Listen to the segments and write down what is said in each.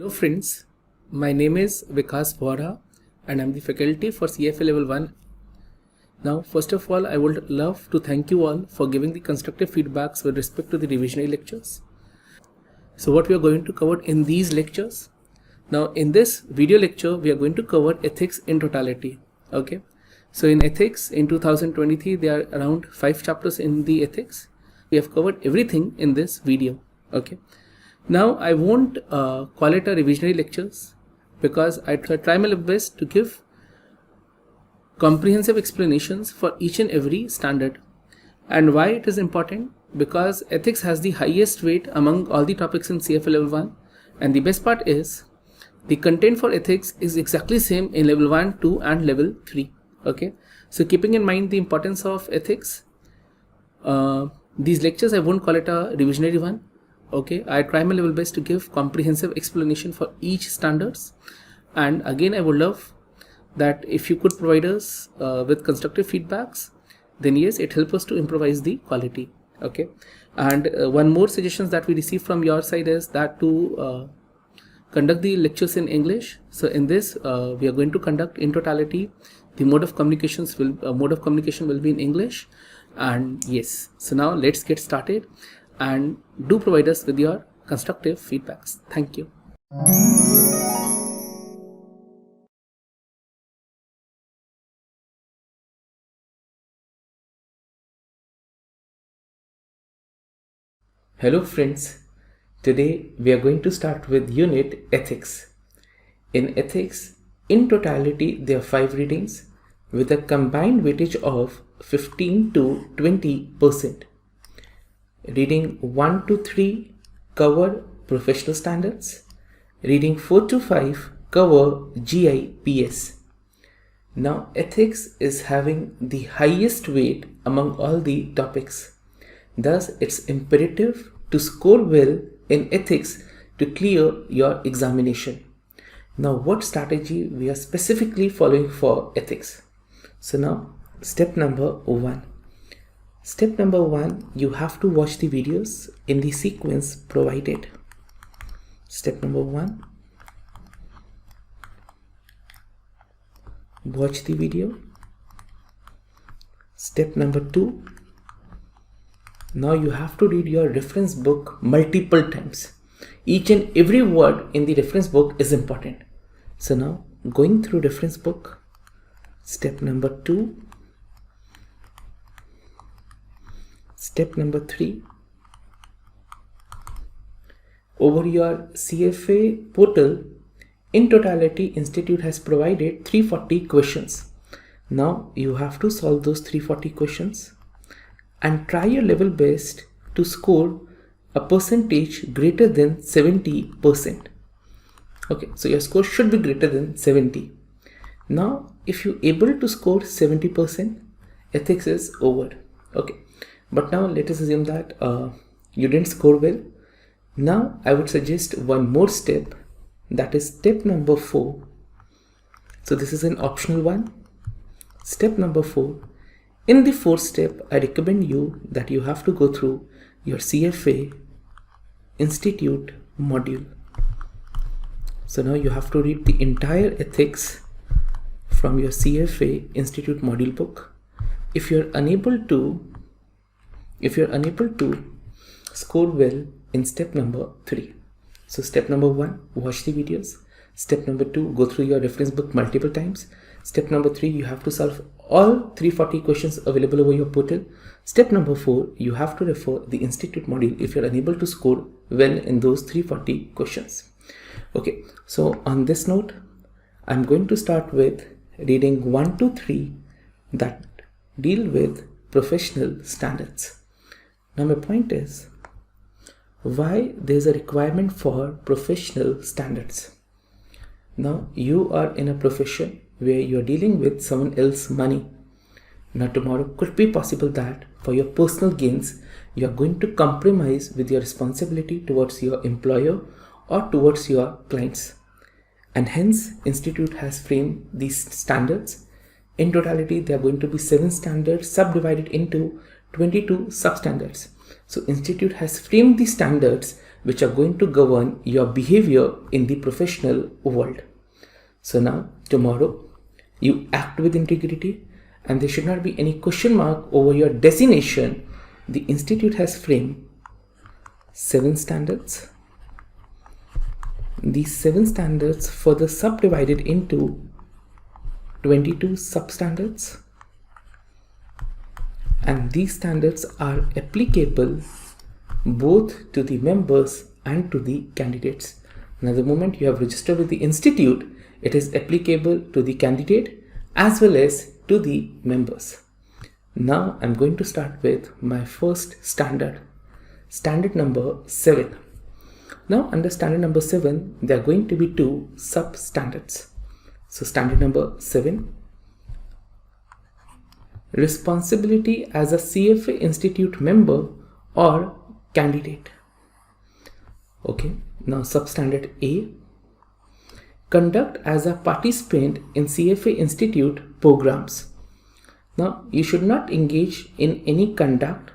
Hello friends, my name is Vikas Vohra and I'm the faculty for CFA Level 1. Now first of all I would love to thank you all for giving the constructive feedbacks with respect to the revisionary lectures. So what we are going to cover in these lectures? Now in this video lecture we are going to cover ethics in totality. Okay, so in ethics in 2023 there are around 5 chapters in the ethics. We have covered everything in this video. Okay. Now I won't call it a revisionary lectures because I try my best to give comprehensive explanations for each and every standard. And why it is important? Because ethics has the highest weight among all the topics in CFA Level 1, and the best part is the content for ethics is exactly same in Level 1, 2 and Level 3. Okay, so keeping in mind the importance of ethics, these lectures I won't call it a revisionary one. Okay, I try my level best to give comprehensive explanation for each standards, and again I would love that if you could provide us with constructive feedbacks, then yes, it helps us to improvise the quality. Okay, and one more suggestions that we receive from your side is that to conduct the lectures in English. So in this we are going to conduct in totality the mode of communication will be in English. And yes, so now let's get started and do provide us with your constructive feedbacks. Thank you. Hello friends, today we are going to start with unit ethics. In ethics, in totality there are 5 readings with a combined weightage of 15 to 20%. Reading 1 to 3 cover professional standards. Reading 4 to 5 cover GIPS. Now ethics is having the highest weight among all the topics. Thus it's imperative to score well in ethics to clear your examination. Now what strategy we are specifically following for ethics? So now step number 1. Step number 1, you have to watch the videos in the sequence provided. Step number 1, watch the video. Step number 2, now you have to read your reference book multiple times. Each and every word in the reference book is important. So now going through reference book. Step number 2. Step number 3, over your CFA portal, in totality Institute has provided 340 questions. Now you have to solve those 340 questions and try your level best to score a percentage greater than 70%. Okay, so your score should be greater than 70. Now if you able to score 70%, ethics is over. Okay. But now let us assume that you didn't score well. Now I would suggest one more step, that is step number 4. So this is an optional one. Step number 4. In the 4th step, I recommend you that you have to go through your CFA Institute module. So now you have to read the entire ethics from your CFA Institute module book. If you're unable to score well in step number 3. So step number 1, watch the videos. Step number 2, go through your reference book multiple times. Step number 3, you have to solve all 340 questions available over your portal. Step number 4, you have to refer the Institute module if you're unable to score well in those 340 questions. Okay, so on this note, I'm going to start with reading 1 to 3 that deal with professional standards. Now my point is why there's a requirement for professional standards. Now you are in a profession where you're dealing with someone else's money. Now tomorrow could be possible that for your personal gains you are going to compromise with your responsibility towards your employer or towards your clients. And hence Institute has framed these standards. In totality there are going to be 7 standards subdivided into 22 substandards. So Institute has framed the standards which are going to govern your behavior in the professional world. So now, tomorrow, you act with integrity, and there should not be any question mark over your designation. The institute has framed 7 standards. These 7 standards further subdivided into 22 substandards, and these standards are applicable both to the members and to the candidates. Now, the moment you have registered with the institute, it is applicable to the candidate as well as to the members. Now, I'm going to start with my first standard, standard number 7. Now, under standard number 7, there are going to be 2 sub-standards. So, standard number 7, responsibility as a CFA Institute member or candidate. Okay, now substandard A, conduct as a participant in CFA Institute programs. Now, you should not engage in any conduct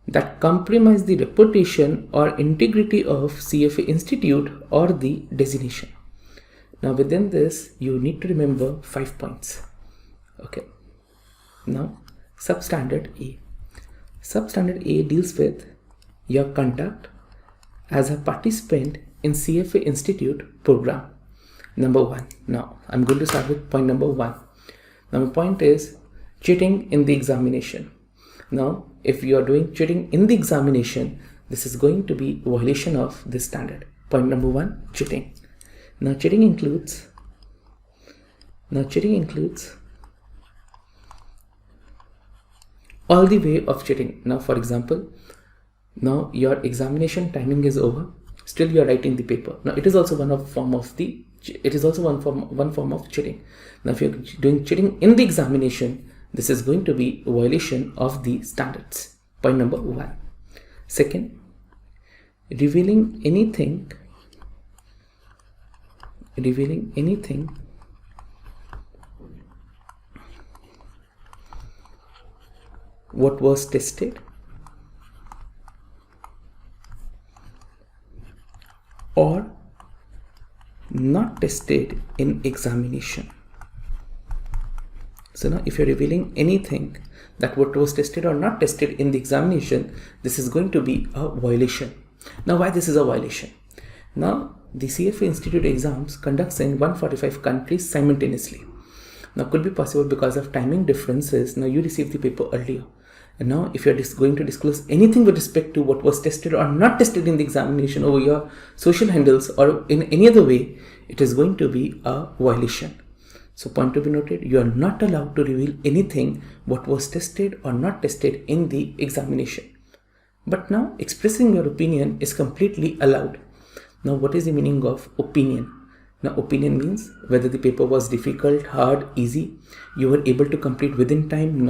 that compromise the reputation or integrity of CFA Institute or the designation. Now, within this, you need to remember 5 points. Okay. Now, substandard A. Substandard A deals with your conduct as a participant in CFA Institute program. Number 1. Now, I'm going to start with point number 1. Now, my point is cheating in the examination. Now, if you are doing cheating in the examination, this is going to be a violation of this standard. Point number 1, cheating. Now, cheating includes all the way of cheating. Now, for example, now your examination timing is over, still you are writing the paper. Now, it is also one form of cheating. Now, if you are doing cheating in the examination, this is going to be a violation of the standards. Point number 1. Second, revealing anything what was tested or not tested in examination. So now, if you're revealing anything that what was tested or not tested in the examination, this is going to be a violation. Now, why this is a violation? Now, the CFA Institute exams conducts in 145 countries simultaneously. Now, could be possible because of timing differences. Now, you received the paper earlier. And now, if you're going to disclose anything with respect to what was tested or not tested in the examination over your social handles or in any other way, it is going to be a violation. So, point to be noted, you are not allowed to reveal anything what was tested or not tested in the examination. But now, expressing your opinion is completely allowed. Now, what is the meaning of opinion? Now, opinion means whether the paper was difficult, hard, easy, you were able to complete within time,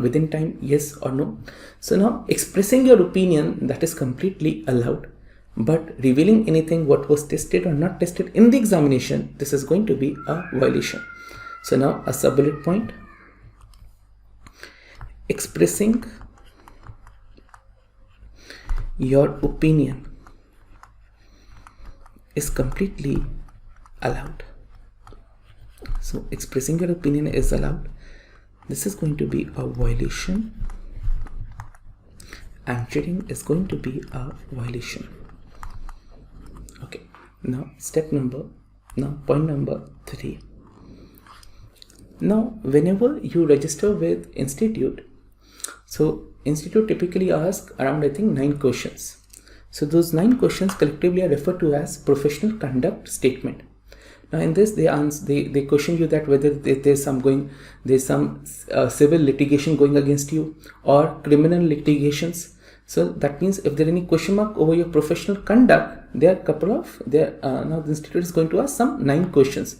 within time, yes or no. So now, expressing your opinion, that is completely allowed. But revealing anything what was tested or not tested in the examination, this is going to be a violation. So now, a sub-bullet point, expressing your opinion is completely allowed. So, expressing your opinion is allowed. This is going to be a violation, and cheating is going to be a violation. Okay, now point number 3. Now, whenever you register with institute, so institute typically asks around, I think, 9 questions. So those 9 questions collectively are referred to as professional conduct statement. Now, in this, they question you that whether there's some civil litigation going against you or criminal litigations. So that means if there are any question mark over your professional conduct, now the institute is going to ask some 9 questions.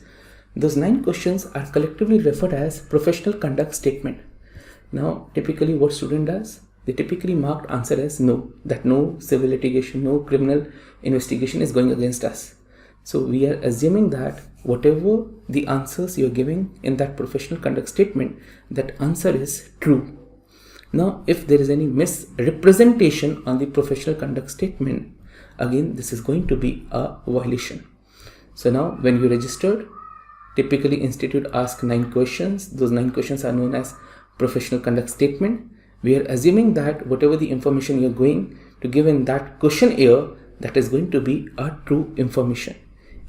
Those 9 questions are collectively referred as professional conduct statement. Now, typically what student does? They typically marked answer as no, that no civil litigation, no criminal investigation is going against us. So we are assuming that whatever the answers you're giving in that professional conduct statement, that answer is true. Now, if there is any misrepresentation on the professional conduct statement, again this is going to be a violation. So now when you registered, typically institute asks 9 questions. Those 9 questions are known as professional conduct statement. We are assuming that whatever the information you're going to give in that questionnaire, that is going to be a true information.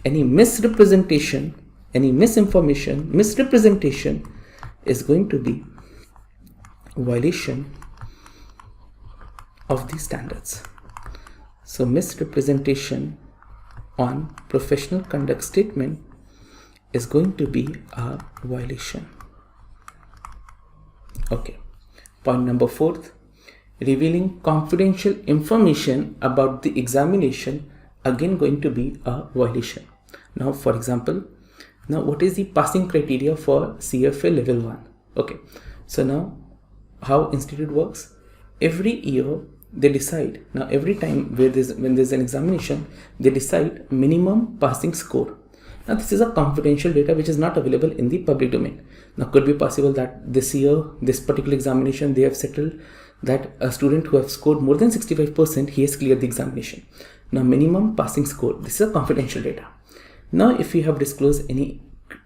Any misrepresentation, any misinformation, misrepresentation is going to be violation of the standards. So misrepresentation on professional conduct statement is going to be a violation. Okay. Point number 4, revealing confidential information about the examination, again going to be a violation. Now, for example, now what is the passing criteria for CFA Level 1? Okay. So now how institute works? Every year they decide, now every time when there's an examination, they decide minimum passing score. Now this is a confidential data which is not available in the public domain. Now could be possible that this year, this particular examination, they have settled that a student who has scored more than 65%, he has cleared the examination. Now minimum passing score, this is a confidential data. Now if you have disclosed any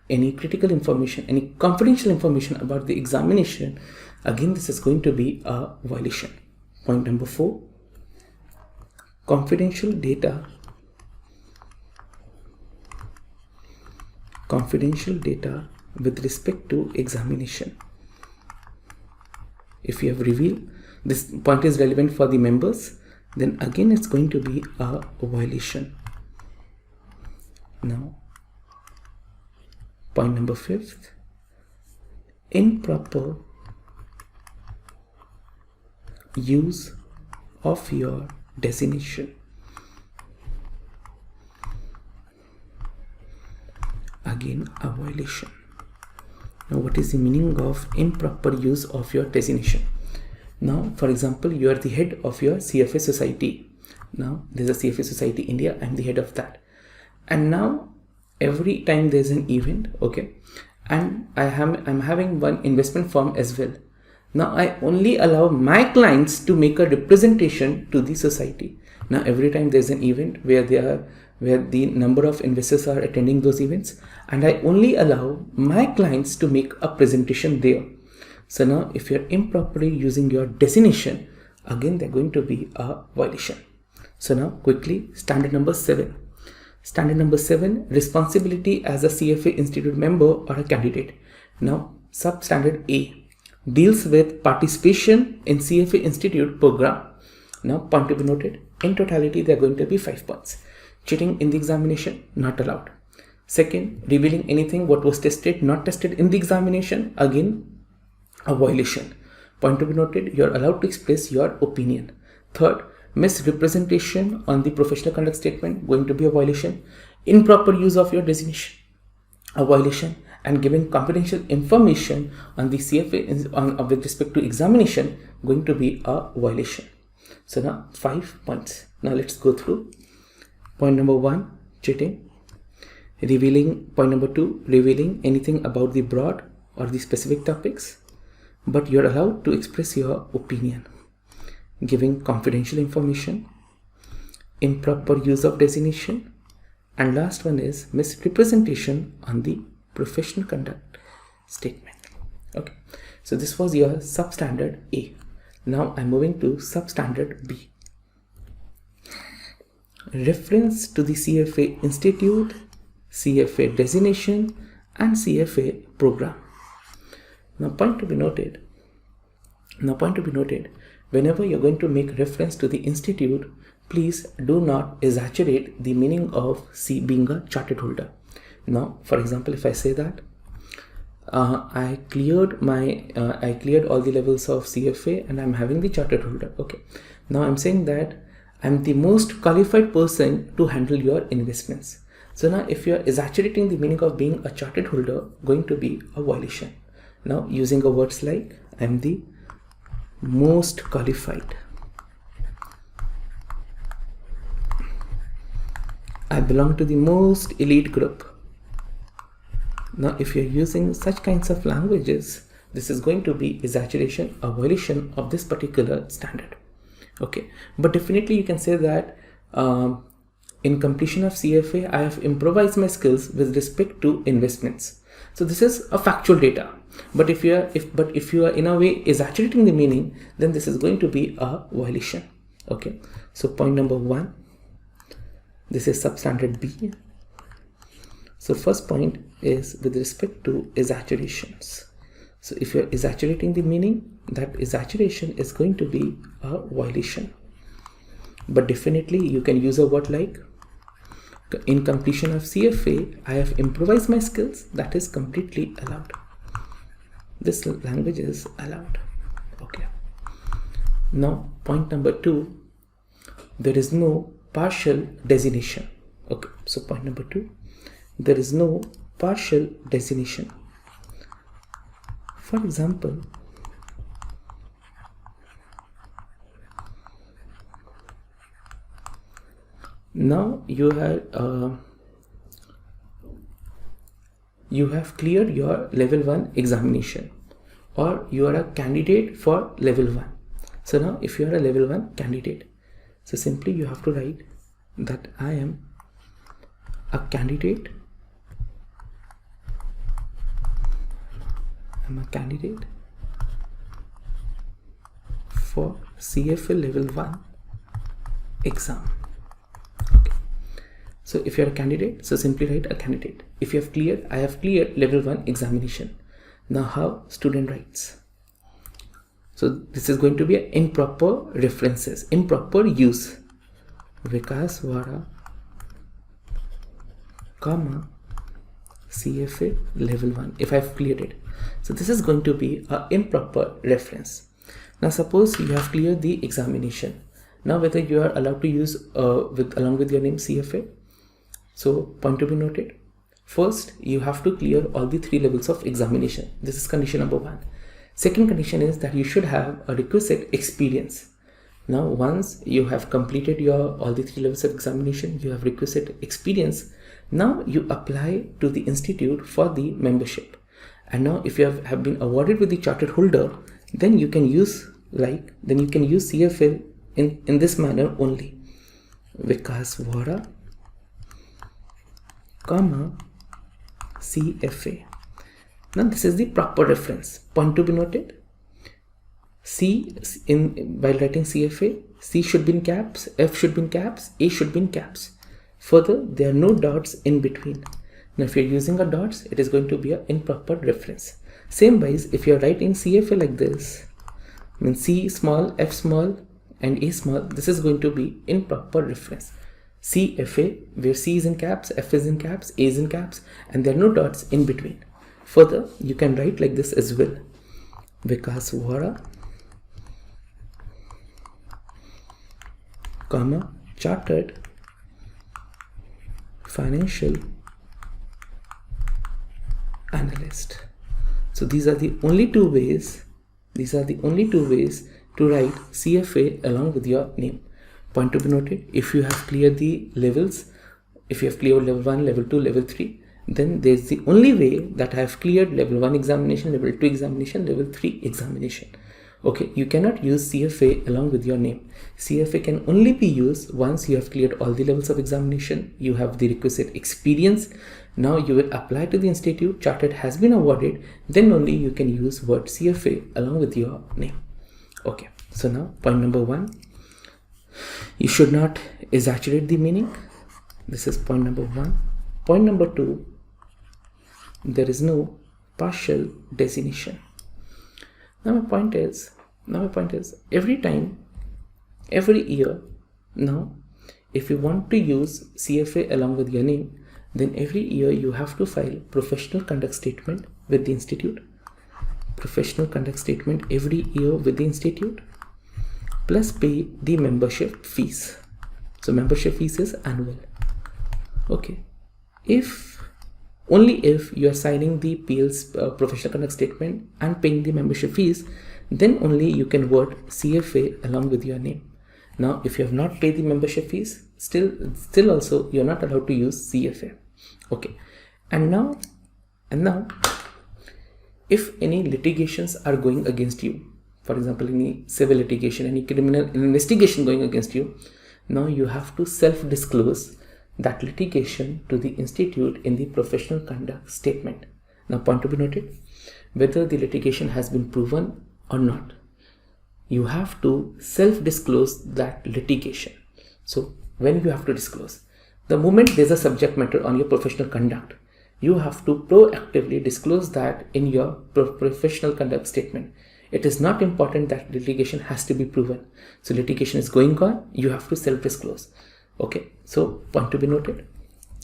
critical information, any confidential information about the examination, again this is going to be a violation. Point number 4, confidential data with respect to examination. If you have revealed, this point is relevant for the members, then again it's going to be a violation. Now, point number 5, improper use of your designation. Again a violation. Now what is the meaning of improper use of your designation? Now for example, you are the head of your CFA society. Now there's a CFA society India, I'm the head of that, and now every time there's an event, okay, and I'm having one investment firm as well. Now I only allow my clients to make a representation to the society. Now every time there's an event where the number of investors are attending those events, and I only allow my clients to make a presentation there. So now if you're improperly using your designation, again they're going to be a violation. So now quickly, standard number 7. Standard number 7, responsibility as a CFA Institute member or a candidate. Now substandard A deals with participation in CFA Institute program. Now point to be noted, in totality there are going to be 5 points. Cheating in the examination, not allowed. Second, revealing anything what was tested, not tested in the examination, again a violation. Point to be noted, you are allowed to express your opinion. Third, misrepresentation on the professional conduct statement, going to be a violation. Improper use of your designation, a violation. And giving confidential information on the CFA with respect to examination, going to be a violation. So now 5 points. Now let's go through. Point number 1, cheating. Revealing, point number 2, revealing anything about the broad or the specific topics, but you're allowed to express your opinion. Giving confidential information, improper use of designation, and last one is misrepresentation on the professional conduct statement. Okay, so this was your substandard A. Now I'm moving to substandard B. Reference to the CFA Institute, CFA designation, and CFA program. Now point to be noted, whenever you're going to make reference to the institute, please do not exaggerate the meaning of being a chartered holder. Now, for example, if I say that I cleared all the levels of CFA and I'm having the chartered holder. Okay. Now I'm saying that I'm the most qualified person to handle your investments. So now if you're exaggerating the meaning of being a chartered holder, going to be a violation. Now using a words like I'm the most qualified, I belong to the most elite group. Now if you're using such kinds of languages, this is going to be exaggeration, a violation of this particular standard. Okay, but definitely you can say that in completion of CFA, I have improvised my skills with respect to investments. So this is a factual data. But if you are in a way exaggerating the meaning, then this is going to be a violation. Okay. So point number 1. This is substandard B. So first point is with respect to exaggerations. So if you are exaggerating the meaning, that exaggeration is going to be a violation. But definitely you can use a word like, in completion of CFA, I have improvised my skills. That is completely allowed. This language is allowed. Okay. Now point number 2, there is no partial designation. Okay. So point number 2, there is no partial designation. For example, now you have cleared your level 1 examination, or you are a candidate for level 1. So now if you are a level 1 candidate, so simply you have to write that I am a candidate. I'm a candidate for CFA level 1 exam. Okay. So if you're a candidate, so simply write a candidate. If you have cleared, I have cleared level 1 examination. Now how student writes. So this is going to be an improper references, improper use. Vikas Vohra, comma, CFA level 1, if I've cleared it. So this is going to be an improper reference. Now suppose you have cleared the examination. Now whether you are allowed to use along with your name CFA. So point to be noted. First, you have to clear all the 3 levels of examination. This is condition number 1. Second condition is that you should have a requisite experience. Now once you have completed all the 3 levels of examination, you have requisite experience. Now you apply to the institute for the membership. And now if you have been awarded with the chartered holder, then you can use CFA in this manner only. Vikas Vohra, comma, CFA. Now this is the proper reference. Point to be noted. While writing CFA, C should be in caps, F should be in caps, A should be in caps. Further, there are no dots in between. Now if you're using a dots, it is going to be an improper reference. Same wise, if you're writing CFA like this, means C small, F small and A small, this is going to be improper reference. CFA, where C is in caps, F is in caps, A is in caps, and there are no dots in between. Further, you can write like this as well. Vikas Vohra, comma, chartered financial analyst. So these are the only 2 ways. These are the only 2 ways to write CFA along with your name. Point to be noted, if you have cleared the levels, if you have cleared level 1, level 2, level 3, then there's the only way that I have cleared level 1 examination, level 2 examination, level 3 examination. Okay, you cannot use CFA along with your name. CFA can only be used once you have cleared all the levels of examination, you have the requisite experience. Now you will apply to the institute, chartered has been awarded, then only you can use word CFA along with your name. Okay, so now point number 1, you should not exaggerate the meaning. This is point number 1. Point number 2, there is no partial designation. Now my point is every year, now if you want to use CFA along with your name, then every year you have to file professional conduct statement with the institute. Professional conduct statement every year with the institute, plus pay the membership fees. So membership fees is annual. Okay, only if you are signing the PL's professional conduct statement and paying the membership fees, then only you can word CFA along with your name. Now if you have not paid the membership fees, still also you are not allowed to use CFA. Okay, and now if any litigations are going against you, for example any civil litigation, any criminal investigation going against you, Now you have to self-disclose that litigation to the institute in the professional conduct statement. Now, point to be noted, whether the litigation has been proven or not, you have to self-disclose that litigation. So when you have to disclose, the moment there's a subject matter on your professional conduct, you have to proactively disclose that in your professional conduct statement. It is not important that litigation has to be proven. So litigation is going on, you have to self-disclose. Okay, so point to be noted.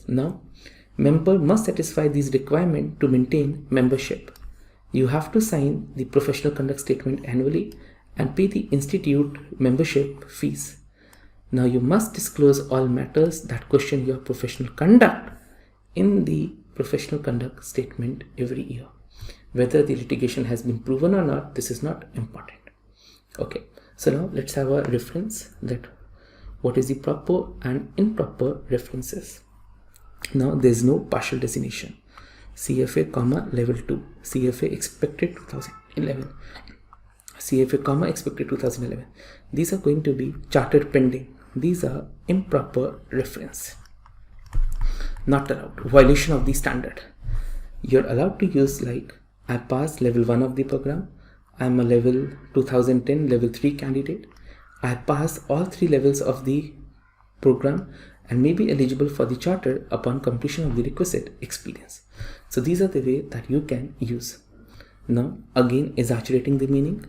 Now, member must satisfy these requirements to maintain membership. You have to sign the professional conduct statement annually and pay the institute membership fees. Now you must disclose all matters that question your professional conduct in the professional conduct statement every year. Whether the litigation has been proven or not, this is not important. Okay, so now let's have a reference that what is the proper and improper references. Now there's no partial designation. CFA, level 2, CFA expected 2011, CFA, expected 2011. These are going to be chartered pending. These are improper reference. Not allowed. Violation of the standard. You're allowed to use like, I passed level 1 of the program. I'm a level 2010 level 3 candidate. I passed all 3 levels of the program and may be eligible for the charter upon completion of the requisite experience. So these are the way that you can use. Now again, exaggerating the meaning.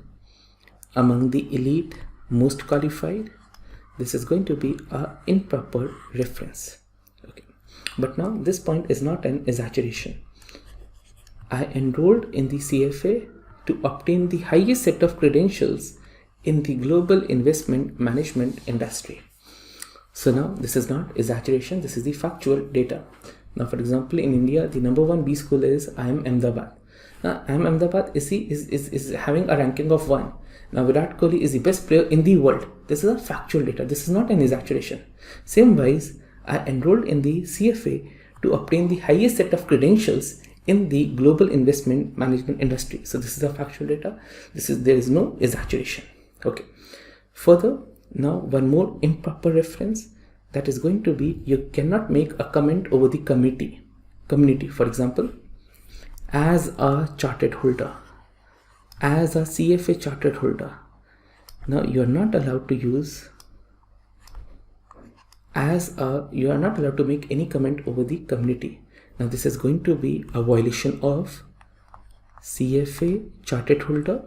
Among the elite, most qualified, this is going to be an improper reference. Okay, but now this point is not an exaggeration. I enrolled in the CFA to obtain the highest set of credentials in the global investment management industry. So now this is not exaggeration, this is the factual data. Now for example, in India, the number 1 B school is IIM Ahmedabad. Now IIM Ahmedabad is having a ranking of 1. Now Virat Kohli is the best player in the world. This is a factual data. This is not an exaggeration. Same wise, I enrolled in the CFA to obtain the highest set of credentials in the global investment management industry. So this is a factual data. There is no exaggeration. Okay. Further, now one more improper reference, that is going to be, you cannot make a comment over the community. For example, as a chartered holder, as a CFA chartered holder. Now you are not allowed to use you are not allowed to make any comment over the community. Now this is going to be a violation of CFA chartered holder,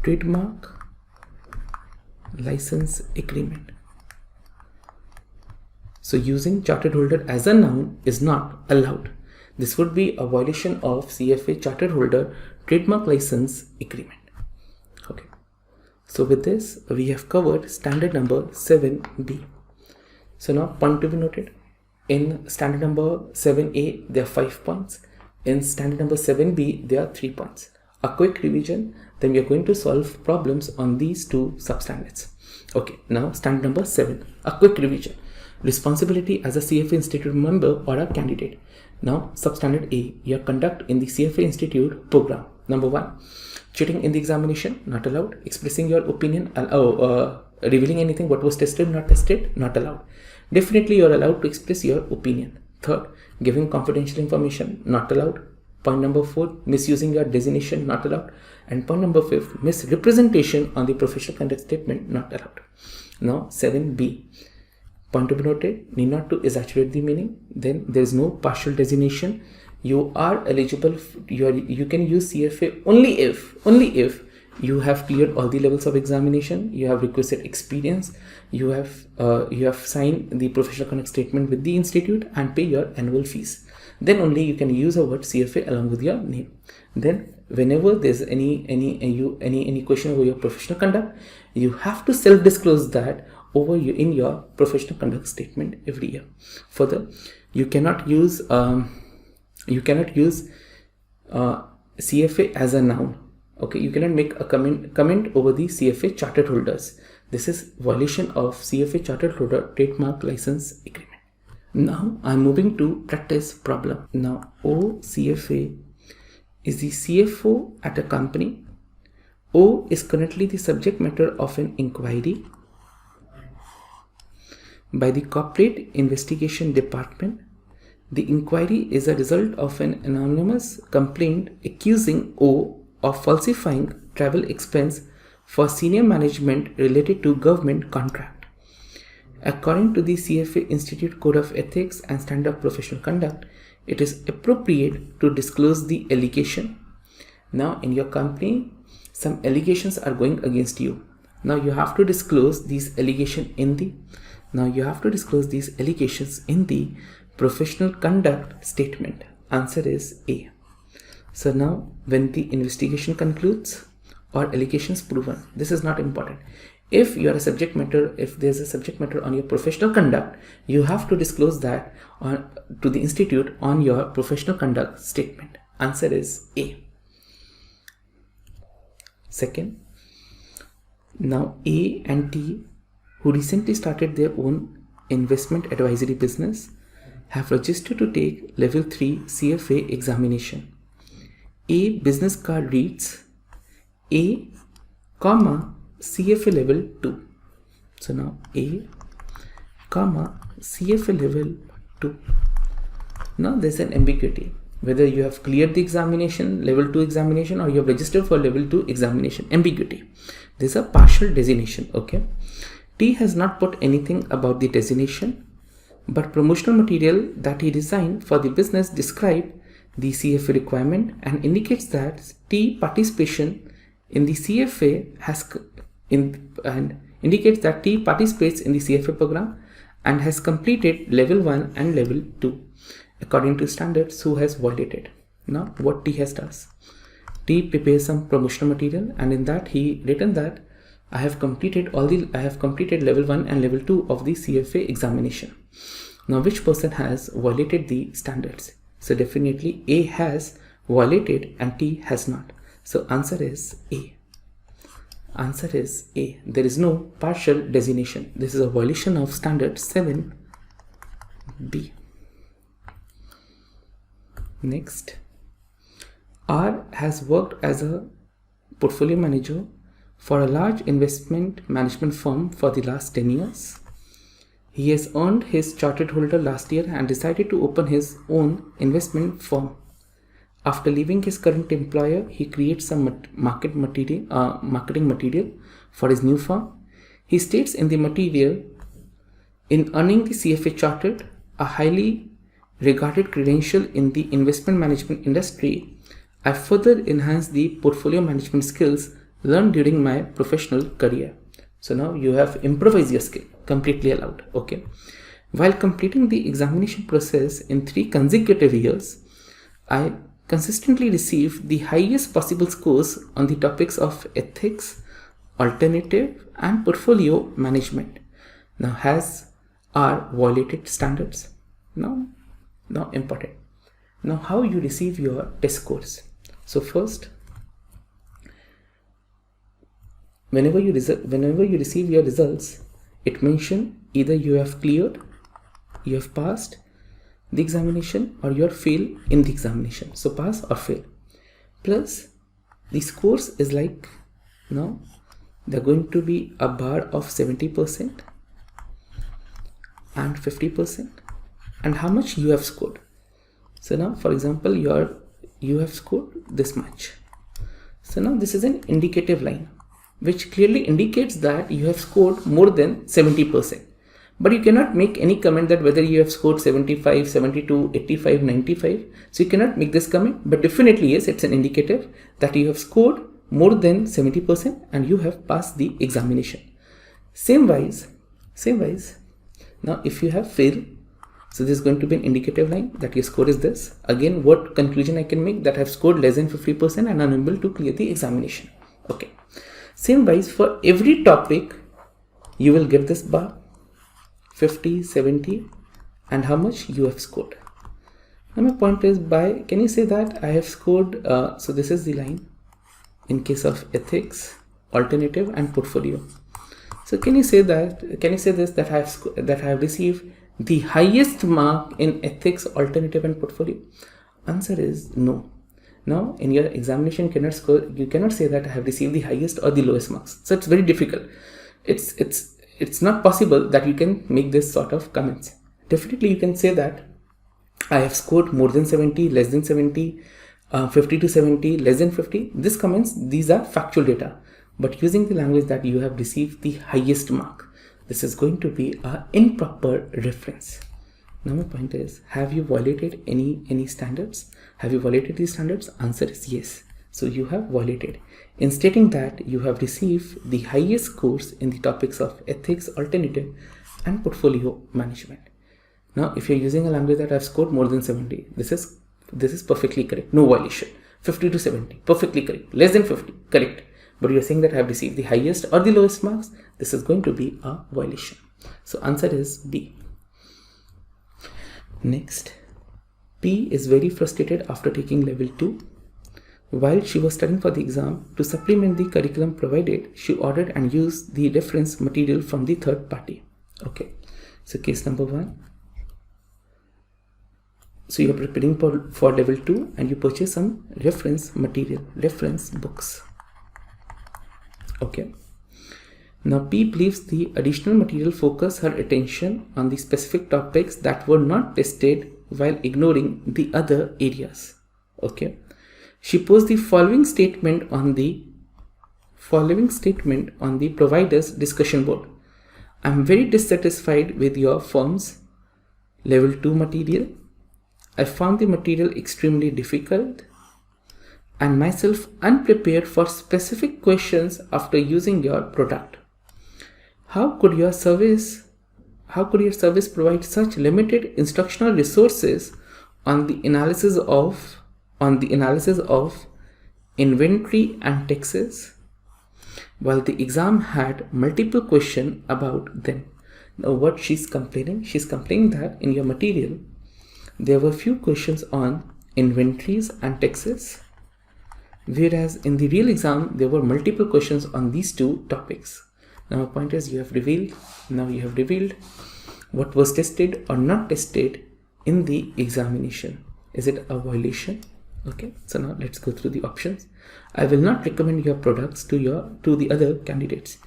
trademark license agreement. So using chartered holder as a noun is not allowed. This would be a violation of CFA chartered holder trademark license agreement. Okay. So with this, we have covered standard number 7B. So now point to be noted. In standard number 7A, there are 5 points. In standard number 7B, there are 3 points. A quick revision, then we are going to solve problems on these 2 substandards. Okay, now standard number 7, a quick revision. Responsibility as a CFA Institute member or a candidate. Now, substandard A, your conduct in the CFA Institute program. Number 1, cheating in the examination, not allowed. Expressing your opinion, revealing anything what was tested, not tested, not allowed. Definitely you are allowed to express your opinion. Third, giving confidential information, not allowed. Point number 4, misusing your designation, not allowed. And point number 5, misrepresentation on the professional conduct statement, not allowed. Now 7B, point to be noted, need not to exaggerate the meaning. Then there is no partial designation. You are eligible, you can use CFA only if you have cleared all the levels of examination, you have requisite experience, you have signed the professional conduct statement with the institute and pay your annual fees. Then only you can use a word CFA along with your name. Then whenever there's any question over your professional conduct, you have to self-disclose that in your professional conduct statement every year. Further, you cannot use CFA as a noun. Okay, you cannot make a comment over the CFA chartered holders. This is violation of CFA chartered holder trademark license agreement. Now I'm moving to practice problem. Now, O CFA is the CFO at a company. O is currently the subject matter of an inquiry by the Corporate Investigation Department. The inquiry is a result of an anonymous complaint accusing O of falsifying travel expense for senior management related to government contract. According to the CFA Institute Code of Ethics and Standard of Professional Conduct, it is appropriate to disclose the allegation. Now, in your company, some allegations are going against you. Now, you have to disclose these allegations in the professional conduct statement. Answer is A. So now, when the investigation concludes or allegations proven, this is not important. If you are a subject matter, if there's a subject matter on your professional conduct, you have to disclose that to the institute on your professional conduct statement. Answer is A. Second, now A and T, who recently started their own investment advisory business, have registered to take level 3 CFA examination. A business card reads A, CFA level 2. So now A, CFA level 2. Now there's an ambiguity whether you have cleared the examination, level 2 examination, or you have registered for level 2 examination. Ambiguity. There's a partial designation. Okay. T has not put anything about the designation, but promotional material that he designed for the business describe the CFA requirement and indicates that T participation in the CFA participates in the CFA program and has completed level 1 and level 2 according to standards. Who has violated? Now what T has does, T prepares some promotional material and in that he written that I have completed level 1 and level 2 of the CFA examination. Now which person has violated the standards? So definitely A has violated and T has not. So answer is A. Answer is A. There is no partial designation. This is a violation of standard 7B. Next, R has worked as a portfolio manager for a large investment management firm for the last 10 years. He has earned his chartered holder last year and decided to open his own investment firm. After leaving his current employer, he creates some marketing material for his new firm. He states in the material, in earning the CFA chartered, a highly regarded credential in the investment management industry, I further enhanced the portfolio management skills learned during my professional career. So now you have improvised your skill, completely allowed. Okay. While completing the examination process in 3 consecutive years, I consistently received the highest possible scores on the topics of ethics, alternative, and portfolio management. Now has R violated standards? No, important. Now how you receive your test scores? So first, whenever you receive your results, it mentions either you have cleared, you have passed the examination, or you are failed in the examination. So pass or fail. Plus the scores is like, now they're going to be a bar of 70% and 50%, and how much you have scored. So now, for example, you have scored this much. So now this is an indicative line which clearly indicates that you have scored more than 70%. But you cannot make any comment that whether you have scored 75, 72, 85, 95. So you cannot make this comment, but definitely yes, it's an indicative that you have scored more than 70% and you have passed the examination. Same wise, now if you have failed, so this is going to be an indicative line that your score is this. Again, what conclusion I can make? That I have scored less than 50% and unable to clear the examination. Okay. Same wise, for every topic, you will get this bar, 50, 70, and how much you have scored. Now my point is, can you say that I have scored, so this is the line in case of ethics, alternative, and portfolio. So can you say this, that I have received the highest mark in ethics, alternative, and portfolio? Answer is no. Now in your examination you cannot say that I have received the highest or the lowest marks. So it's very difficult. It's not possible that you can make this sort of comments. Definitely you can say that I have scored more than 70, less than 70, 50 to 70, less than 50. These comments, these are factual data. But using the language that you have received the highest mark, this is going to be an improper reference. Now my point is, have you violated any standards? Have you violated these standards? Answer is yes. So you have violated. In stating that you have received the highest scores in the topics of ethics, alternative, and portfolio management. Now, if you're using a language that I've scored more than 70, this is perfectly correct. No violation. 50 to 70, perfectly correct. Less than 50, correct. But you're saying that I have received the highest or the lowest marks. This is going to be a violation. So answer is B. Next, P is very frustrated after taking level 2. While she was studying for the exam, to supplement the curriculum provided, she ordered and used the reference material from the third party. Okay, so case number 1. So you're preparing for level 2 and you purchase some reference material, reference books. Okay. Now P believes the additional material focused her attention on the specific topics that were not tested while ignoring the other areas. Okay. She posed the following statement on the provider's discussion board. I'm very dissatisfied with your firm's level 2 material. I found the material extremely difficult and myself unprepared for specific questions after using your product. How could your service provide such limited instructional resources on the analysis of inventory and taxes, while the exam had multiple questions about them? Now what she's complaining that in your material there were few questions on inventories and taxes, whereas in the real exam there were multiple questions on these two topics. Now my point is, you have revealed what was tested or not tested in the examination. Is it a violation? Okay, so now let's go through the options. I will not recommend your products to the other candidates.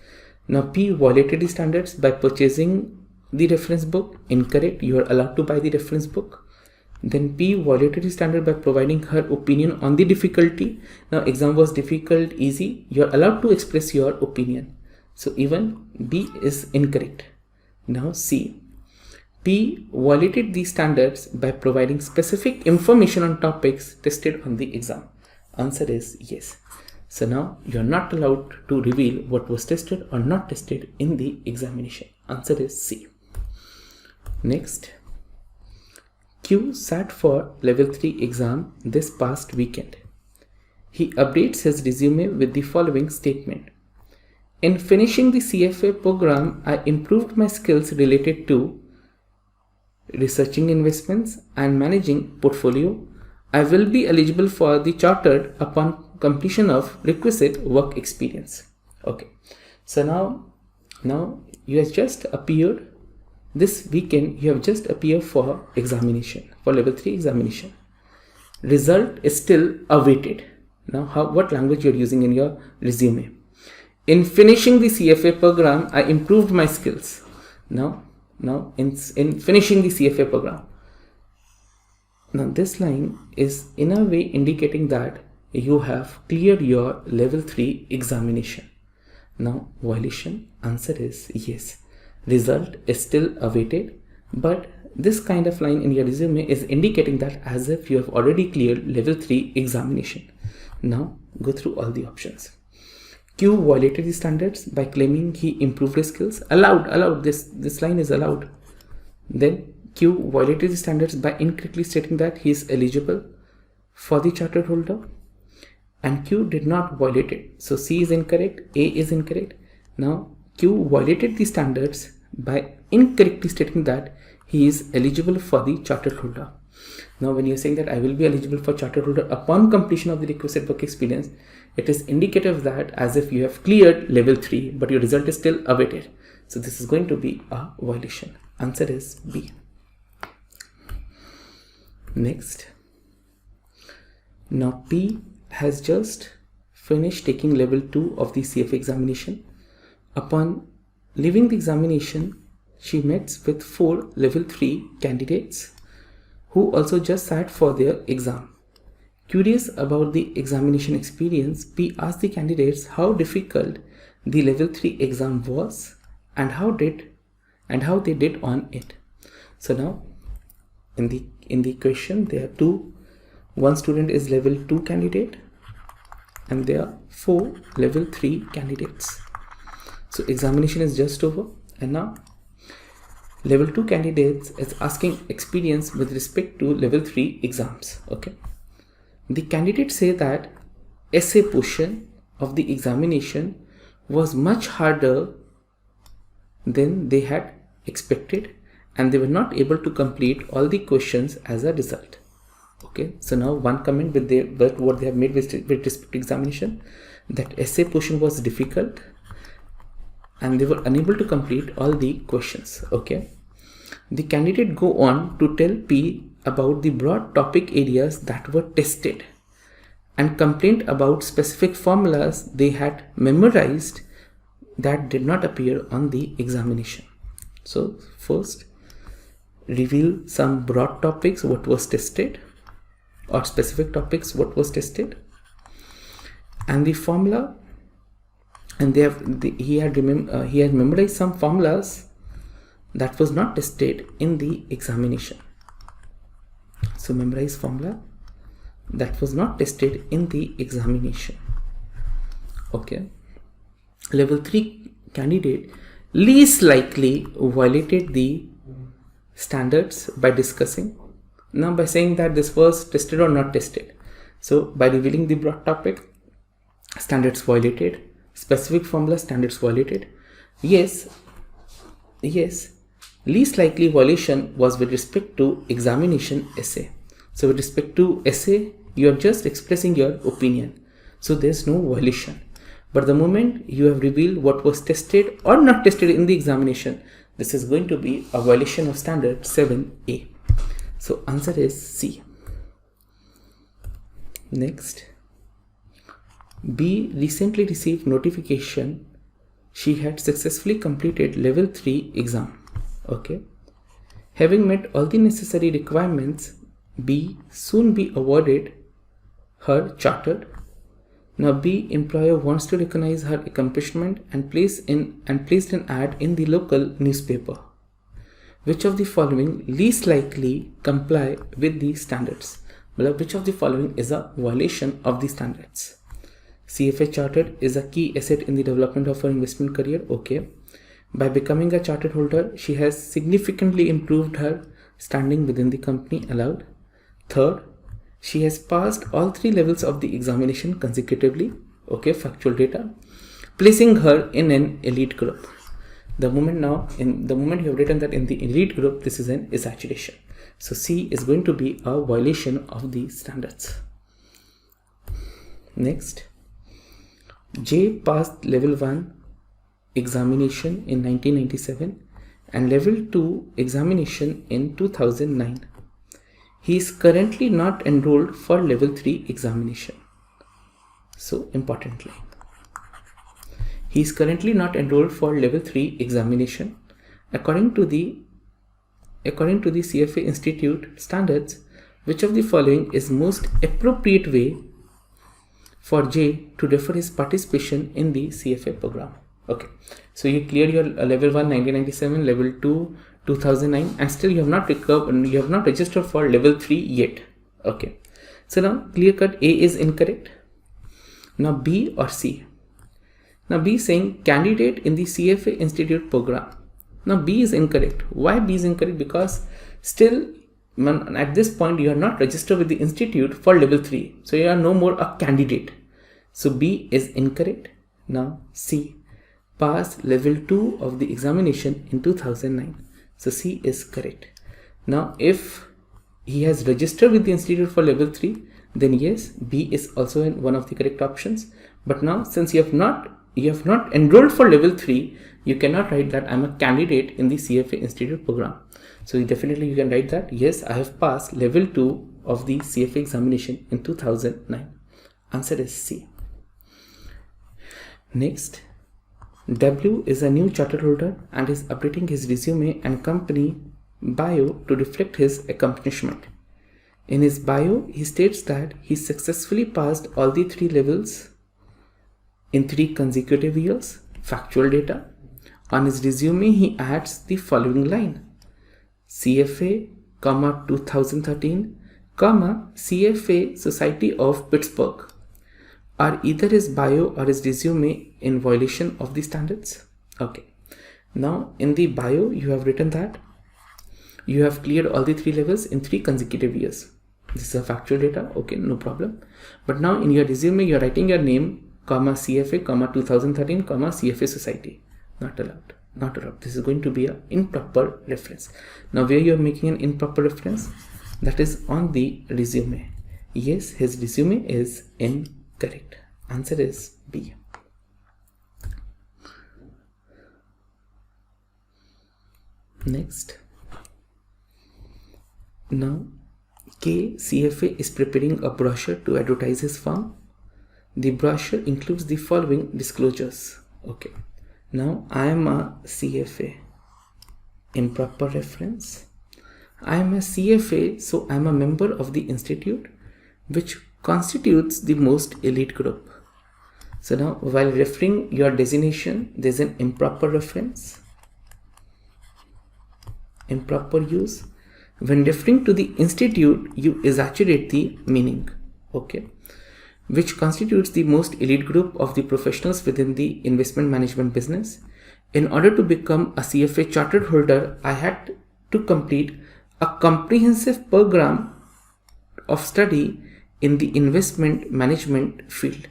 Now P violated the standards by purchasing the reference book. Incorrect. You are allowed to buy the reference book. Then P violated the standard by providing her opinion on the difficulty. Now exam was difficult, easy. You are allowed to express your opinion. So even B is incorrect. Now C. P violated these standards by providing specific information on topics tested on the exam. Answer is yes. So now you are not allowed to reveal what was tested or not tested in the examination. Answer is C. Next, Q sat for level 3 exam this past weekend. He updates his resume with the following statement. In finishing the CFA program, I improved my skills related to researching investments and managing portfolio. I will be eligible for the chartered upon completion of requisite work experience. Okay, so now you have just appeared this weekend. You have just appeared for examination, for level 3 examination. Result is still awaited. Now what language you are using in your resume? In finishing the CFA program, I improved my skills. Now in finishing the CFA program. Now this line is in a way indicating that you have cleared your level 3 examination. Now violation, answer is yes. Result is still awaited, but this kind of line in your resume is indicating that as if you have already cleared level 3 examination. Now go through all the options. Q violated the standards by claiming he improved his skills. Allowed. This line is allowed. Then Q violated the standards by incorrectly stating that he is eligible for the chartered holder. And Q did not violate it. So C is incorrect, A is incorrect. Now Q violated the standards by incorrectly stating that he is eligible for the chartered holder. Now when you're saying that I will be eligible for chartered holder upon completion of the requisite work experience, it is indicative that as if you have cleared level 3 but your result is still awaited. So this is going to be a violation. Answer is B. Next, Now P has just finished taking level 2 of the CFA examination. Upon leaving the examination, she met with 4 level 3 candidates who also just sat for their exam. Curious about the examination experience, P asked the candidates how difficult the level 3 exam was and how they did on it. So now in the question there are one student is level 2 candidate and there are 4 level 3 candidates. So examination is just over, and now level 2 candidates is asking experience with respect to level 3 exams. Okay, the candidates say that essay portion of the examination was much harder than they had expected, and they were not able to complete all the questions as a result. Okay, so now one comment with what they have made with respect to examination, that essay portion was difficult and they were unable to complete all the questions. Okay, the candidate go on to tell P about the broad topic areas that were tested and complained about specific formulas they had memorized that did not appear on the examination. So first, reveal some broad topics what was tested, or specific topics what was tested, and the formula, and he had memorized some formulas that was not tested in the examination. So memorize formula that was not tested in the examination. Okay, level 3 candidate least likely violated the standards by discussing, now by saying that this was tested or not tested. So by revealing the broad topic, standards violated, specific formula, standards violated. Yes, least likely violation was with respect to examination essay. So with respect to essay, you are just expressing your opinion, so there's no violation. But the moment you have revealed what was tested or not tested in the examination, this is going to be a violation of standard 7A. So answer is C. Next, B recently received notification she had successfully completed level 3 exam. Okay, having met all the necessary requirements, B soon be awarded her chartered. Now B employer wants to recognize her accomplishment and placed an ad in the local newspaper. Which of the following least likely comply with the standards? Well, which of the following is a violation of the standards? CFA chartered is a key asset in the development of her investment career. Okay. By becoming a chartered holder, she has significantly improved her standing within the company. Allowed. Third, she has passed all 3 levels of the examination consecutively. Okay, factual data, placing her in an elite group. The moment you have written that in the elite group, this is an saturation. So C is going to be a violation of the standards. Next, J passed level 1 examination in 1997 and level 2 examination in 2009. He is currently not enrolled for level 3 examination. So importantly, he is currently not enrolled for level 3 examination. According to the CFA Institute standards, which of the following is most appropriate way for J to defer his participation in the CFA program? Okay, so you clear your level 1 1997, level 2 2009, and still you have not registered for level 3 yet. Okay, so now clear cut A is incorrect. Now B or C? Now B is saying candidate in the CFA Institute program. Now B is incorrect. Why B is incorrect? Because still at this point you are not registered with the institute for level 3, so you are no more a candidate. So B is incorrect. Now C, passed level 2 of the examination in 2009. So C is correct. Now if he has registered with the institute for level 3, then yes, B is also one of the correct options. But now since you have not enrolled for level 3, you cannot write that I'm a candidate in the CFA Institute program. So definitely you can write that yes, I have passed level 2 of the CFA examination in 2009. Answer is C. Next, W is a new charter holder and is updating his resume and company bio to reflect his accomplishment. In his bio, he states that he successfully passed all the 3 levels in 3 consecutive years. Factual data. On his resume, he adds the following line: CFA, 2013, CFA Society of Pittsburgh. Are either his bio or his resume in violation of the standards? Okay. Now, in the bio, you have written that you have cleared all the 3 levels in 3 consecutive years. This is a factual data. Okay, no problem. But now in your resume, you are writing your name, CFA, 2013, CFA Society. Not allowed. Not allowed. This is going to be an improper reference. Now, where you are making an improper reference, that is on the resume. Yes, his resume is incorrect. Answer is B. Next. Now, K, CFA is preparing a brochure to advertise his firm. The brochure includes the following disclosures. Okay. Now, I am a CFA. Improper reference. I am a CFA, so I am a member of the institute, which constitutes the most elite group. So now, while referring your designation, there is an improper reference. Improper use. When referring to the institute, you exaggerate the meaning. Okay. Which constitutes the most elite group of the professionals within the investment management business. In order to become a CFA chartered holder, I had to complete a comprehensive program of study in the investment management field.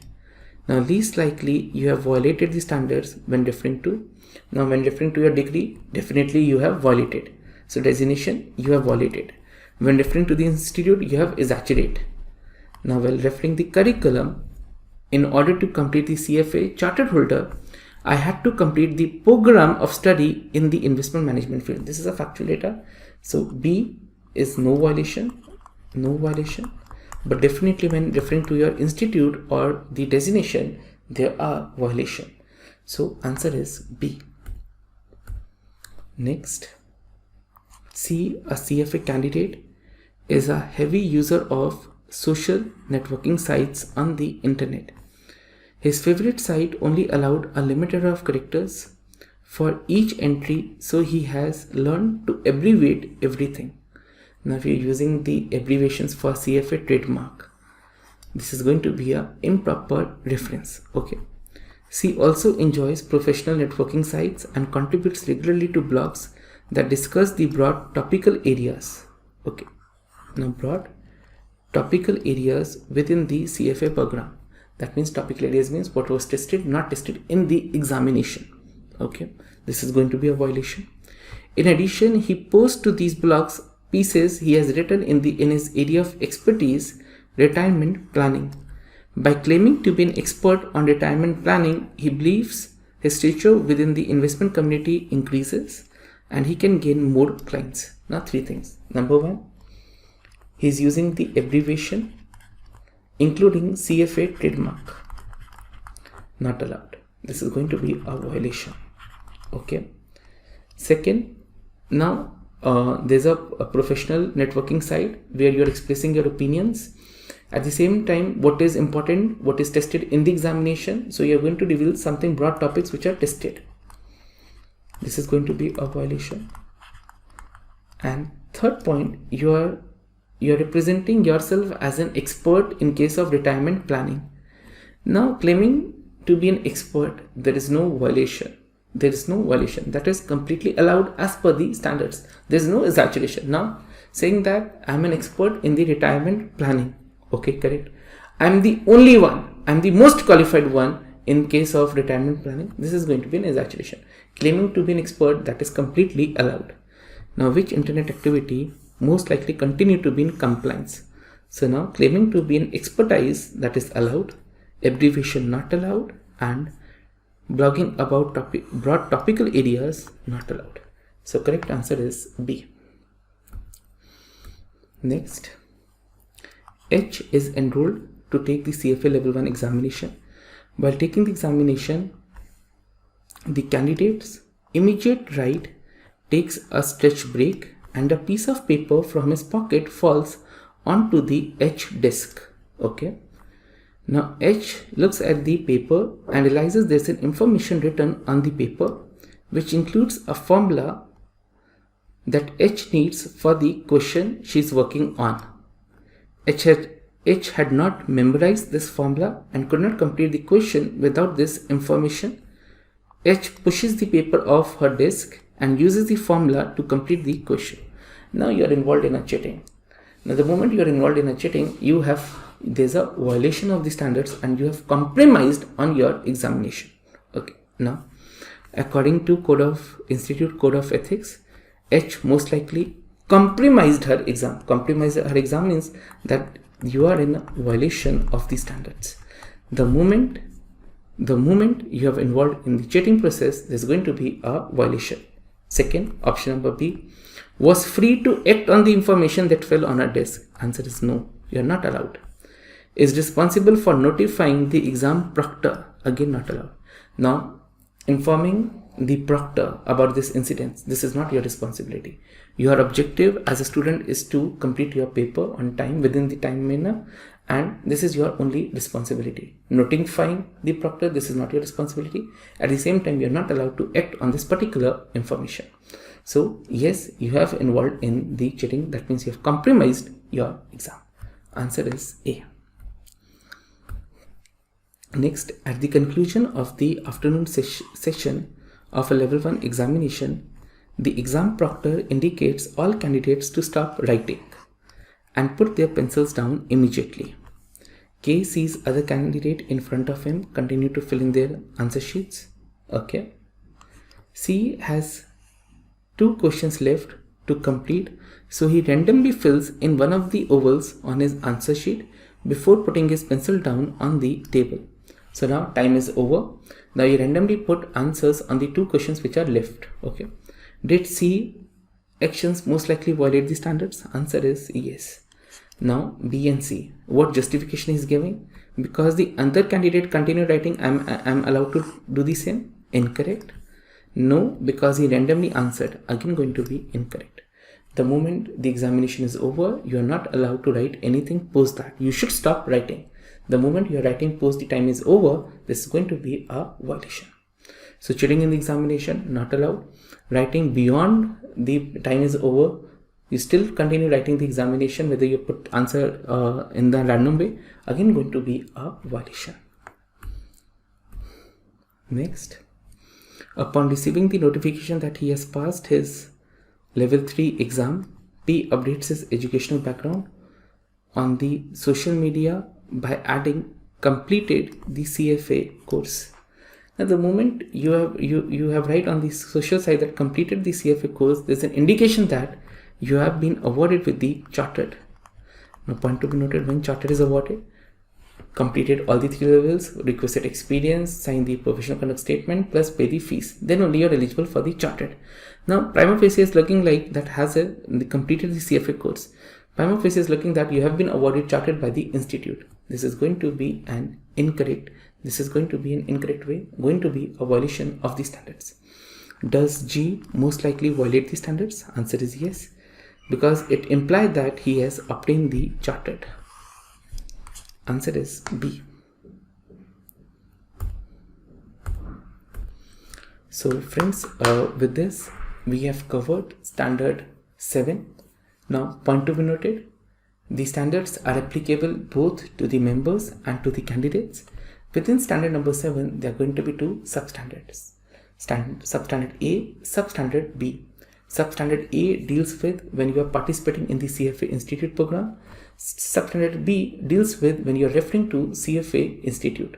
Now, least likely you have violated the standards when referring to. Now, when referring to your degree, definitely you have violated. So, designation you have violated. When referring to the institute, you have exaggerated. Now, while referring the curriculum, in order to complete the CFA chartered holder, I had to complete the program of study in the investment management field. This is a factual data. So, B is no violation, but definitely when referring to your institute or the designation, there are violation. So, answer is B. Next, C, a CFA candidate is a heavy user of social networking sites on the internet. His favorite site only allowed a limited number of characters for each entry, so he has learned to abbreviate everything. Now we are using the abbreviations for CFA trademark. This is going to be an improper reference. Okay. C also enjoys professional networking sites and contributes regularly to blogs that discuss the broad topical areas. Okay. Now broad topical areas within the CFA program. That means topical areas means what was tested, not tested in the examination. Okay, this is going to be a violation. In addition, he posts to these blogs pieces he has written in his area of expertise, retirement planning. By claiming to be an expert on retirement planning, he believes his stature within the investment community increases and he can gain more clients. Now, 3 things. Number 1, he is using the abbreviation including CFA trademark. Not allowed. This is going to be a violation. Okay. Second, now there's a professional networking site where you're expressing your opinions. At the same time, what is important, what is tested in the examination. So you're going to reveal something broad topics which are tested. This is going to be a violation. And third point, you're representing yourself as an expert in case of retirement planning. Now, claiming to be an expert, there is no violation. There is no violation. That is completely allowed as per the standards. There is no exaggeration. Now, saying that I'm an expert in the retirement planning. Okay, correct. I'm the only one. I'm the most qualified one in case of retirement planning. This is going to be an exaggeration. Claiming to be an expert, that is completely allowed. Now, which internet activity most likely continue to be in compliance? So now, claiming to be an expertise, that is allowed, abbreviation not allowed, and blogging about broad topical areas not allowed. So correct answer is B. Next, H is enrolled to take the CFA Level 1 examination. While taking the examination, the candidate's immediate right takes a stretch break and a piece of paper from his pocket falls onto the H desk. Okay. Now H looks at the paper and realizes there's an information written on the paper which includes a formula that H needs for the question she's working on. H had not memorized this formula and could not complete the question without this information. H pushes the paper off her desk and uses the formula to complete the question. Now you are involved in a cheating. Now the moment you are involved in a cheating, there's a violation of the standards and you have compromised on your examination. Okay. Now, according to Institute Code of Ethics, H most likely compromised her exam. Compromise her exam means that you are in a violation of the standards. The moment you have involved in the cheating process, there's going to be a violation. Second, option number B, was free to act on the information that fell on her desk. Answer is no, you are not allowed. Is responsible for notifying the exam proctor. Again, not allowed. Now, informing the proctor about this incident, this is not your responsibility. Your objective as a student is to complete your paper on time, within the time manner, and this is your only responsibility. Notifying the proctor, this is not your responsibility. At the same time, you are not allowed to act on this particular information. So yes, you have involved in the cheating. That means you have compromised your exam. Answer is A. Next, at the conclusion of the afternoon session of a level 1 examination, the exam proctor indicates all candidates to stop writing and put their pencils down immediately. K sees other candidate in front of him continue to fill in their answer sheets. Okay. C has 2 questions left to complete, so he randomly fills in one of the ovals on his answer sheet before putting his pencil down on the table. So now time is over. Now you randomly put answers on the 2 questions which are left. Okay. Did C actions most likely violate the standards? Answer is yes. Now B and C, what justification is giving? Because the other candidate continued writing, I'm allowed to do the same? Incorrect. No, because he randomly answered. Again going to be incorrect. The moment the examination is over, you are not allowed to write anything post that. You should stop writing. The moment you are writing post the time is over, this is going to be a violation. So cheating in the examination, not allowed. Writing beyond the time is over, you still continue writing the examination whether you put answer in the random way, again going to be a violation. Next, upon receiving the notification that he has passed his level 3 exam, P updates his educational background on the social media by adding completed the CFA course. Now the moment you have write on the social side that completed the CFA course, there's an indication that you have been awarded with the chartered. Now point to be noted, when chartered is awarded, completed all the 3 levels, requested experience, signed the professional conduct statement plus pay the fees, then only you are eligible for the chartered. Now prima facie is looking like that has completed the CFA course. Prima facie is looking that you have been awarded chartered by the institute. This is going to be an incorrect. This is going to be an incorrect way, going to be a violation of the standards. Does G most likely violate the standards? Answer is yes, because it implied that he has obtained the chartered. Answer is B. So friends, with this we have covered standard 7. Now point to be noted, the standards are applicable both to the members and to the candidates. Within standard number 7, there are going to be 2 substandards. Substandard A, substandard B. Substandard A deals with when you are participating in the CFA Institute program. Substandard B deals with when you are referring to CFA Institute.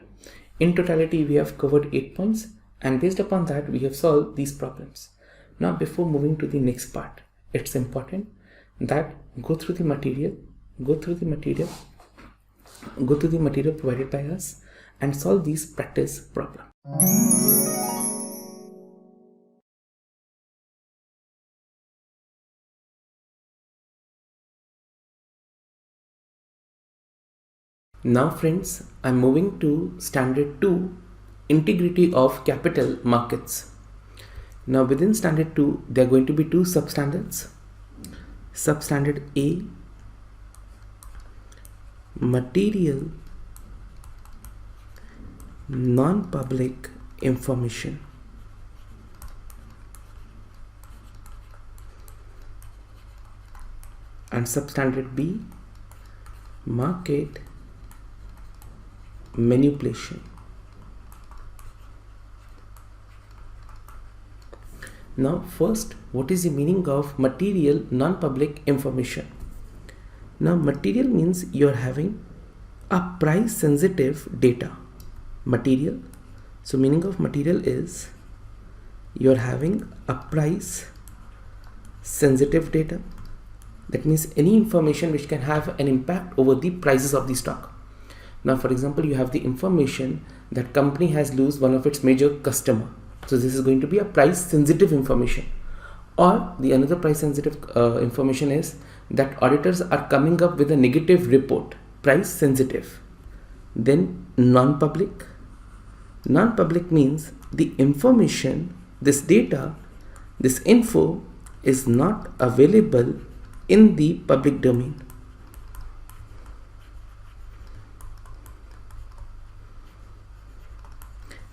In totality, we have covered 8 points, and based upon that, we have solved these problems. Now, before moving to the next part, it's important that go through the material provided by us and solve these practice problems. Now friends, I'm moving to standard 2, integrity of capital markets. Now within standard 2, there are going to be two substandards. Substandard A, material non-public information. And substandard B, market manipulation. Now first, what is the meaning of material non-public information? Now material means you are having a price sensitive data. Material, so meaning of material is you are having a price sensitive data. That means any information which can have an impact over the prices of the stock. Now for example, you have the information that company has lost one of its major customer. So this is going to be a price sensitive information. Or the another price sensitive information is that auditors are coming up with a negative report, price sensitive. Then non-public. Non-public means the information, this data, this info is not available in the public domain.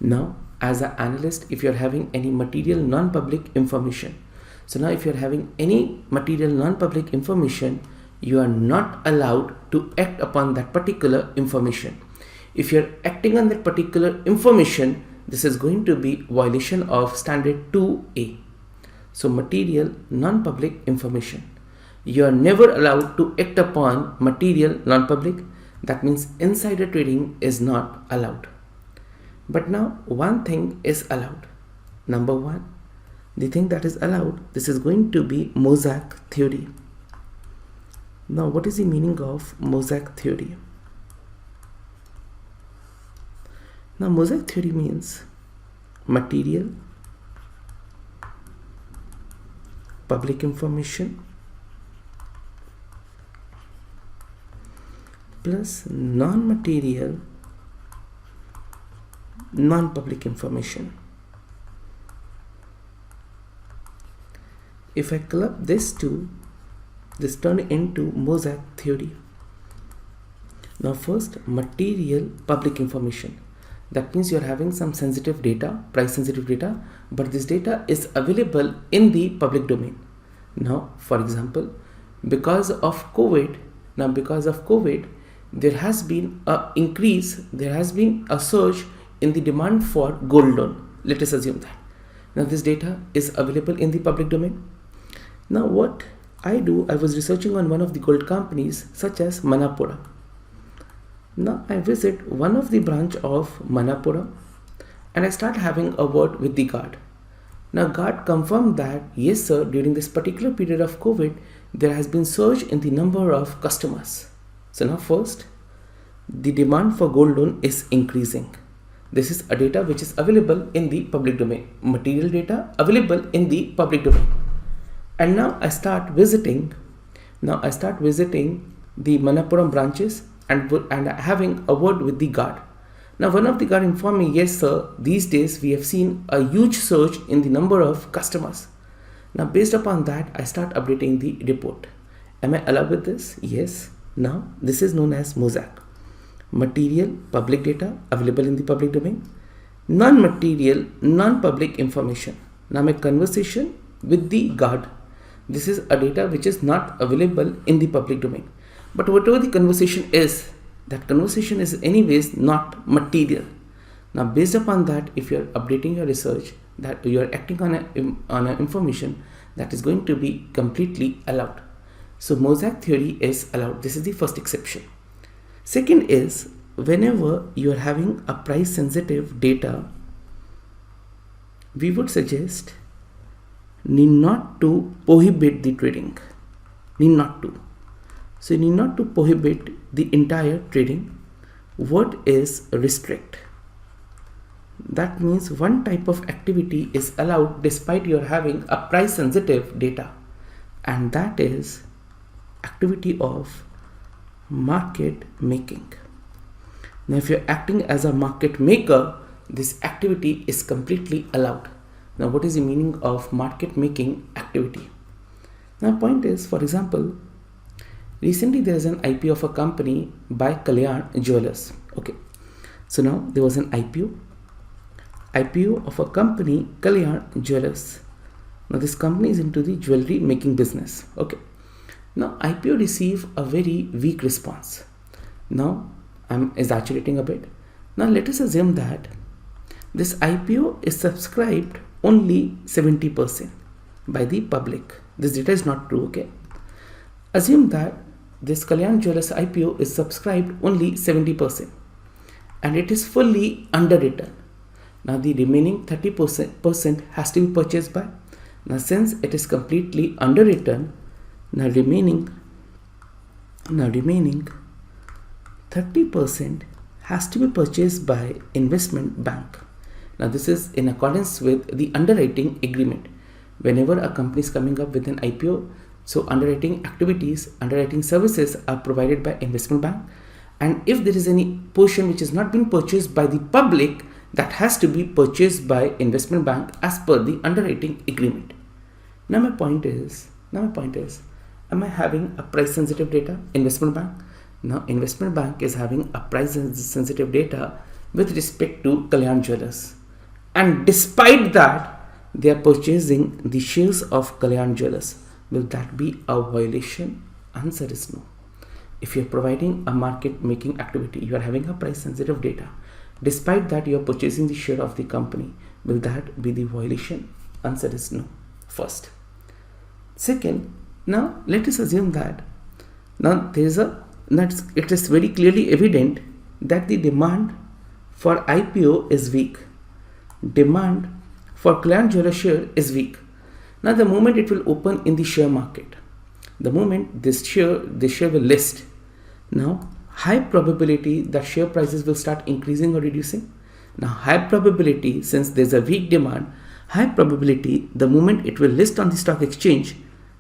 Now as an analyst, if you're having any material non-public information, so now if you're having any material non-public information, you are not allowed to act upon that particular information. If you're acting on that particular information, this is going to be violation of standard 2A. So material non-public information. You are never allowed to act upon material non-public. That means insider trading is not allowed. But now one thing is allowed. Number one, the thing that is allowed, this is going to be mosaic theory. Now what is the meaning of mosaic theory? Now mosaic theory means material, public information plus non-material, non-public information. If I club this two, this turn into mosaic theory. Now first, material public information. That means you're having some sensitive data, price sensitive data, but this data is available in the public domain. Now, for example, because of COVID, there has been a increase, there has been a surge in the demand for gold loan. Let us assume that. Now this data is available in the public domain. Now what I do, I was researching on one of the gold companies such as Manapura. Now I visit one of the branch of Manapura and I start having a word with the guard. Now guard confirmed that yes sir, during this particular period of COVID, there has been surge in the number of customers. So now first, the demand for gold loan is increasing. This is a data which is available in the public domain, material data available in the public domain. And now I start visiting the Manappuram branches and having a word with the guard. Now one of the guard informed me, yes sir, these days we have seen a huge surge in the number of customers. Now based upon that, I start updating the report. Am I allowed with this? Yes. Now this is known as mosaic. Material public data available in the public domain, non-material non-public information. Now my conversation with the guard, this is a data which is not available in the public domain, but whatever the conversation is, that conversation is anyways not material. Now based upon that, if you are updating your research, that you are acting on an information, that is going to be completely allowed. So mosaic theory is allowed. This is the first exception. Second is, whenever you are having a price sensitive data, we would suggest need not to prohibit the trading. Need not to. So you need not to prohibit the entire trading. What is restrict? That means one type of activity is allowed despite you are having a price sensitive data, and that is activity of market making. Now if you're acting as a market maker, this activity is completely allowed. Now what is the meaning of market making activity? Now point is, for example, recently there is an IPO of a company by Kalyan Jewelers. Okay, so now there was an IPO of a company, Kalyan Jewelers. Now this company is into the jewelry making business. Okay, now IPO received a very weak response. Now I'm exaggerating a bit. Now let us assume that this IPO is subscribed only 70% by the public. This data is not true. Okay, assume that this Kalyan Jewelers IPO is subscribed only 70% and it is fully underwritten. Now the remaining 30% has to be purchased by. Now since it is completely underwritten, now remaining 30% has to be purchased by investment bank. Now this is in accordance with the underwriting agreement. Whenever a company is coming up with an IPO, so underwriting activities, underwriting services are provided by investment bank, and if there is any portion which is not being purchased by the public, that has to be purchased by investment bank as per the underwriting agreement. Now my point is, am I having a price sensitive data? Investment bank. Now investment bank is having a price sensitive data with respect to Kalyan Jewelers, and despite that they are purchasing the shares of Kalyan Jewelers. Will that be a violation? Answer is no. If you are providing a market making activity, you are having a price sensitive data, despite that you are purchasing the share of the company, will that be the violation? Answer is no. First. Second, now let us assume that now it is very clearly evident that the demand for IPO is weak. Demand for Kalyan Jewelers share is weak. Now the moment it will open in the share market, the moment this share will list, now high probability that share prices will start increasing or reducing. Now high probability, since there's a weak demand, high probability the moment it will list on the stock exchange,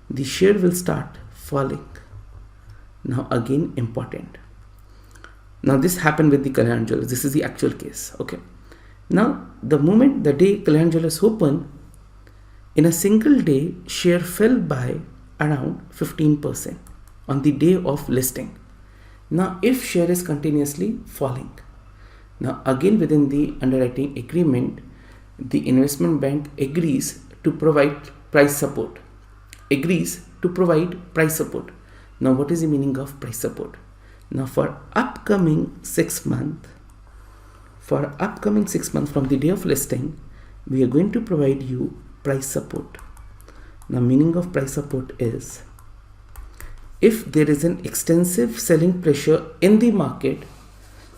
the share will start falling. Now again important. Now this happened with the Kalyan Jewelers. This is the actual case. Okay. Now the day Kalyan Jewelers open, in a single day, share fell by around 15% on the day of listing. Now if share is continuously falling, now again within the underwriting agreement, the investment bank agrees to provide price support. Now what is the meaning of price support? Now for upcoming 6 months, from the day of listing, we are going to provide you price support. Now meaning of price support is, if there is an extensive selling pressure in the market,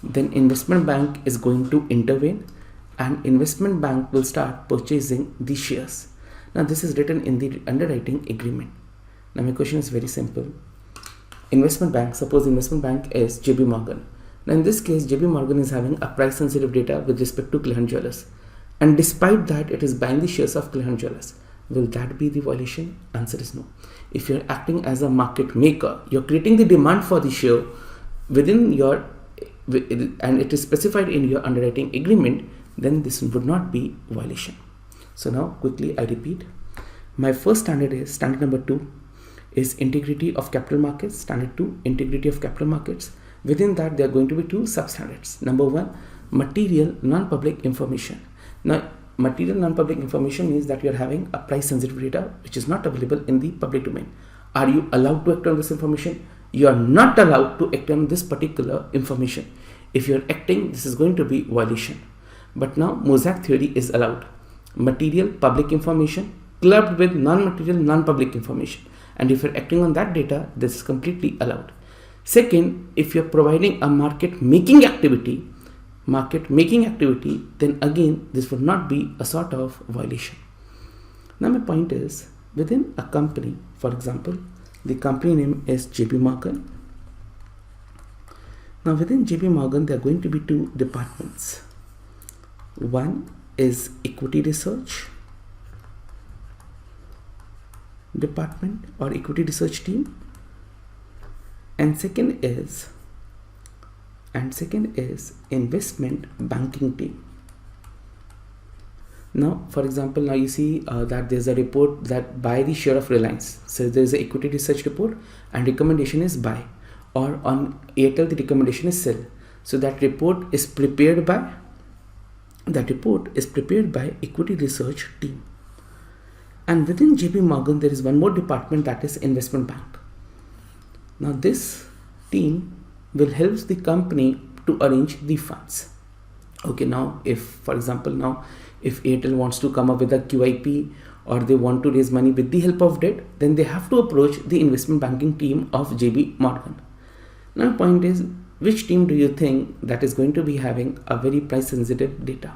then investment bank is going to intervene and investment bank will start purchasing the shares. Now this is written in the underwriting agreement. Now my question is very simple. Investment bank, suppose investment bank is JP Morgan. Now in this case, JP Morgan is having a price sensitive data with respect to Kalyan Jewelers, and despite that it is buying the shares of Kalyan Jewelers. Will that be the violation? Answer is no. If you're acting as a market maker, you're creating the demand for the share within your, and it is specified in your underwriting agreement, then this would not be violation. So now quickly I repeat. My first standard is standard number 2 is integrity of capital markets. Standard 2, integrity of capital markets. Within that there are going to be 2 substandards. Number 1, material non-public information. Now material non-public information means that you are having a price sensitive data which is not available in the public domain. Are you allowed to act on this information? You are not allowed to act on this particular information. If you are acting, this is going to be violation. But now mosaic theory is allowed. Material public information clubbed with non-material non-public information, and if you're acting on that data, this is completely allowed. Second, if you're providing a market making activity, then again this would not be a sort of violation. Now my point is, within a company, for example, the company name is JP Morgan. Now within JP Morgan there are going to be 2 departments. One is equity research department or equity research team, and second is and second is investment banking team. Now, for example, now you see that there's a report that buy the share of Reliance. So there's an equity research report and recommendation is buy, or on Airtel the recommendation is sell. So that report is prepared by equity research team. And within JP Morgan there is one more department, that is investment bank. Now this team will help the company to arrange the funds. Okay, now if for example now if Airtel wants to come up with a QIP or they want to raise money with the help of debt, then they have to approach the investment banking team of JP Morgan. Now point is, which team do you think that is going to be having a very price sensitive data?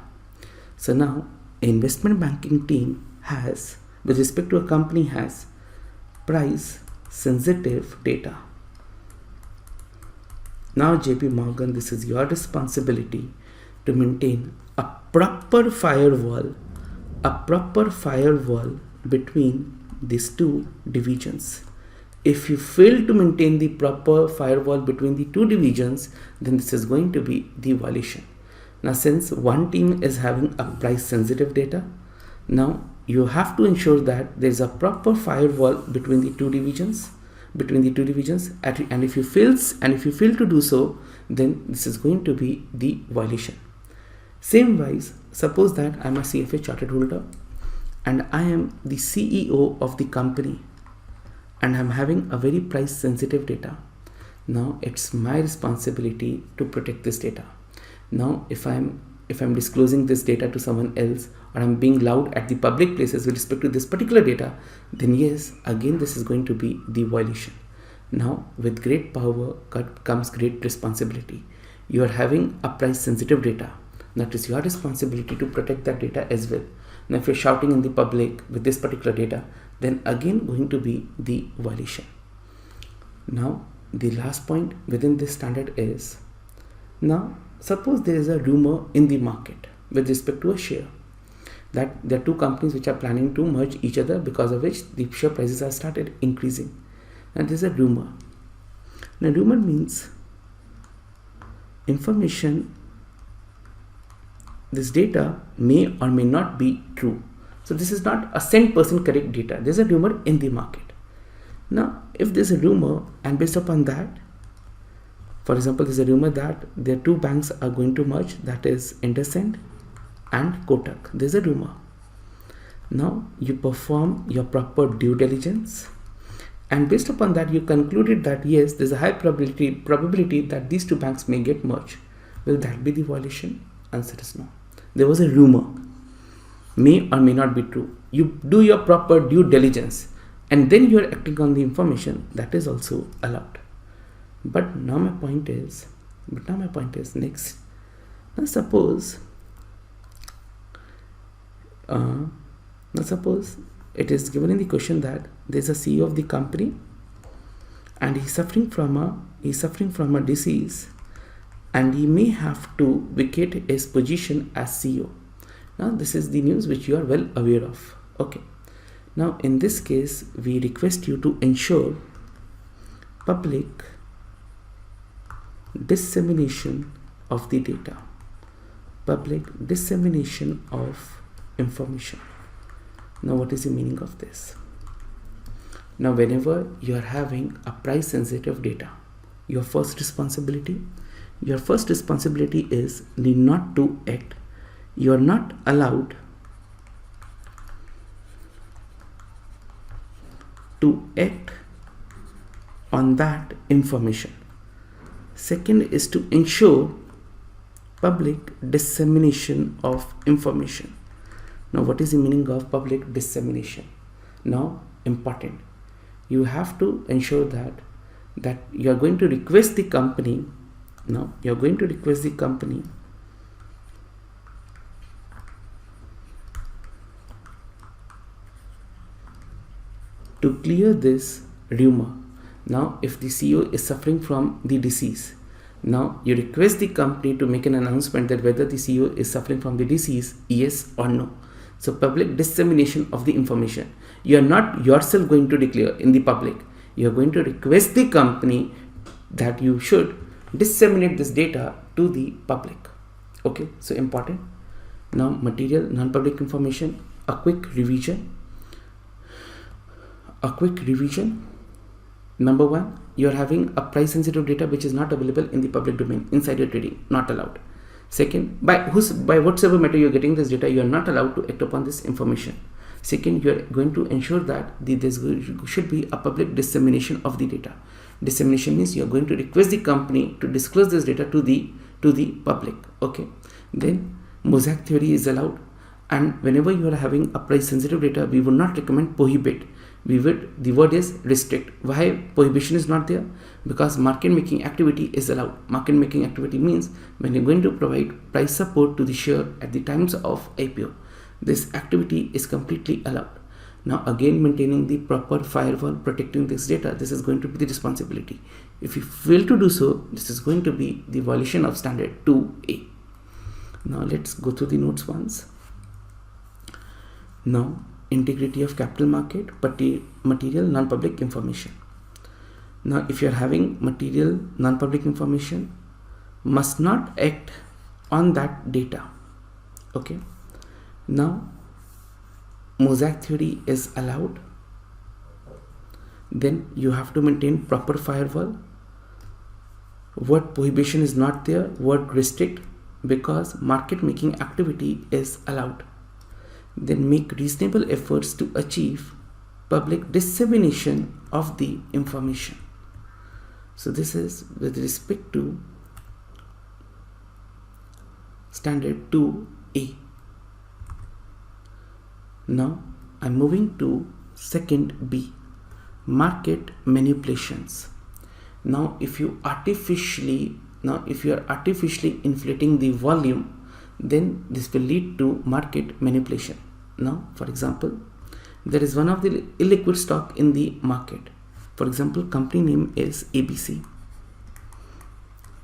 So now investment banking team has, with respect to a company, has price sensitive data. Now JP Morgan, this is your responsibility to maintain a proper firewall between these two divisions. If you fail to maintain the proper firewall between the two divisions, then this is going to be the violation. Now since one team is having a price sensitive data, now you have to ensure that there is a proper firewall between the two divisions, and if you fail to do so, then this is going to be the violation. Same wise, suppose that I am a CFA chartered holder and I am the CEO of the company and I am having a very price sensitive data. Now it's my responsibility to protect this data. Now if I'm disclosing this data to someone else, or I'm being loud at the public places with respect to this particular data, then yes, again this is going to be the violation. Now with great power comes great responsibility. You are having a price sensitive data. Now it is your responsibility to protect that data as well. Now if you're shouting in the public with this particular data, then again going to be the violation. Now the last point within this standard is, now suppose there is a rumor in the market with respect to a share, that there are two companies which are planning to merge each other, because of which the share prices have started increasing. And there is a rumor. Now rumor means information, this data may or may not be true. So this is not a 100% correct data. There is a rumor in the market. Now if there is a rumor, and based upon that, for example, there is a rumor that there are two banks are going to merge, that is IndusInd and Kotak. There is a rumor. Now you perform your proper due diligence, and based upon that you concluded that yes, there is a high probability that these two banks may get merged. Will that be the violation? Answer is no. There was a rumor, may or may not be true. You do your proper due diligence and then you are acting on the information, that is also allowed. But now my point is next. Now suppose it is given in the question that there is a CEO of the company and he is suffering from a disease, and he may have to vacate his position as CEO. Now this is the news which you are well aware of. Okay. Now in this case we request you to ensure public dissemination of the data, public dissemination of information. Now what is the meaning of this? Now whenever you are having a price sensitive data, your first responsibility is not to act. You are not allowed to act on that information. Second is to ensure public dissemination of information. Now what is the meaning of public dissemination? Now important, you have to ensure that you are going to request the company. Now you are going to request the company to clear this rumor. Now if the CEO is suffering from the disease, now you request the company to make an announcement that whether the CEO is suffering from the disease, yes or no. So public dissemination of the information. You are not yourself going to declare in the public. You are going to request the company that you should disseminate this data to the public. Okay, so important. Now material non-public information, a quick revision. Number one, you are having a price sensitive data which is not available in the public domain, insider trading, not allowed. Second, by whatsoever matter you are getting this data, you are not allowed to act upon this information. Second, you are going to ensure that there should be a public dissemination of the data. Dissemination means you are going to request the company to disclose this data to the public. Okay. Then mosaic theory is allowed, and whenever you are having a price sensitive data, we would not recommend prohibit. The word is restrict. Why prohibition is not there? Because market making activity is allowed. Market making activity means when you're going to provide price support to the share at the times of IPO, this activity is completely allowed. Now again, maintaining the proper firewall, protecting this data, this is going to be the responsibility. If you fail to do so, this is going to be the violation of standard 2A. Now let's go through the notes once. Now, integrity of capital market, material non-public information. Now if you are having material non-public information, must not act on that data. Okay. Now mosaic theory is allowed. Then you have to maintain proper firewall. Word prohibition is not there, word restrict, because market making activity is allowed. Then make reasonable efforts to achieve public dissemination of the information. So this is with respect to standard 2A. Now I'm moving to second B, market manipulations. Now if you are artificially inflating the volume, then this will lead to market manipulation. Now for example, there is one of the illiquid stock in the market. For example, company name is ABC.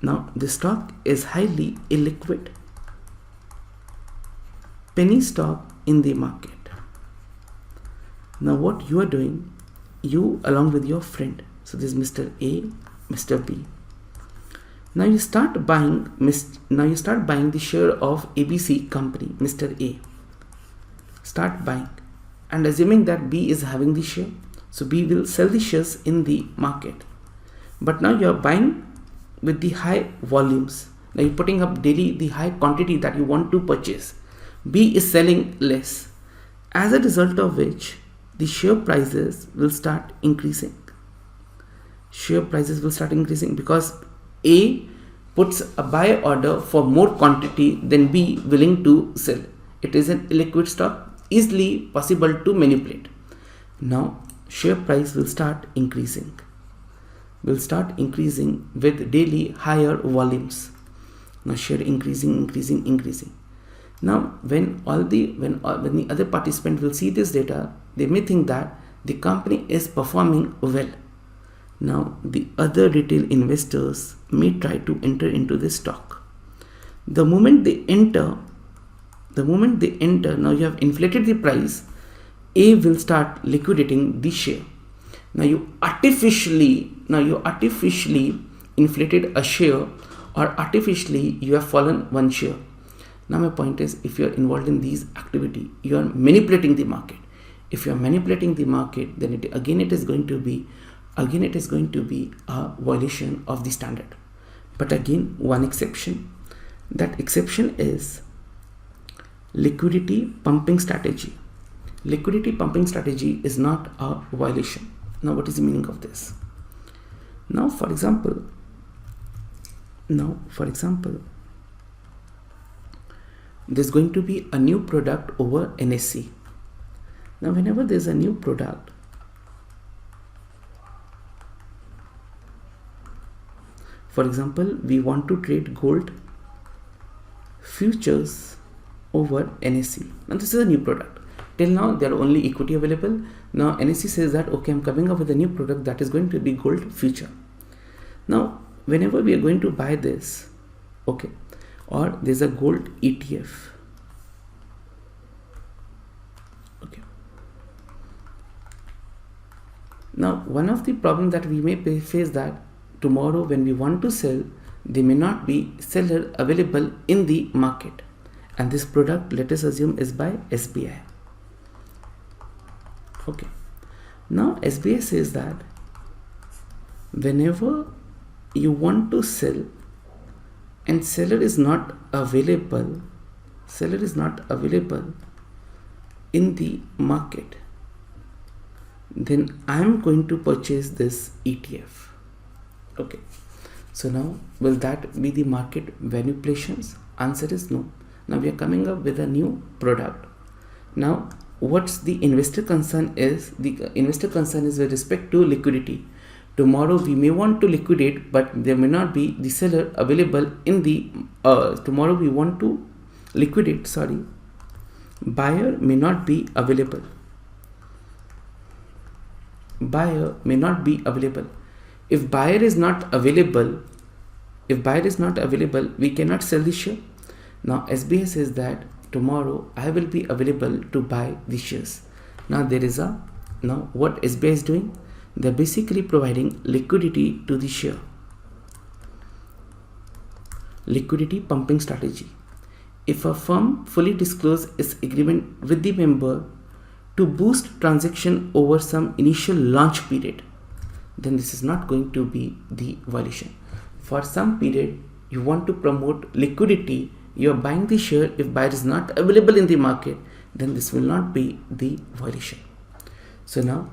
Now the stock is highly illiquid, penny stock in the market. Now what you are doing, you along with your friend, so this is Mr. A, Mr. B. Now you start buying the share of ABC company, Mr. A. Start buying, and assuming that B is having the share, so B will sell the shares in the market. But now you are buying with the high volumes. Now you're putting up daily the high quantity that you want to purchase. B is selling less, as a result of which the share prices will start increasing. Share prices will start increasing because A puts a buy order for more quantity than B willing to sell. It is an illiquid stock, easily possible to manipulate. Now share price will start increasing. With daily higher volumes. Now share increasing. Now when the other participant will see this data, they may think that the company is performing well. Now the other retail investors may try to enter into this stock. The moment they enter, now you have inflated the price, A will start liquidating the share. Now you artificially inflated a share, or artificially you have fallen one share. Now my point is, if you are involved in these activity, you are manipulating the market. If you are manipulating the market, then it is going to be a violation of the standard. But again, one exception. That exception is liquidity pumping strategy. Liquidity pumping strategy is not a violation. Now what is the meaning of this? Now for example, there's going to be a new product over NSE. Now whenever there's a new product, for example, we want to trade gold futures over NSE. Now this is a new product. Till now there are only equity available. Now NSE says that okay, I'm coming up with a new product that is going to be gold future. Now whenever we are going to buy this, okay, or there's a gold ETF. Okay. Now one of the problems that we may face that tomorrow when we want to sell, there may not be seller available in the market. And this product, let us assume, is by SBI. Okay. Now SBI says that whenever you want to sell and seller is not available in the market, then I am going to purchase this ETF. Okay. So now, will that be the market manipulations? Answer is no. Now we are coming up with a new product. Now, what's the investor concern is? The investor concern is with respect to liquidity. Tomorrow we may want to liquidate, but there may not be the seller available in the, tomorrow we want to liquidate, buyer may not be available. Buyer may not be available. If buyer is not available, we cannot sell the share. Now SBI says that tomorrow I will be available to buy the shares. Now what SBI is doing? They're basically providing liquidity to the share. Liquidity pumping strategy. If a firm fully discloses its agreement with the member to boost transaction over some initial launch period, then this is not going to be the violation. For some period, you want to promote liquidity, you are buying the share. If buyer is not available in the market, then this will not be the violation. So now,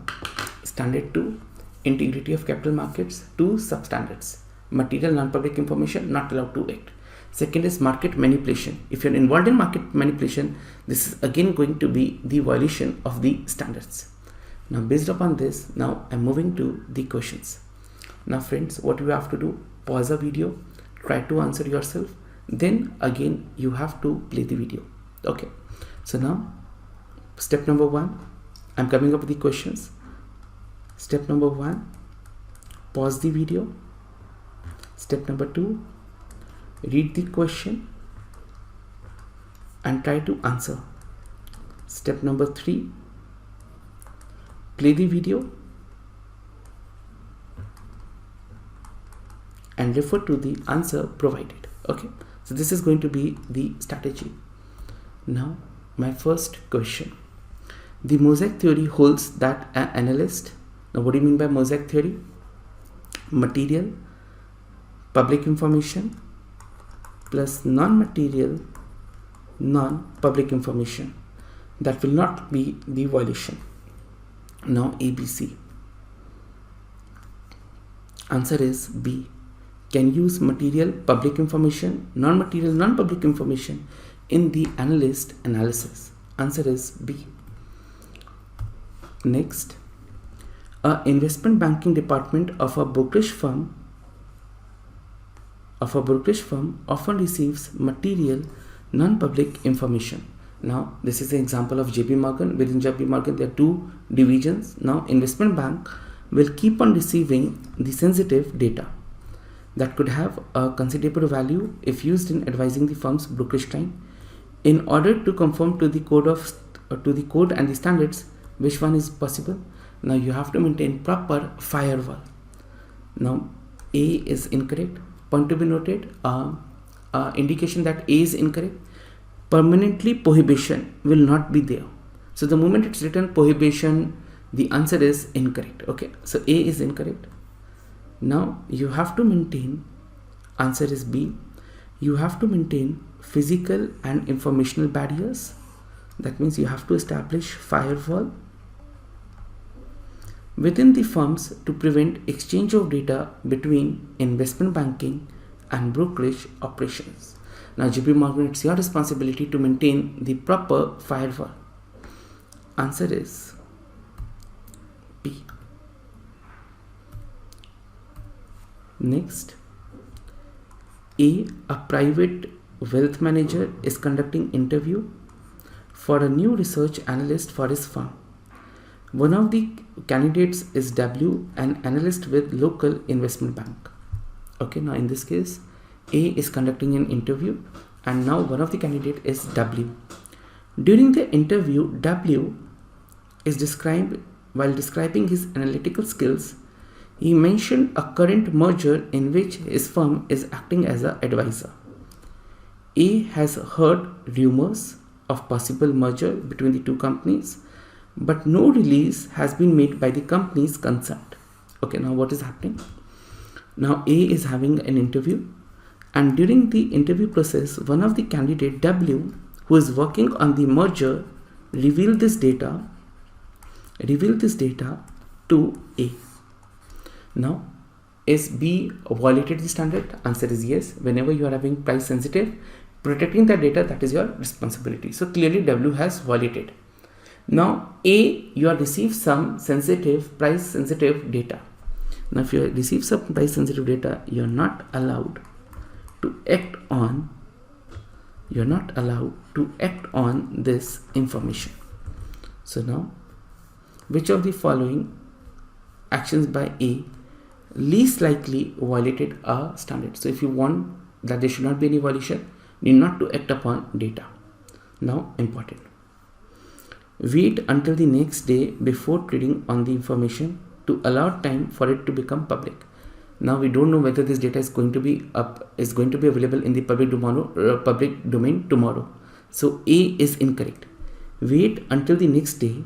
standard 2, integrity of capital markets, 2 substandards. Material non-public information not allowed to act. Second is market manipulation. If you're involved in market manipulation, this is again going to be the violation of the standards. Now based upon this, now I'm moving to the questions. Now friends, what you have to do, pause the video, try to answer yourself, then again you have to play the video. Okay, so now step number 1, I'm coming up with the questions. Step number 1, pause the video. Step number 2, read the question and try to answer. Step number 3, play the video and refer to the answer provided. Okay, so this is going to be the strategy. Now my first question. The mosaic theory holds that an analyst, now what do you mean by mosaic theory? Material, public information plus non-material, non-public information. That will not be the violation. Now ABC. Answer is B. Can use material, public information, non-material, non-public information in the analyst analysis. Answer is B. Next, a investment banking department of a brokerage firm often receives material, non-public information. Now this is an example of JP Morgan. Within JP Morgan there are 2 divisions. Now investment bank will keep on receiving the sensitive data that could have a considerable value if used in advising the firm's brokerage client. In order to conform to the code and the standards, which one is possible? Now you have to maintain proper firewall. Now A is incorrect. Point to be noted, indication that A is incorrect. Permanently prohibition will not be there. So the moment it's written prohibition, the answer is incorrect. Okay, so A is incorrect. Now you have to maintain, answer is B, you have to maintain physical and informational barriers. That means you have to establish firewall within the firms to prevent exchange of data between investment banking and brokerage operations. Now JP Morgan, it's your responsibility to maintain the proper firewall. Answer is B. Next, A private wealth manager is conducting interview for a new research analyst for his firm. One of the candidates is W, an analyst with local investment bank. Okay, now in this case, A is conducting an interview and now one of the candidate is W. During the interview, W is describing his analytical skills. He mentioned a current merger in which his firm is acting as an advisor. A has heard rumors of possible merger between the two companies, but no release has been made by the companies concerned. Okay, now what is happening? Now A is having an interview, and during the interview process, one of the candidate W, who is working on the merger, revealed this data to A. Now, is B violated the standard? Answer is yes. Whenever you are having price sensitive, protecting the data, that is your responsibility. So clearly W has violated. Now A, you have received some price sensitive data. Now if you receive some price sensitive data, you are not allowed to act on this information. So now, which of the following actions by A least likely violated a standard? So if you want that there should not be any violation, you need not to act upon data. Now important. Wait until the next day before trading on the information to allow time for it to become public. Now we don't know whether this data is going to be available in the public domain tomorrow. So A is incorrect. Wait until the next day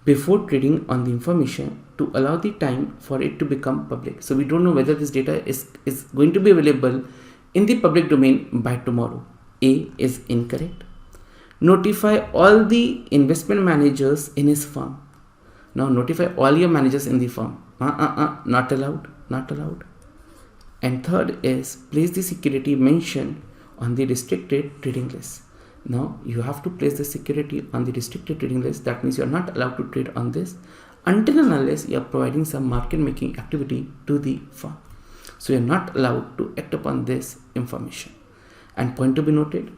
before trading on the information to allow the time for it to become public. So we don't know whether this data is going to be available in the public domain by tomorrow. A is incorrect. Notify all the investment managers in his firm. Now notify all your managers in the firm. Not allowed. And third is place the security mentioned on the restricted trading list. Now you have to place the security on the restricted trading list. That means you are not allowed to trade on this until and unless you are providing some market making activity to the firm. So you are not allowed to act upon this information. And point to be noted,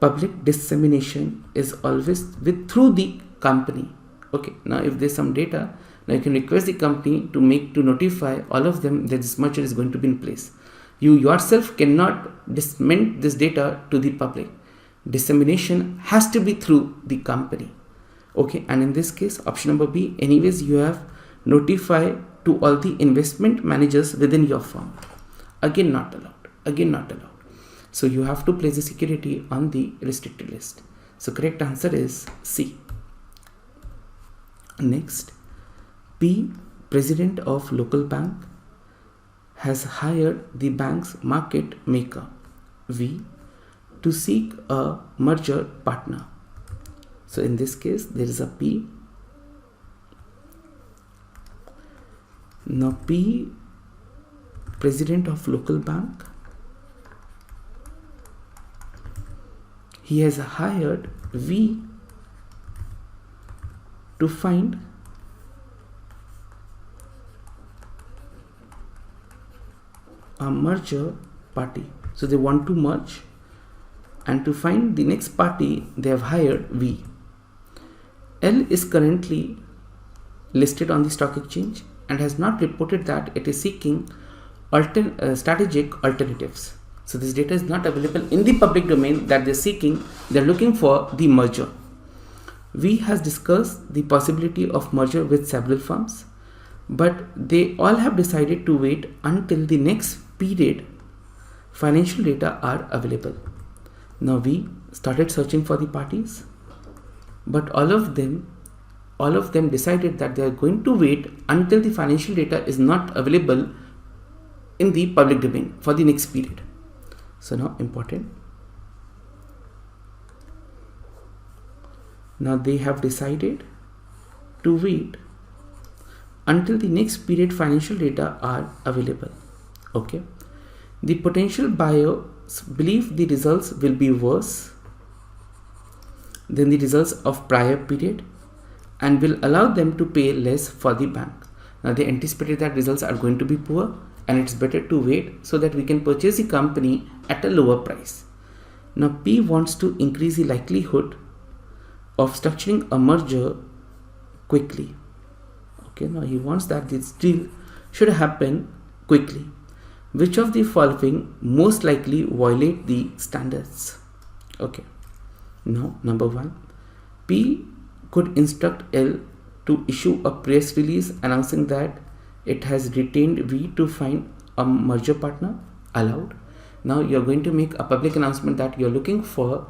public dissemination is always through the company. Okay, now if there's some data, now you can request the company to notify all of them that this merger is going to be in place. You yourself cannot disseminate this data to the public. Dissemination has to be through the company. Okay, and in this case, option number B, anyways you have notified to all the investment managers within your firm. Again not allowed. So you have to place the security on the restricted list. So correct answer is C. Next, P, president of local bank, has hired the bank's market maker, V, to seek a merger partner. So in this case, there is a P. Now P, president of local bank, he has hired V to find a merger party. So they want to merge, and to find the next party they have hired V. L is currently listed on the stock exchange and has not reported that it is seeking strategic alternatives. So this data is not available in the public domain that they're looking for the merger. V has discussed the possibility of merger with several firms, but they all have decided to wait until the next period financial data are available. Now V started searching for the parties, but all of them decided that they are going to wait until the financial data is not available in the public domain for the next period. So now important. Now they have decided to wait until the next period financial data are available. Okay. The potential buyers believe the results will be worse than the results of prior period and will allow them to pay less for the bank. Now they anticipated that results are going to be poor and it's better to wait so that we can purchase the company at a lower price. Now P wants to increase the likelihood of structuring a merger quickly. Okay, now he wants that this deal should happen quickly. Which of the following most likely violate the standards? Okay, now number 1, P could instruct L to issue a press release announcing that it has retained V to find a merger partner, allowed. Now you're going to make a public announcement that you're looking for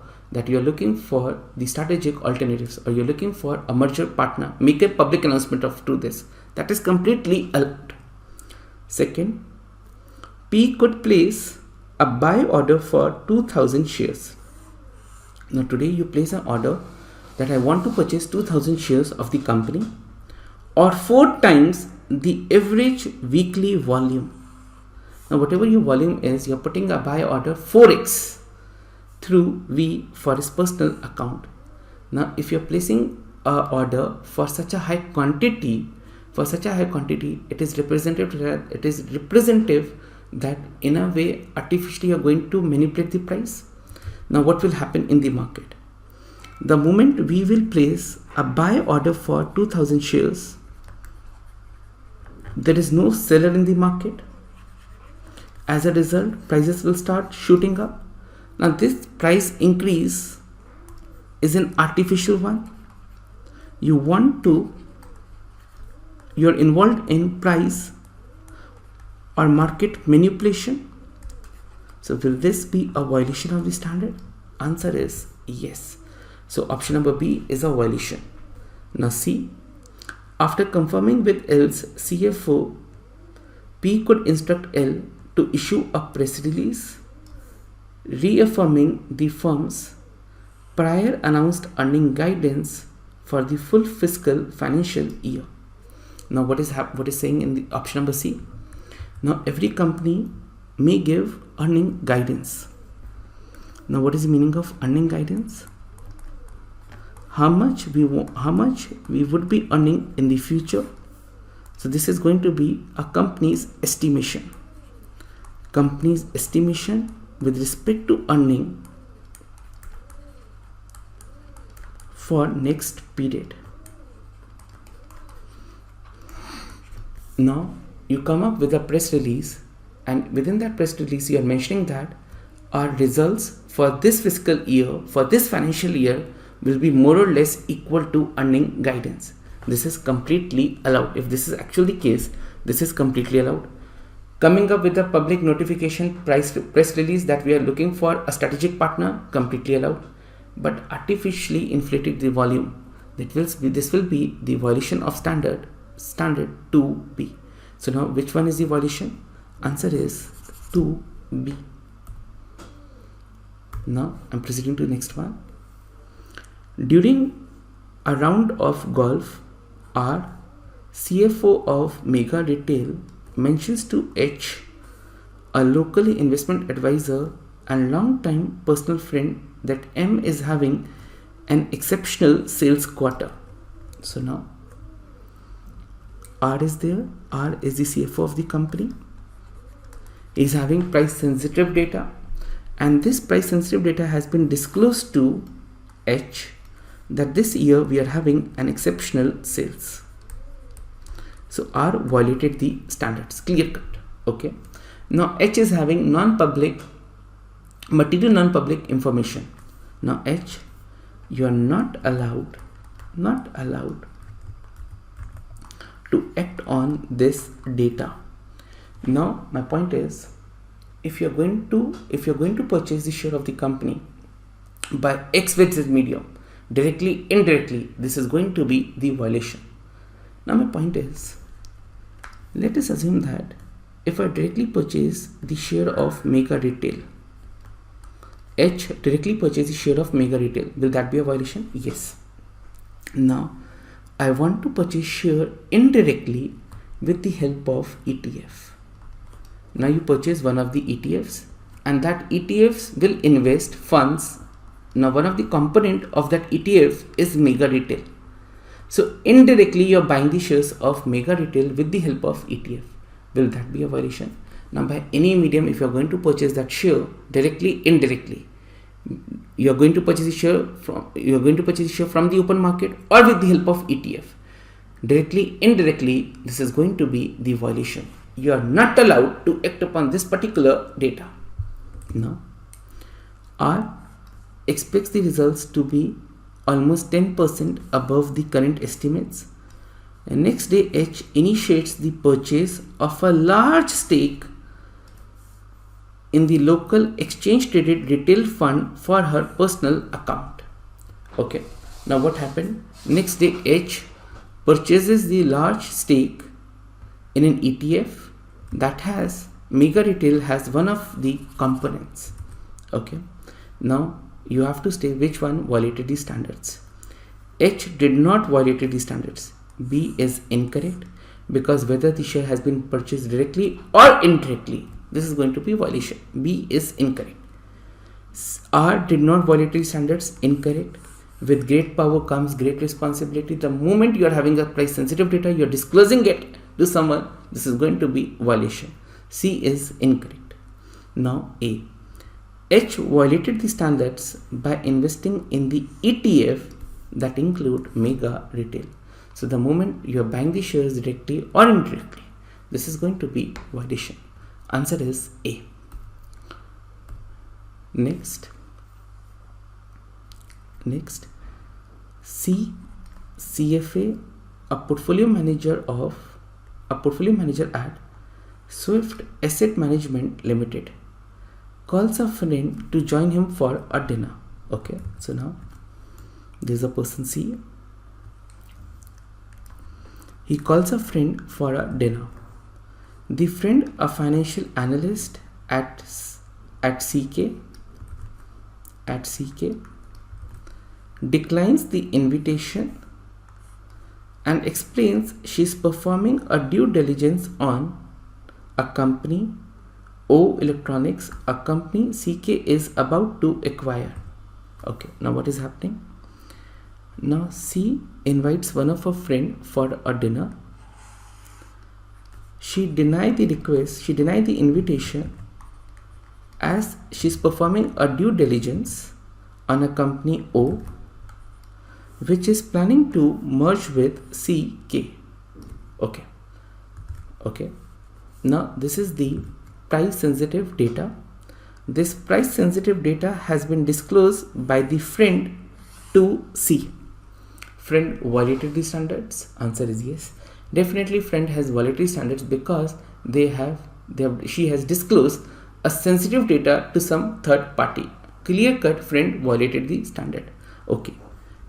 the strategic alternatives, or you're looking for a merger partner. Make a public announcement to this. That is completely allowed. Second, P could place a buy order for 2000 shares. Now today you place an order that I want to purchase 2000 shares of the company, or 4 times the average weekly volume. Now whatever your volume is, you're putting a buy order 4x through V for his personal account. Now if you're placing an order for such a high quantity, it is representative that in a way artificially you're going to manipulate the price. Now what will happen in the market? The moment we will place a buy order for 2000 shares, there is no seller in the market. As a result, prices will start shooting up. Now this price increase is an artificial one. You're involved in price or market manipulation. So will this be a violation of the standard? Answer is yes. So option number B is a violation. Now C, after confirming with L's CFO, P could instruct L to issue a press release reaffirming the firm's prior announced earning guidance for the full fiscal financial year. Now what is saying in the option number C? Now every company may give earning guidance. Now what is the meaning of earning guidance? How much we would be earning in the future. So this is going to be a company's estimation. Company's estimation with respect to earning for next period. Now you come up with a press release, and within that press release you are mentioning that our results for this fiscal year, for this financial year, will be more or less equal to earning guidance. This is completely allowed. If this is actually the case, this is completely allowed. Coming up with a public notification press release that we are looking for a strategic partner, completely allowed. But artificially inflated the volume, this will be the violation of standard 2B. So now which one is the violation? Answer is 2B. Now I'm proceeding to the next one. During a round of golf, our CFO of Mega Retail mentions to H, a local investment advisor and long-time personal friend, that M is having an exceptional sales quarter. So now R is there. R is the CFO of the company. He is having price sensitive data, and this price sensitive data has been disclosed to H that this year we are having an exceptional sales. So R violated the standards, clear cut. Okay. Now H is having material non-public information. Now H, you are not allowed to act on this data. Now my point is, if you're going to purchase the share of the company by XYZ medium, directly, indirectly, this is going to be the violation. Now my point is, let us assume that if I directly purchase the share of Mega Retail, H directly purchase the share of Mega Retail, will that be a violation? Yes. Now I want to purchase share indirectly with the help of ETF. Now you purchase one of the ETFs, and that ETFs will invest funds. Now one of the component of that ETF is Mega Retail. So indirectly you are buying the shares of Mega Retail with the help of ETF. Will that be a violation? Now by any medium, if you are going to purchase that share directly, indirectly, you are going to purchase the share from the open market or with the help of ETF. Directly, indirectly, this is going to be the violation. You are not allowed to act upon this particular data. Now R expects the results to be almost 10% above the current estimates. And next day, H initiates the purchase of a large stake in the local exchange traded retail fund for her personal account. Okay, now what happened? Next day, H purchases the large stake in an ETF that has Mega Retail has one of the components. Okay, now you have to say which one violated the standards. H did not violate the standards. B is incorrect because whether the share has been purchased directly or indirectly, this is going to be violation. B is incorrect. R did not violate the standards. Incorrect. With great power comes great responsibility. The moment you are having a price sensitive data, you are disclosing it to someone, this is going to be violation. C is incorrect. Now A. H violated the standards by investing in the ETF that include Mega Retail. So the moment you are buying the shares directly or indirectly, this is going to be violation. Answer is A. Next, C. CFA, a portfolio manager at Swift Asset Management Limited, calls a friend to join him for a dinner. Okay, so now this is a person C. He calls a friend for a dinner. The friend, a financial analyst at CK, declines the invitation and explains she is performing a due diligence on a company, O Electronics, a company CK is about to acquire. Okay, now what is happening? Now C invites one of her friend for a dinner. She denied the request, she denied the invitation as she is performing a due diligence on a company O which is planning to merge with CK. Okay. Now this is the price sensitive data. This price sensitive data has been disclosed by the friend to C. Friend violated the standards. Answer is yes. Definitely friend has violated standards because she has disclosed a sensitive data to some third party. Clear cut, friend violated the standard. Okay.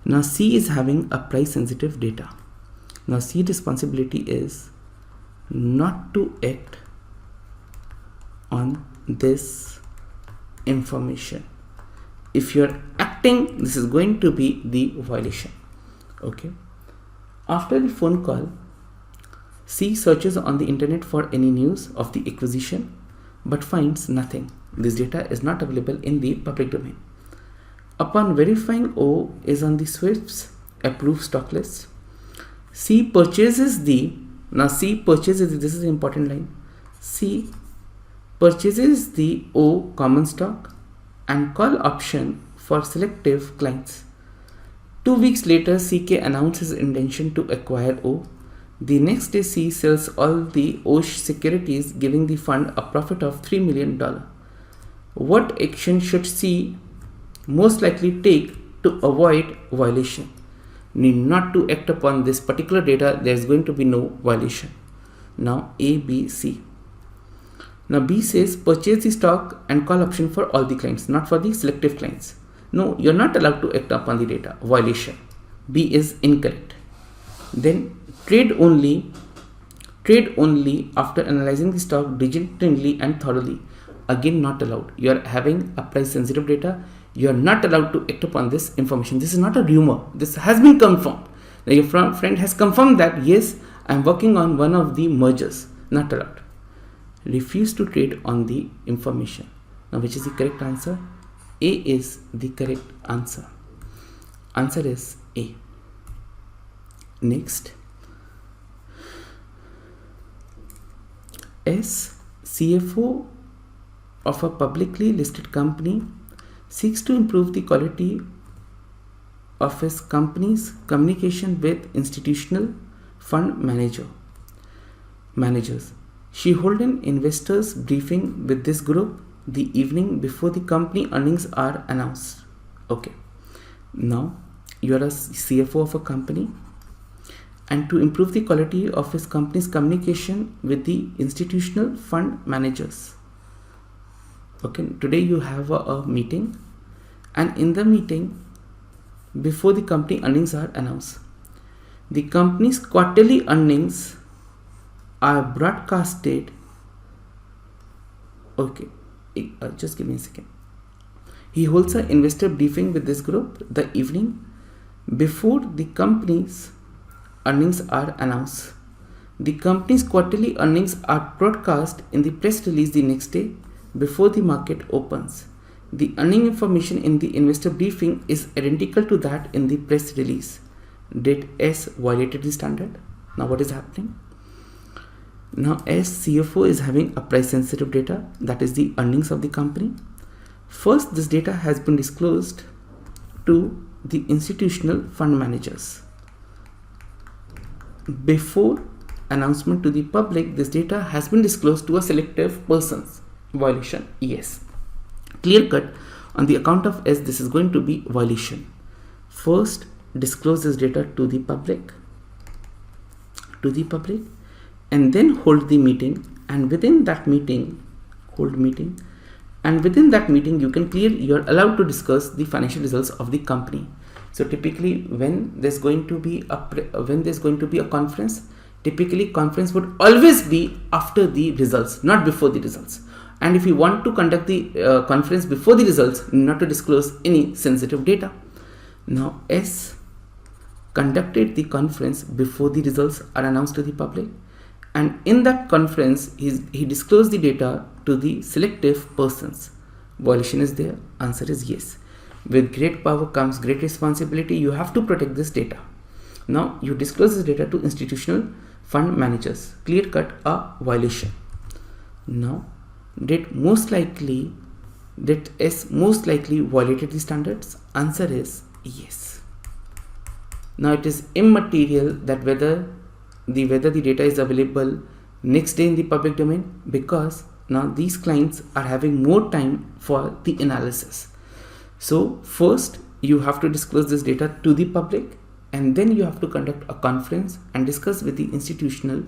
Now C is having a price sensitive data. Now C responsibility is not to act on this information. If you are acting, this is going to be the violation. Okay. After the phone call, C searches on the internet for any news of the acquisition but finds nothing. This data is not available in the public domain. Upon verifying O is on the Swift's approved stock list, C purchases this is an important line. C purchases the O common stock and call option for selective clients. 2 weeks later, CK announces intention to acquire O. The next day, C sells all the O securities, giving the fund a profit of $3 million. What action should C most likely take to avoid violation? Need not to act upon this particular data, there is going to be no violation. Now A, B, C. Now B says purchase the stock and call option for all the clients, not for the selective clients. No, you're not allowed to act upon the data. Violation. B is incorrect. Then trade only after analyzing the stock diligently and thoroughly. Again, not allowed. You are having a price sensitive data. You are not allowed to act upon this information. This is not a rumor. This has been confirmed. Now your friend has confirmed that yes, I am working on one of the mergers. Not allowed. Refuse to trade on the information. Now which is the correct answer? A is the correct answer. Answer is A. Next, S. CFO of a publicly listed company seeks to improve the quality of his company's communication with institutional fund managers. She held an investors briefing with this group the evening before the company earnings are announced. Okay. Now you are a CFO of a company and to improve the quality of his company's communication with the institutional fund managers. Okay, today you have a meeting, and in the meeting, before the company earnings are announced, the company's quarterly earnings are broadcasted. Okay, just give me a second. He holds an investor briefing with this group the evening before the company's earnings are announced. The company's quarterly earnings are broadcast in the press release the next day before the market opens. The earning information in the investor briefing is identical to that in the press release. Did S violated the standard? Now what is happening? Now as CFO is having a price sensitive data, that is the earnings of the company. First, this data has been disclosed to the institutional fund managers. Before announcement to the public, this data has been disclosed to a selective persons. Violation, yes. Clear cut, on the account of S, this is going to be violation. First, disclose this data to the public, and then hold the meeting, and within that meeting, you can you're allowed to discuss the financial results of the company. So typically when there's going to be a conference, typically conference would always be after the results, not before the results. And if you want to conduct the conference before the results, not to disclose any sensitive data. Now S conducted the conference before the results are announced to the public, and in that conference he disclosed the data to the selective persons. Violation is there? Answer is yes. With great power comes great responsibility. You have to protect this data. Now you disclose this data to institutional fund managers. Clear cut, a violation. Now did S most likely violated the standards? Answer is yes. Now it is immaterial that whether the data is available next day in the public domain, because now these clients are having more time for the analysis. So first you have to disclose this data to the public, and then you have to conduct a conference and discuss with the institutional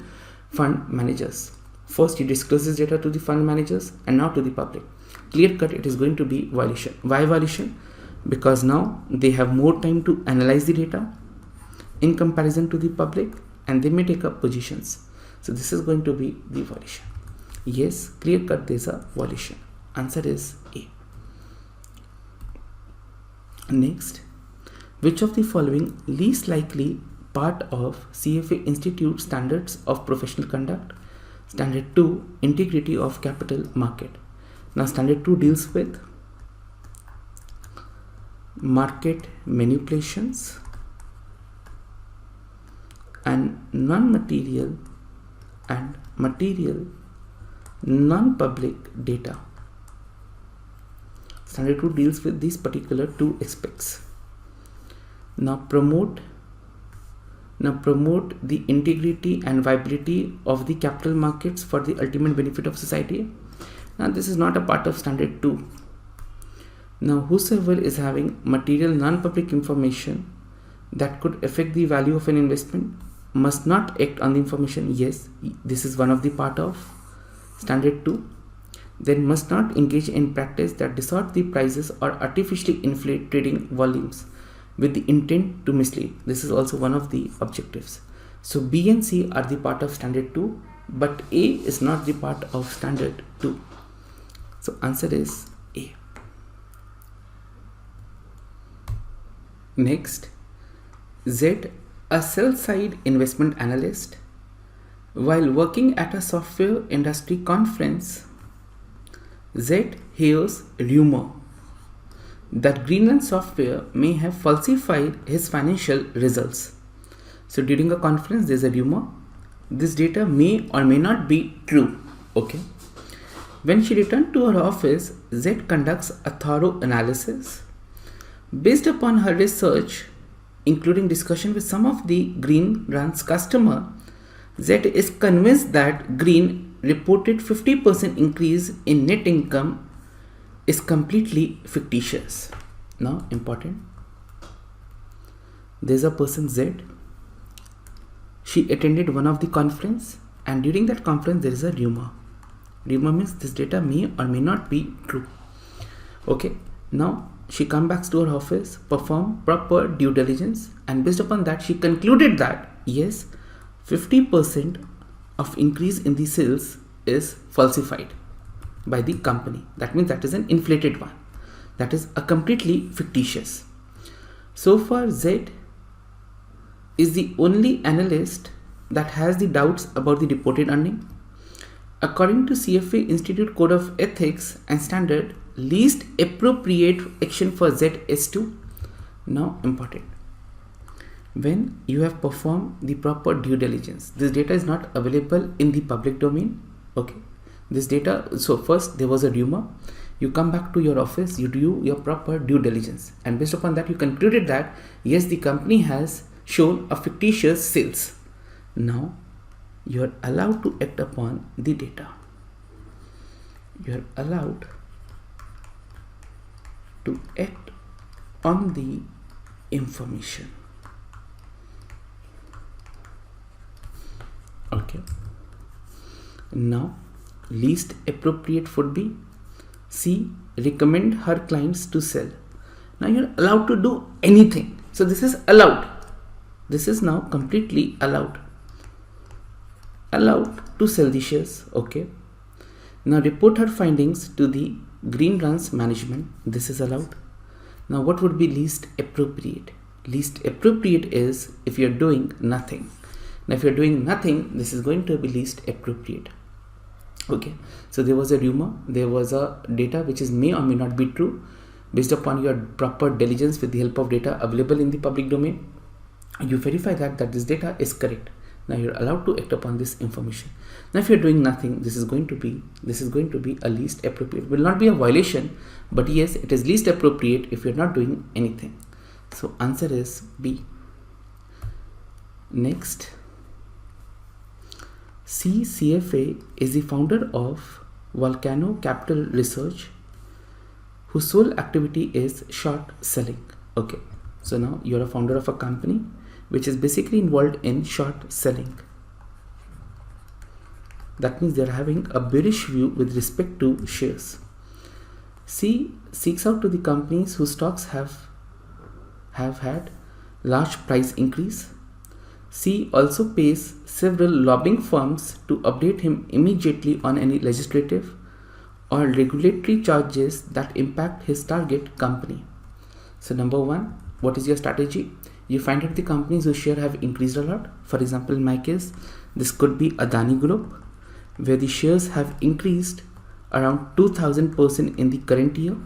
fund managers. First you disclose this data to the fund managers and now to the public. Clear cut, it is going to be violation. Why violation? Because now they have more time to analyze the data in comparison to the public, and they may take up positions. So this is going to be the violation. Yes, clear cut, there is a violation. Answer is A. Next, which of the following least likely part of CFA Institute Standards of Professional Conduct? Standard 2, integrity of capital market. Now standard 2 deals with market manipulations and non-material and material non-public data. Standard 2 deals with these particular two aspects. Now promote the integrity and viability of the capital markets for the ultimate benefit of society. Now this is not a part of standard 2. Now whosoever is having material non-public information that could affect the value of an investment must not act on the information. Yes, this is one of the part of standard 2. Then must not engage in practice that distort the prices or artificially inflate trading volumes with the intent to mislead. This is also one of the objectives. So B and C are the part of standard 2, but A is not the part of standard 2. So answer is A. Next, Z, a sell-side investment analyst, while working at a software industry conference, Z hears rumor that Greenland Software may have falsified his financial results. So during a conference, there's a rumor. This data may or may not be true. Okay. When she returned to her office, Z conducts a thorough analysis. Based upon her research, including discussion with some of the Greenland's customer, Z is convinced that Green reported 50% increase in net income is completely fictitious. Now important, there's a person Z she attended one of the conference, and during that conference there is a rumor. Rumor means this data may or may not be true. Okay, now she comes back to her office, perform proper due diligence, and based upon that she concluded that yes, 50% of increase in the sales is falsified by the company. That means that is an inflated one. That is a completely fictitious. So far Z is the only analyst that has the doubts about the reported earning. According to CFA Institute Code of Ethics and Standard, least appropriate action for Z is to, now important, when you have performed the proper due diligence. This data is not available in the public domain. Okay, this data, so first there was a rumor, you come back to your office, you do your proper due diligence, and based upon that you concluded that yes, the company has shown a fictitious sales. Now you are allowed to act upon the data. You are allowed to act on the information. Okay, now least appropriate would be C, recommend her clients to sell. Now you're allowed to do anything. So this is allowed. This is now completely allowed. Allowed to sell the shares. Okay, now report her findings to the green runs management. This is allowed. Now what would be least appropriate? Least appropriate is if you're doing nothing. Now if you're doing nothing, this is going to be least appropriate. Okay, so there was a rumor, there was a data which is may or may not be true. Based upon your proper diligence with the help of data available in the public domain, you verify that this data is correct. Now you're allowed to act upon this information. Now if you're doing nothing, this is going to be a least appropriate. Will not be a violation, but yes, it is least appropriate if you're not doing anything. So answer is B. Next, C. CFA is the founder of Volcano Capital Research, whose sole activity is short selling. Okay, so now you're a founder of a company which is basically involved in short selling. That means they're having a bearish view with respect to shares. C seeks out to the companies whose stocks have had large price increase. C also pays several lobbying firms to update him immediately on any legislative or regulatory charges that impact his target company. So number one, what is your strategy? You find out the companies whose share have increased a lot. For example, in my case, this could be Adani Group, where the shares have increased around 2000% in the current year.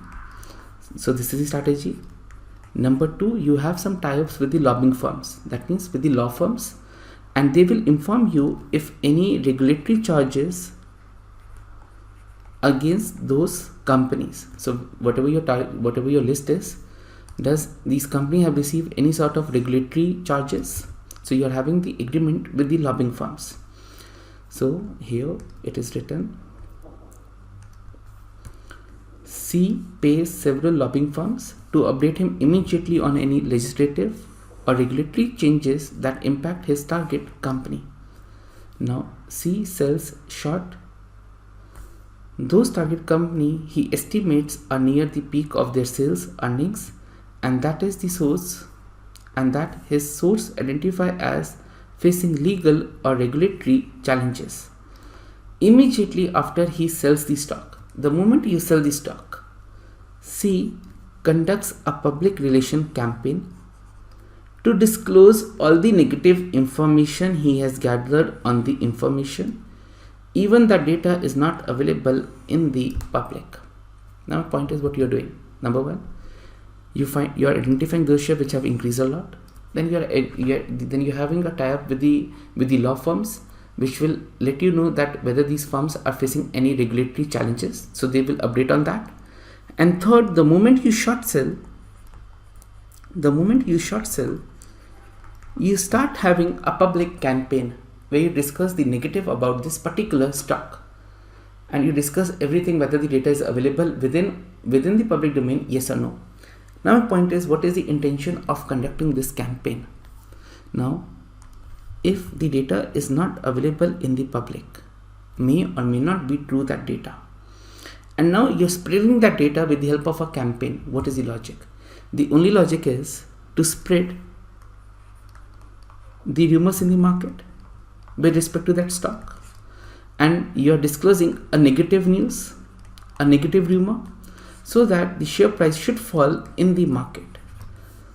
So this is the strategy. Number two, you have some tie-ups with the lobbying firms. That means with the law firms, and they will inform you if any regulatory charges against those companies. So whatever your list is, does these companies have received any sort of regulatory charges? So you are having the agreement with the lobbying firms. So here it is written, C pays several lobbying firms to update him immediately on any legislative or regulatory changes that impact his target company. Now C sells short those target company he estimates are near the peak of their sales earnings, and that is the source, and that his source identify as facing legal or regulatory challenges. Immediately after he sells the stock, the moment you sell the stock, C conducts a public relation campaign to disclose all the negative information he has gathered on the information, even the data is not available in the public. Now point is what you're doing. Number one, you're identifying those shares which have increased a lot. Then you're having a tie-up with the law firms, which will let you know that whether these firms are facing any regulatory challenges. So they will update on that. And third, the moment you short sell, you start having a public campaign where you discuss the negative about this particular stock, and you discuss everything, whether the data is available within the public domain, yes or no. Now my point is, what is the intention of conducting this campaign? Now if the data is not available in the public. May or may not be true, that data. And now you're spreading that data with the help of a campaign. What is the logic? The only logic is to spread the rumors in the market with respect to that stock. And you're disclosing a negative news, a negative rumor, so that the share price should fall in the market.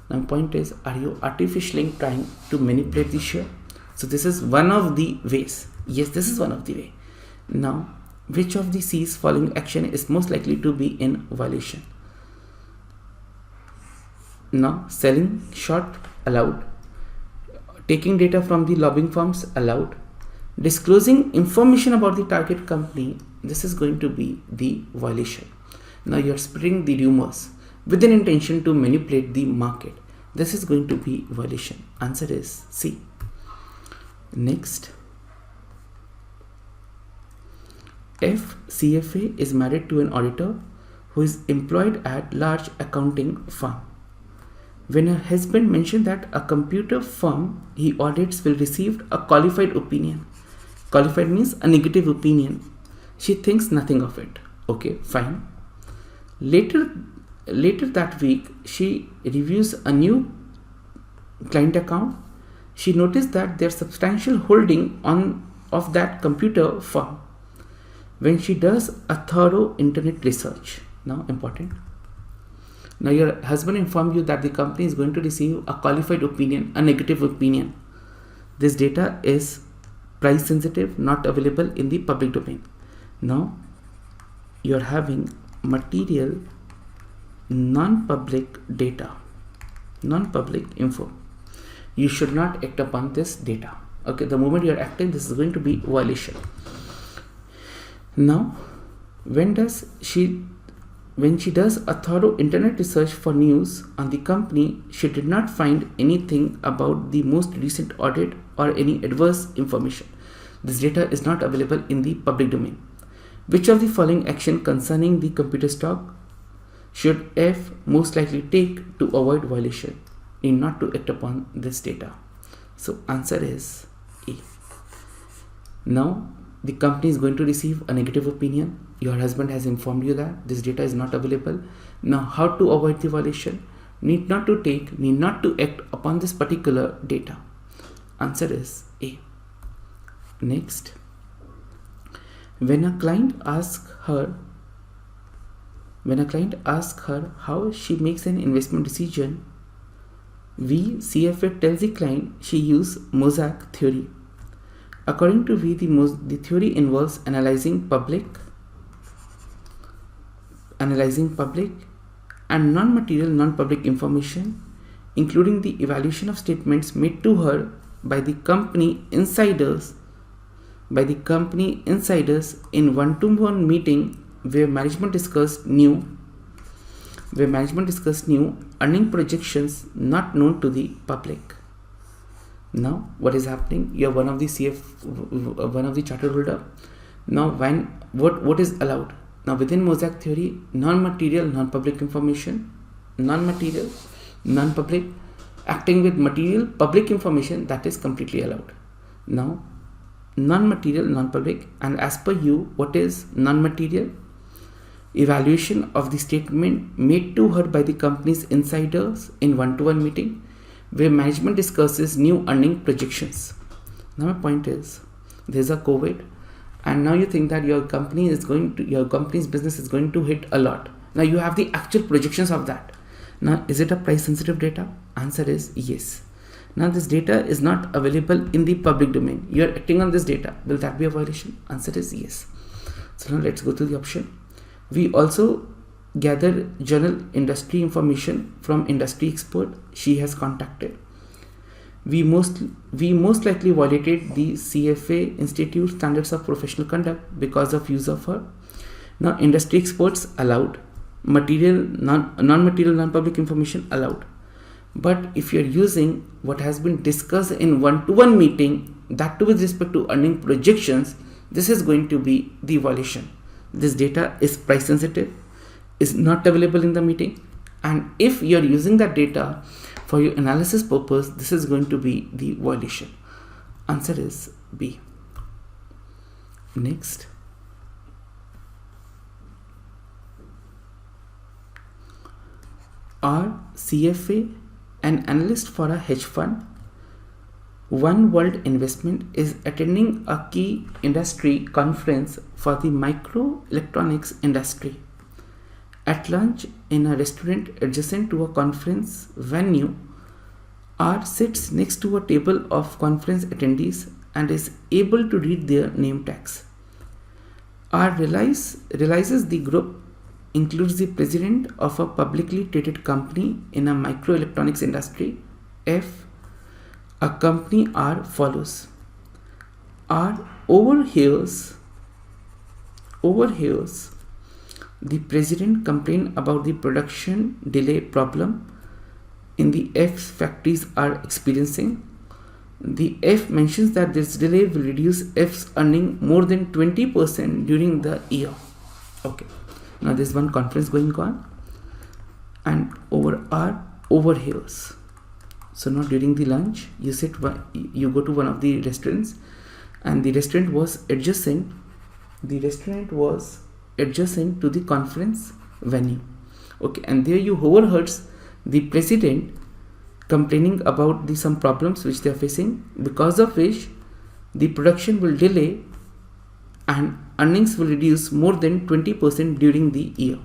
Now, point is, are you artificially trying to manipulate the share? So this is one of the ways. Yes, this is one of the way. Now, which of the C's following action is most likely to be in violation? Now, selling short allowed, taking data from the lobbying firms allowed, disclosing information about the target company, this is going to be the violation. Now you are spreading the rumors with an intention to manipulate the market. This is going to be violation. Answer is C. Next, if CFA is married to an auditor who is employed at large accounting firm. When her husband mentioned that a computer firm he audits will receive a qualified opinion. Qualified means a negative opinion. She thinks nothing of it. Okay, fine. Later that week, she reviews a new client account. She noticed that there's substantial holding of that computer firm. When she does a thorough internet research, now important. Now your husband informed you that the company is going to receive a qualified opinion, a negative opinion. This data is price sensitive, not available in the public domain. Now you're having material non-public data, non-public info. You should not act upon this data. Okay, the moment you're acting, this is going to be violation. Now, when she does a thorough internet research for news on the company, she did not find anything about the most recent audit or any adverse information. This data is not available in the public domain. Which of the following action concerning the computer stock should F most likely take to avoid violation? Need not to act upon this data. So answer is A. Now the company is going to receive a negative opinion. Your husband has informed you that this data is not available. Now how to avoid the violation? Need not to act upon this particular data. Answer is A. Next, when a client asks her how she makes an investment decision, we CFA tells the client she uses mosaic theory. According to we, the theory involves analyzing public and non-material non-public information, including the evaluation of statements made to her by the company insiders in one-to-one meeting where management discussed new earning projections not known to the public. Now what is happening? You are one of the charter holder. Now what is allowed? Now within mosaic theory, non-material non-public information, non-material non-public acting with material public information, that is completely allowed. Now non-material non-public, and as per you, what is non-material? Evaluation of the statement made to her by the company's insiders in one-to-one meeting where management discusses new earning projections. Now my point is, there's a COVID and now you think that your company's business is going to hit a lot. Now you have the actual projections of that. Now is it a price sensitive data? Answer is yes. Now this data is not available in the public domain. You are acting on this data. Will that be a violation? Answer is yes. So now let's go to the option. We also gather journal industry information from industry expert she has contacted. We most likely violated the CFA Institute Standards of Professional Conduct because of use of her. Now industry experts allowed, non-material non-public information allowed. But if you're using what has been discussed in one-to-one meeting, that too with respect to earning projections, this is going to be the violation. This data is price sensitive, is not available in the meeting, and if you're using that data for your analysis purpose, this is going to be the violation. Answer is B. Next, are CFA an analyst for a hedge fund? One World Investment is attending a key industry conference for the microelectronics industry. At lunch in a restaurant adjacent to a conference venue, R sits next to a table of conference attendees and is able to read their name tags. R realizes the group includes the president of a publicly traded company in a microelectronics industry. F, a company R follows. R overhears the president complain about the production delay problem in the F factories are experiencing. The F mentions that this delay will reduce F's earning more than 20% during the year. Okay, now there's one conference going on and R overhears. So now during the lunch, you go to one of the restaurants, and the restaurant was adjacent. The restaurant was adjacent to the conference venue. Okay, and there you overheard the president complaining about some problems which they are facing, because of which the production will delay and earnings will reduce more than 20% during the year.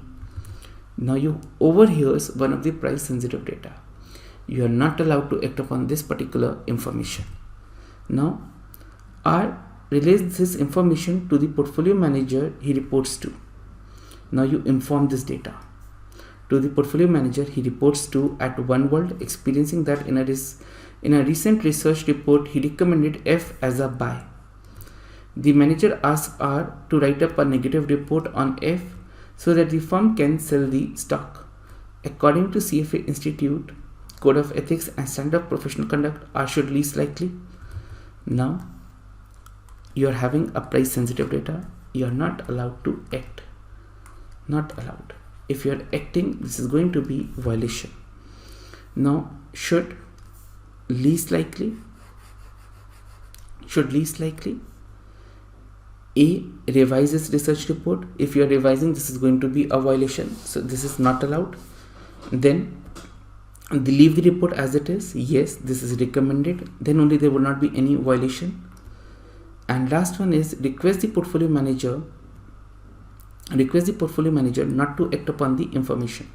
Now you overhears one of the price sensitive data. You are not allowed to act upon this particular information. Now R relays this information to the portfolio manager he reports to. Now you inform this data to the portfolio manager he reports to at One World, experiencing that in a recent research report he recommended F as a buy. The manager asks R to write up a negative report on F so that the firm can sell the stock. According to CFA Institute Code of Ethics and Standard of Professional Conduct, R should least likely. Now you are having a price sensitive data. You are not allowed to act. Not allowed. If you are acting, this is going to be violation. Now should least likely. A, revises research report. If you are revising, this is going to be a violation. So this is not allowed. Then leave the report as it is. Yes, this is recommended. Then only there will not be any violation. And last one is request the portfolio manager not to act upon the information.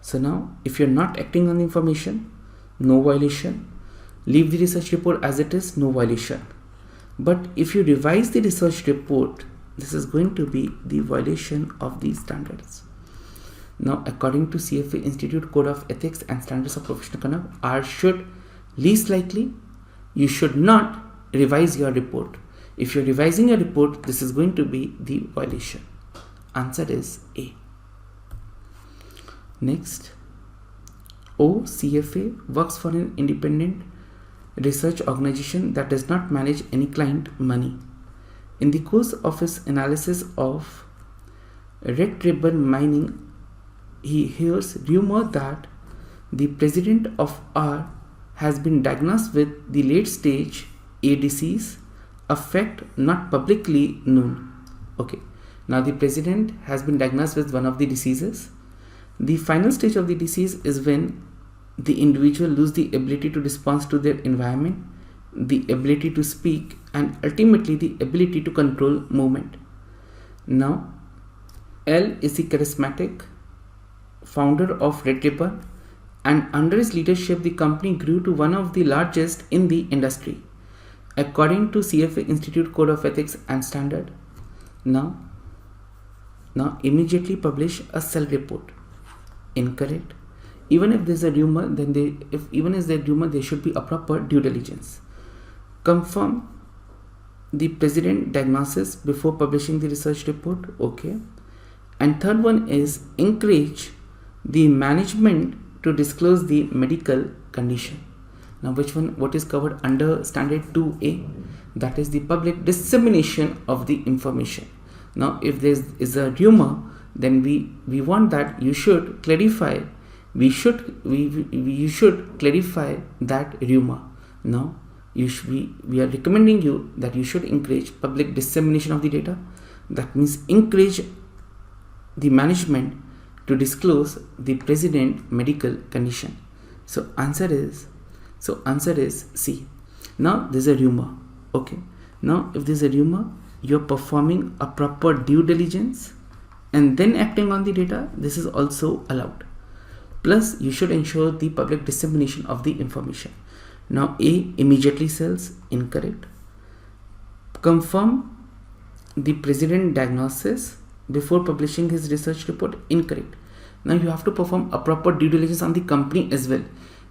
So now if you're not acting on the information, no violation. Leave the research report as it is, no violation. But if you revise the research report, this is going to be the violation of these standards. Now according to CFA Institute Code of Ethics and Standards of Professional Conduct, R should least likely, you should not revise your report. If you're revising a report, this is going to be the violation. Answer is A. Next, O, CFA works for an independent research organization that does not manage any client money. In the course of his analysis of red ribbon mining, he hears rumor that the president of R has been diagnosed with the late stage A disease, a fact not publicly known. Okay, now the president has been diagnosed with one of the diseases. The final stage of the disease is when the individual loses the ability to respond to their environment, the ability to speak, and ultimately the ability to control movement. Now, L is the charismatic founder of Red Ribbon, and under his leadership the company grew to one of the largest in the industry according to CFA Institute Code of Ethics and Standard. Now immediately publish a sell report. Incorrect. Even if there's a rumor, then there should be a proper due diligence. Confirm the president diagnosis before publishing the research report. Okay. And third one is encourage the management to disclose the medical condition. Now what is covered under standard 2A? That is the public dissemination of the information. Now if there is a rumor, then we want that you should clarify. You should clarify that rumor. Now we are recommending you that you should encourage public dissemination of the data. That means encourage the management to disclose the president medical condition. So answer is C. Now there's a rumor. Okay. Now if there's a rumor, you're performing a proper due diligence and then acting on the data, this is also allowed. Plus you should ensure the public dissemination of the information. Now A, immediately sells, incorrect. Confirm the president diagnosis before publishing his research report, incorrect. Now you have to perform a proper due diligence on the company as well.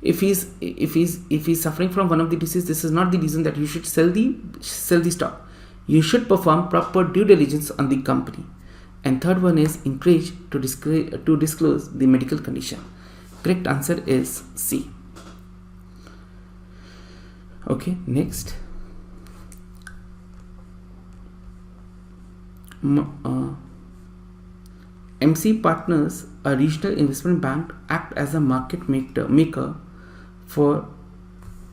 If he's suffering from one of the diseases, this is not the reason that you should sell the stock. You should perform proper due diligence on the company. And third one is encourage to disclose the medical condition. Correct answer is C. Okay, next. MC Partners, a regional investment bank, act as a market maker for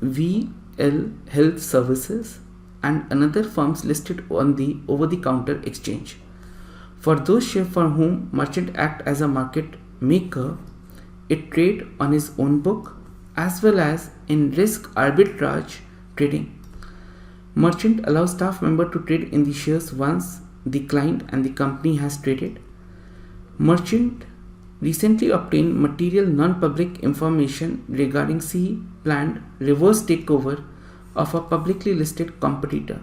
VL Health Services and another firms listed on the over-the-counter exchange. For those shares for whom merchant act as a market maker, it trade on his own book as well as in risk arbitrage trading. Merchant allows staff member to trade in the shares once the client and the company has traded. Merchant recently obtained material non-public information regarding C planned reverse takeover of a publicly listed competitor.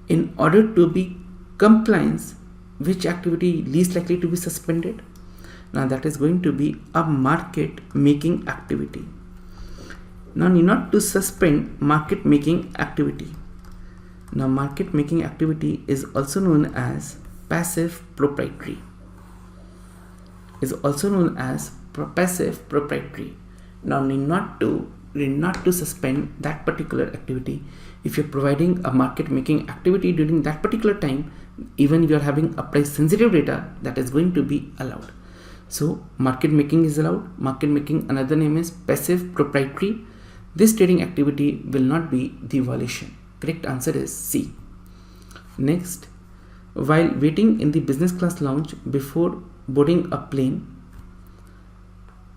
In order to be compliance, which activity least likely to be suspended? Now that is going to be a market making activity. Now need not to suspend market making activity. Now market making activity is also known as passive proprietary. Passive proprietary. Now need not to suspend that particular activity. If you're providing a market making activity during that particular time, even you're having a price sensitive data, that is going to be allowed. So market making is allowed. Market making, another name is passive proprietary. This trading activity will not be the violation. Correct answer is C. Next, while waiting in the business class lounge before boarding a plane,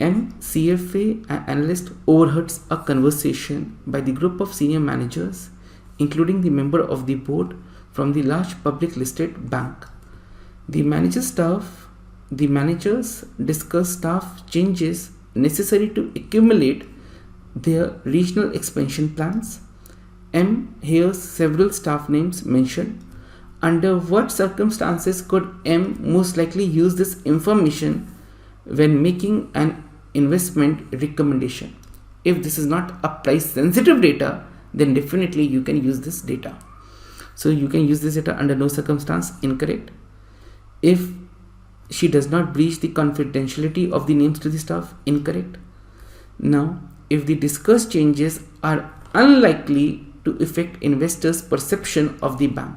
CFA analyst overhears a conversation by the group of senior managers, including the member of the board from the large public listed bank. The managers discuss staff changes necessary to accumulate their regional expansion plans. M hears several staff names mentioned. Under what circumstances could M most likely use this information when making an investment recommendation? If this is not a price sensitive data, then definitely you can use this data. So you can use this data under no circumstance, incorrect. If she does not breach the confidentiality of the names to the staff, incorrect. Now, if the discussed changes are unlikely to affect investors' perception of the bank,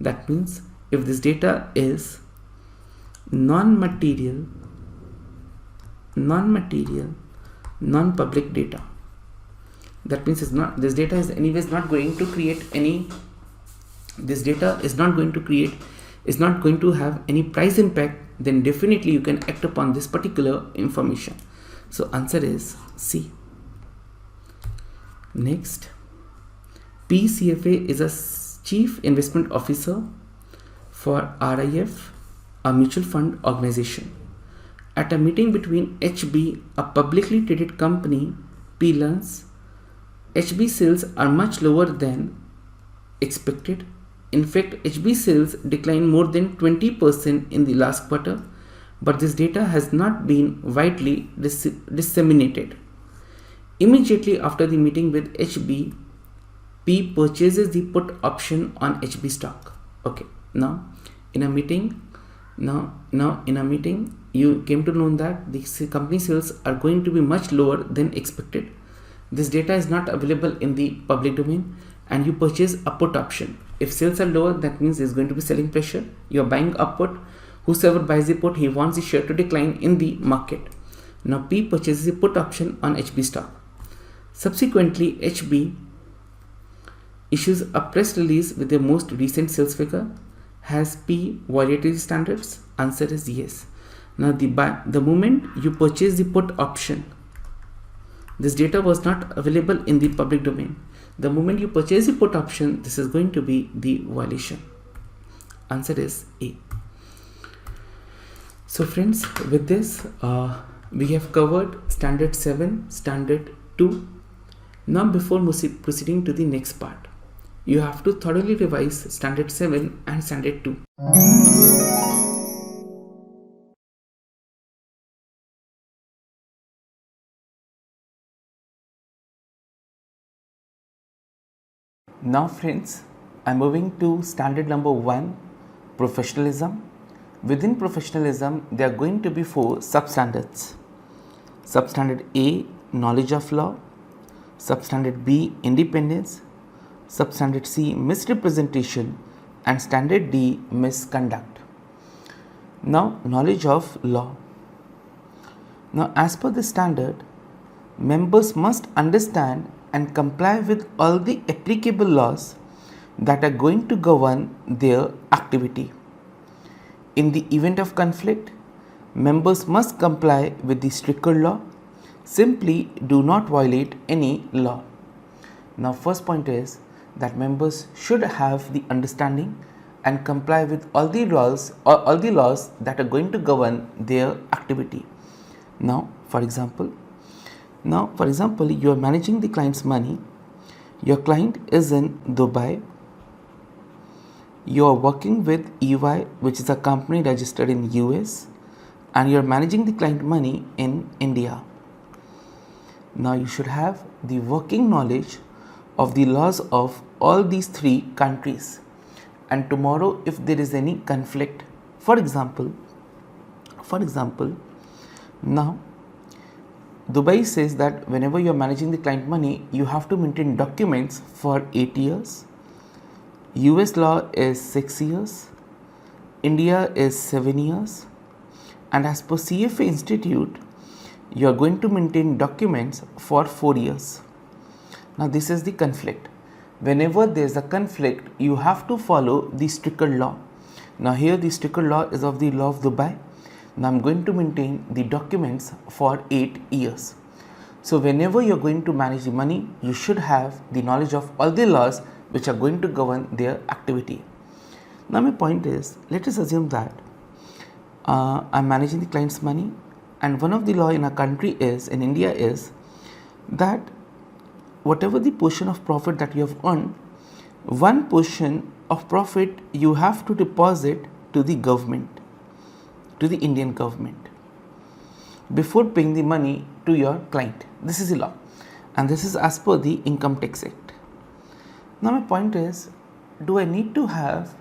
that means if this data is non-material, non-public data, that means this data is anyways not going to create any, this data is not going to have any price impact, then definitely you can act upon this particular information. So answer is C. Next, PCFA is a chief investment officer for RIF, a mutual fund organization. At a meeting between HB, a publicly traded company, P learns HB sales are much lower than expected. In fact, HB sales declined more than 20% in the last quarter, but this data has not been widely disseminated. Immediately after the meeting with HB, P purchases the put option on HB stock. Okay, now in a meeting, you came to know that the company sales are going to be much lower than expected. This data is not available in the public domain, and you purchase a put option. If sales are lower, that means there's going to be selling pressure. You're buying a put. Whosoever buys the put, he wants the share to decline in the market. Now P purchases a put option on HB stock. Subsequently, HB issues a press release with the most recent sales figure. Has P violated standards? Answer is yes. Now the moment you purchase the put option, this data was not available in the public domain. The moment you purchase the put option, this is going to be the violation. Answer is A. So friends, with this we have covered standard 7, standard 2. Now before proceeding to the next part, you have to thoroughly revise standard 7 and standard 2. Now friends, I'm moving to standard number 1, professionalism. Within professionalism, there are going to be 4 substandards. Substandard A, knowledge of law. Substandard B, independence. Substandard C, misrepresentation. And standard D, misconduct. Now, knowledge of law. Now, as per the standard, members must understand and comply with all the applicable laws that are going to govern their activity. In the event of conflict, members must comply with the stricter law. Simply do not violate any law. Now, first point is that members should have the understanding and comply with all the laws that are going to govern their activity. Now, for example, you are managing the client's money. Your client is in Dubai. You are working with EY, which is a company registered in US, and you are managing the client money in India. Now you should have the working knowledge of the laws of all these 3 countries. And tomorrow, if there is any conflict, for example, now Dubai says that whenever you are managing the client money, you have to maintain documents for 8 years. US law is 6 years, India is 7 years, and as per CFA Institute, you are going to maintain documents for 4 years. Now this is the conflict. Whenever there is a conflict, you have to follow the stricter law. Now here the stricter law is of the law of Dubai. Now I'm going to maintain the documents for 8 years. So whenever you're going to manage the money, you should have the knowledge of all the laws which are going to govern their activity. Now my point is, let us assume that I'm managing the client's money, and one of the law in our country is, in India, is that whatever the portion of profit that you have earned, one portion of profit you have to deposit to the government, to the Indian government, before paying the money to your client. This is the law, and this is as per the Income Tax Act. Now my point is, do I need to have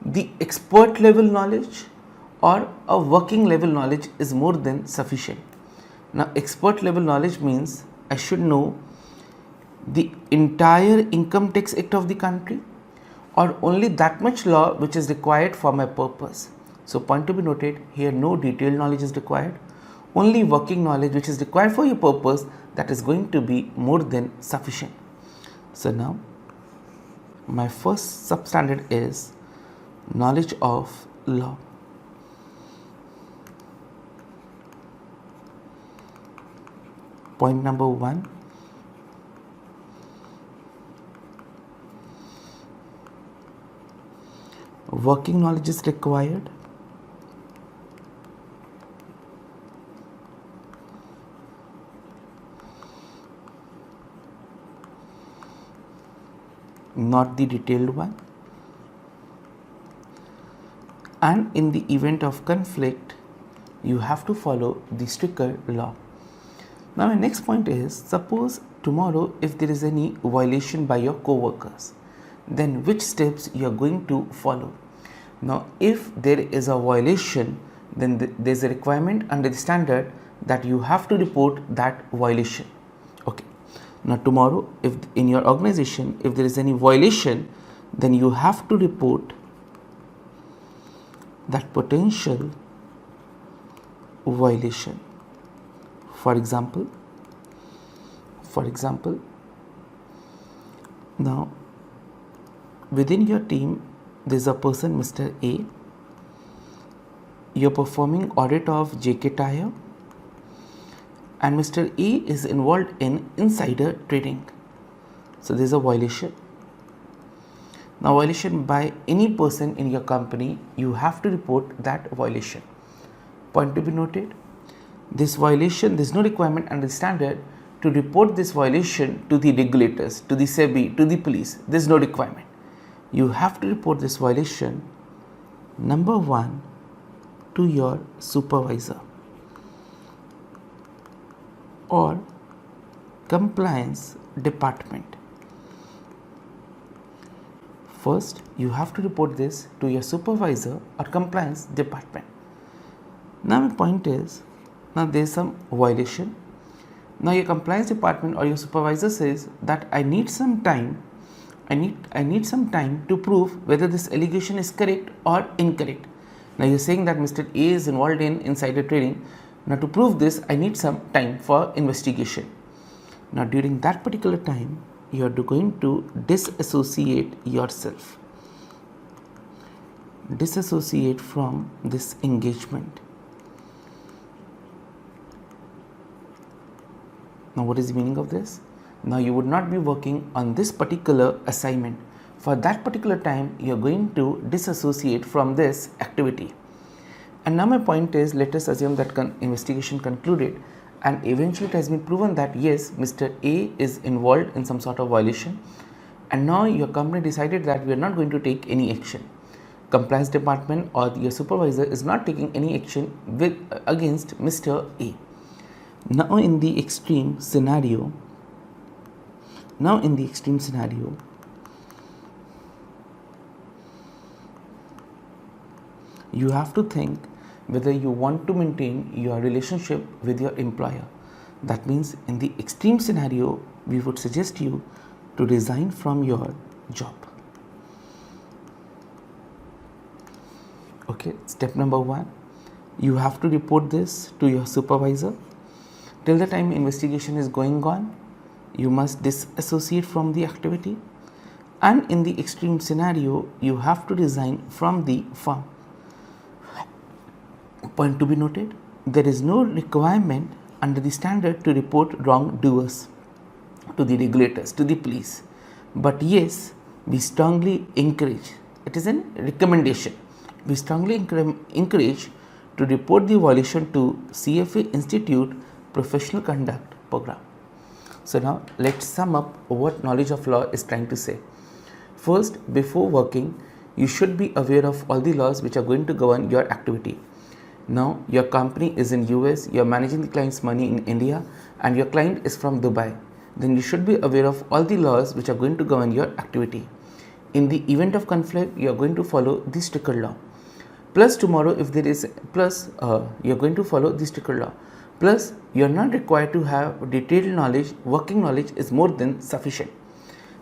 the expert level knowledge, or a working level knowledge is more than sufficient? Now expert level knowledge means I should know the entire Income Tax Act of the country, or only that much law which is required for my purpose. So point to be noted, here no detailed knowledge is required, only working knowledge which is required for your purpose, that is going to be more than sufficient. So now my first substandard is knowledge of law. Point number 1, working knowledge is required. Not the detailed one. And in the event of conflict, you have to follow the stricter law. Now my next point is, suppose tomorrow if there is any violation by your co-workers, then which steps you are going to follow? Now if there is a violation, then there is a requirement under the standard that you have to report that violation. Okay. Now tomorrow, if in your organization, if there is any violation, then you have to report that potential violation. For example, now within your team, there's a person, Mr. A. You're performing audit of JK Tire, and Mr. A is involved in insider trading. So there's a violation. Now, violation by any person in your company, you have to report that violation. Point to be noted, this violation, there's no requirement under the standard to report this violation to the regulators, to the SEBI, to the police. There's no requirement. You have to report this violation, number one, to your supervisor or compliance department. First, you have to report this to your supervisor or compliance department. Now, my point is, now there is some violation. Now, your compliance department or your supervisor says that I need some time. I need some time to prove whether this allegation is correct or incorrect. Now, you're saying that Mr. A is involved in insider trading. Now, to prove this, I need some time for investigation. Now, during that particular time, you are going to disassociate yourself. Disassociate from this engagement. Now, what is the meaning of this? Now, you would not be working on this particular assignment. For that particular time, you are going to disassociate from this activity. And now my point is, let us assume that investigation concluded and eventually it has been proven that yes, Mr. A is involved in some sort of violation, and now your company decided that we are not going to take any action. Compliance department or your supervisor is not taking any action against Mr. A. Now in the extreme scenario, you have to think whether you want to maintain your relationship with your employer. That means in the extreme scenario, we would suggest you to resign from your job. Okay, step number one, you have to report this to your supervisor. Till the time investigation is going on, you must disassociate from the activity, and in the extreme scenario, you have to resign from the firm. Point to be noted, there is no requirement under the standard to report wrongdoers to the regulators, to the police. But yes, we strongly encourage, it is a recommendation, we strongly encourage to report the violation to CFA Institute Professional Conduct Program. So now let's sum up what knowledge of law is trying to say. First, before working, you should be aware of all the laws which are going to govern your activity. Now, your company is in US, you are managing the client's money in India, and your client is from Dubai. Then you should be aware of all the laws which are going to govern your activity. In the event of conflict, you are going to follow the stricter law. Plus tomorrow, if there is, you are going to follow the stricter law. Plus, you are not required to have detailed knowledge, working knowledge is more than sufficient.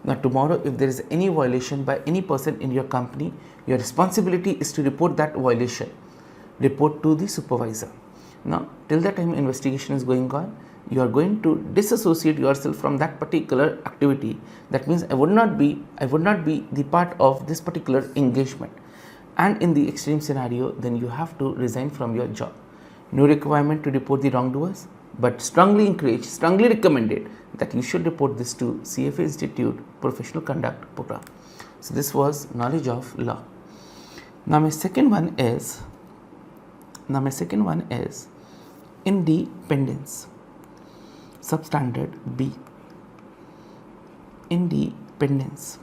Now tomorrow, if there is any violation by any person in your company, your responsibility is to report that violation. Report to the supervisor. Now, till the time investigation is going on, you are going to disassociate yourself from that particular activity. That means I would not be the part of this particular engagement. And in the extreme scenario, then you have to resign from your job. No requirement to report the wrongdoers, but strongly encouraged, strongly recommended that you should report this to CFA Institute Professional Conduct Program. So this was knowledge of law. Now my second one is independence. Substandard B. Independence.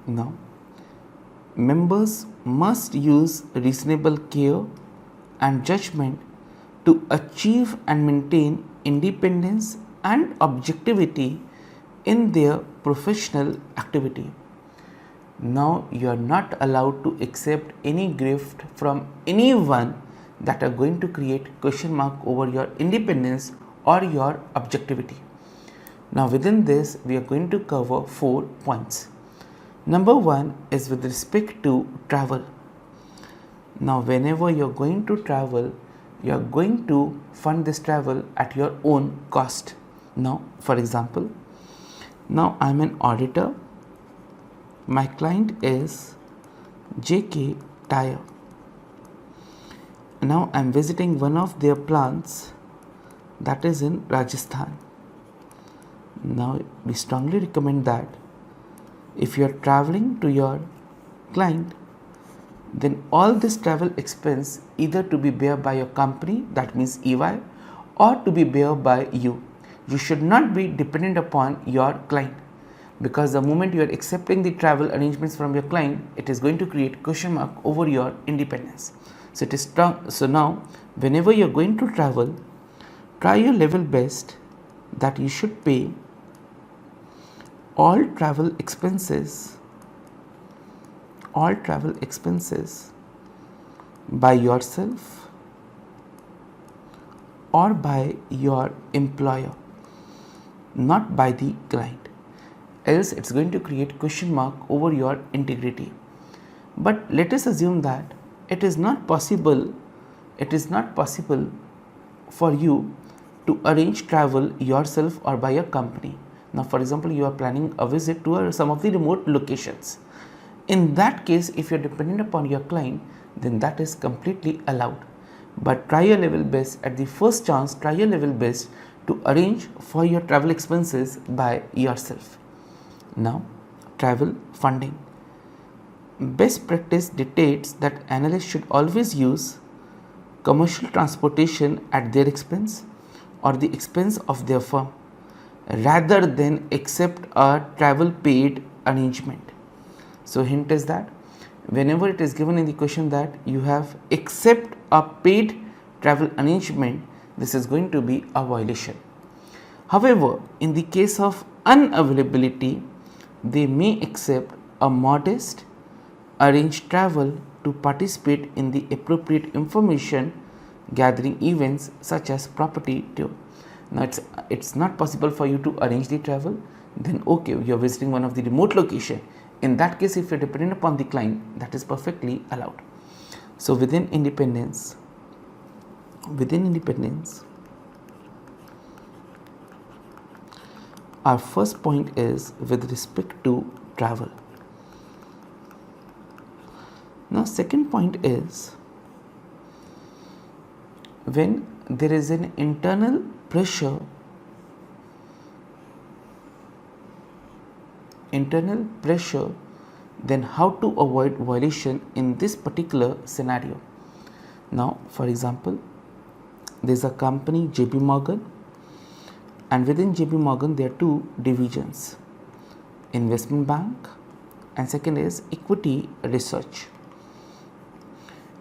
Now, members must use reasonable care and judgment to achieve and maintain independence and objectivity in their professional activity. Now, you are not allowed to accept any gift from anyone that are going to create question mark over your independence or your objectivity. Now, within this, we are going to cover 4 points. Number 1 is with respect to travel. Now, whenever you are going to travel, you are going to fund this travel at your own cost. Now, for example, now I am an auditor. My client is JK Tire. Now I am visiting one of their plants that is in Rajasthan. Now we strongly recommend that if you are traveling to your client, then all this travel expense either to be bear by your company, that means EY, or to be bear by you. You should not be dependent upon your client, because the moment you are accepting the travel arrangements from your client, it is going to create question mark over your independence. So it is strong. So now whenever you are going to travel, try your level best that you should pay all travel expenses by yourself or by your employer, not by the client, else it's going to create question mark over your integrity. But let us assume that it is not possible for you to arrange travel yourself or by your company. Now, for example, you are planning a visit to some of the remote locations. In that case, if you are dependent upon your client, then that is completely allowed. But try your level best at the first chance, try your level best to arrange for your travel expenses by yourself. Now, travel funding. Best practice dictates that analysts should always use commercial transportation at their expense or the expense of their firm, rather than accept a travel paid arrangement. So hint is that whenever it is given in the question that you have accept a paid travel arrangement, this is going to be a violation. However, in the case of unavailability, they may accept a modest arranged travel to participate in the appropriate information gathering events such as property tour. Now it's not possible for you to arrange the travel, then okay, you are visiting one of the remote location. In that case, if you are dependent upon the client, that is perfectly allowed. So within independence, our first point is with respect to travel. Now second point is when there is an internal pressure, then how to avoid violation in this particular scenario. Now, for example, there is a company JP Morgan, and within JP Morgan there are two divisions, investment bank and second is equity research.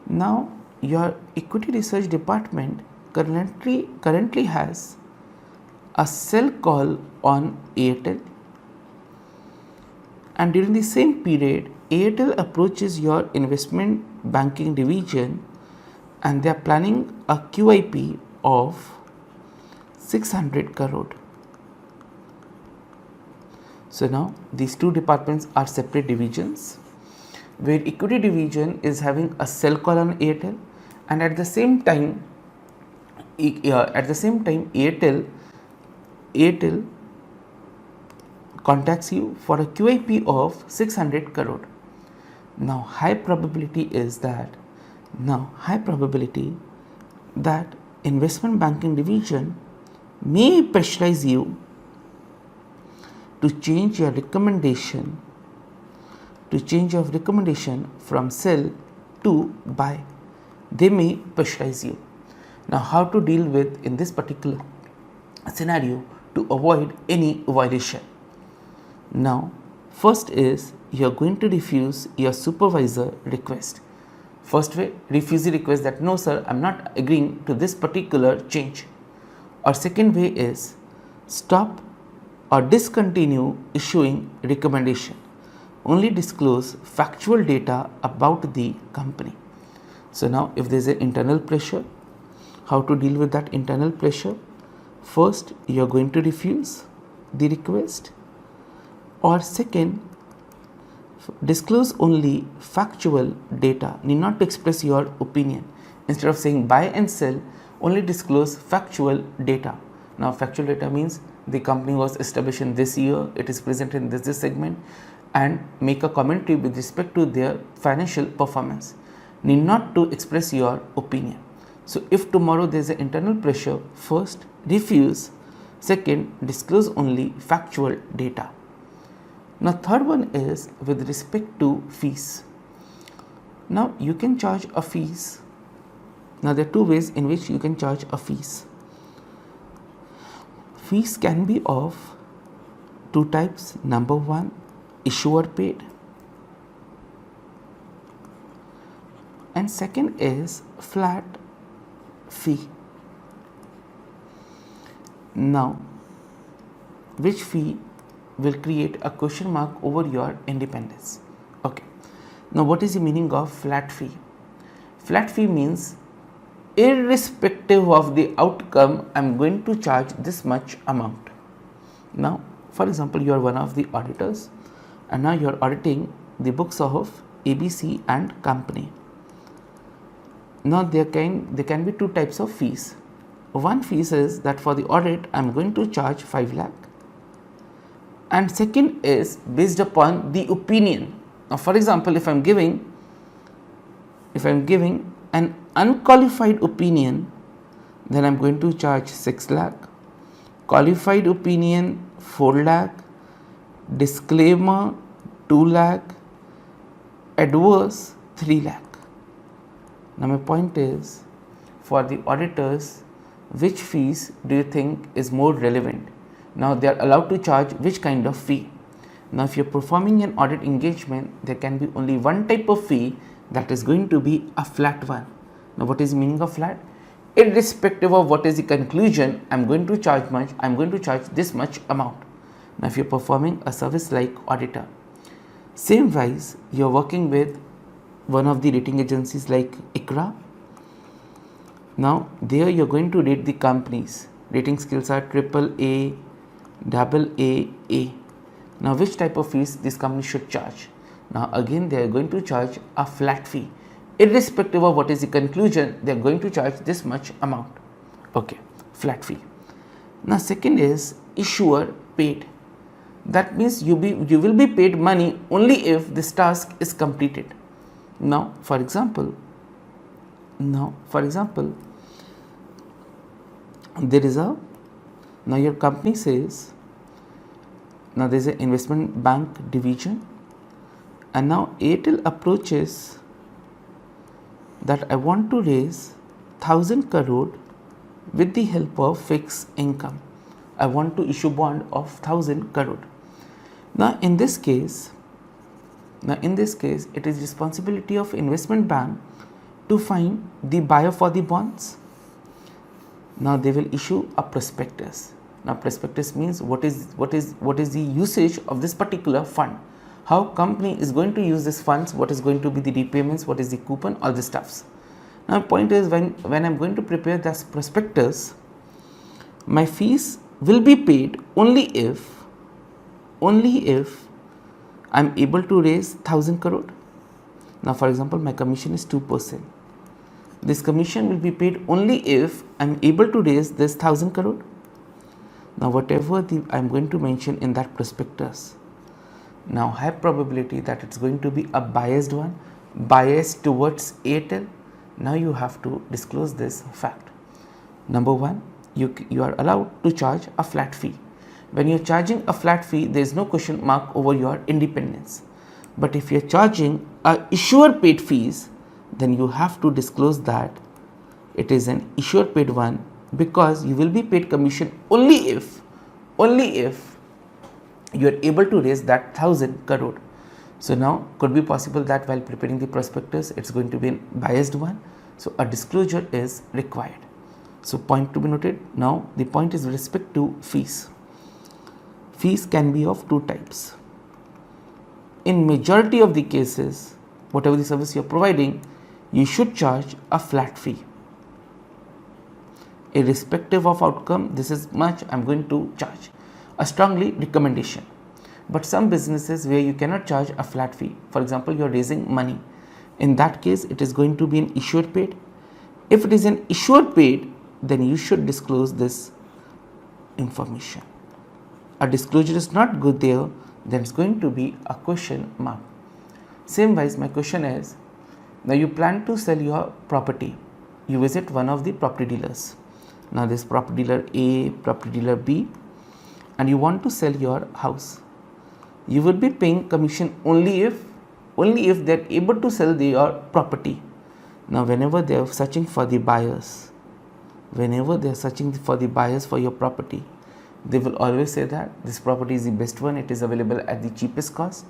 Now, your equity research department currently has a sell call on Airtel, and during the same period Airtel approaches your investment banking division and they are planning a QIP of 600 crore. So now these two departments are separate divisions, where equity division is having a sell call on Airtel, and at the same time Airtel contacts you for a QIP of 600 crore. Now high probability that investment banking division may pressurize you to change your recommendation from sell to buy. They may pressurize you. Now how to deal with in this particular scenario to avoid any violation? Now first is you are going to refuse your supervisor request. First way, refuse the request that no sir, I am not agreeing to this particular change. Or second way is stop or discontinue issuing recommendation. Only disclose factual data about the company. So now if there is an internal pressure, how to deal with that internal pressure? First, you are going to refuse the request, or second, disclose only factual data, need not to express your opinion. instead of saying buy and sell, only disclose factual data. Now factual data means the company was established in this year, it is present in this segment, and make a commentary with respect to their financial performance. Need not to express your opinion. So if tomorrow there is an internal pressure, first refuse, second disclose only factual data. Now third one is with respect to fees. Now you can charge a fees. Now there are two ways in which you can charge a fees. Fees can be of two types. Number one, issuer paid, and second is flat fee. Now, which fee will create a question mark over your independence? Okay. Now, what is the meaning of flat fee? Flat fee means irrespective of the outcome, I am going to charge this much amount. Now, for example, you are one of the auditors and now you are auditing the books of ABC and company. Now, there can be two types of fees. One fee is that for the audit, I am going to charge 5 lakh. And second is based upon the opinion. Now, for example, if I am giving an unqualified opinion, then I am going to charge 6 lakh. Qualified opinion 4 lakh. Disclaimer 2 lakh. Adverse 3 lakh. Now my point is, for the auditors, which fees do you think is more relevant? Now they are allowed to charge which kind of fee? Now if you are performing an audit engagement, there can be only one type of fee, that is going to be a flat one. Now what is the meaning of flat? Irrespective of what is the conclusion, I am going to charge much, I am going to charge this much amount. Now if you are performing a service like auditor, same wise you are working with one of the rating agencies like ICRA. Now there you are going to rate the companies. Rating scales are AAA, AA, A. Now which type of fees this company should charge? Now again they are going to charge a flat fee. Irrespective of what is the conclusion, they are going to charge this much amount. Okay, flat fee. Now second is issuer paid. That means you will be paid money only if this task is completed. Now for example, there is a, now your company says, now there is an investment bank division, and now Airtel approaches that I want to raise 1000 crore with the help of fixed income. I want to issue bond of 1000 crore. Now in this case, it is responsibility of investment bank to find the buyer for the bonds. Now they will issue a prospectus. Now prospectus means what is the usage of this particular fund, how company is going to use this funds, what is going to be the repayments, what is the coupon, all the stuffs. Now point is, when I am going to prepare this prospectus, my fees will be paid only if I am able to raise 1000 crore. Now for example, my commission is 2%. This commission will be paid only if I am able to raise this 1000 crore. Now whatever I am going to mention in that prospectus, now high probability that it's going to be a biased one, biased towards Airtel. Now you have to disclose this fact. Number one, you are allowed to charge a flat fee. When you are charging a flat fee, there is no question mark over your independence. But if you are charging a issuer paid fees, then you have to disclose that it is an issuer paid one, because you will be paid commission only if you are able to raise that 1000 crore. So now could be possible that while preparing the prospectus, it's going to be a biased one. So a disclosure is required. So point to be noted. Now the point is with respect to fees. Fees can be of two types. In majority of the cases, whatever the service you are providing, you should charge a flat fee. Irrespective of outcome, this is much I am going to charge. A strongly recommendation. But some businesses where you cannot charge a flat fee, for example, you are raising money. In that case, it is going to be an issuer paid. If it is an issuer paid, then you should disclose this information. A disclosure is not good there, then it's going to be a question mark. Same wise, my question is, now you plan to sell your property. You visit one of the property dealers. Now this property dealer A, property dealer B, and you want to sell your house. You will be paying commission only if they are able to sell your property. Now whenever they are searching for the buyers, for your property, they will always say that this property is the best one, it is available at the cheapest cost.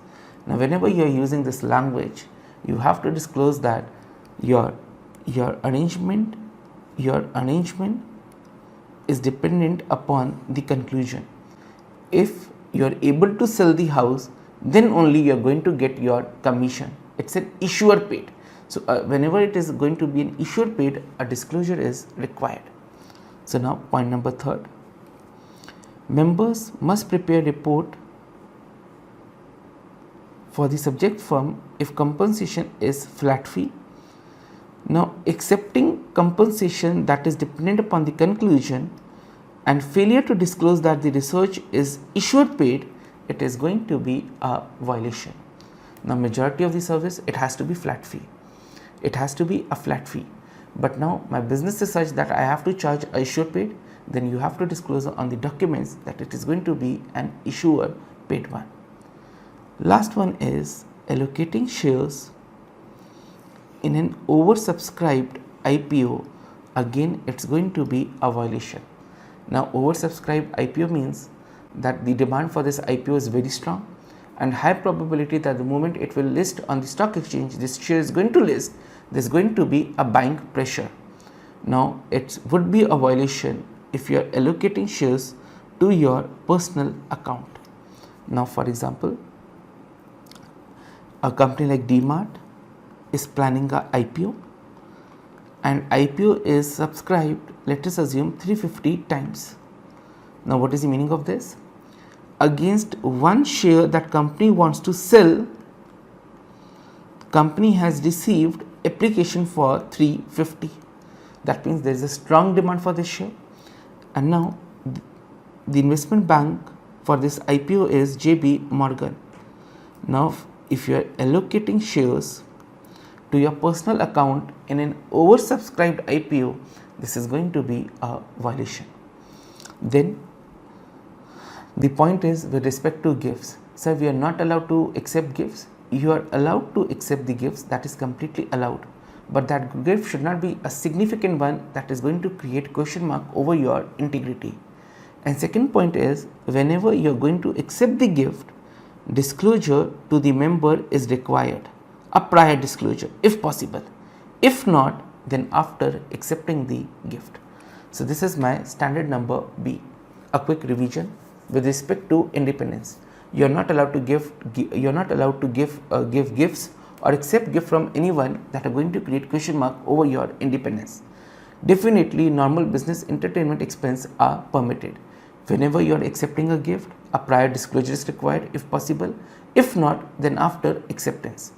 Now whenever you are using this language, you have to disclose that your arrangement is dependent upon the conclusion. If you are able to sell the house, then only you are going to get your commission. It's an issuer paid. So whenever it is going to be an issuer paid, a disclosure is required. So now point number 3. Members must prepare report for the subject firm if compensation is flat fee. Now accepting compensation that is dependent upon the conclusion and failure to disclose that the research is issuer paid, it is going to be a violation. Now majority of the service, it has to be flat fee. It has to be a flat fee. But now my business is such that I have to charge a issuer paid, then you have to disclose on the documents that it is going to be an issuer paid one. Last one is allocating shares in an oversubscribed IPO. Again, it's going to be a violation. Now oversubscribed IPO means that the demand for this IPO is very strong and high probability that the moment it will list on the stock exchange, this share is going to list, there's going to be a buying pressure. Now it would be a violation if you are allocating shares to your personal account. Now for example, a company like DMart is planning a IPO and IPO is subscribed, let us assume 350 times. Now what is the meaning of this? Against one share that company wants to sell, company has received application for 350. That means there is a strong demand for this share, and now the investment bank for this IPO is JB Morgan. Now if you are allocating shares to your personal account in an oversubscribed IPO, this is going to be a violation. Then the point is with respect to gifts. Sir, we are not allowed to accept gifts. You are allowed to accept the gifts, that is completely allowed. But that gift should not be a significant one that is going to create question mark over your integrity. And second point is, whenever you are going to accept the gift, disclosure to the member is required. A prior disclosure if possible. If not, then after accepting the gift. So this is my standard number B. A quick revision with respect to independence. You are not allowed to give gifts or accept gift from anyone that are going to create question mark over your independence. Definitely normal business entertainment expense are permitted. Whenever you are accepting a gift, a prior disclosure is required if possible. If not, then after acceptance.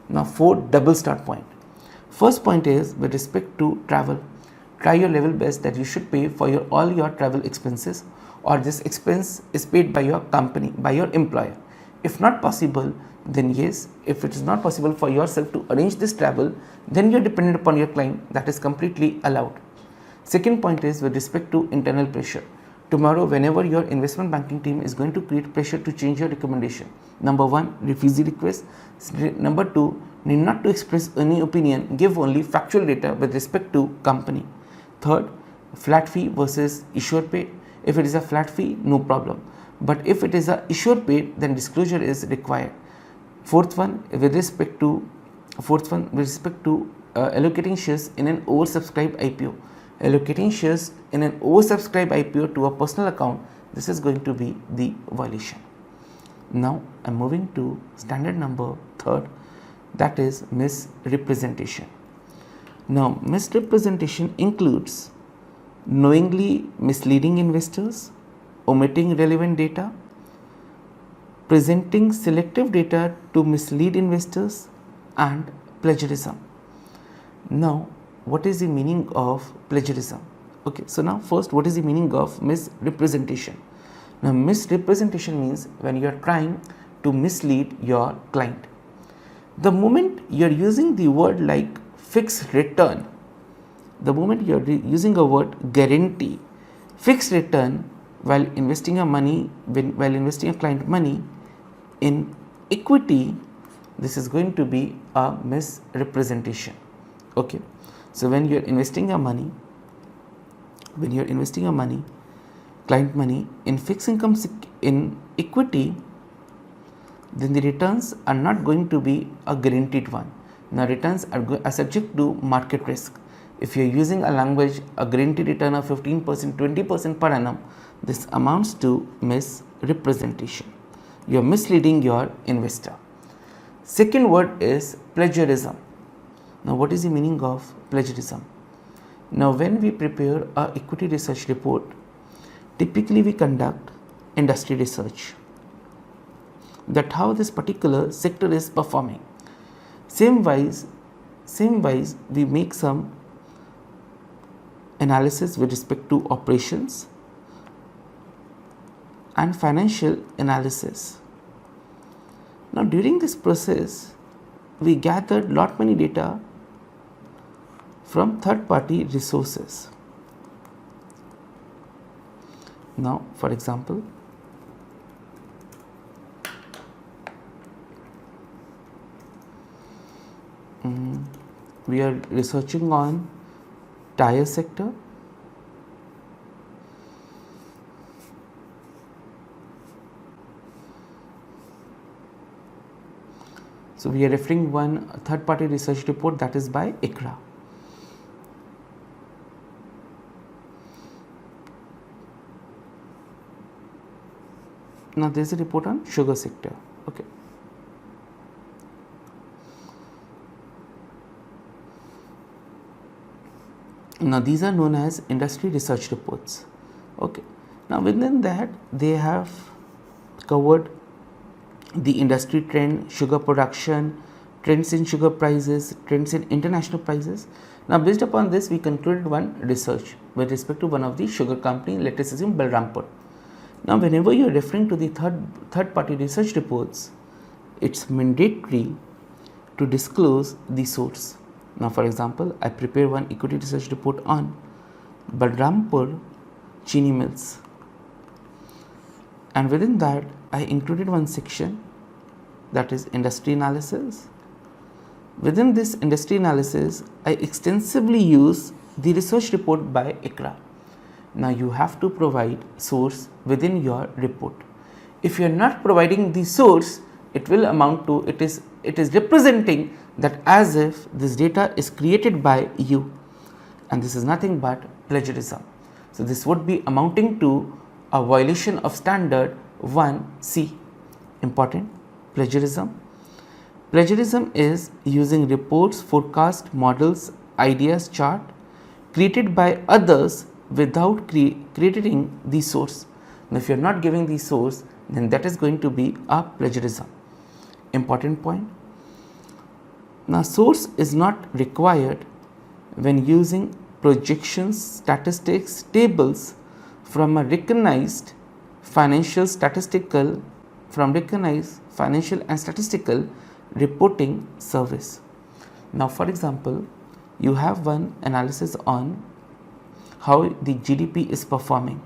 Now 4 double start point. First point is with respect to travel. Try your level best that you should pay for all your travel expenses, or this expense is paid by your company, by your employer. If not possible, then yes, if it is not possible for yourself to arrange this travel, then you are dependent upon your client, that is completely allowed. Second point is with respect to internal pressure. Tomorrow, whenever your investment banking team is going to create pressure to change your recommendation, number 1, refuse the request. Number 2, need not to express any opinion, give only factual data with respect to company. Third, flat fee versus issuer paid. If it is a flat fee, no problem. But if it is a issuer paid, then disclosure is required. Fourth one, with respect to allocating shares in an oversubscribed IPO. Allocating shares in an oversubscribed IPO to a personal account, this is going to be the violation. Now I am moving to standard number 3rd, that is misrepresentation. Now misrepresentation includes knowingly misleading investors, omitting relevant data, presenting selective data to mislead investors, and plagiarism. Now what is the meaning of plagiarism? Okay, so now first, what is the meaning of misrepresentation? Now, misrepresentation means when you are trying to mislead your client. The moment you are using the word like fixed return, the moment you are using a word guarantee, fixed return, while investing a client money in equity, this is going to be a misrepresentation. Okay, so when you are investing your money, client money in fixed income in equity, then the returns are not going to be a guaranteed one. Now, returns are subject to market risk. If you are using a language, a guaranteed return of 15%, 20% per annum, this amounts to misrepresentation. You are misleading your investor. Second word is plagiarism. Now, what is the meaning of plagiarism? Now, when we prepare a equity research report, typically we conduct industry research, that how this particular sector is performing. Same wise we make some analysis with respect to operations and financial analysis. Now, during this process, we gathered lot many data from third party resources. Now, for example, we are researching on tire sector. So, we are referring one third party research report, that is by ICRA. Now, there is a report on sugar sector. Okay. Now, these are known as industry research reports. Okay. Now, within that, they have covered the industry trend, sugar production, trends in sugar prices, trends in international prices. Now, based upon this, we concluded one research with respect to one of the sugar company, let us assume Balrampur. Now, whenever you are referring to the third party research reports, it's mandatory to disclose the source. Now, for example, I prepare one equity research report on Balrampur Chini Mills, and within that I included one section, that is industry analysis. Within this industry analysis, I extensively use the research report by ICRA. Now, you have to provide source within your report. If you are not providing the source, it will amount to, it is representing that as if this data is created by you, and this is nothing but plagiarism. So, this would be amounting to a violation of standard 1C. Important, plagiarism. Plagiarism is using reports, forecast, models, ideas, chart created by others without crediting the source. Now, if you are not giving the source, then that is going to be a plagiarism. Important point. Now, source is not required when using projections, statistics, tables from a recognized financial and statistical reporting service. Now, for example, you have one analysis on how the GDP is performing.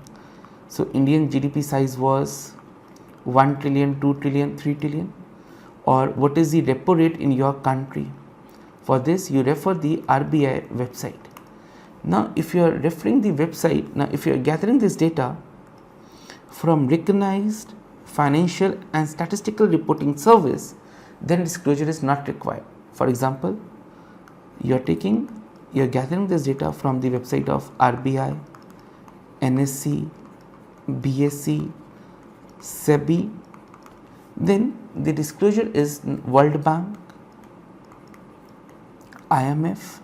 So, Indian GDP size was 1 trillion, 2 trillion, 3 trillion, or what is the repo rate in your country. For this, you refer the RBI website. Now, if you are referring the website, now if you are gathering this data from recognized financial and statistical reporting service, then disclosure is not required. For example, you are gathering this data from the website of RBI, NSC, BSC, SEBI, then the disclosure is World Bank, IMF,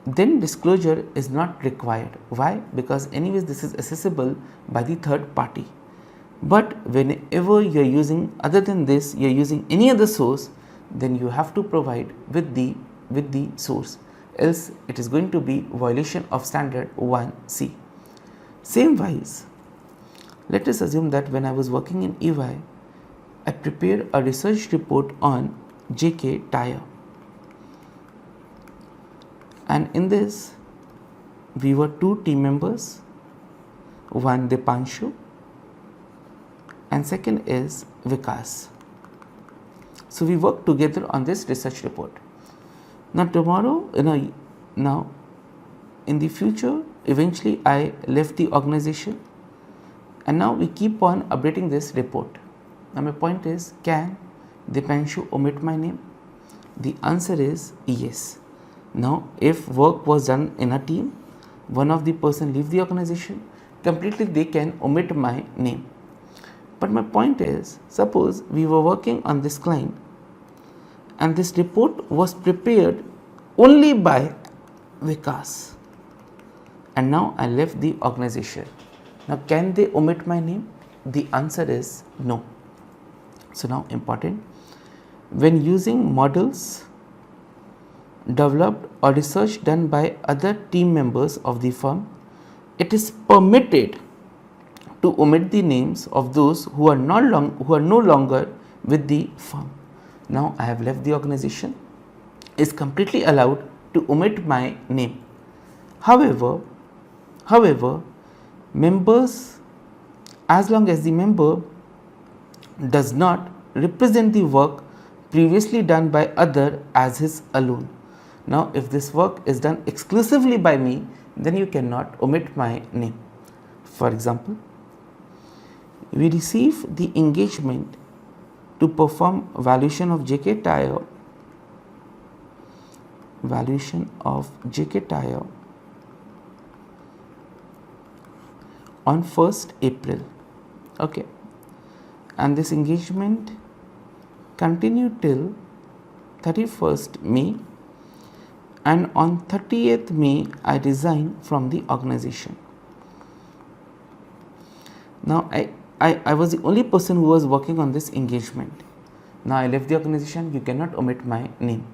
then disclosure is not required. Why? Because anyways this is accessible by the third party. But whenever you are using, other than this, you are using any other source, then you have to provide with the source. else it is going to be violation of standard 1C. Same wise, let us assume that when I was working in EY, I prepared a research report on JK Tire, and in this we were 2 team members, one Dipanshu and second is Vikas. So we worked together on this research report. Now tomorrow, now in the future, eventually I left the organization, and now we keep on updating this report. Now my point is, can Dipanshu omit my name? The answer is yes. Now if work was done in a team, one of the person leave the organization, completely they can omit my name. But my point is, suppose we were working on this client and this report was prepared only by Vikas, and now I left the organization. Now can they omit my name? The answer is no. So now important, when using models developed or research done by other team members of the firm, it is permitted to omit the names of those who are no longer with the firm. Now I have left the organization, is completely allowed to omit my name. However, members, as long as the member does not represent the work previously done by other as his alone. Now if this work is done exclusively by me, then you cannot omit my name. For example, we receive the engagement to perform valuation of JK Tire, on 1st April. Okay, and this engagement continued till 31st May, and on 30th May I resigned from the organization. Now I was the only person who was working on this engagement. Now I left the organization, you cannot omit my name.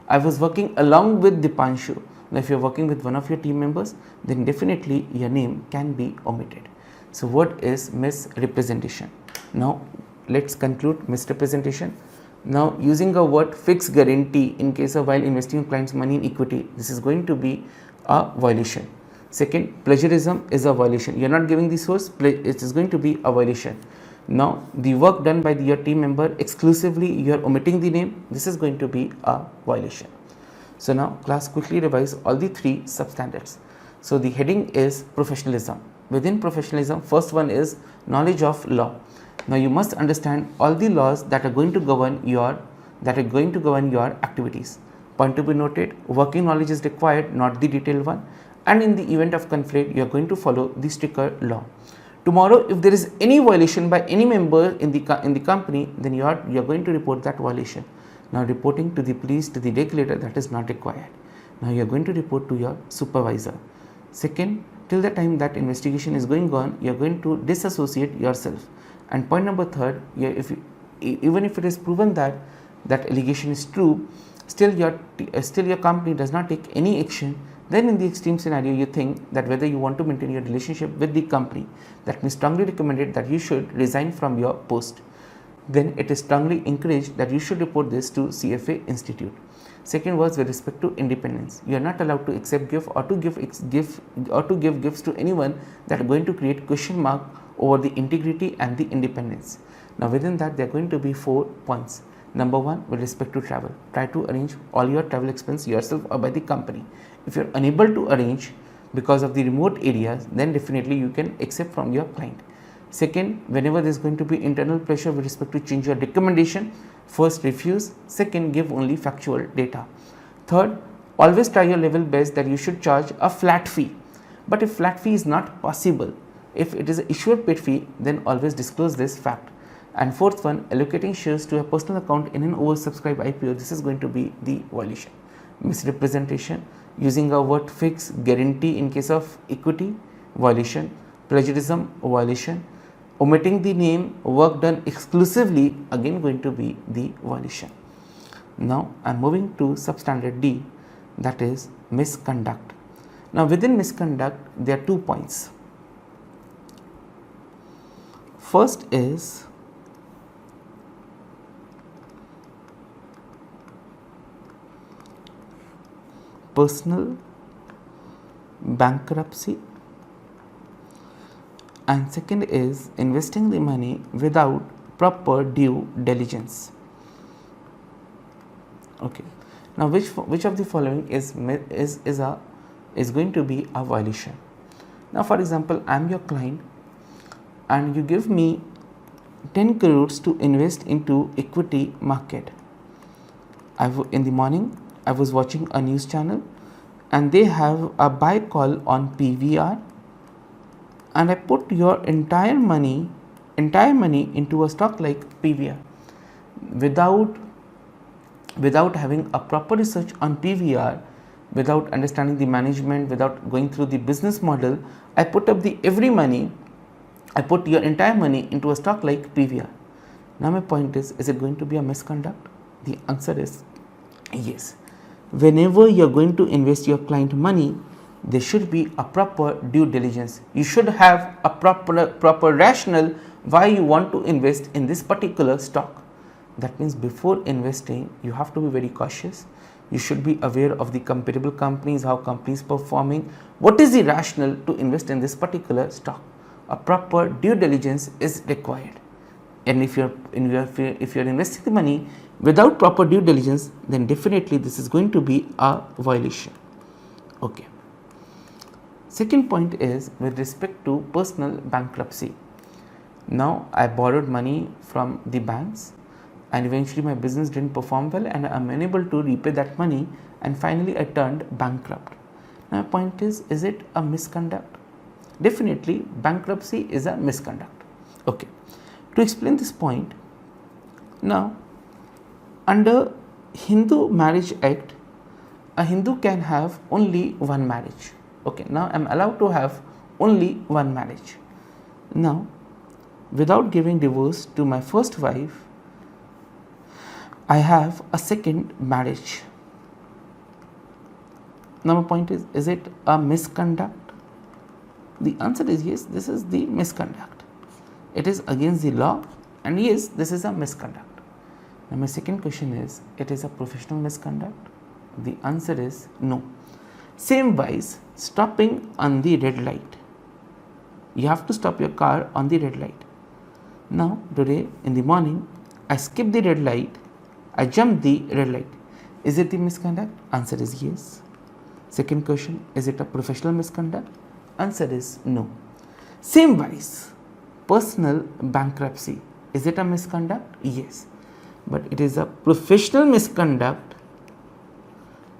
I was working along with Dipanshu. Now if you are working with one of your team members, then definitely your name can be omitted. So what is misrepresentation? Now let's conclude misrepresentation. Now using a word fixed guarantee in case of while investing your client's money in equity, this is going to be a violation. Second, plagiarism is a violation. You are not giving the source, it is going to be a violation. Now the work done by your team member exclusively, you are omitting the name, this is going to be a violation. So now class quickly revise all the 3 substandards. So the heading is professionalism. Within professionalism, first one is knowledge of law. Now you must understand all the laws that are going to govern your activities. Point to be noted, working knowledge is required, not the detailed one, and in the event of conflict you are going to follow the stricter law. Tomorrow if there is any violation by any member in the company, then you are going to report that violation. Now reporting to the police, to the regulator, that is not required. Now you are going to report to your supervisor. Second, till the time that investigation is going on, you are going to disassociate yourself. And point number 3, even if it is proven that allegation is true, still your company does not take any action, then in the extreme scenario you think that whether you want to maintain your relationship with the company, that means strongly recommended that you should resign from your post. Then it is strongly encouraged that you should report this to CFA Institute. Second was with respect to independence. You are not allowed to accept gift or to give gifts to anyone that are going to create question mark over the integrity and the independence. Now within that there are going to be 4 points. Number 1, with respect to travel, try to arrange all your travel expense yourself or by the company. If you are unable to arrange because of the remote areas, then definitely you can accept from your client. Second, whenever there is going to be internal pressure with respect to change your recommendation, first refuse, second give only factual data. Third, always try your level best that you should charge a flat fee. But if flat fee is not possible, if it is an issuer paid fee, then always disclose this fact. And fourth one, allocating shares to a personal account in an oversubscribed IPO, this is going to be the violation. Misrepresentation, using a word fixed guarantee in case of equity, violation. Plagiarism, violation. Omitting the name, work done exclusively, again going to be the violation. Now I am moving to substandard D, that is misconduct. Now within misconduct there are 2 points. First is personal bankruptcy, and second is investing the money without proper due diligence. Okay. Now which of the following is going to be a violation? Now for example, I am your client and you give me 10 crores to invest into equity market. In the morning I was watching a news channel and they have a buy call on PVR, and I put your entire money into a stock like PVR without having a proper research on PVR, without understanding the management, without going through the business model. I put your entire money into a stock like PVR. Now my point is it going to be a misconduct? The answer is yes. Whenever you are going to invest your client money, there should be a proper due diligence. You should have a proper rationale why you want to invest in this particular stock. That means before investing, you have to be very cautious. You should be aware of the comparable companies, how companies performing, what is the rationale to invest in this particular stock. A proper due diligence is required. And if you're investing the money without proper due diligence, then definitely this is going to be a violation. Okay. Second point is with respect to personal bankruptcy. Now I borrowed money from the banks and eventually my business didn't perform well and I am unable to repay that money and finally I turned bankrupt. Now my point is it a misconduct? Definitely bankruptcy is a misconduct. Okay. To explain this point, now under Hindu Marriage Act, a Hindu can have only one marriage. Okay, now I am allowed to have only one marriage. Now, without giving divorce to my first wife, I have a second marriage. Now my point is it a misconduct? The answer is yes, this is the misconduct. It is against the law and yes, this is a misconduct. Now my second question is, it is a professional misconduct? The answer is no. Same wise, stopping on the red light. You have to stop your car on the red light. Now today in the morning, I skipped the red light, I jumped the red light. Is it the misconduct? Answer is yes. Second question, is it a professional misconduct? Answer is no. Same wise, personal bankruptcy. Is it a misconduct? Yes. But it is a professional misconduct.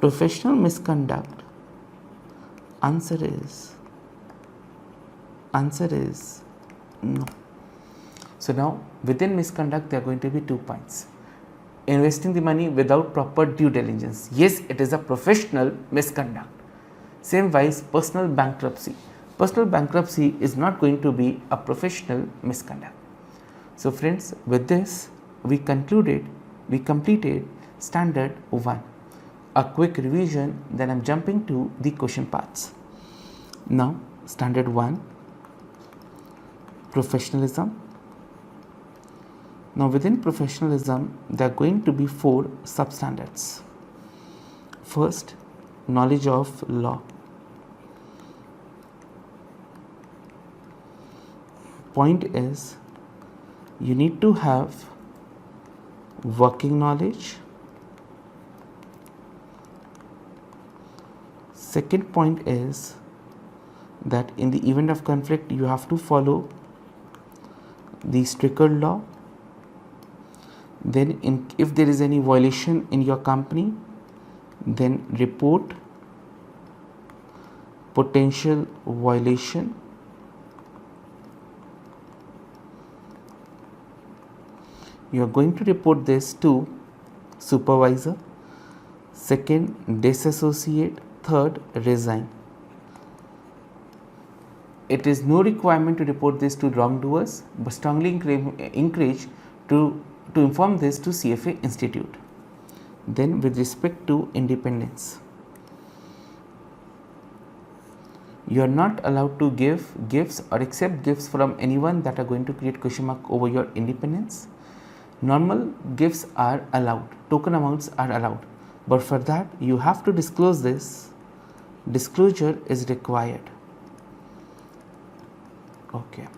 Professional misconduct. Answer is no. So now within misconduct there are going to be 2 points. Investing the money without proper due diligence. Yes, it is a professional misconduct. Same wise, personal bankruptcy. Personal bankruptcy is not going to be a professional misconduct. So friends, with this we completed standard 1. A quick revision, then I am jumping to the question parts. Now standard 1, professionalism. Now within professionalism there are going to be 4 substandards. First, knowledge of law. Point is, you need to have working knowledge. Second point is that in the event of conflict you have to follow the Strickland law. Then if there is any violation in your company, then report potential violation. You are going to report this to supervisor. Second, disassociate. Third, resign. It is no requirement to report this to wrongdoers, but strongly encourage to inform this to CFA Institute. Then with respect to independence, You are not allowed to give gifts or accept gifts from anyone that are going to create question mark over your independence. Normal gifts are allowed, token amounts are allowed, but for that you have to disclose this. Disclosure is required. Okay.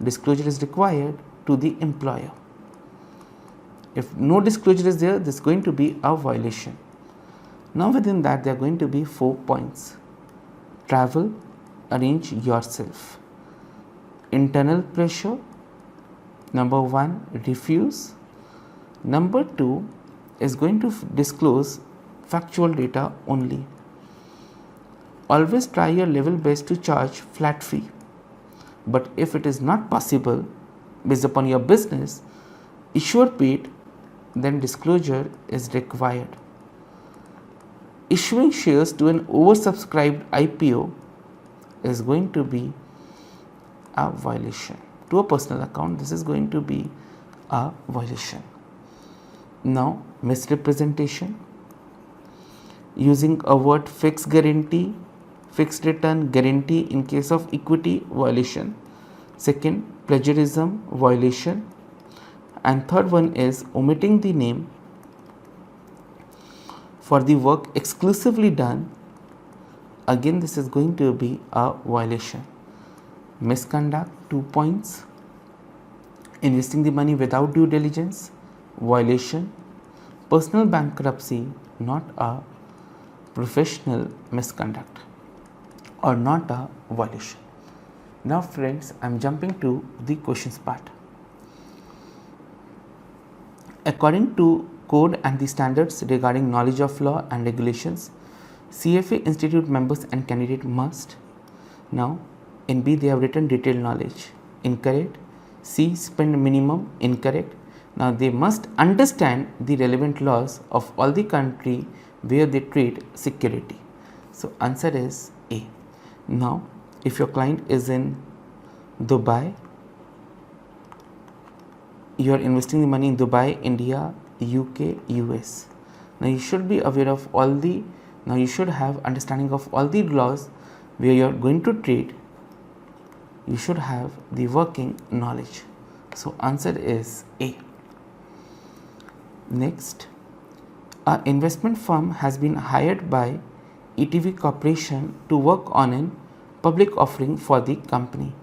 Disclosure is required to the employer. If no disclosure is there, this is going to be a violation. Now within that there are going to be 4 points. Travel, arrange yourself. Internal pressure, number 1, refuse. Number 2 is going to disclose factual data only. Always try your level best to charge flat fee. But if it is not possible based upon your business, issuer paid, then disclosure is required. Issuing shares to an oversubscribed IPO is going to be a violation. To a personal account, this is going to be a violation. Now, misrepresentation. Using a word fixed guarantee, fixed return, guarantee in case of equity, violation. Second, plagiarism, violation. And third one is omitting the name for the work exclusively done. Again, this is going to be a violation. Misconduct, 2 points. Investing the money without due diligence, violation. Personal bankruptcy, not a professional misconduct or not a violation. Now friends, I am jumping to the questions part. According to code and the standards regarding knowledge of law and regulations, CFA Institute members and candidate must. Now in B they have written detailed knowledge, incorrect. C, spend minimum, incorrect. Now they must understand the relevant laws of all the country where they trade security. So answer is A. Now if your client is in Dubai, you are investing the money in Dubai, India, UK, US. Now you should be aware of all the, now you should have understanding of all the laws where you are going to trade. You should have the working knowledge. So answer is A. Next, an investment firm has been hired by ETV Corporation to work on a public offering for the company.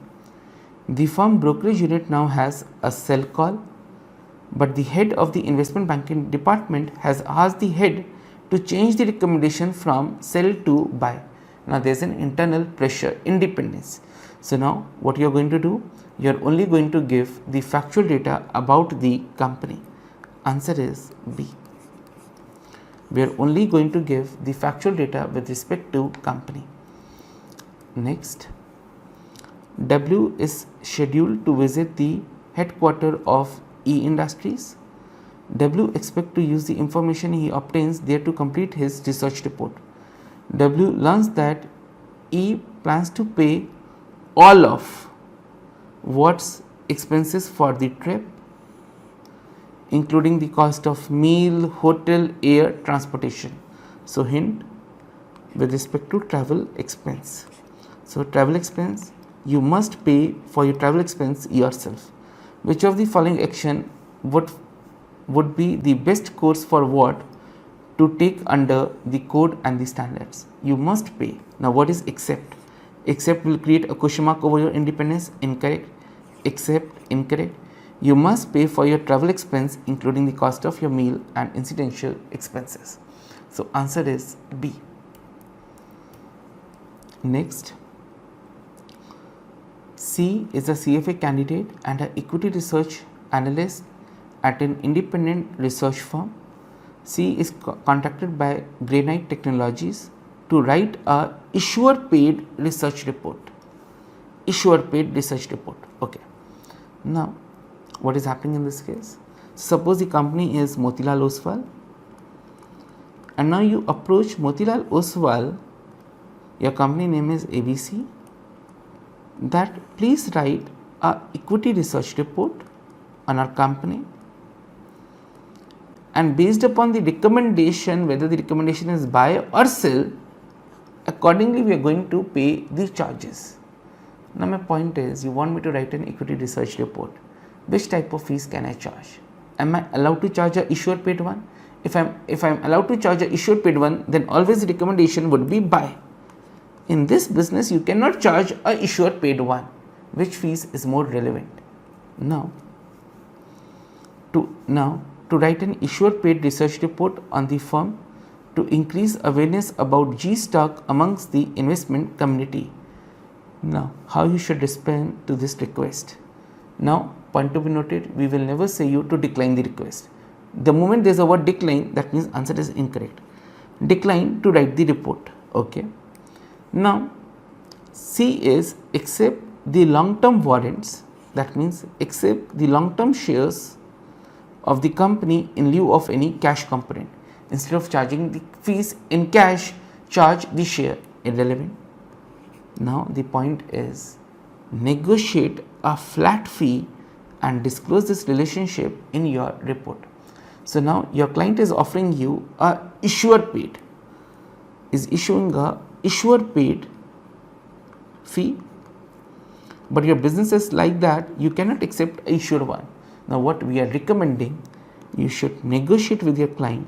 The firm brokerage unit now has a sell call, but the head of the investment banking department has asked the head to change the recommendation from sell to buy. Now there is an internal pressure, independence. So now what you are going to do? You are only going to give the factual data about the company. Answer is B. We are only going to give the factual data with respect to company. Next, W is scheduled to visit the headquarters of E Industries. W expects to use the information he obtains there to complete his research report. W learns that E plans to pay all of what's expenses for the trip, including the cost of meal, hotel, air, transportation. So hint with respect to travel expense. So travel expense, you must pay for your travel expense yourself. Which of the following action would be the best course for what to take under the code and the standards? You must pay. Now what is accept? Accept will create a question mark over your independence, incorrect. Accept, incorrect. You must pay for your travel expense including the cost of your meal and incidental expenses. So answer is B. Next, C is a CFA candidate and an equity research analyst at an independent research firm. C is contracted by Granite Technologies to write a issuer paid research report. Issuer paid research report. Okay. Now what is happening in this case? Suppose the company is Motilal Oswal and now you approach Motilal Oswal, your company name is ABC, that please write a equity research report on our company, and based upon the recommendation, whether the recommendation is buy or sell, accordingly we are going to pay the charges. Now my point is, you want me to write an equity research report. Which type of fees can I charge? Am I allowed to charge a issuer paid one? If I'm allowed to charge a issuer paid one, then always the recommendation would be buy. In this business, you cannot charge a issuer paid one. Which fees is more relevant? Now to write an issuer paid research report on the firm to increase awareness about G stock amongst the investment community. Now, how you should respond to this request? Now, point to be noted, we will never say you to decline the request. The moment there is a word decline, that means answer is incorrect. Decline to write the report. Okay. Now, C is accept the long-term warrants, that means accept the long-term shares of the company in lieu of any cash component. Instead of charging the fees in cash, charge the share. Irrelevant. Now the point is, negotiate a flat fee and disclose this relationship in your report. So now your client is offering you a issuer paid, is issuing a issuer paid fee, but your business is like that, you cannot accept a issuer one. Now what we are recommending, you should negotiate with your client,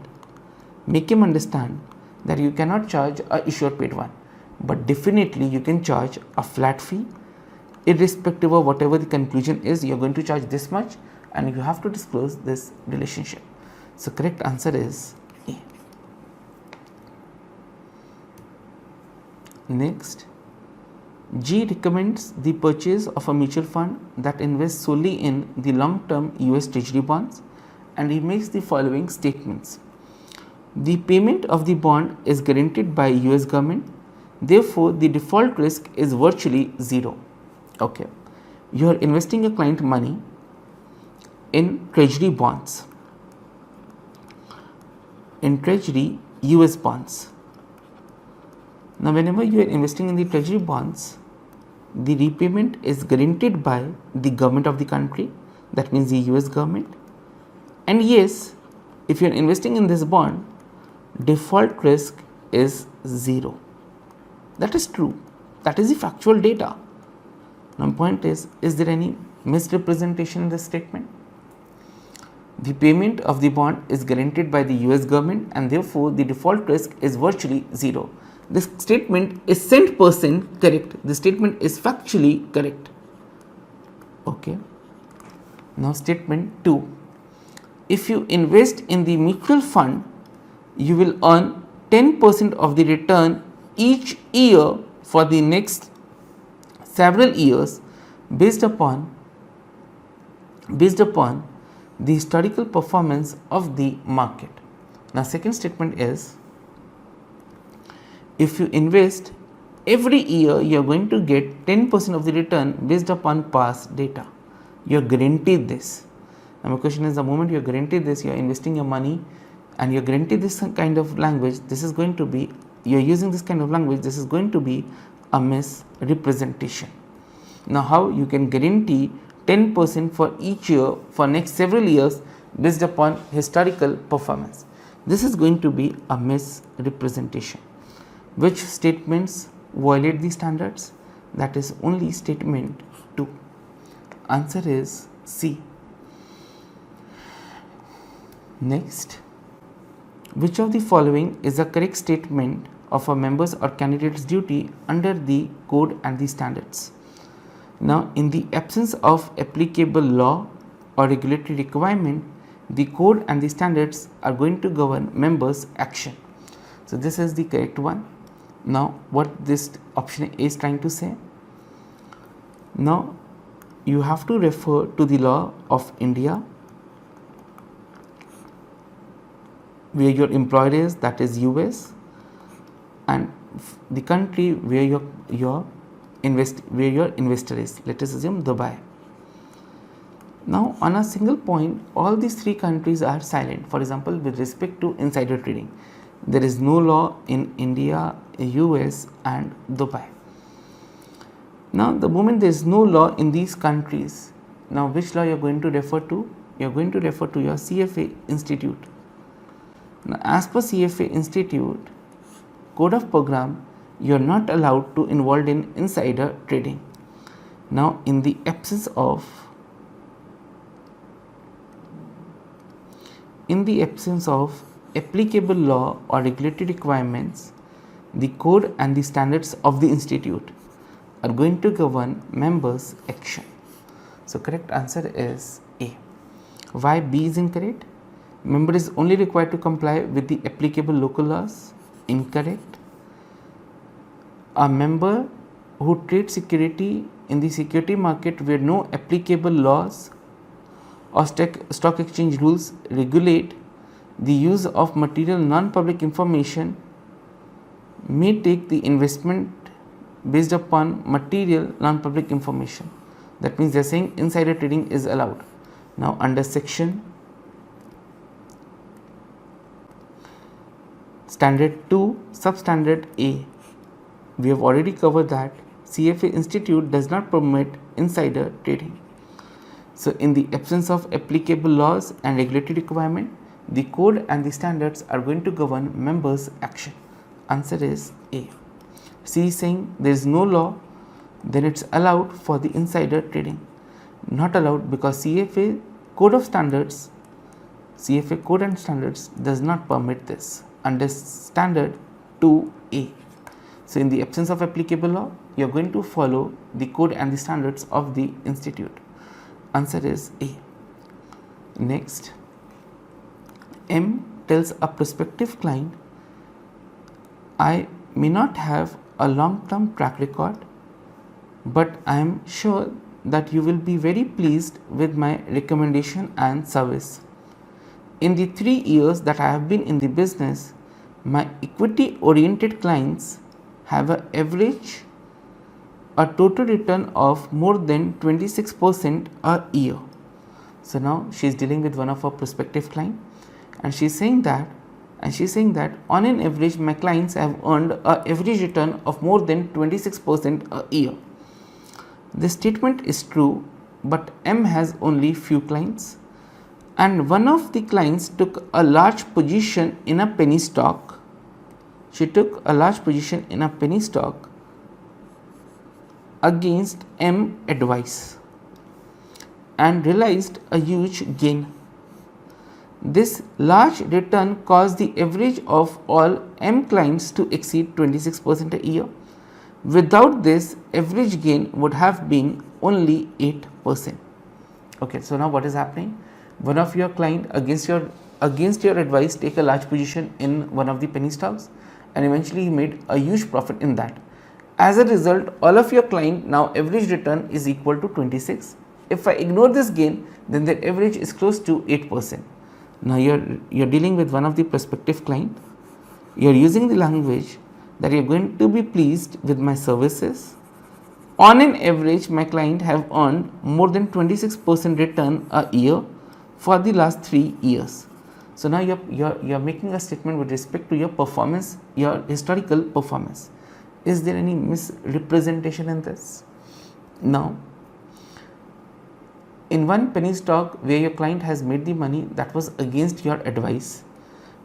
make him understand that you cannot charge a issuer paid one, but definitely you can charge a flat fee. Irrespective of whatever the conclusion is, you are going to charge this much and you have to disclose this relationship. So correct answer is A. Next, G recommends the purchase of a mutual fund that invests solely in the long-term US Treasury bonds, and he makes the following statements. The payment of the bond is guaranteed by US government, therefore the default risk is virtually zero. Okay, you are investing your client money in treasury bonds, in treasury US bonds. Now whenever you are investing in the treasury bonds, the repayment is guaranteed by the government of the country, that means the US government. And yes, if you are investing in this bond, default risk is zero. That is true. That is the factual data. Now point is there any misrepresentation in this statement? The payment of the bond is guaranteed by the US government and therefore the default risk is virtually zero. This statement is cent percent correct. This statement is factually correct. Okay. Now statement 2. If you invest in the mutual fund, you will earn 10% of the return each year for the next several years based upon the historical performance of the market. Now second statement is, if you invest every year, you are going to get 10% of the return based upon past data. You are guaranteed this. Now my question is, the moment you are guaranteed this, you are investing your money and you are guaranteed this kind of language, this is going to be, you are using this kind of language, this is going to be a misrepresentation. Now how you can guarantee 10% for each year for next several years based upon historical performance? This is going to be a misrepresentation. Which statements violate the standards? That is only statement 2. Answer is C. Next, which of the following is a correct statement of a member's or candidate's duty under the code and the standards? Now, in the absence of applicable law or regulatory requirement, the code and the standards are going to govern members' action. So this is the correct one. Now what this option is trying to say? Now you have to refer to the law of India, where your employer is, that is US, and the country where your investor is, let us assume Dubai. Now on a single point, all these 3 countries are silent. For example, with respect to insider trading, there is no law in India, US and Dubai. Now the moment there is no law in these countries, now which law you are going to refer to? You are going to refer to your CFA Institute. Now as per CFA Institute Code of Program, you are not allowed to involve in insider trading. Now, in the absence of applicable law or regulatory requirements, the code and the standards of the institute are going to govern members' action. So, correct answer is A. Why B is incorrect? Member is only required to comply with the applicable local laws. Incorrect. A member who trades security in the security market where no applicable laws or stock exchange rules regulate the use of material non-public information may take the investment based upon material non-public information. That means they are saying insider trading is allowed. Now, under section standard 2 substandard A, we have already covered that CFA Institute does not permit insider trading. So, in the absence of applicable laws and regulatory requirement, the code and the standards are going to govern members' action. Answer is A. C is saying there is no law, then it's allowed for the insider trading. Not allowed because CFA code and standards does not permit this under standard 2A. So, in the absence of applicable law, you are going to follow the code and the standards of the institute. Answer is A. Next, M tells a prospective client, I may not have a long-term track record, but I am sure that you will be very pleased with my recommendation and service. In the 3 years that I have been in the business, my equity-oriented clients have a total return of more than 26% a year. So now she is dealing with one of her prospective clients, and she is saying that on an average my clients have earned a average return of more than 26% a year. This statement is true, but M has only few clients, and one of the clients took a large position in a penny stock. She took a large position in a penny stock against M advice and realized a huge gain. This large return caused the average of all M clients to exceed 26% a year. Without this, average gain would have been only 8%. Okay, so now what is happening? One of your client against your advice take a large position in one of the penny stocks, and eventually he made a huge profit in that. As a result, all of your client now average return is equal to 26. If I ignore this gain, then the average is close to 8%. Now you're dealing with one of the prospective client. You're using the language that you're going to be pleased with my services. On an average, my client have earned more than 26% return a year for the last 3 years. So now you're making a statement with respect to your performance, your historical performance. Is there any misrepresentation in this? Now, in one penny stock where your client has made the money, that was against your advice,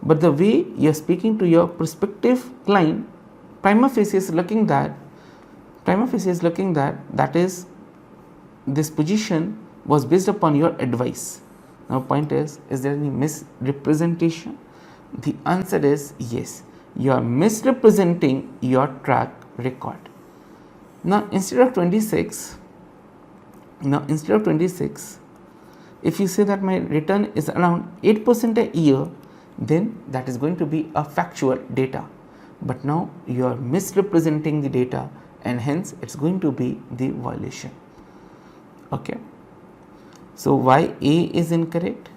but the way you're speaking to your prospective client, prima facie is looking that is this position was based upon your advice. Now point is there any misrepresentation? The answer is yes. You are misrepresenting your track record. Now instead of 26, if you say that my return is around 8% a year, then that is going to be a factual data. But now you are misrepresenting the data, and hence it's going to be the violation. Okay. So why A is incorrect?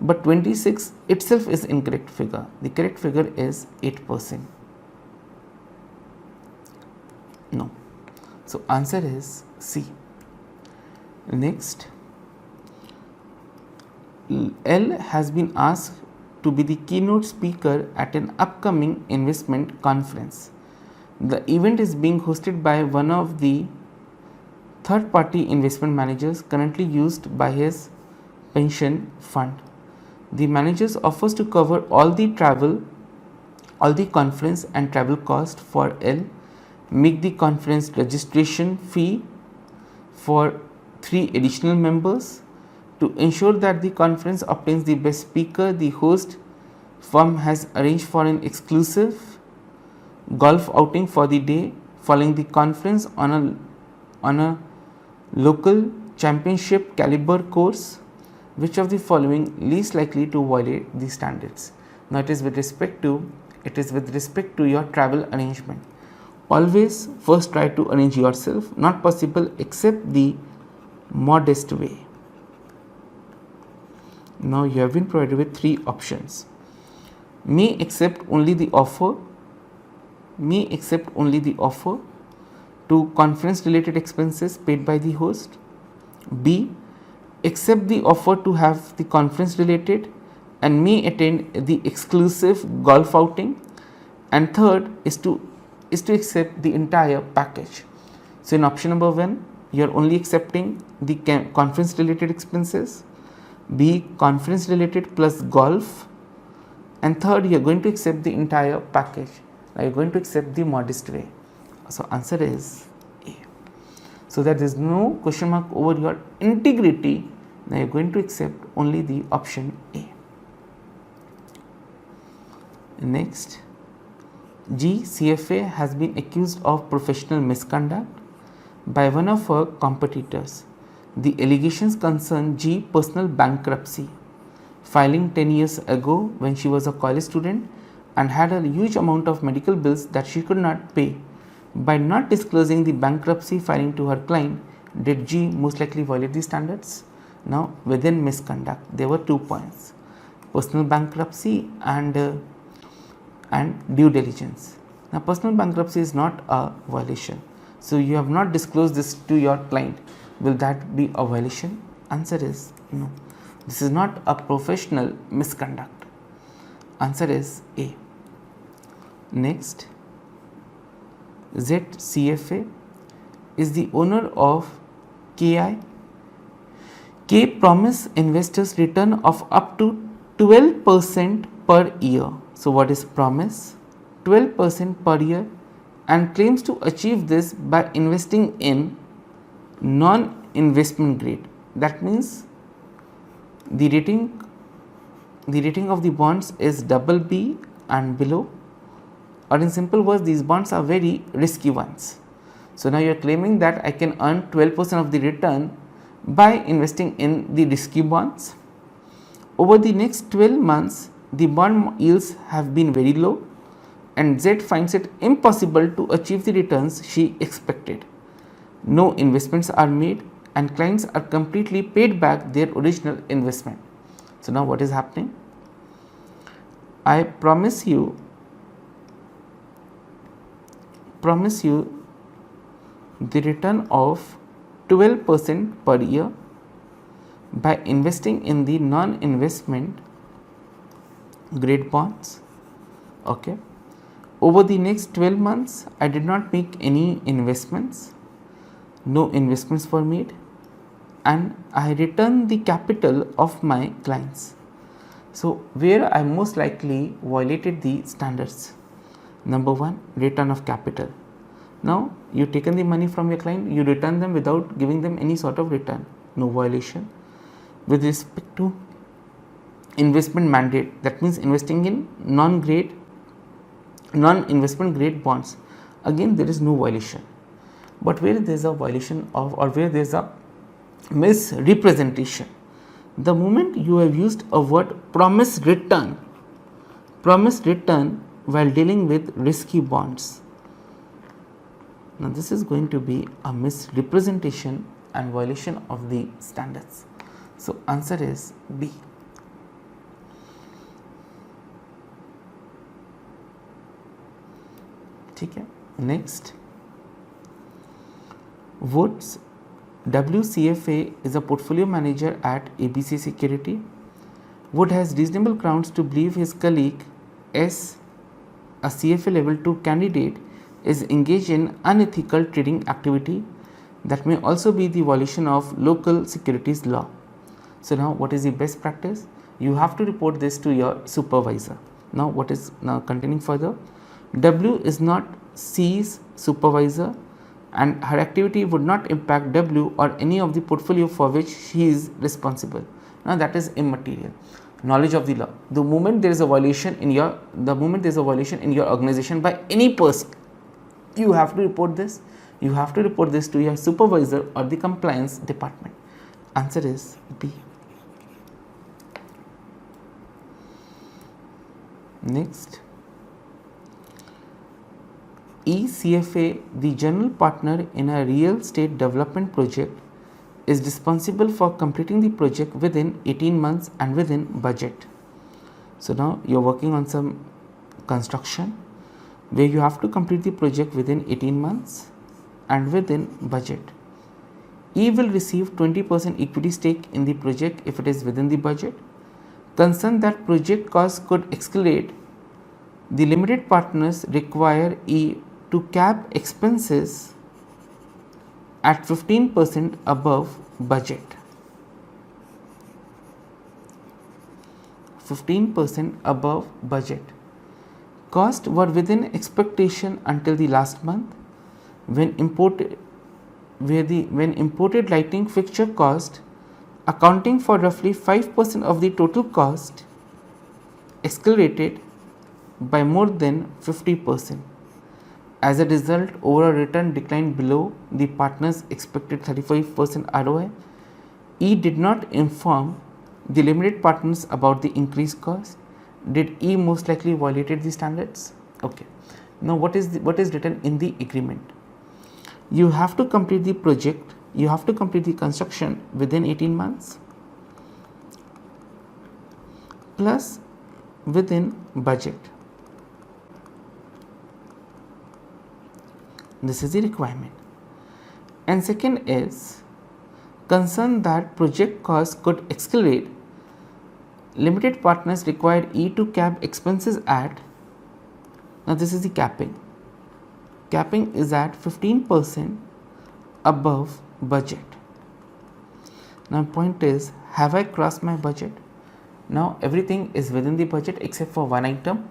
But 26 itself is incorrect figure. The correct figure is 8%. No. So answer is C. Next, L has been asked to be the keynote speaker at an upcoming investment conference. The event is being hosted by one of the third-party investment managers currently used by his pension fund. The manager offers to cover all the travel all the conference and travel cost for L, make the conference registration fee for 3 additional members. To ensure that the conference obtains the best speaker, the host firm has arranged for an exclusive golf outing for the day following the conference on a local championship caliber course. Which of the following least likely to violate the standards? Now it is with respect to your travel arrangement. Always first try to arrange yourself, not possible except the modest way. Now you have been provided with 3 options. May accept only the offer to conference related expenses paid by the host. B, accept the offer to have the conference related and may attend the exclusive golf outing. And third is to accept the entire package. So in option number 1, you are only accepting the conference related expenses. B, conference related plus golf. And third, you are going to accept the entire package. Now you are going to accept the modest way. So answer is A. So that there is no question mark over your integrity. Now you are going to accept only the option A. Next, G, CFA has been accused of professional misconduct by one of her competitors. The allegations concern G personal bankruptcy, filing 10 years ago when she was a college student and had a huge amount of medical bills that she could not pay. By not disclosing the bankruptcy filing to her client, did G most likely violate the standards? Now within misconduct, there were 2 points: personal bankruptcy and due diligence. Now personal bankruptcy is not a violation, so you have not disclosed this to your client. Will that be a violation? Answer is no. This is not a professional misconduct. Answer is A. Next, Z, CFA is the owner of KI. K promise investors return of up to 12% per year. So what is promise? 12% per year, and claims to achieve this by investing in non-investment grade. That means the rating of the bonds is BB and below, or in simple words, these bonds are very risky ones. So now you are claiming that I can earn 12% of the return by investing in the risky bonds. Over the next 12 months, the bond yields have been very low, and Z finds it impossible to achieve the returns she expected. No investments are made and clients are completely paid back their original investment. So now what is happening? I promise you the return of 12% per year by investing in the non-investment grade bonds. Okay. Over the next 12 months, I did not make any investments. No investments were made, and I returned the capital of my clients. So where I most likely violated the standards? Number 1, return of capital. Now you taken the money from your client, you return them without giving them any sort of return. No violation. With respect to investment mandate, that means investing in non-investment grade bonds, again there is no violation. But where there is a violation of, or where there is a misrepresentation, the moment you have used a word promise return while dealing with risky bonds, now this is going to be a misrepresentation and violation of the standards. So answer is B. Okay. Next, Woods WCFA is a portfolio manager at ABC Security. Wood has reasonable grounds to believe his colleague S, a CFA Level 2 candidate, is engaged in unethical trading activity that may also be the violation of local securities law. So now what is the best practice? You have to report this to your supervisor. Now what is now continuing further? W is not C's supervisor and her activity would not impact W or any of the portfolio for which he is responsible. Now that is immaterial. Knowledge of the law. The moment there is a violation in your organization by any person, you have to report this. You have to report this to your supervisor or the compliance department. Answer is B. Next, CFA, the general partner in a real estate development project, is responsible for completing the project within 18 months and within budget. So now you are working on some construction where you have to complete the project within 18 months and within budget. E will receive 20% equity stake in the project if it is within the budget. Concerned that project costs could escalate, the limited partners require E to cap expenses at 15% above budget. 15% above budget. Costs were within expectation until the last month when imported lighting fixture cost, accounting for roughly 5% of the total cost, escalated by more than 50%. As a result, overall return declined below the partner's expected 35% ROI. E did not inform the limited partners about the increased cost. Did E most likely violated the standards? Okay. Now what is written in the agreement? You have to complete the project, you have to complete the construction within 18 months plus within budget. This is the requirement. And second is concern that project costs could escalate. Limited partners required E to cap expenses at, now this is the capping. Capping is at 15% above budget. Now point is, have I crossed my budget? Now everything is within the budget except for one item.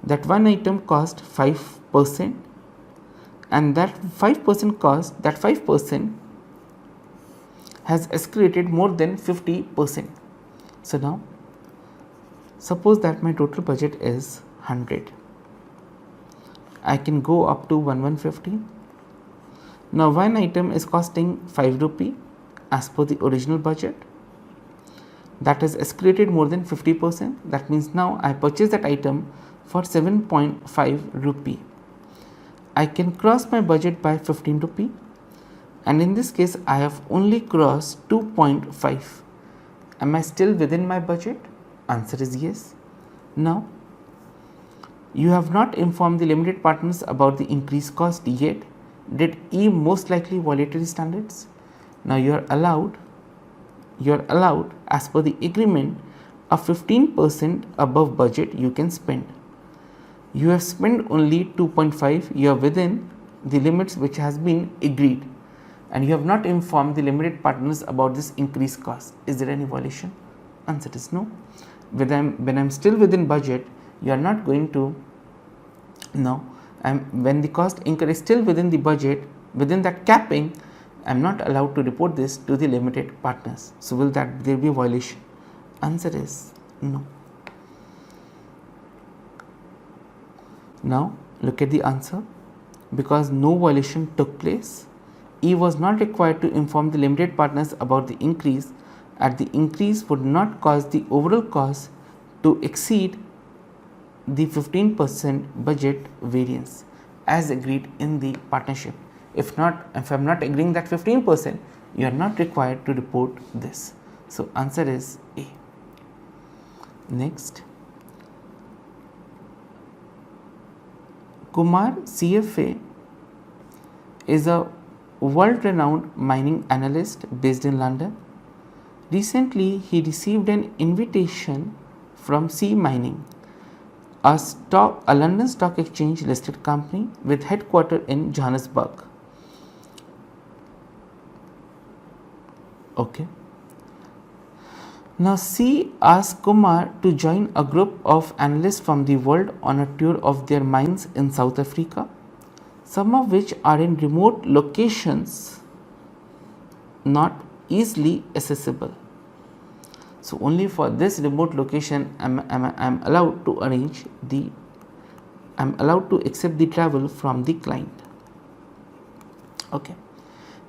That one item cost 5%. And that 5% cost, that 5% has escalated more than 50%. So now, suppose that my total budget is 100. I can go up to 1150. Now one item is costing 5 rupee as per the original budget. That has escalated more than 50%. That means now I purchase that item for 7.5 rupee. I can cross my budget by 15 rupee, and in this case I have only crossed 2.5. Am I still within my budget? Answer is yes. Now you have not informed the limited partners about the increased cost yet. Did E most likely violated the standards? Now you are allowed as per the agreement a 15% above budget you can spend. You have spent only 2.5, you are within the limits which has been agreed, and you have not informed the limited partners about this increased cost. Is there any violation? Answer is no. When I'm still within budget, you are not going to, no, when the cost incur is still within the budget, within that capping, I am not allowed to report this to the limited partners. So will there be a violation? Answer is no. Now look at the answer. Because no violation took place, E was not required to inform the limited partners about the increase, as the increase would not cause the overall cost to exceed the 15% budget variance as agreed in the partnership. If I am not agreeing that 15%, you are not required to report this. So answer is A. Next, Kumar CFA is a world-renowned mining analyst based in London. Recently, he received an invitation from C Mining, a London Stock Exchange listed company with headquarters in Johannesburg. Okay. Now C asked Kumar to join a group of analysts from the world on a tour of their mines in South Africa, some of which are in remote locations not easily accessible. So only for this remote location I'm allowed to accept the travel from the client. Okay.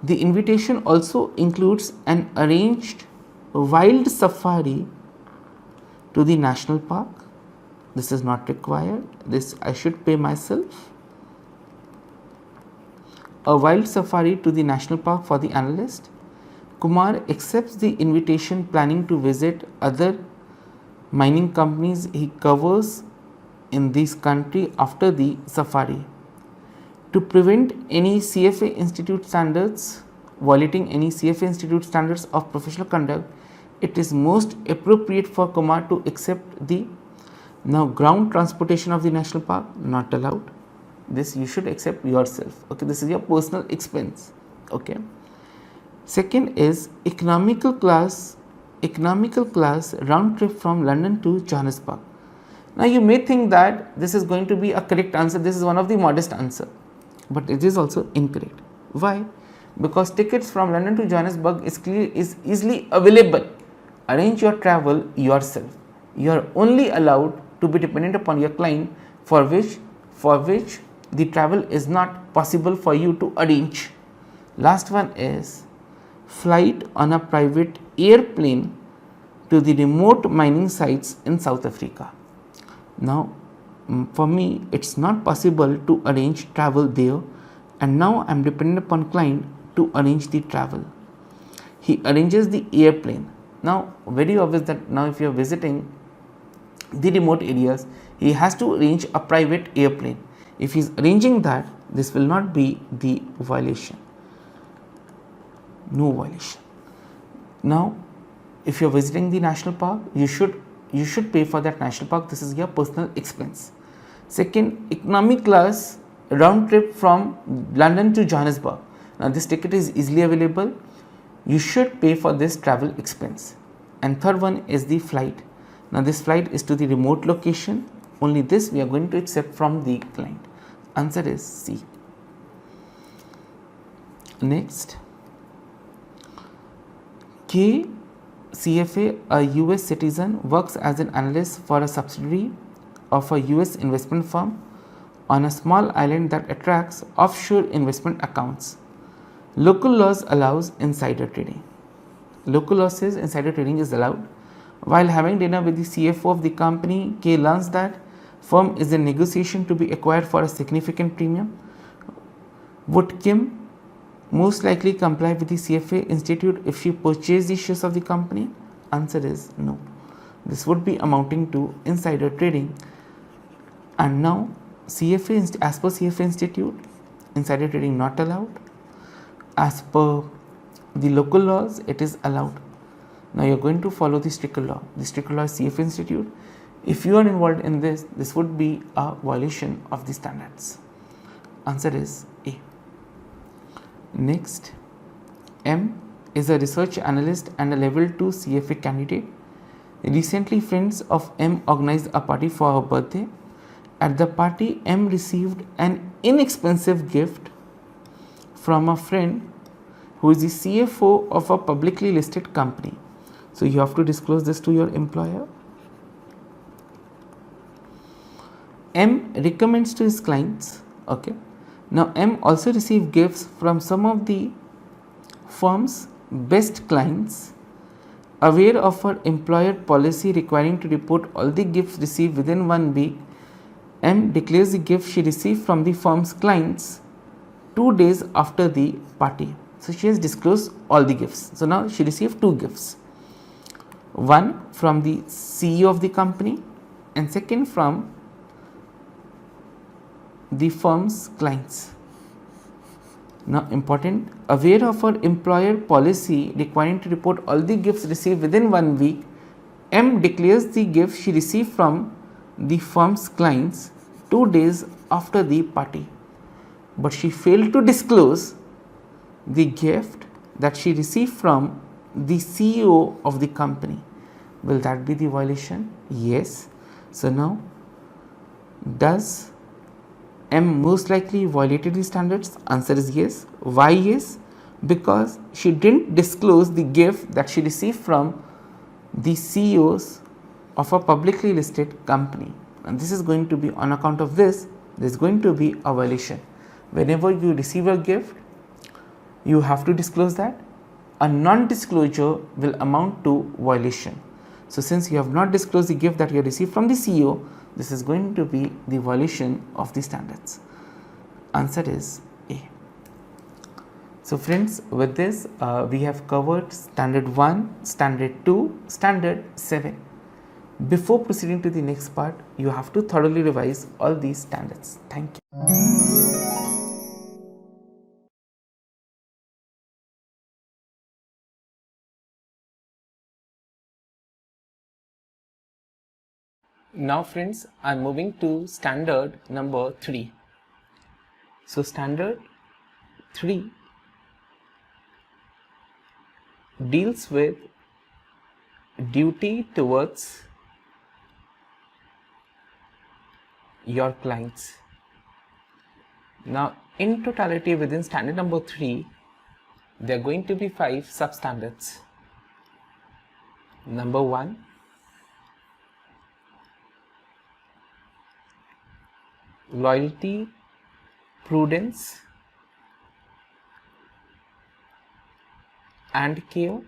The invitation also includes an arranged wild safari to the national park. This is not required. This I should pay myself. A wild safari to the national park for the analyst. Kumar accepts the invitation, planning to visit other mining companies he covers in this country after the safari. To prevent any CFA Institute standards, violating any CFA Institute standards of professional conduct, it is most appropriate for Kumar to accept the ground transportation of the national park, not allowed. This you should accept yourself. Okay, this is your personal expense. Okay. Second is economical class round trip from London to Johannesburg. Now you may think that this is going to be a correct answer. This is one of the modest answer, but it is also incorrect. Why? Because tickets from London to Johannesburg is easily available. Arrange your travel yourself. You are only allowed to be dependent upon your client for which the travel is not possible for you to arrange. Last one is flight on a private airplane to the remote mining sites in South Africa. Now for me it's not possible to arrange travel there, and now I am dependent upon client to arrange the travel. He arranges the airplane. Now very obvious that now if you are visiting the remote areas, he has to arrange a private airplane. If he is arranging that, this will not be the violation. No violation. Now if you are visiting the national park, you should pay for that national park. This is your personal expense. Second, economy class round trip from London to Johannesburg. Now this ticket is easily available. You should pay for this travel expense. And third one is the flight. Now this flight is to the remote location. Only this we are going to accept from the client. Answer is C. Next, K, CFA, a US citizen, works as an analyst for a subsidiary of a US investment firm on a small island that attracts offshore investment accounts. Local laws allows insider trading. Local law says insider trading is allowed. While having dinner with the CFO of the company, K learns that firm is in negotiation to be acquired for a significant premium. Would Kim most likely comply with the CFA Institute if she purchased the shares of the company? Answer is no. This would be amounting to insider trading. And now as per CFA Institute, insider trading not allowed. As per the local laws, it is allowed. Now you are going to follow the stricter law. The stricter law is CFA Institute. If you are involved in this would be a violation of the standards. Answer is A. Next, M is a research analyst and a level 2 CFA candidate. Recently, friends of M organized a party for her birthday. At the party, M received an inexpensive gift from a friend who is the CFO of a publicly listed company. So you have to disclose this to your employer. M recommends to his clients. Okay. Now M also received gifts from some of the firm's best clients. Aware of her employer policy requiring to report all the gifts received within 1 week, M declares the gift she received from the firm's clients 2 days after the party. So she has disclosed all the gifts. So now she received 2 gifts. One from the CEO of the company and second from the firm's clients. Now important, aware of her employer policy requiring to report all the gifts received within 1 week, M declares the gift she received from the firm's clients 2 days after the party. But she failed to disclose the gift that she received from the CEO of the company. Will that be the violation? Yes. So now, does M most likely violated the standards? Answer is yes. Why yes? Because she didn't disclose the gift that she received from the CEOs of a publicly listed company, and this is going to be, on account of this, there is going to be a violation. Whenever you receive a gift, you have to disclose that. A non-disclosure will amount to violation. So since you have not disclosed the gift that you received from the CEO, this is going to be the violation of the standards. Answer is A. So friends, with this we have covered standard 1, standard 2, standard 7. Before proceeding to the next part, you have to thoroughly revise all these standards. Thank you. Now friends, I am moving to standard number 3. So standard 3 deals with duty towards your clients. Now in totality within standard number 3, there are going to be 5 substandards. Number 1, loyalty, prudence and care.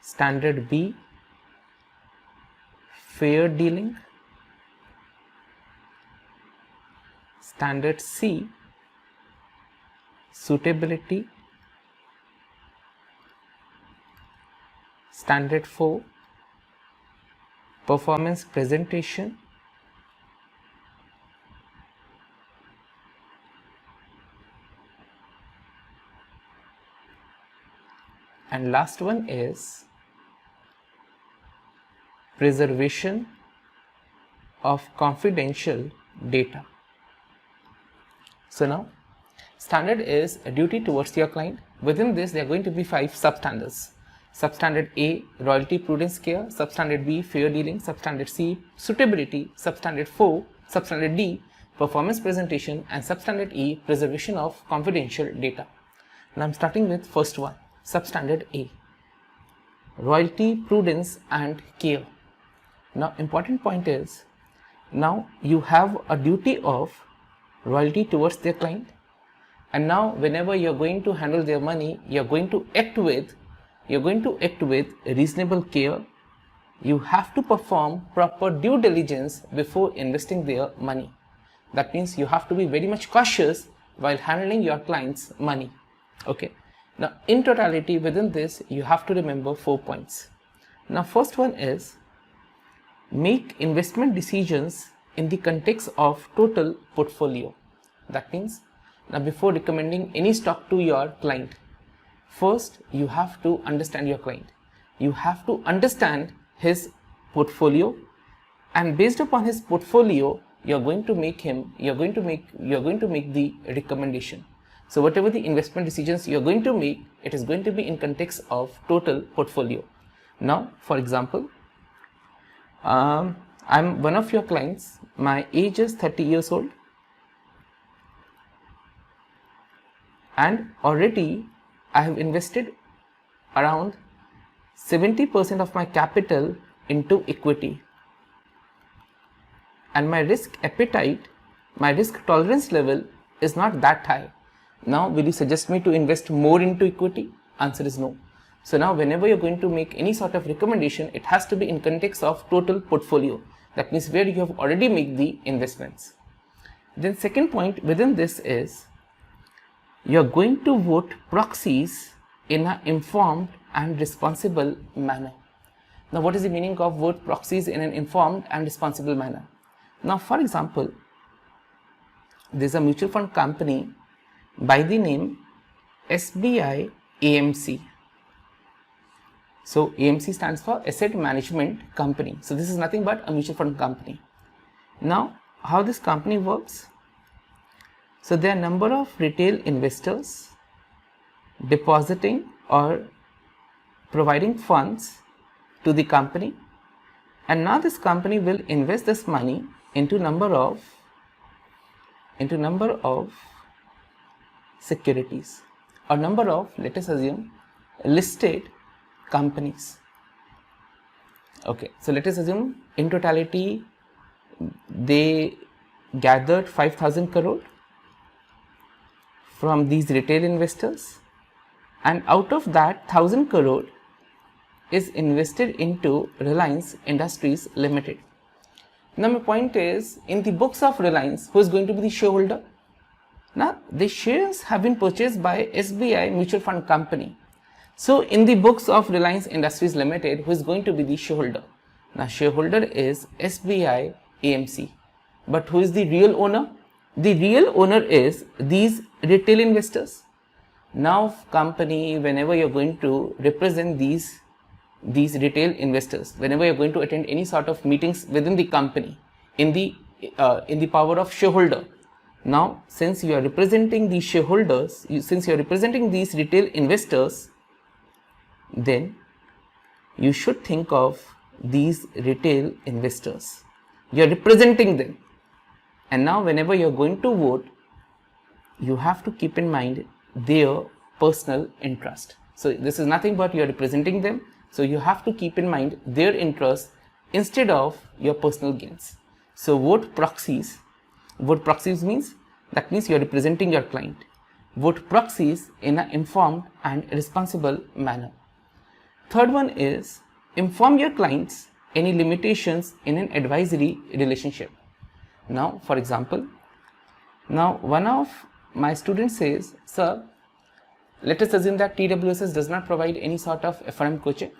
Standard B, fair dealing. Standard C, suitability. Standard 4, performance presentation. And last one is preservation of confidential data. So now, standard is a duty towards your client. Within this, there are going to be 5 substandards. Substandard A, loyalty, prudence, care. Substandard B, fair dealing. Substandard C, suitability. Substandard 4, substandard D, performance presentation. And substandard E, preservation of confidential data. Now I'm starting with first one, substandard A, loyalty, prudence and care. Now important point is, now you have a duty of loyalty towards their client, and now whenever you're going to handle their money, you're going to act with reasonable care. You have to perform proper due diligence before investing their money. That means you have to be very much cautious while handling your client's money. Okay. Now in totality within this, you have to remember 4 points. Now first one is, make investment decisions in the context of total portfolio. That means, now before recommending any stock to your client, first you have to understand your client. You have to understand his portfolio, and based upon his portfolio, you're going to make the recommendation. So whatever the investment decisions you're going to make, it is going to be in context of total portfolio. Now, for example, I'm one of your clients. My age is 30 years old, and already I have invested around 70% of my capital into equity, and my risk appetite, my risk tolerance level is not that high. Now will you suggest me to invest more into equity? Answer is no. So now whenever you're going to make any sort of recommendation, it has to be in context of total portfolio. That means where you have already made the investments. Then second point within this is, you're going to vote proxies in an informed and responsible manner. Now what is the meaning of vote proxies in an informed and responsible manner? Now for example, there's a mutual fund company by the name SBI AMC. So AMC stands for Asset Management Company. So this is nothing but a mutual fund company. Now how this company works? So there are a number of retail investors depositing or providing funds to the company, and now this company will invest this money into number of securities or number of, let us assume, listed companies. Okay, so let us assume in totality they gathered 5,000 crore from these retail investors, and out of that 1,000 crore is invested into Reliance Industries Limited. Now my point is, in the books of Reliance, who is going to be the shareholder? Now the shares have been purchased by SBI Mutual Fund Company. So in the books of Reliance Industries Limited, who is going to be the shareholder? Now shareholder is SBI AMC. But who is the real owner? The real owner is these retail investors. Now company, whenever you are going to represent these retail investors, whenever you are going to attend any sort of meetings within the company in the power of shareholder, now since you are representing these shareholders, since you are representing these retail investors, then you should think of these retail investors. You are representing them, and now whenever you are going to vote, you have to keep in mind their personal interest. So this is nothing but you are representing them, so you have to keep in mind their interest instead of your personal gains. So vote proxies means, that means you are representing your client. Vote proxies in an informed and responsible manner. Third one is, inform your clients any limitations in an advisory relationship. Now for example, now one of my students says, sir, let us assume that TWSS does not provide any sort of FRM coaching,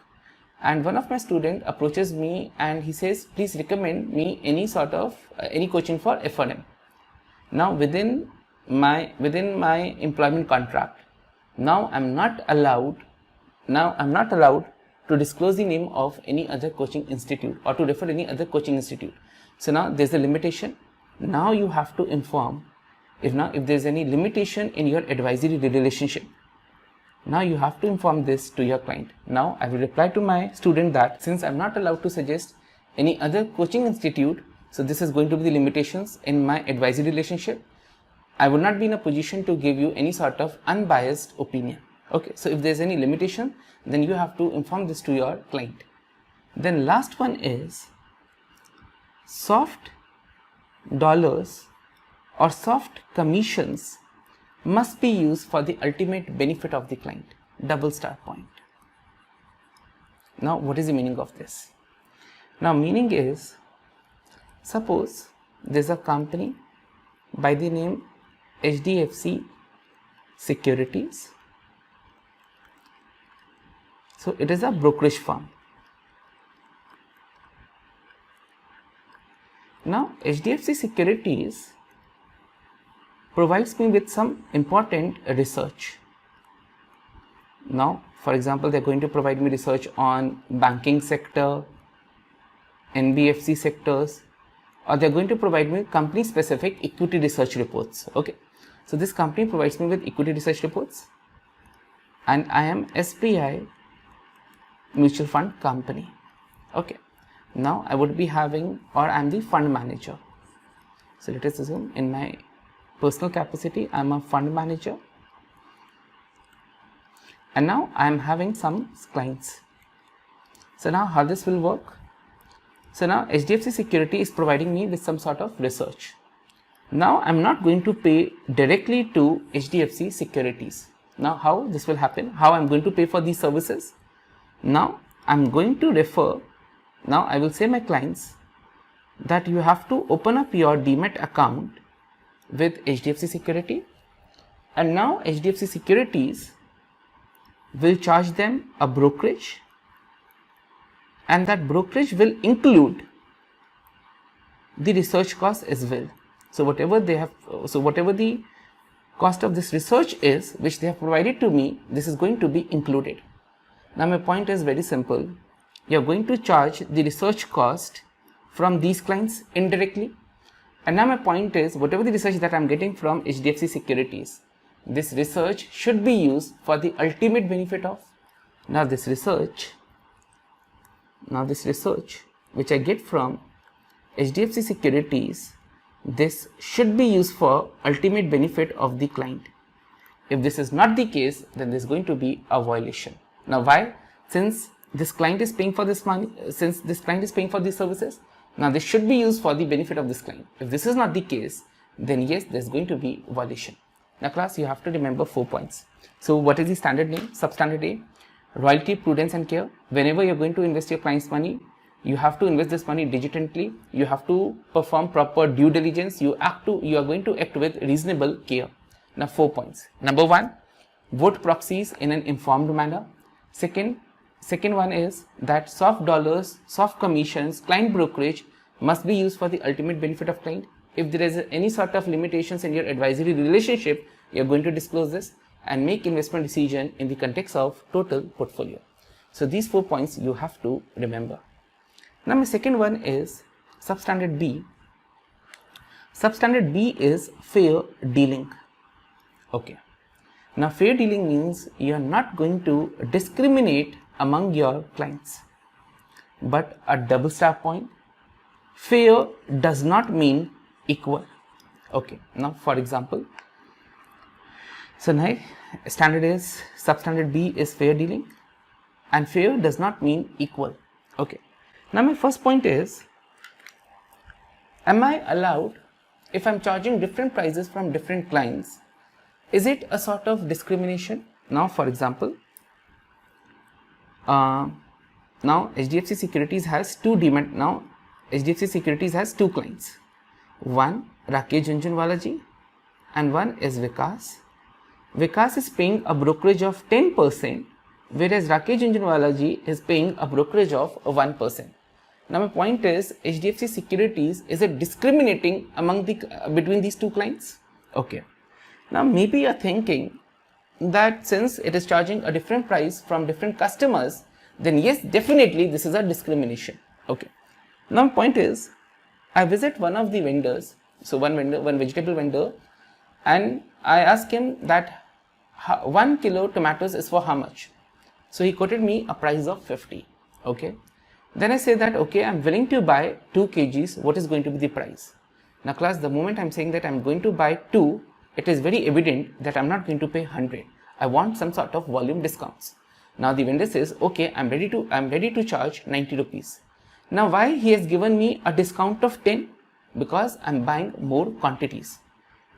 and one of my student approaches me and he says, please recommend me any coaching for FRM. Now within my employment contract, now I'm not allowed to disclose the name of any other coaching institute or to refer any other coaching institute. So now there's a limitation. Now you have to inform if there's any limitation in your advisory relationship. Now you have to inform this to your client. Now I will reply to my student that since I'm not allowed to suggest any other coaching institute, so this is going to be the limitations in my advisory relationship. I would not be in a position to give you any sort of unbiased opinion. Okay, so if there's any limitation, then you have to inform this to your client. Then last one is, soft dollars or soft commissions must be used for the ultimate benefit of the client. Double star point. Now what is the meaning of this? Now meaning is, suppose there's a company by the name HDFC Securities. So it is a brokerage firm. Now HDFC Securities provides me with some important research. Now for example, they're going to provide me research on banking sector, NBFC sectors, or they're going to provide me company specific equity research reports. Okay, so this company provides me with equity research reports, and I am SBI Mutual Fund Company. Okay, now I would be having, or I am the fund manager. So let us assume in my personal capacity I am a fund manager, and now I am having some clients. So now how this will work? So now HDFC Security is providing me with some sort of research. Now I am not going to pay directly to HDFC Securities. Now how this will happen? How I am going to pay for these services? Now I am going to refer, now I will say my clients that you have to open up your Demat account with HDFC Security, and now HDFC Securities will charge them a brokerage, and that brokerage will include the research cost as well. So whatever the cost of this research is, which they have provided to me, this is going to be included. Now my point is very simple. You are going to charge the research cost from these clients indirectly, and now my point is, whatever the research that I am getting from HDFC Securities, this research should be used for the ultimate benefit of, now this research Now this research which I get from HDFC Securities, this should be used for ultimate benefit of the client. If this is not the case, then there is going to be a violation. Now why? Since this client is paying for this money, since this client is paying for these services, now this should be used for the benefit of this client. If this is not the case, then yes, there is going to be violation. Now class, you have to remember 4 points. So what is the standard name? Substandard A, royalty, prudence and care. Whenever you are going to invest your client's money, you have to invest this money diligently. You have to perform proper due diligence. You are going to act with reasonable care. Now 4 points. Number 1, vote proxies in an informed manner. Second one is that soft dollars, soft commissions, client brokerage must be used for the ultimate benefit of client. If there is any sort of limitations in your advisory relationship, you are going to disclose this and make investment decision in the context of total portfolio. So these 4 points you have to remember. Now my second one is substandard B. Substandard B is fair dealing. Okay. Now fair dealing means you are not going to discriminate among your clients. But a double star point, fair does not mean equal. Okay. Now for example, so now substandard B is fair dealing, and fair does not mean equal. Okay. Now my first point is, am I allowed, if I'm charging different prices from different clients, is it a sort of discrimination? Now for example, now HDFC Securities has two clients. One Rakesh Jhunjhunwala ji and one is Vikas. Vikas is paying a brokerage of 10%, whereas Rakesh Jhunjhunwala ji is paying a brokerage of 1%. Now my point is, HDFC Securities, is it discriminating between these two clients? Okay. Now maybe you're thinking that since it is charging a different price from different customers, then yes, definitely this is a discrimination. Okay. Now my point is, I visit one of the vendors, so one vegetable vendor, and I ask him that 1 kilo tomatoes is for how much? So he quoted me a price of 50. Okay. Then I say that, okay, I'm willing to buy 2 kgs. What is going to be the price? Now class, the moment I'm saying that I'm going to buy 2, it is very evident that I'm not going to pay 100. I want some sort of volume discounts. Now the vendor says, okay, I'm ready to charge 90 rupees. Now why he has given me a discount of 10? Because I'm buying more quantities.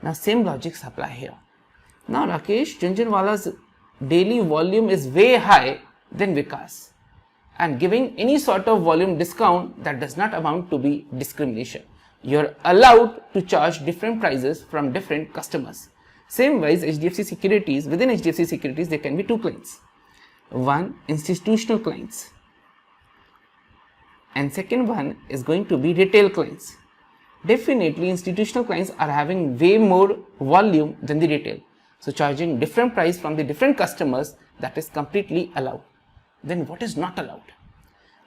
Now same logics apply here. Now Rakesh Jhunjhunwala's daily volume is way high than Vikas, and giving any sort of volume discount, that does not amount to be discrimination. You're allowed to charge different prices from different customers. Same wise, HDFC Securities, within HDFC Securities there can be two clients. One, institutional clients, and second one is going to be retail clients. Definitely institutional clients are having way more volume than the retail. So charging different price from the different customers, that is completely allowed. Then what is not allowed?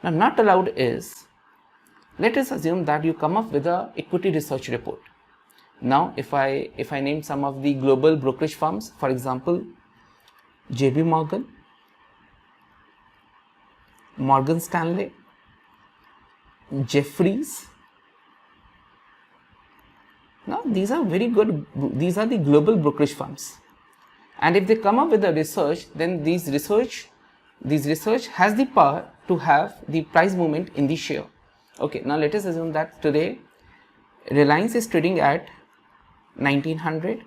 Now not allowed is, let us assume that you come up with a equity research report. Now if I name some of the global brokerage firms, for example, JB Morgan, Morgan Stanley, Jefferies. Now these are very good, these are the global brokerage firms. And if they come up with a research, then these research has the power to have the price movement in the share. Okay, now let us assume that today Reliance is trading at 1900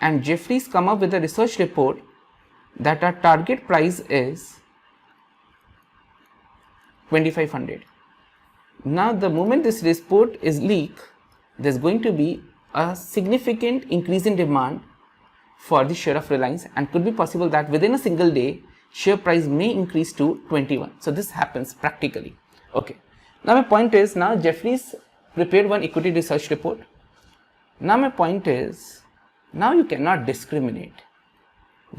and Jefferies come up with a research report that our target price is 2500. Now the moment this report is leaked, there's going to be a significant increase in demand for the share of Reliance, and could be possible that within a single day share price may increase to 21. So this happens practically. Okay. Now my point is, now Jefferies prepared one equity research report. Now my point is, now you cannot discriminate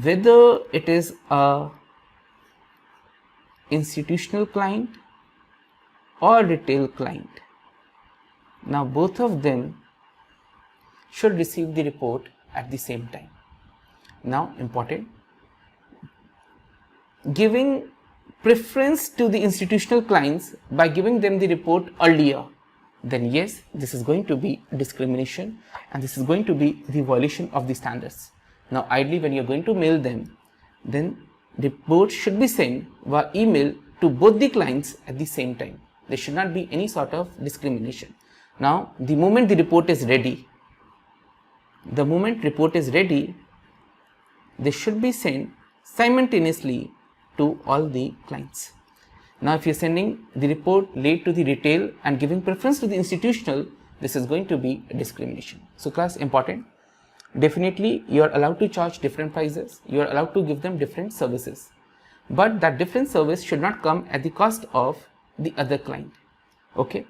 whether it is a institutional client or retail client. Now both of them should receive the report at the same time. Now important, giving preference to the institutional clients by giving them the report earlier, then yes, this is going to be discrimination and this is going to be the violation of the standards. Now ideally when you're going to mail them, then the report should be sent via email to both the clients at the same time. There should not be any sort of discrimination. Now the moment the report is ready, they should be sent simultaneously to all the clients. Now if you're sending the report late to the retail and giving preference to the institutional, this is going to be a discrimination. So class, important. Definitely you are allowed to charge different prices, you are allowed to give them different services, but that different service should not come at the cost of the other client. Okay,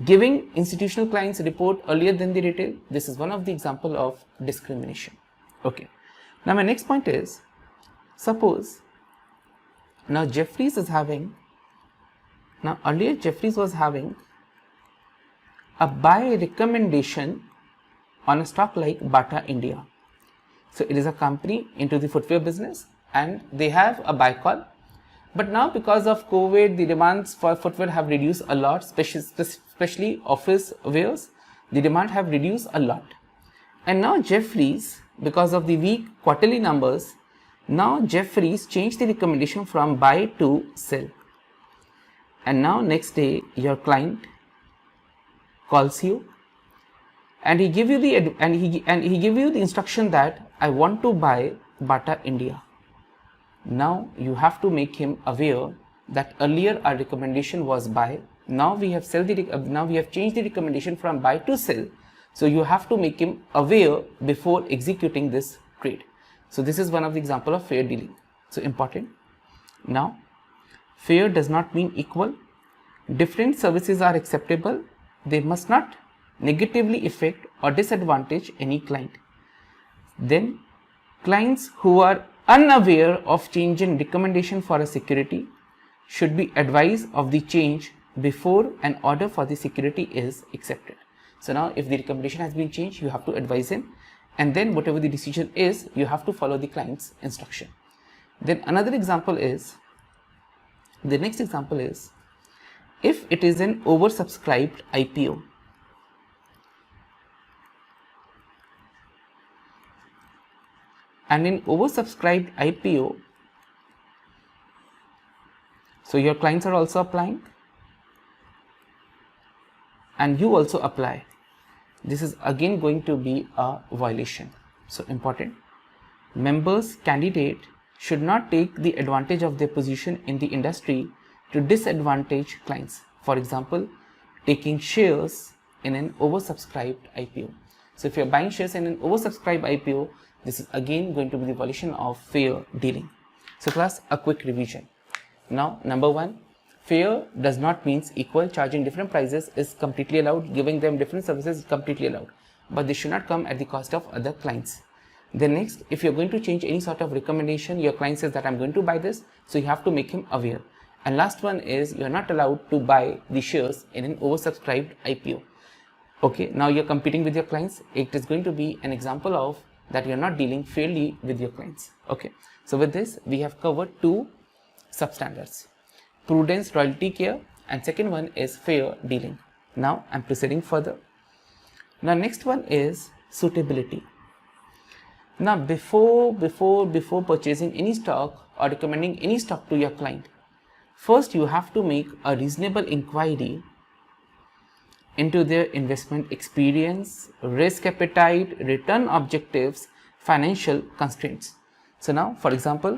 giving institutional clients report earlier than the retail, this is one of the example of discrimination. Okay, now my next point is, suppose now Jeffries is having, now earlier Jeffries was having a buy recommendation on a stock like Bata India. So it is a company into the footwear business and they have a buy call. But now because of COVID, the demands for footwear have reduced a lot, especially office wears, the demand have reduced a lot. And now Jeffries, because of the weak quarterly numbers, now Jeffries changed the recommendation from buy to sell. And now next day your client calls you and he give you the instruction that I want to buy Bata India. Now you have to make him aware that earlier our recommendation was buy. Now we have changed the recommendation from buy to sell. So you have to make him aware before executing this trade. So this is one of the example of fair dealing. So important. Now fair does not mean equal. Different services are acceptable. They must not negatively affect or disadvantage any client. Then clients who are unaware of change in recommendation for a security should be advised of the change before an order for the security is accepted. So now if the recommendation has been changed, you have to advise him, and then whatever the decision is, you have to follow the client's instruction. Then another example is, the next example is, if it is an oversubscribed IPO. And in oversubscribed IPO, so your clients are also applying and you also apply. This is again going to be a violation. So important. Members, candidate should not take the advantage of their position in the industry to disadvantage clients. For example, taking shares in an oversubscribed IPO. So if you are buying shares in an oversubscribed IPO, this is again going to be the violation of fair dealing. So class, a quick revision. Now number one, fair does not mean equal. Charging different prices is completely allowed. Giving them different services is completely allowed. But this should not come at the cost of other clients. Then next, if you're going to change any sort of recommendation, your client says that I'm going to buy this, so you have to make him aware. And last one is, you're not allowed to buy the shares in an oversubscribed IPO. Okay, now you're competing with your clients. It is going to be an example of that you're not dealing fairly with your clients. Okay, so with this we have covered two substandards: prudence, royalty care, and second one is fair dealing. Now I'm proceeding further. Now next one is suitability. Now before purchasing any stock or recommending any stock to your client, first you have to make a reasonable inquiry into their investment experience, risk appetite, return objectives, financial constraints. So now, for example,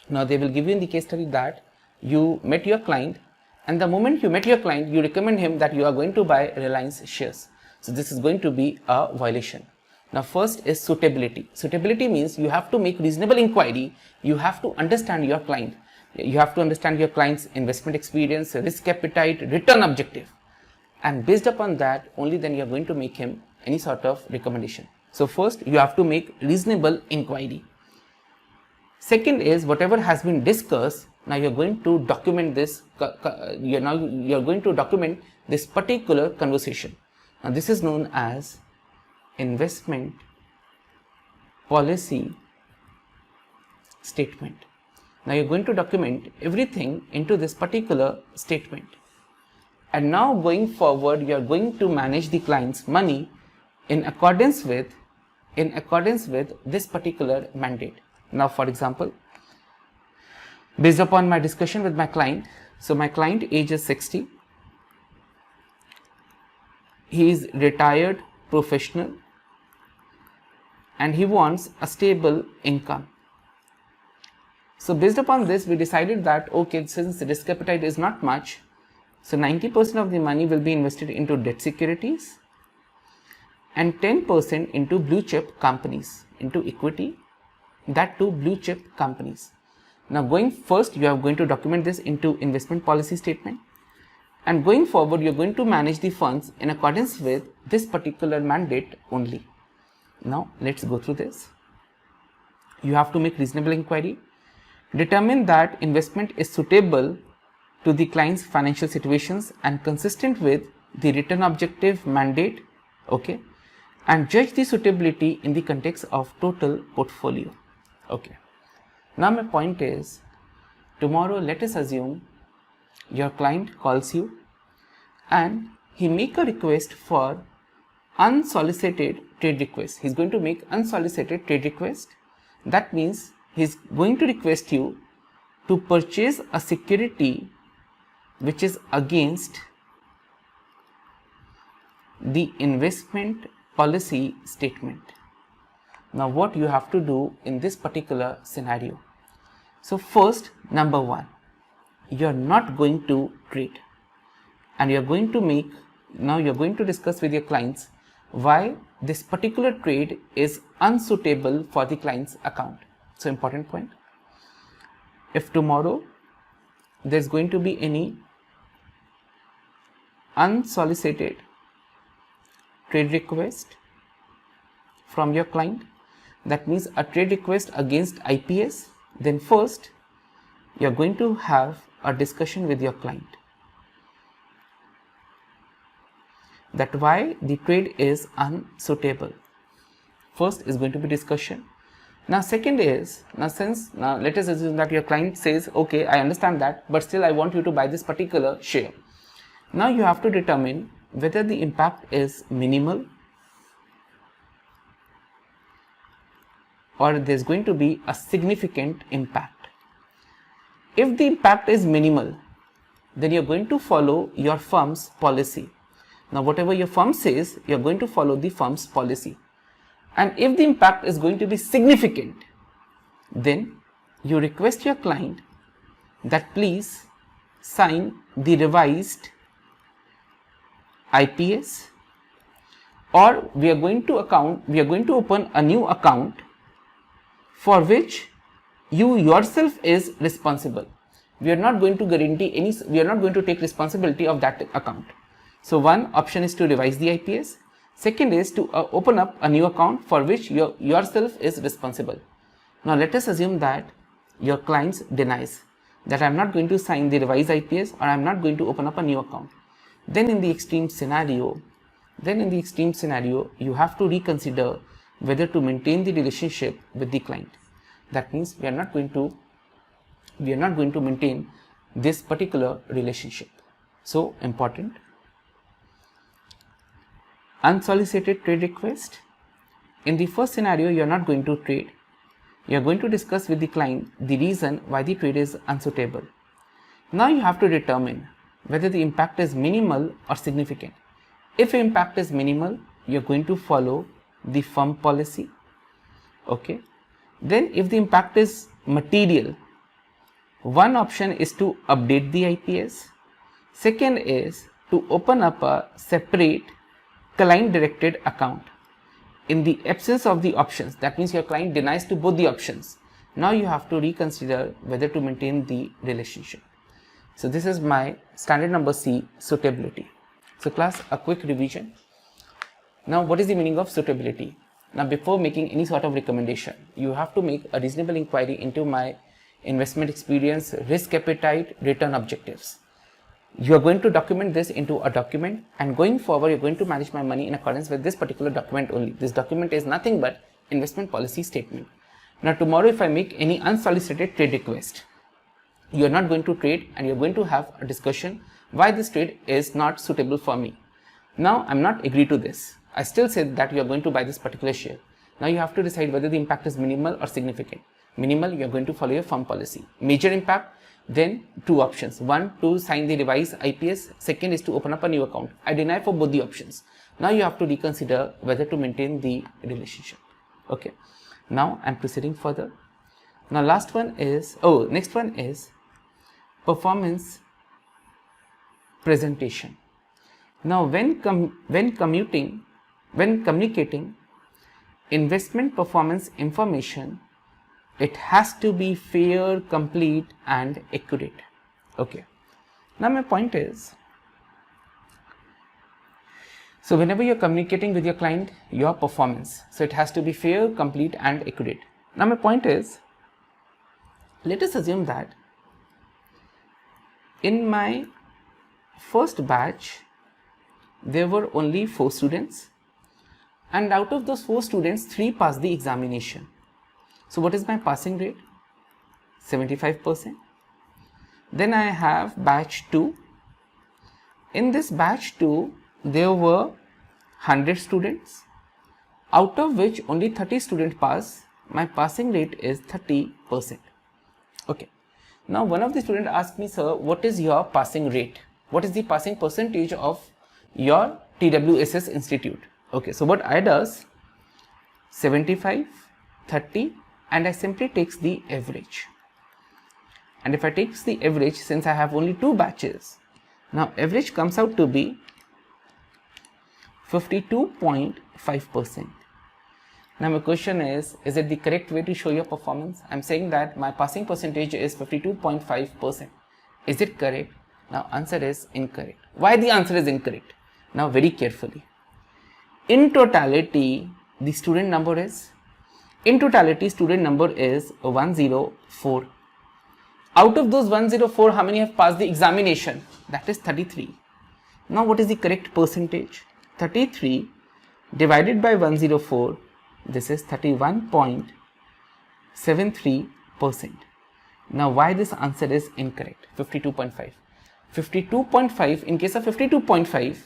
now they will give you in the case study that you met your client, and the moment you met your client, you recommend him that you are going to buy Reliance shares. So this is going to be a violation. Now first is suitability. Suitability means you have to make reasonable inquiry. You have to understand your client. You have to understand your client's investment experience, risk appetite, return objective. And based upon that, only then you are going to make him any sort of recommendation. So first you have to make reasonable inquiry. Second is, whatever has been discussed, now you are going to document this. You are going to document this particular conversation. Now this is known as investment policy statement. Now you're going to document everything into this particular statement. And now going forward, you are going to manage the client's money in accordance with this particular mandate. Now, for example, based upon my discussion with my client, so my client age is 60. He is retired professional and he wants a stable income. So based upon this, we decided that okay, since the risk appetite is not much, so 90% of the money will be invested into debt securities and 10% into blue chip companies, into equity, that too blue chip companies. Now first you are going to document this into investment policy statement, and going forward you are going to manage the funds in accordance with this particular mandate only. Now let's go through this. You have to make reasonable inquiry, determine that investment is suitable to the client's financial situations and consistent with the written objective mandate, okay, and judge the suitability in the context of total portfolio. Okay, now my point is, tomorrow let us assume your client calls you and he make a request for unsolicited trade request. He's going to make unsolicited trade request. That means he's going to request you to purchase a security which is against the investment policy statement. Now what you have to do in this particular scenario? So first, number one, you are not going to trade, and you are going to discuss with your clients why this particular trade is unsuitable for the client's account. So important point, if tomorrow there's going to be any unsolicited trade request from your client, that means a trade request against IPS, then first you are going to have a discussion with your client that why the trade is unsuitable. First is going to be discussion. Now second is, now let us assume that your client says, okay, I understand that, but still I want you to buy this particular share. Now you have to determine whether the impact is minimal or there's going to be a significant impact. If the impact is minimal, then you're going to follow your firm's policy. Now whatever your firm says, you're going to follow the firm's policy. And if the impact is going to be significant, then you request your client that please sign the revised IPS, or we are going to open a new account for which you yourself is responsible. We are not going to take responsibility of that account. So one option is to revise the IPS. Second is to open up a new account for which yourself is responsible. Now let us assume that your client denies that I am not going to sign the revised IPS or I am not going to open up a new account. Then in the extreme scenario, you have to reconsider whether to maintain the relationship with the client. That means we are not going to maintain this particular relationship. So important. Unsolicited trade request. In the first scenario, you are not going to trade. You are going to discuss with the client the reason why the trade is unsuitable. Now you have to determine whether the impact is minimal or significant. If impact is minimal, you are going to follow the firm policy. Okay. Then if the impact is material, one option is to update the IPS. Second is to open up a separate client directed account. In the absence of the options, that means your client denies to both the options. Now you have to reconsider whether to maintain the relationship. So this is my standard number C, suitability. So class, a quick revision. Now what is the meaning of suitability? Now before making any sort of recommendation, you have to make a reasonable inquiry into my investment experience, risk appetite, return objectives. You are going to document this into a document, and going forward you are going to manage my money in accordance with this particular document only. This document is nothing but investment policy statement. Now tomorrow if I make any unsolicited trade request, you're not going to trade and you're going to have a discussion why this trade is not suitable for me. Now I'm not agree to this. I still said that you are going to buy this particular share. Now you have to decide whether the impact is minimal or significant. Minimal, you are going to follow your firm policy. Major impact, then two options. One, to sign the revised IPS. Second is to open up a new account. I deny for both the options. Now you have to reconsider whether to maintain the relationship. Okay. Now I'm proceeding further. Now next one is performance presentation. Now when communicating investment performance information, it has to be fair, complete and accurate. Okay. Now my point is, so whenever you're communicating with your client your performance, so it has to be fair, complete and accurate. Now my point is, let us assume that in my first batch there were only 4 students, and out of those 4 students 3 passed the examination. So what is my passing rate? 75%. Then I have batch 2. In this batch 2 there were 100 students, out of which only 30 students pass. My passing rate is 30%. Okay. Now one of the students asked me, sir, what is your passing rate? What is the passing percentage of your TWSS institute? Okay, so what I does, 75, 30 and I simply takes the average. And if I takes the average, since I have only 2 batches, now average comes out to be 52.5%. Now my question is it the correct way to show your performance? I'm saying that my passing percentage is 52.5%. Is it correct? Now answer is incorrect. Why the answer is incorrect? Now very carefully. In totality, the student number is 104. Out of those 104, how many have passed the examination? That is 33. Now what is the correct percentage? 33 divided by 104, this is 31.73%. Now why this answer is incorrect? 52.5. 52.5, in case of 52.5,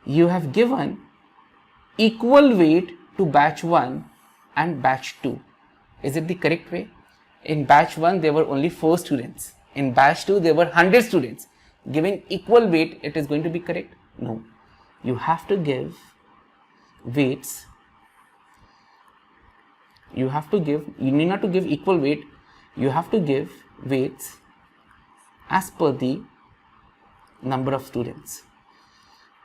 you have given equal weight to batch 1 and batch 2. Is it the correct way? In batch 1 there were only 4 students. In batch 2 there were 100 students. Giving equal weight, it is going to be correct? No. You have to give weights. You need not to give equal weight. You have to give weights as per the number of students.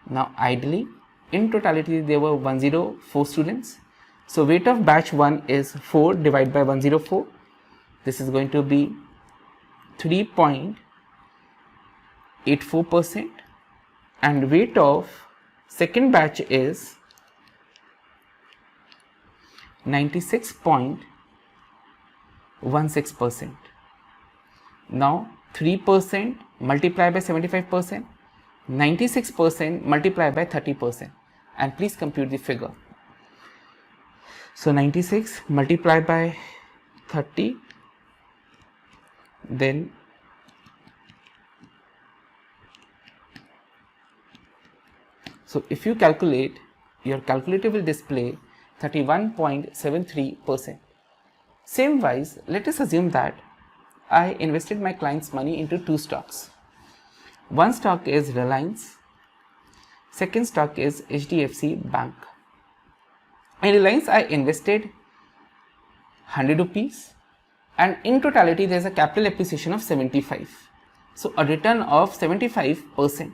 Now ideally, in totality there were 104 students. So weight of batch 1 is 4 divided by 104. This is going to be 3.84%, and weight of second batch is 96.16%. Now 3% multiplied by 75%, 96% multiplied by 30%, and please compute the figure. So 96 multiplied by 30, then so if you calculate, your calculator will display 31.73%. Same wise, let us assume that I invested my client's money into 2 stocks. One stock is Reliance, second stock is HDFC Bank. In Reliance I invested 100 rupees, and in totality there is a capital appreciation of 75. So a return of 75%.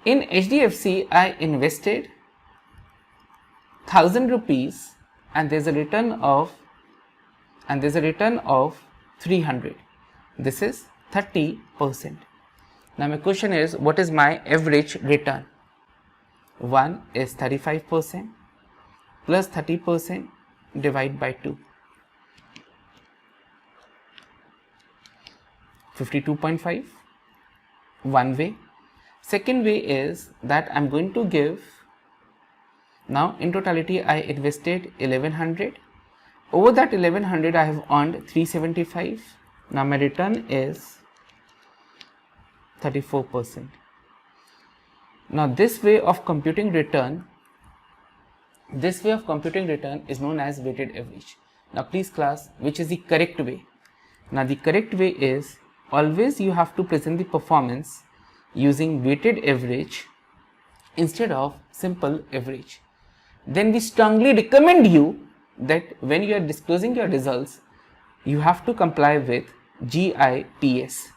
In HDFC I invested 1000 rupees and there is a return of 300. This is 30%. Now my question is, what is my average return? 1 is 35% plus 30% divided by 2. 52.5, one way. Second way is that I'm going to give, now in totality I invested 1100. Over that 1100 I have earned 375. Now my return is 34%. Now this way of computing return is known as weighted average. Now please class, which is the correct way? Now the correct way is always you have to present the performance using weighted average instead of simple average. Then we strongly recommend you that when you are disclosing your results, you have to comply with GIPS.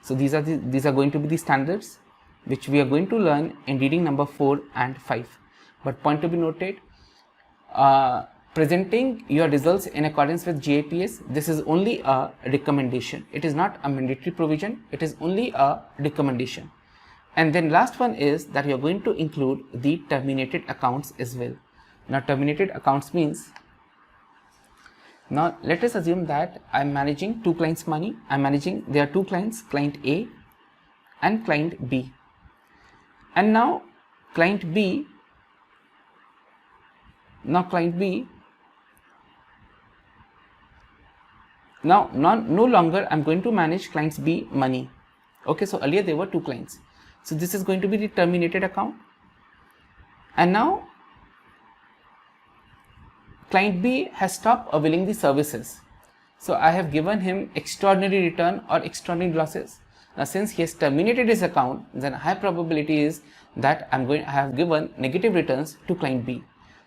So these are going to be the standards which we are going to learn in reading number 4 and 5. But point to be noted, presenting your results in accordance with GIPS, this is only a recommendation. It is not a mandatory provision. It is only a recommendation. And then last one is that you are going to include the terminated accounts as well. Now terminated accounts means, now let us assume that I am managing two clients' money. There are two clients, client A and client B. And now client B, no longer I am going to manage clients B money. Okay, so earlier there were two clients. So this is going to be the terminated account. And now client B has stopped availing the services. So I have given him extraordinary return or extraordinary losses. Now since he has terminated his account, then high probability is that I have given negative returns to client B.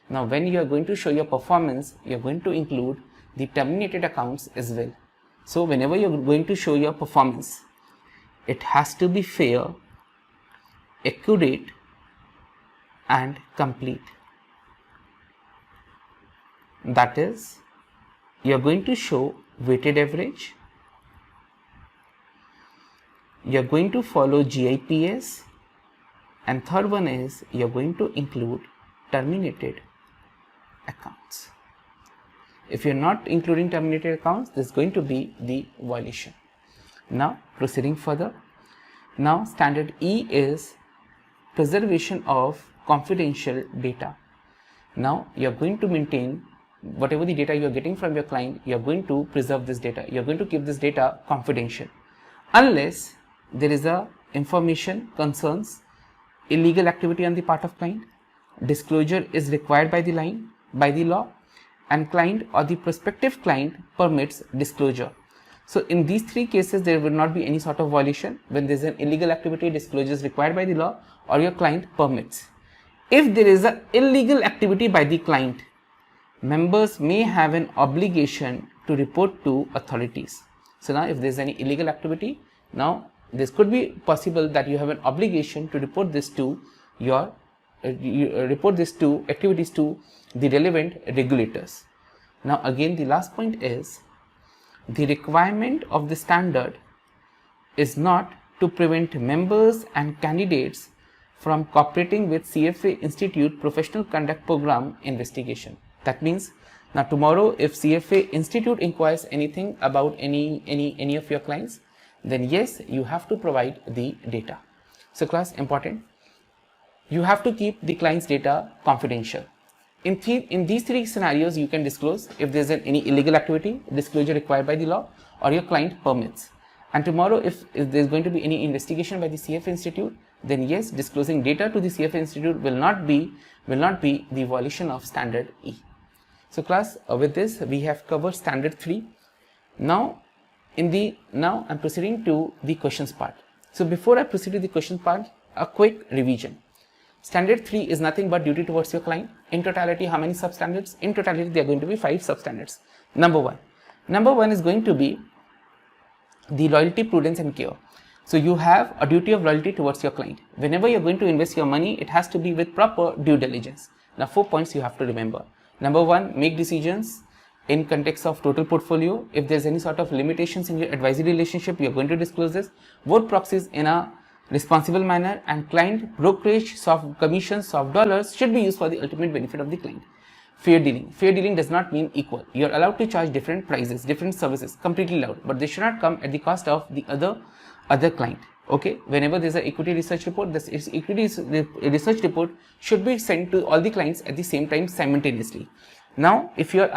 Now when you are going to show your performance, you are going to include the terminated accounts as well. So whenever you are going to show your performance, it has to be fair, accurate and complete. That is, you are going to show weighted average, you are going to follow GIPS, and third one is you are going to include terminated accounts. If you are not including terminated accounts, this is going to be the violation. Now proceeding further, now standard E is preservation of confidential data. Now you are going to maintain whatever the data you are getting from your client, you are going to preserve this data. You are going to keep this data confidential unless there is a information concerns illegal activity on the part of client, disclosure is required by the law, and client or the prospective client permits disclosure. So in these three cases there will not be any sort of violation when there is an illegal activity, disclosure is required by the law, or your client permits. If there is an illegal activity by the client, members may have an obligation to report to authorities. So now if there is any illegal activity, now this could be possible that you have an obligation to report this to activities to the relevant regulators. Now again the last point is the requirement of the standard is not to prevent members and candidates from cooperating with CFA Institute Professional Conduct Program investigation. That means now tomorrow if CFA Institute inquires anything about any of your clients, then yes, you have to provide the data. So class, important, you have to keep the client's data confidential. In these three scenarios you can disclose if there is any illegal activity, disclosure required by the law, or your client permits. And tomorrow if there is going to be any investigation by the CFA Institute, then yes, disclosing data to the CFA Institute will not be the violation of standard E. So class, with this we have covered standard 3. Now I'm proceeding to the questions part. So before I proceed to the question part, a quick revision. Standard 3 is nothing but duty towards your client. In totality, how many substandards? In totality, there are going to be 5 substandards. Number one is going to be the loyalty, prudence and care. So you have a duty of loyalty towards your client. Whenever you're going to invest your money, it has to be with proper due diligence. Now 4 points you have to remember. Number 1, make decisions in context of total portfolio. If there's any sort of limitations in your advisory relationship, you're going to disclose this. Vote proxies in a responsible manner, and client brokerage, soft commissions, soft dollars should be used for the ultimate benefit of the client. Fair dealing does not mean equal. You're allowed to charge different prices, different services, completely allowed, but they should not come at the cost of the other client. Okay, whenever there's an equity research report, this equity research report should be sent to all the clients at the same time simultaneously. Now if your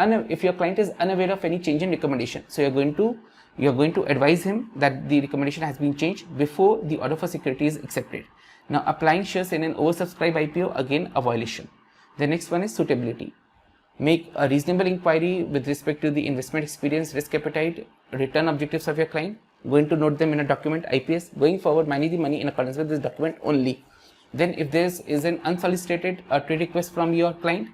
client is unaware of any change in recommendation, so you're going to you are going to advise him that the recommendation has been changed before the order for security is accepted. Now, applying shares in an oversubscribed IPO, again a violation. The next one is suitability. Make a reasonable inquiry with respect to the investment experience, risk appetite, return objectives of your client. Going to note them in a document, IPS. Going forward, manage the money in accordance with this document only. Then if there is an unsolicited trade request from your client,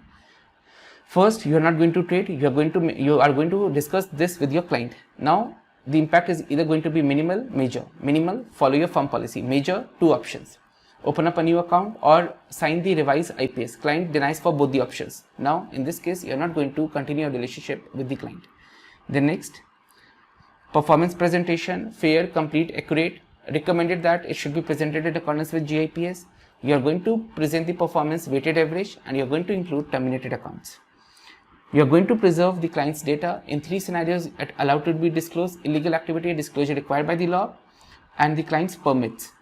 first you are not going to trade, you are going to discuss this with your client. Now the impact is either going to be minimal, major. Minimal, follow your firm policy. Major, two options: open up a new account or sign the revised IPS. Client denies for both the options. Now in this case, you are not going to continue a relationship with the client. The next, performance presentation, fair, complete, accurate. Recommended that it should be presented in accordance with GIPS. You are going to present the performance weighted average, and you are going to include terminated accounts. You are going to preserve the client's data in 3 scenarios: allowed to be disclosed, illegal activity, disclosure required by the law, and the client's permits.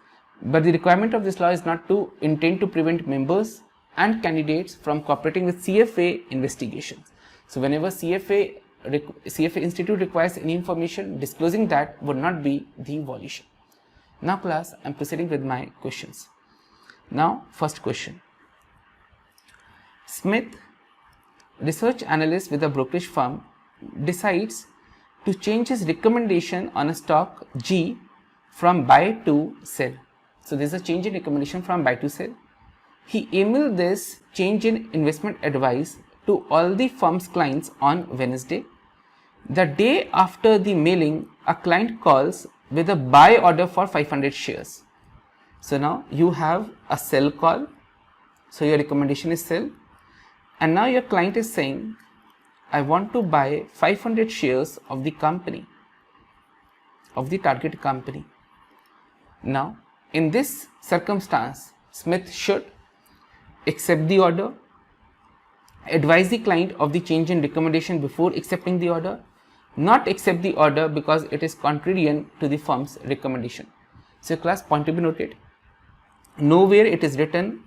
But the requirement of this law is not to intend to prevent members and candidates from cooperating with CFA investigations. So whenever CFA Institute requires any information, disclosing that would not be the violation. Now class, I am proceeding with my questions. Now first question. Smith, research analyst with a brokerage firm, decides to change his recommendation on a stock G from buy to sell. So there is a change in recommendation from buy to sell. He emailed this change in investment advice to all the firm's clients on Wednesday. The day after the mailing, a client calls with a buy order for 500 shares. So now you have a sell call. So your recommendation is sell. And now your client is saying, I want to buy 500 shares of the company, of the target company. Now, in this circumstance, Smith should accept the order, advise the client of the change in recommendation before accepting the order, not accept the order because it is contrarian to the firm's recommendation. So class, point to be noted, nowhere it is written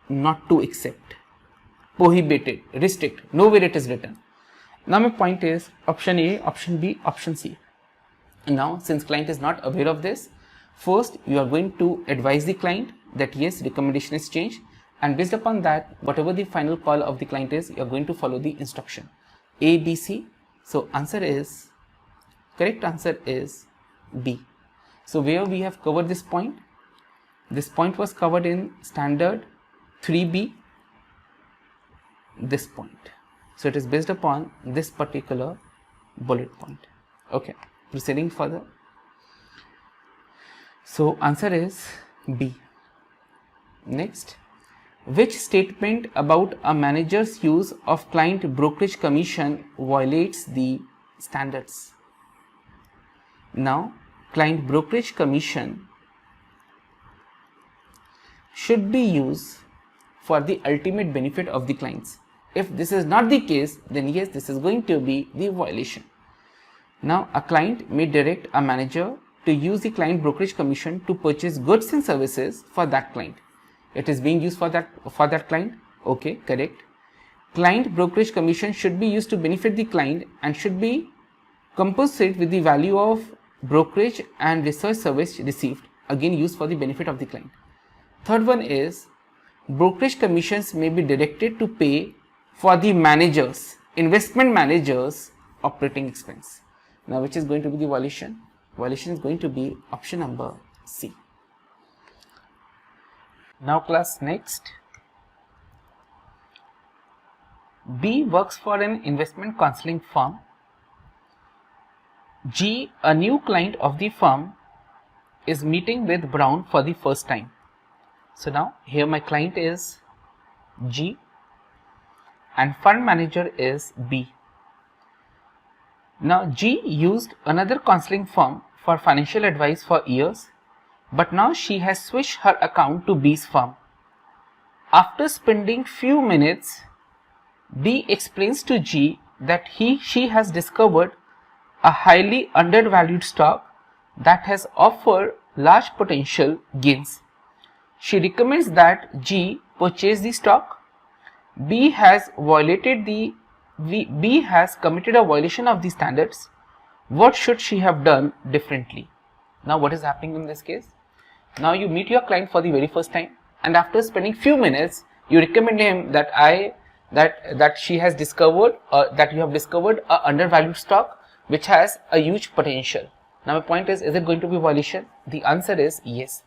not to accept, prohibited, restrict, nowhere it is written. Now my point is option A, option B, option C. Now since client is not aware of this, first you are going to advise the client that yes, recommendation is changed, and based upon that, whatever the final call of the client is, you are going to follow the instruction A, B, C. So answer is, correct answer is B. So where we have covered this point? This point was covered in standard 3B, this point. So it is based upon this particular bullet point. Okay, proceeding further. So answer is B. Next, which statement about a manager's use of client brokerage commission violates the standards? Now, client brokerage commission should be used for the ultimate benefit of the clients. If this is not the case, then yes, this is going to be the violation. Now, a client may direct a manager to use the client brokerage commission to purchase goods and services for that client. It is being used for that client. Okay, correct. Client brokerage commission should be used to benefit the client and should be compensated with the value of brokerage and research service received, again used for the benefit of the client. Third one is, brokerage commissions may be directed to pay for the managers, investment managers, operating expense. Now which is going to be the violation? Violation is going to be option number C. Now class, next, B works for an investment counseling firm. G, a new client of the firm, is meeting with Brown for the first time. So now here my client is G and fund manager is B. Now G used another counseling firm for financial advice for years, but now she has switched her account to B's firm. After spending few minutes, B explains to G that she has discovered a highly undervalued stock that has offered large potential gains. She recommends that G purchase the stock. B has committed a violation of the standards. What should she have done differently? Now what is happening in this case? Now you meet your client for the very first time, and after spending few minutes, you recommend him that she has discovered that you have discovered a undervalued stock which has a huge potential. Now my point is it going to be violation? The answer is yes.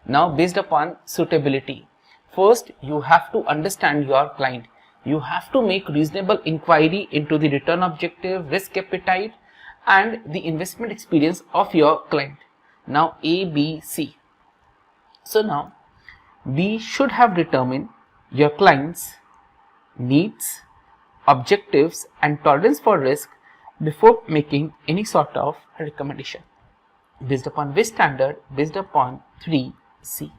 Now based upon suitability, first you have to understand your client. You have to make reasonable inquiry into the return objective, risk appetite, and the investment experience of your client. Now A, B, C. So now we should have determined your client's needs, objectives, and tolerance for risk before making any sort of recommendation. Based upon which standard? Based upon 3C.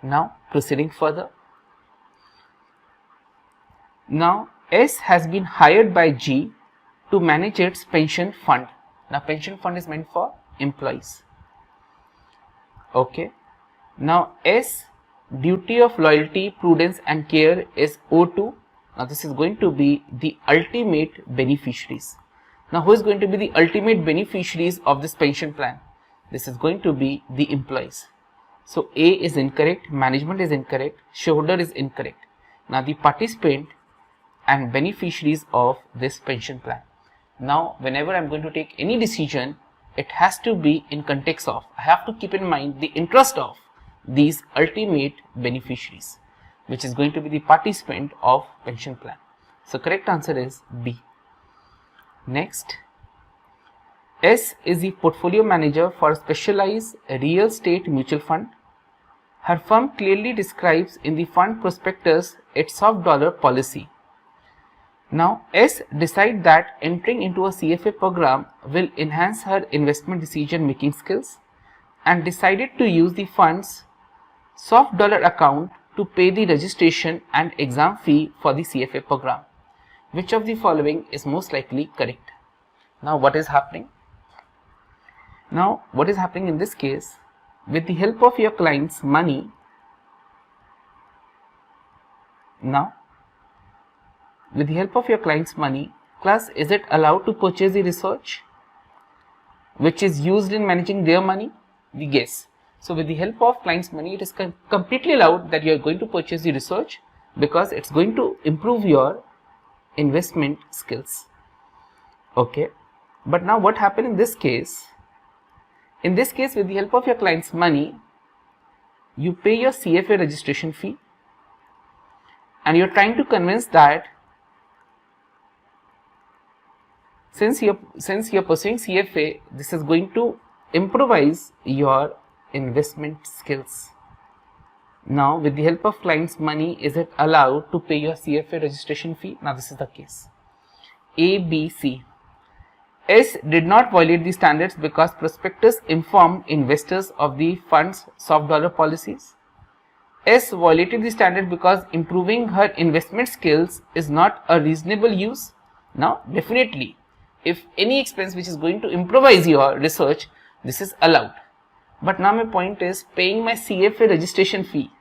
Now proceeding further. Now S has been hired by G to manage its pension fund. Now pension fund is meant for employees. Okay. Now S, duty of loyalty, prudence and care is O2. Now this is going to be the ultimate beneficiaries. Now who is going to be the ultimate beneficiaries of this pension plan? This is going to be the employees. So A is incorrect, management is incorrect, shareholder is incorrect. Now the participant and beneficiaries of this pension plan. Now whenever I am going to take any decision, it has to be in context of, I have to keep in mind the interest of these ultimate beneficiaries, which is going to be the participant of pension plan. So correct answer is B. Next, S is the portfolio manager for a specialized real estate mutual fund. Her firm clearly describes in the fund prospectus its soft dollar policy. Now S decide that entering into a CFA program will enhance her investment decision making skills and decided to use the fund's soft dollar account to pay the registration and exam fee for the CFA program. Which of the following is most likely correct? Now what is happening? Now what is happening in this case? With the help of your client's money, class, is it allowed to purchase the research which is used in managing their money? The yes. So with the help of client's money, it is completely allowed that you are going to purchase the research because it's going to improve your investment skills. Okay. But now what happened in this case? In this case, with the help of your client's money, you pay your CFA registration fee and you're trying to convince that since you're pursuing CFA, this is going to improvise your investment skills. Now with the help of client's money, is it allowed to pay your CFA registration fee? Now this is the case. A, B, C. S did not violate the standards because prospectus informed investors of the fund's soft dollar policies. S violated the standard because improving her investment skills is not a reasonable use. Now definitely, if any expense which is going to improvise your research, this is allowed. But now my point is, paying my CFA registration fee,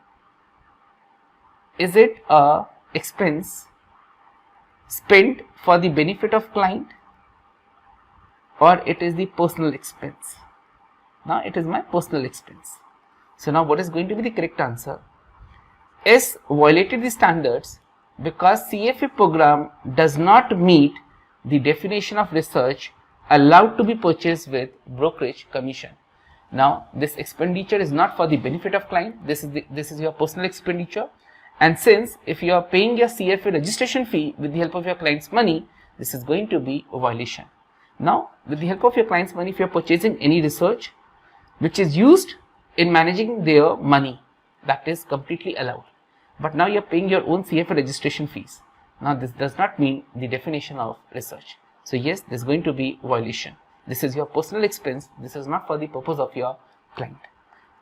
is it a expense spent for the benefit of client or it is the personal expense? Now it is my personal expense. So now what is going to be the correct answer? S violated the standards because CFA program does not meet the definition of research allowed to be purchased with brokerage commission. Now this expenditure is not for the benefit of client, this is your personal expenditure, and since if you are paying your CFA registration fee with the help of your client's money, this is going to be a violation. Now with the help of your client's money, if you are purchasing any research which is used in managing their money, that is completely allowed. But now you are paying your own CFA registration fees. Now this does not meet the definition of research. So yes, this is going to be violation. This is your personal expense. This is not for the purpose of your client.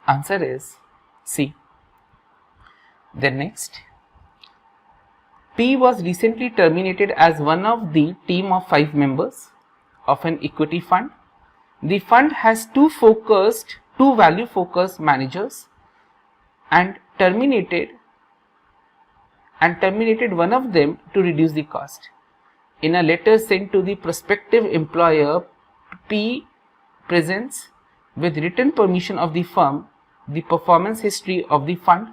Answer is C. Then next, P was recently terminated as one of the team of 5 members of an equity fund. The fund has two value focused managers and terminated one of them to reduce the cost. In a letter sent to the prospective employer P presents with written permission of the firm the performance history of the fund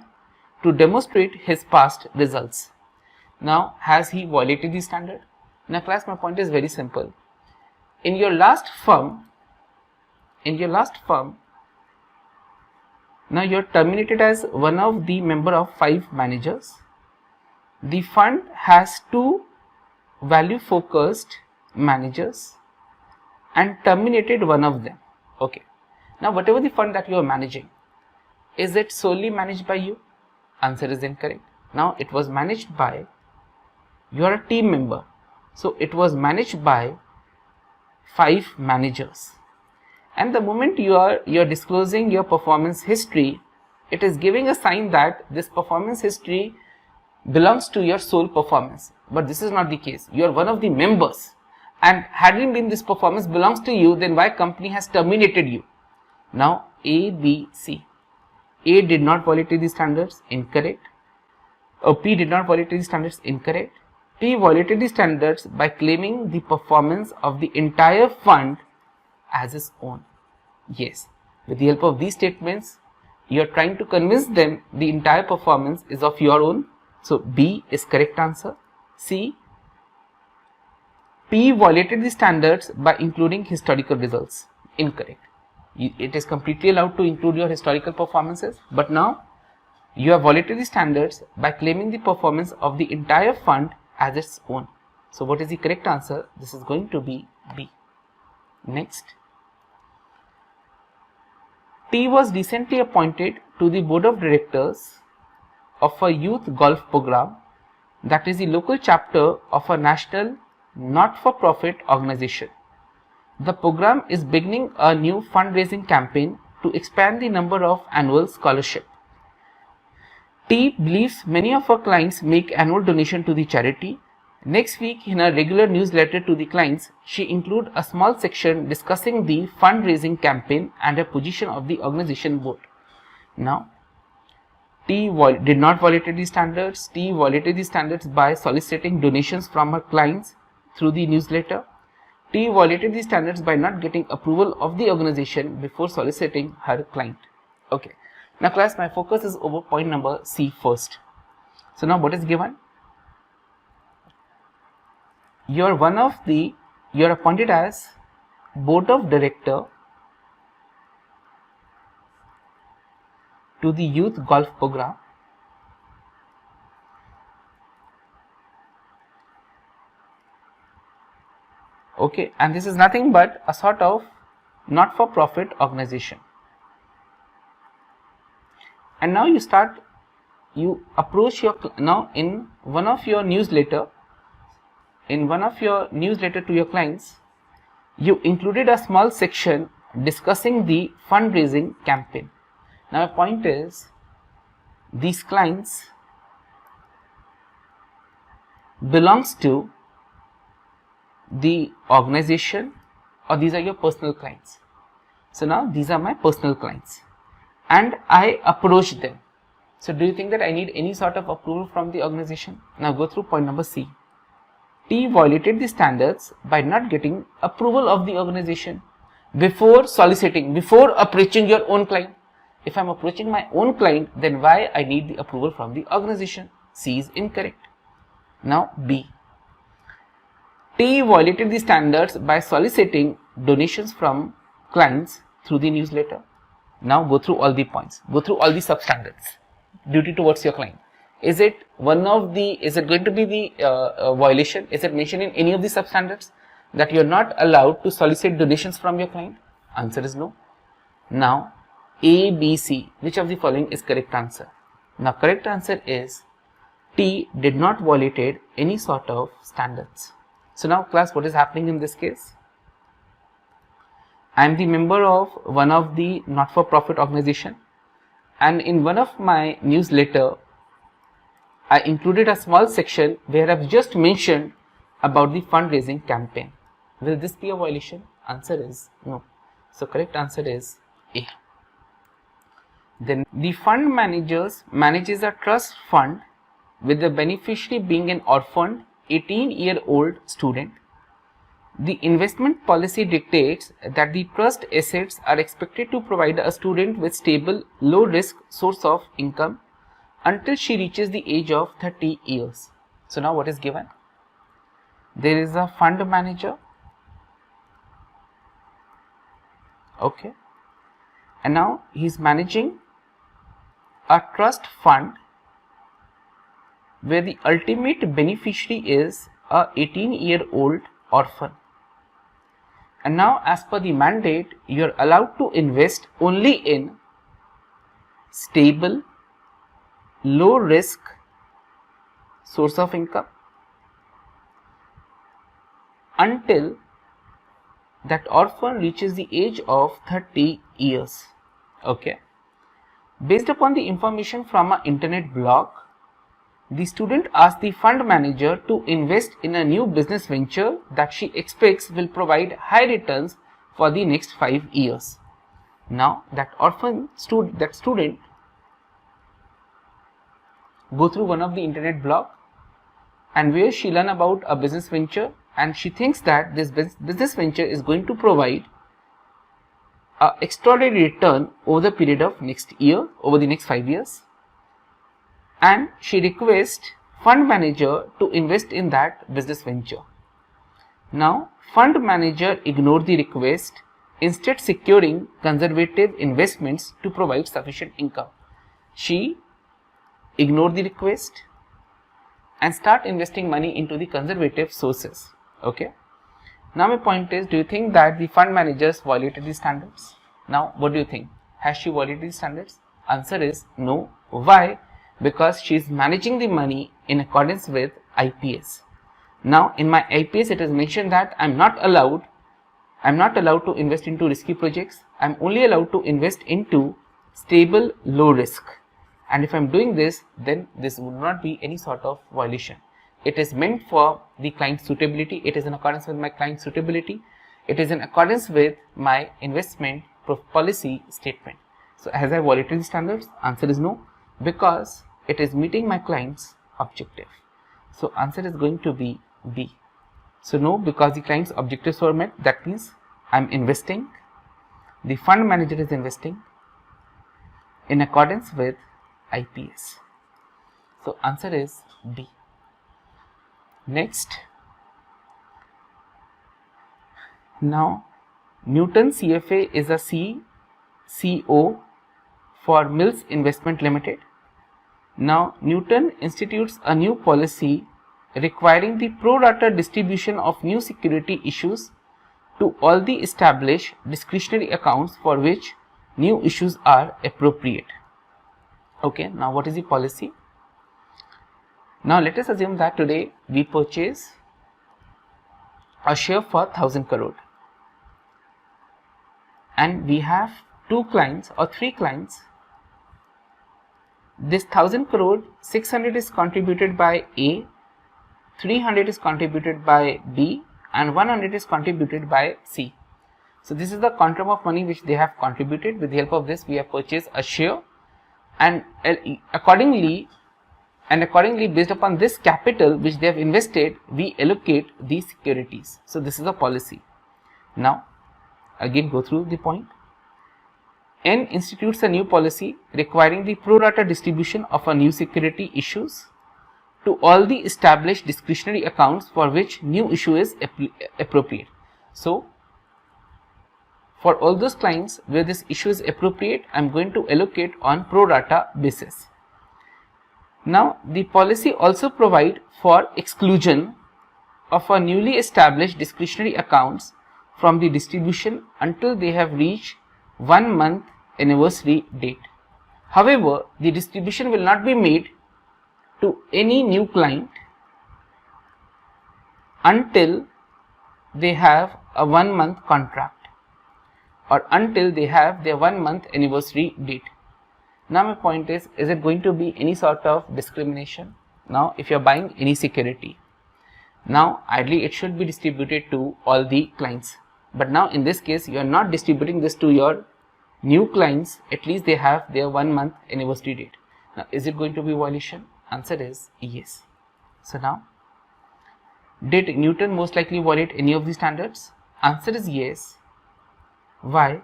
to demonstrate his past results. Now, has he violated the standard? Now class, my point is very simple. In your last firm, now you are terminated as one of the member of 5 managers. The fund has 2 value focused managers and terminated one of them. Okay. Now whatever the fund that you are managing, is it solely managed by you? Answer is incorrect. Now it was managed by, you are a team member, so it was managed by 5 managers. And the moment you are disclosing your performance history, it is giving a sign that this performance history belongs to your sole performance. But this is not the case. You are one of the members, and hadn't been this performance belongs to you, then why company has terminated you? Now A, B, C. A did not violate the standards, incorrect. P did not violate the standards, incorrect. P violated the standards by claiming the performance of the entire fund as his own. Yes, with the help of these statements, you are trying to convince them the entire performance is of your own. So B is correct answer. C, P violated the standards by including historical results, incorrect. It is completely allowed to include your historical performances, but now you have violated the standards by claiming the performance of the entire fund as its own. So what is the correct answer? This is going to be B. Next, T was recently appointed to the board of directors of a youth golf program that is the local chapter of a national not-for-profit organization. The program is beginning a new fundraising campaign to expand the number of annual scholarship. T believes many of her clients make annual donation to the charity. Next week, in her regular newsletter to the clients, she include a small section discussing the fundraising campaign and a position of the organization board. Now, T did not violate the standards. T violated the standards by soliciting donations from her clients through the newsletter. T violated the standards by not getting approval of the organization before soliciting her client. Okay. Now class, my focus is over point number C first. So now what is given? You are appointed as board of director to the youth golf program. Okay, and this is nothing but a sort of not-for-profit organization. And now you approach your, now in one of your newsletter to your clients, you included a small section discussing the fundraising campaign. Now my point is, these clients belongs to the organization, or these are your personal clients. So now these are my personal clients and I approach them. So do you think that I need any sort of approval from the organization? Now go through point number C. T violated the standards by not getting approval of the organization before soliciting, before approaching your own client. If I am approaching my own client, then why I need the approval from the organization? C is incorrect. Now B. T violated the standards by soliciting donations from clients through the newsletter. Now go through all the points, go through all the substandards. Duty towards your client. Is it going to be the violation? Is it mentioned in any of the substandards that you are not allowed to solicit donations from your client? Answer is no. Now A, B, C, which of the following is correct answer? Now correct answer is T did not violate any sort of standards. So now class, what is happening in this case? I am the member of one of the not-for-profit organization, and in one of my newsletter I included a small section where I have just mentioned about the fundraising campaign. Will this be a violation? Answer is no. So correct answer is A. Then the fund manages a trust fund with the beneficiary being an orphaned 18-year-old student. The investment policy dictates that the trust assets are expected to provide a student with stable, low-risk source of income until she reaches the age of 30 years. So now what is given? There is a fund manager, okay, and now he is managing a trust fund where the ultimate beneficiary is a 18-year-old orphan. And now, as per the mandate, you are allowed to invest only in stable, low risk source of income until that orphan reaches the age of 30 years. Okay. Based upon the information from an internet blog, the student asks the fund manager to invest in a new business venture that she expects will provide high returns for the next 5 years. Now that student go through one of the internet blog, and where she learn about a business venture, and she thinks that this business venture is going to provide a extraordinary return over the period of next year, over the next 5 years. And she requests fund manager to invest in that business venture. Now fund manager ignored the request, instead securing conservative investments to provide sufficient income. She ignored the request and start investing money into the conservative sources. Okay. Now my point is, do you think that the fund managers violated the standards? Now what do you think? Has she violated the standards? Answer is no. Why? Because she is managing the money in accordance with IPS. Now in my IPS it is mentioned that I am not allowed to invest into risky projects. I am only allowed to invest into stable, low risk. And if I am doing this, then this would not be any sort of violation. It is meant for the client suitability. It is in accordance with my client suitability. It is in accordance with my investment policy statement. So has I violated the standards? Answer is no, because it is meeting my client's objective. So answer is going to be B. So no, because the client's objectives were met, that means I am investing, the fund manager is investing in accordance with IPS. So answer is B. Next, now Newton CFA is a CO for Mills Investment Limited. Now Newton institutes a new policy requiring the pro rata distribution of new security issues to all the established discretionary accounts for which new issues are appropriate. Okay, now what is the policy? Now let us assume that today we purchase a share for 1000 crore and we have 2 clients or 3 clients. This 1000 crore, 600 is contributed by A, 300 is contributed by B and 100 is contributed by C. So this is the quantum of money which they have contributed. With the help of this we have purchased a share, and accordingly based upon this capital which they have invested, we allocate these securities. So this is a policy. Now again go through the point. N institutes a new policy requiring the pro rata distribution of a new security issues to all the established discretionary accounts for which new issue is appropriate. So for all those clients where this issue is appropriate, I am going to allocate on pro rata basis. Now the policy also provide for exclusion of a newly established discretionary accounts from the distribution until they have reached 1 month anniversary date. However, the distribution will not be made to any new client until they have a 1 month contract or until they have their 1 month anniversary date. Now my point is it going to be any sort of discrimination? Now if you are buying any security, now ideally it should be distributed to all the clients, but now in this case you are not distributing this to your new clients, at least they have their 1 month anniversary date. Now is it going to be violation? Answer is yes. So now Did Newton most likely violate any of these standards? Answer is yes. Why?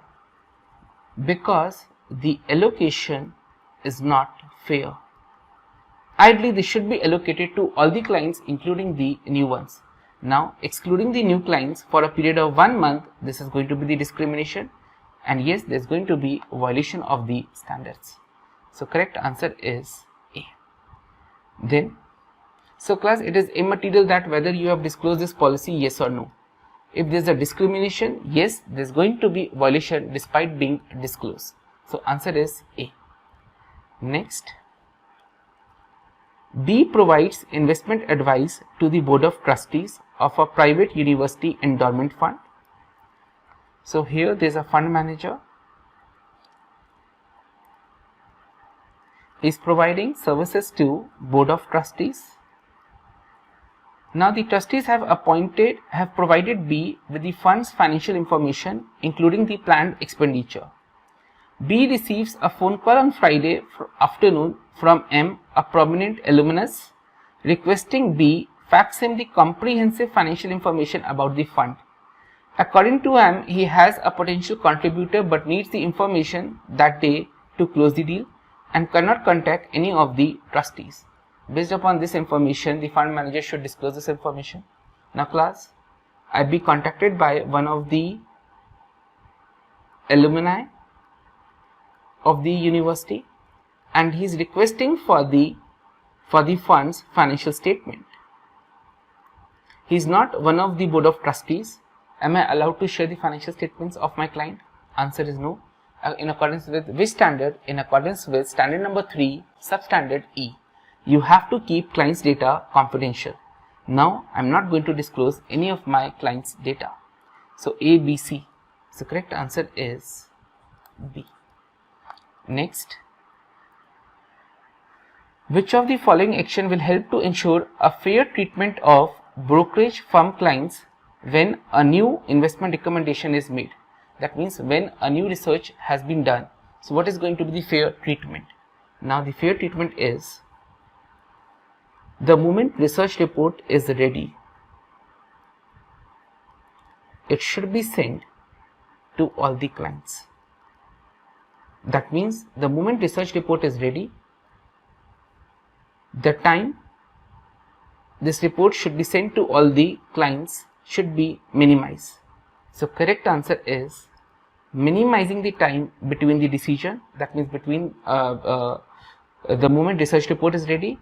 Because the allocation is not fair. Ideally, this should be allocated to all the clients including the new ones. Now, excluding the new clients for a period of 1 month, this is going to be the discrimination, and yes, there is going to be violation of the standards. So correct answer is A. Then, so class, it is immaterial that whether you have disclosed this policy, yes or no. If there is a discrimination, yes, there is going to be violation despite being disclosed. So answer is A. Next, B provides investment advice to the board of trustees of a private university endowment fund. So here there is a fund manager. He is providing services to board of trustees. Now the trustees have provided B with the fund's financial information including the planned expenditure. B receives a phone call on Friday afternoon from M, a prominent alumnus, requesting B fax him the comprehensive financial information about the fund. According to M, he has a potential contributor but needs the information that day to close the deal and cannot contact any of the trustees. Based upon this information, the fund manager should disclose this information. Now class, I be contacted by one of the alumni of the university and he is requesting for the fund's financial statement. He is not one of the board of trustees. Am I allowed to share the financial statements of my client? Answer is no. In accordance with which standard? In accordance with standard number 3, substandard E. You have to keep client's data confidential. Now I am not going to disclose any of my client's data. So A, B, C. So correct answer is B. Next, which of the following action will help to ensure a fair treatment of brokerage firm clients when a new investment recommendation is made? That means when a new research has been done. So what is going to be the fair treatment? Now the fair treatment is, the moment research report is ready, it should be sent to all the clients. That means the moment research report is ready, the time this report should be sent to all the clients should be minimized. So correct answer is minimizing the time between the decision, that means between the moment research report is ready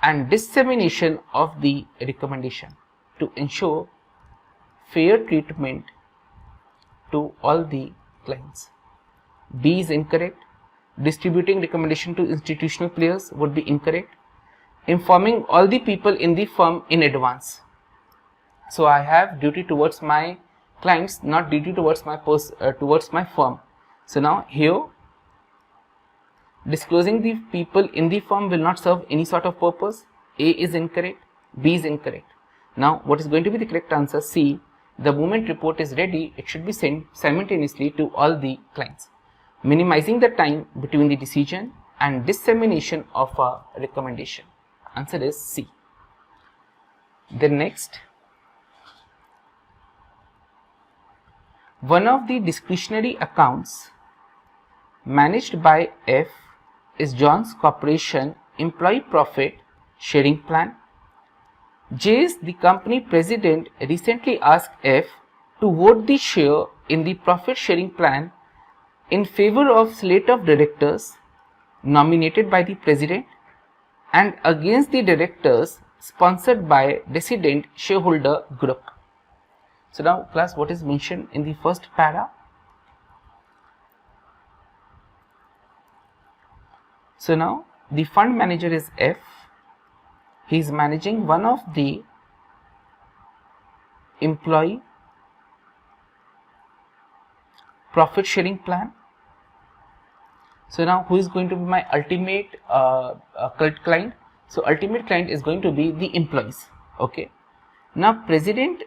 and dissemination of the recommendation to ensure fair treatment to all the clients. B is incorrect. Distributing recommendation to institutional players would be incorrect. Informing all the people in the firm in advance. So I have duty towards my clients, not duty towards my firm. So now here disclosing the people in the firm will not serve any sort of purpose. A is incorrect, B is incorrect. Now what is going to be the correct answer? C. The moment report is ready, it should be sent simultaneously to all the clients, minimizing the time between the decision and dissemination of a recommendation. Answer is C. Then next, one of the discretionary accounts managed by F is John's corporation employee profit sharing plan. J's, the company president, recently asked F to vote the share in the profit sharing plan in favor of slate of directors nominated by the president and against the directors sponsored by dissident shareholder group. So now class, what is mentioned in the first para? So now the fund manager is F. He is managing one of the employee profit sharing plan. So now who is going to be my ultimate client? So ultimate client is going to be the employees. Okay. Now president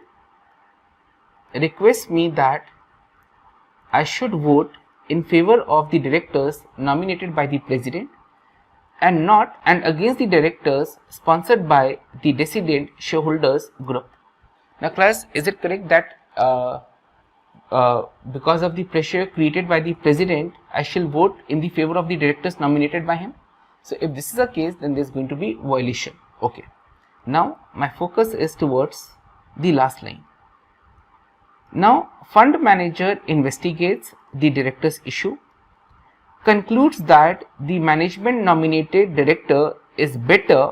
requests me that I should vote in favor of the directors nominated by the president and against the directors sponsored by the dissident shareholders group. Now class, is it correct that because of the pressure created by the president, I shall vote in the favor of the directors nominated by him? So if this is the case, then there is going to be violation. Okay. Now my focus is towards the last line. Now fund manager investigates the director's issue, concludes that the management nominated director is better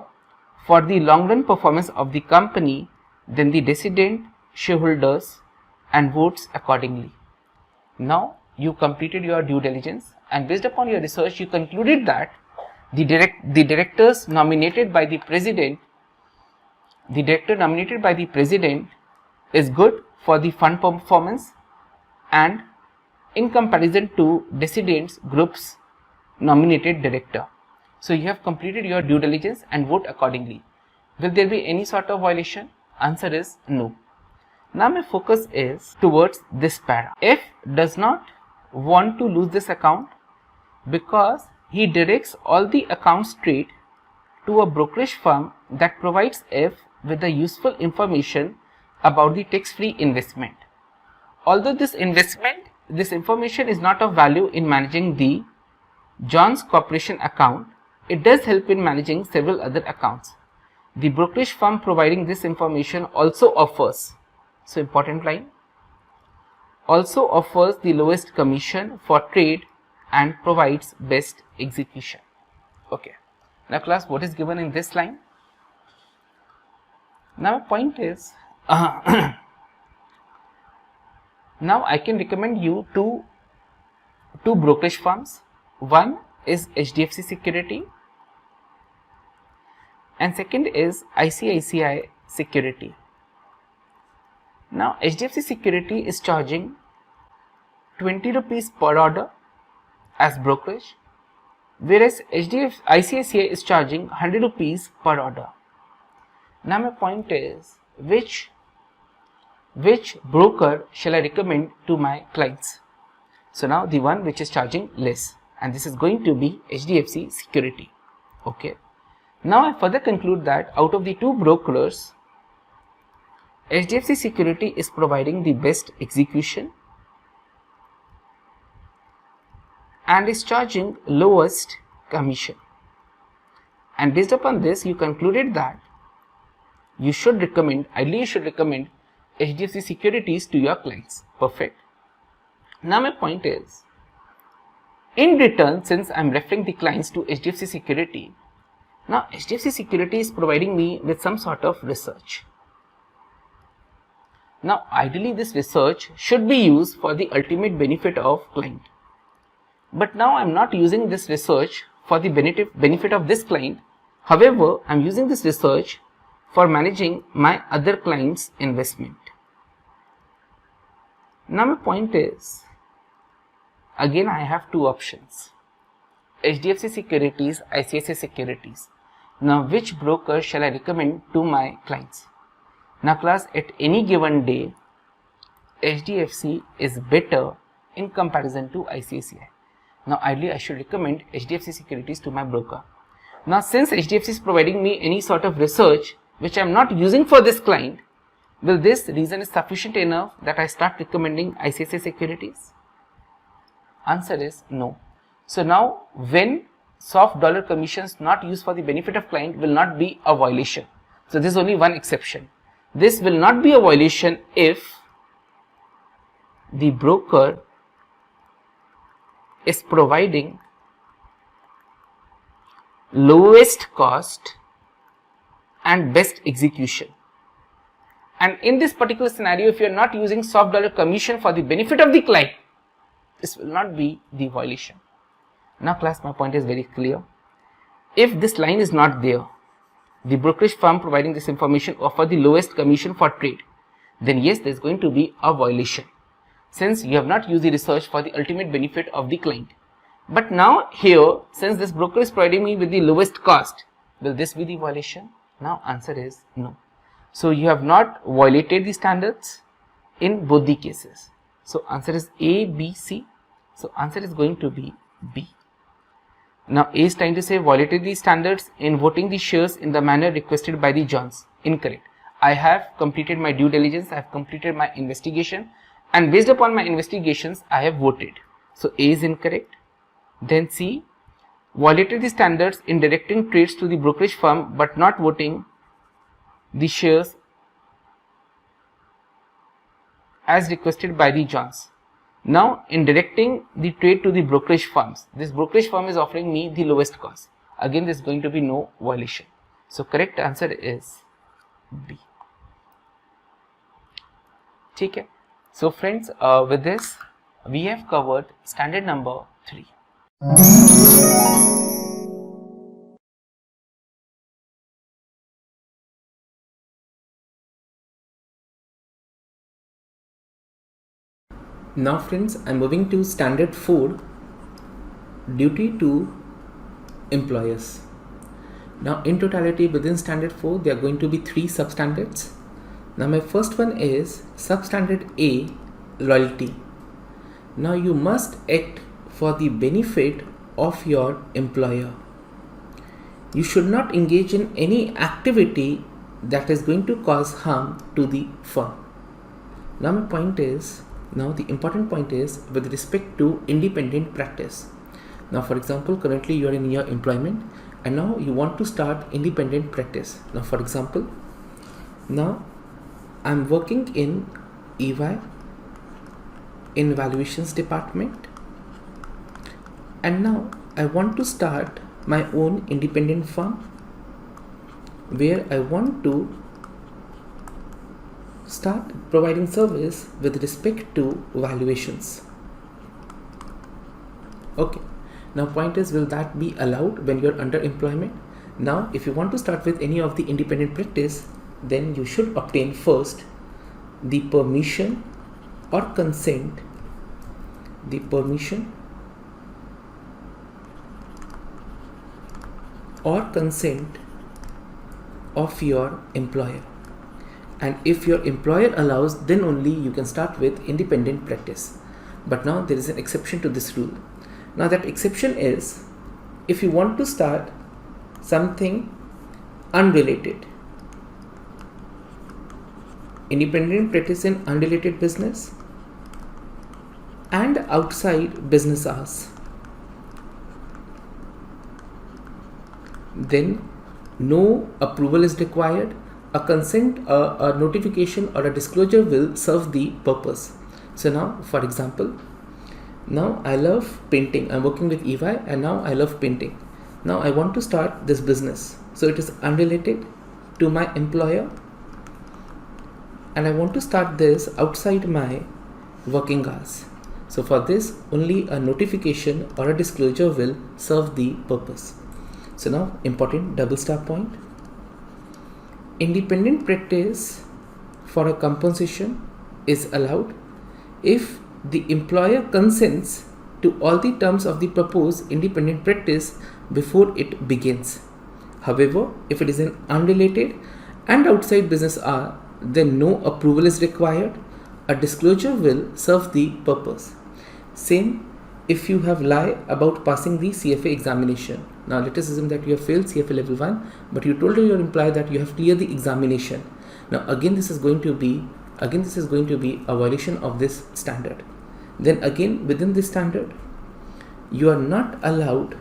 for the long run performance of the company than the dissident shareholders and votes accordingly. Now you completed your due diligence, and based upon your research you concluded that the director nominated by the president is good for the fund performance and in comparison to dissidents groups nominated director. So you have completed your due diligence and vote accordingly. Will there be any sort of violation? Answer is no. Now my focus is towards this para. F does not want to lose this account because he directs all the accounts trade to a brokerage firm that provides F with the useful information about the tax-free investment. Although this information is not of value in managing the John's Corporation account, it does help in managing several other accounts. The brokerage firm providing this information also offers, so important line, also offers the lowest commission for trade and provides best execution. Okay. Now class, what is given in this line? Now my point is, now I can recommend you two brokerage firms. One is HDFC Security and second is ICICI Security. Now HDFC Security is charging 20 rupees per order as brokerage, whereas ICICI is charging 100 rupees per order. Now my point is, which broker shall I recommend to my clients? So now the one which is charging less, and this is going to be HDFC Security. Okay. Now I further conclude that out of the two brokers, HDFC Security is providing the best execution and is charging lowest commission. And based upon this, you concluded that you should recommend, ideally you should recommend HDFC Securities to your clients. Perfect. Now my point is, in return, since I am referring the clients to HDFC Security, now HDFC Security is providing me with some sort of research. Now ideally this research should be used for the ultimate benefit of client. But now I am not using this research for the benefit of this client. However, I am using this research for managing my other clients' investment. Now my point is, again I have two options, HDFC Securities, ICICI Securities. Now which broker shall I recommend to my clients? Now class, at any given day, HDFC is better in comparison to ICICI. Now ideally I should recommend HDFC Securities to my broker. Now since HDFC is providing me any sort of research which I am not using for this client, will this reason is sufficient enough that I start recommending ICICI Securities? Answer is no. So now when soft dollar commissions not used for the benefit of client will not be a violation. So there is only one exception. This will not be a violation if the broker is providing lowest cost and best execution. And in this particular scenario, if you are not using soft dollar commission for the benefit of the client, this will not be the violation. Now class, my point is very clear. If this line is not there, the brokerage firm providing this information offer the lowest commission for trade, then yes, there is going to be a violation, since you have not used the research for the ultimate benefit of the client. But now here, since this broker is providing me with the lowest cost, will this be the violation? Now answer is no. So you have not violated the standards in both the cases. So answer is A, B, C. So answer is going to be B. Now A is trying to say violated the standards in voting the shares in the manner requested by the Johns. Incorrect. I have completed my due diligence, I have completed my investigation, and based upon my investigations, I have voted. So A is incorrect. Then C, violated the standards in directing trades to the brokerage firm but not voting the shares as requested by the Johns. Now, in directing the trade to the brokerage firms, this brokerage firm is offering me the lowest cost. Again, there is going to be no violation. So, correct answer is B. Okay. So, friends, with this, we have covered standard number 3. Now friends, I am moving to standard 4, duty to employers. Now in totality within standard 4 there are going to be 3 substandards. Now my first one is substandard A, loyalty. Now you must act for the benefit of your employer. You should not engage in any activity that is going to cause harm to the firm. Now my point is, now the important point is with respect to independent practice. Now for example, currently you are in your employment and now you want to start independent practice. Now for example, now I am working in EY in evaluations department, and now I want to start my own independent firm where I want to start providing service with respect to valuations. Okay, now point is, will that be allowed when you're under employment? Now if you want to start with any of the independent practice, then you should obtain first the permission or consent, the permission or consent of your employer. And if your employer allows, then only you can start with independent practice. But now there is an exception to this rule. Now that exception is, if you want to start something unrelated, independent practice in unrelated business and outside business hours, then no approval is required. A consent, a notification or a disclosure will serve the purpose. So now for example, now I love painting. I'm working with EY and now I love painting. Now I want to start this business. So it is unrelated to my employer and I want to start this outside my working hours. So for this, only a notification or a disclosure will serve the purpose. So now important double star point. Independent practice for a compensation is allowed if the employer consents to all the terms of the proposed independent practice before it begins. However, if it is an unrelated and outside business hour, then no approval is required. A disclosure will serve the purpose. Same if you have lied about passing the CFA examination. Now let us assume that you have failed CFA level 1, but you told your employer that you have cleared the examination. Now again this is going to be a violation of this standard. Then again within this standard, you are not allowed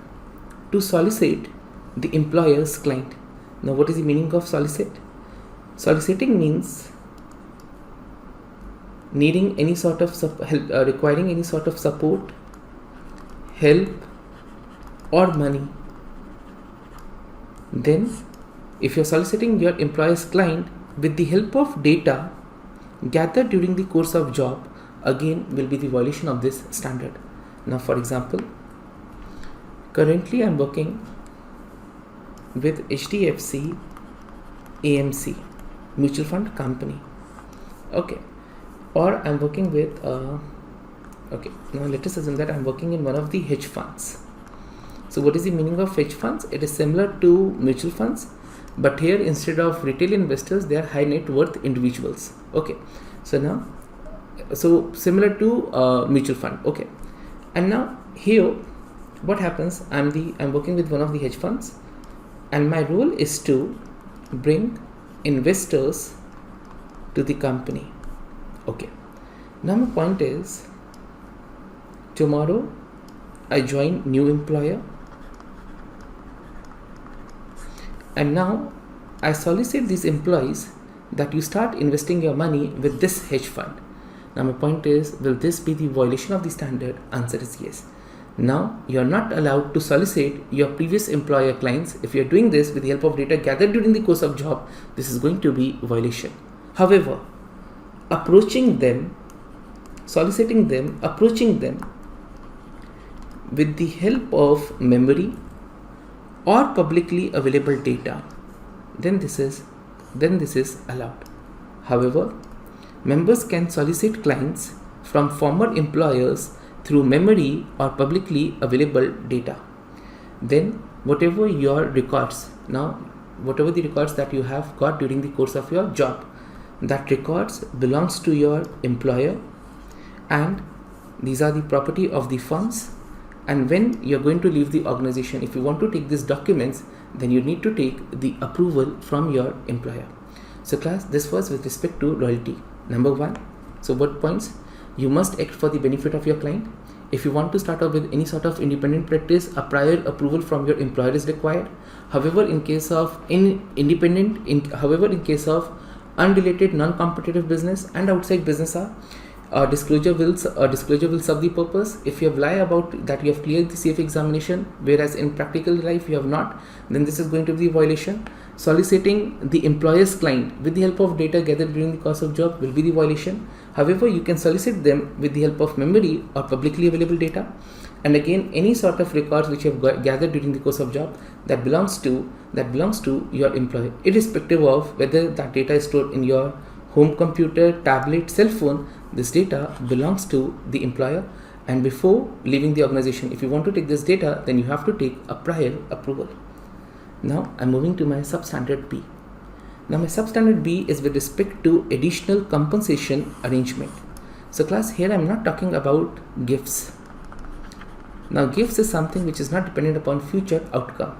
to solicit the employer's client. Now what is the meaning of solicit? Soliciting means needing any sort of help, requiring any sort of support, help or money. Then if you're soliciting your employer's client with the help of data gathered during the course of job, again will be the violation of this standard. Now for example, currently I'm working with HDFC AMC mutual fund company. Okay, or I'm working with okay, now let us assume that I'm working in one of the hedge funds. So what is the meaning of hedge funds? It is similar to mutual funds, but here instead of retail investors, they are high net worth individuals. Okay, so now, so similar to mutual fund. Okay, and now here what happens? I'm working with one of the hedge funds, and my role is to bring investors to the company. Okay. Now my point is, tomorrow I join new employer, and now I solicit these employees that you start investing your money with this hedge fund. Now my point is, will this be the violation of the standard? Answer is yes. Now you are not allowed to solicit your previous employer clients. If you are doing this with the help of data gathered during the course of job, this is going to be violation. However, approaching them, soliciting them, approaching them with the help of memory or publicly available data, then this is allowed. However, members can solicit clients from former employers through memory or publicly available data. Then whatever your records, now whatever the records that you have got during the course of your job, that records belongs to your employer, and these are the property of the firms. And when you're going to leave the organization, if you want to take these documents, then you need to take the approval from your employer. So class, this was with respect to royalty. Number 1, so what points? You must act for the benefit of your client. If you want to start off with any sort of independent practice, a prior approval from your employer is required. However, in case of in case of unrelated non-competitive business and outside business, disclosure will serve the purpose. If you have lied about that you have cleared the CFA examination, whereas in practical life you have not, then this is going to be a violation. Soliciting the employer's client with the help of data gathered during the course of job will be the violation. However, you can solicit them with the help of memory or publicly available data. And again, any sort of records which you have gathered during the course of job that belongs to your employer, irrespective of whether that data is stored in your home computer, tablet, cell phone. This data belongs to the employer, and before leaving the organization, if you want to take this data, then you have to take a prior approval. Now I'm moving to my substandard B. Now my substandard B is with respect to additional compensation arrangement. So class, here I'm not talking about gifts. Now gifts is something which is not dependent upon future outcome,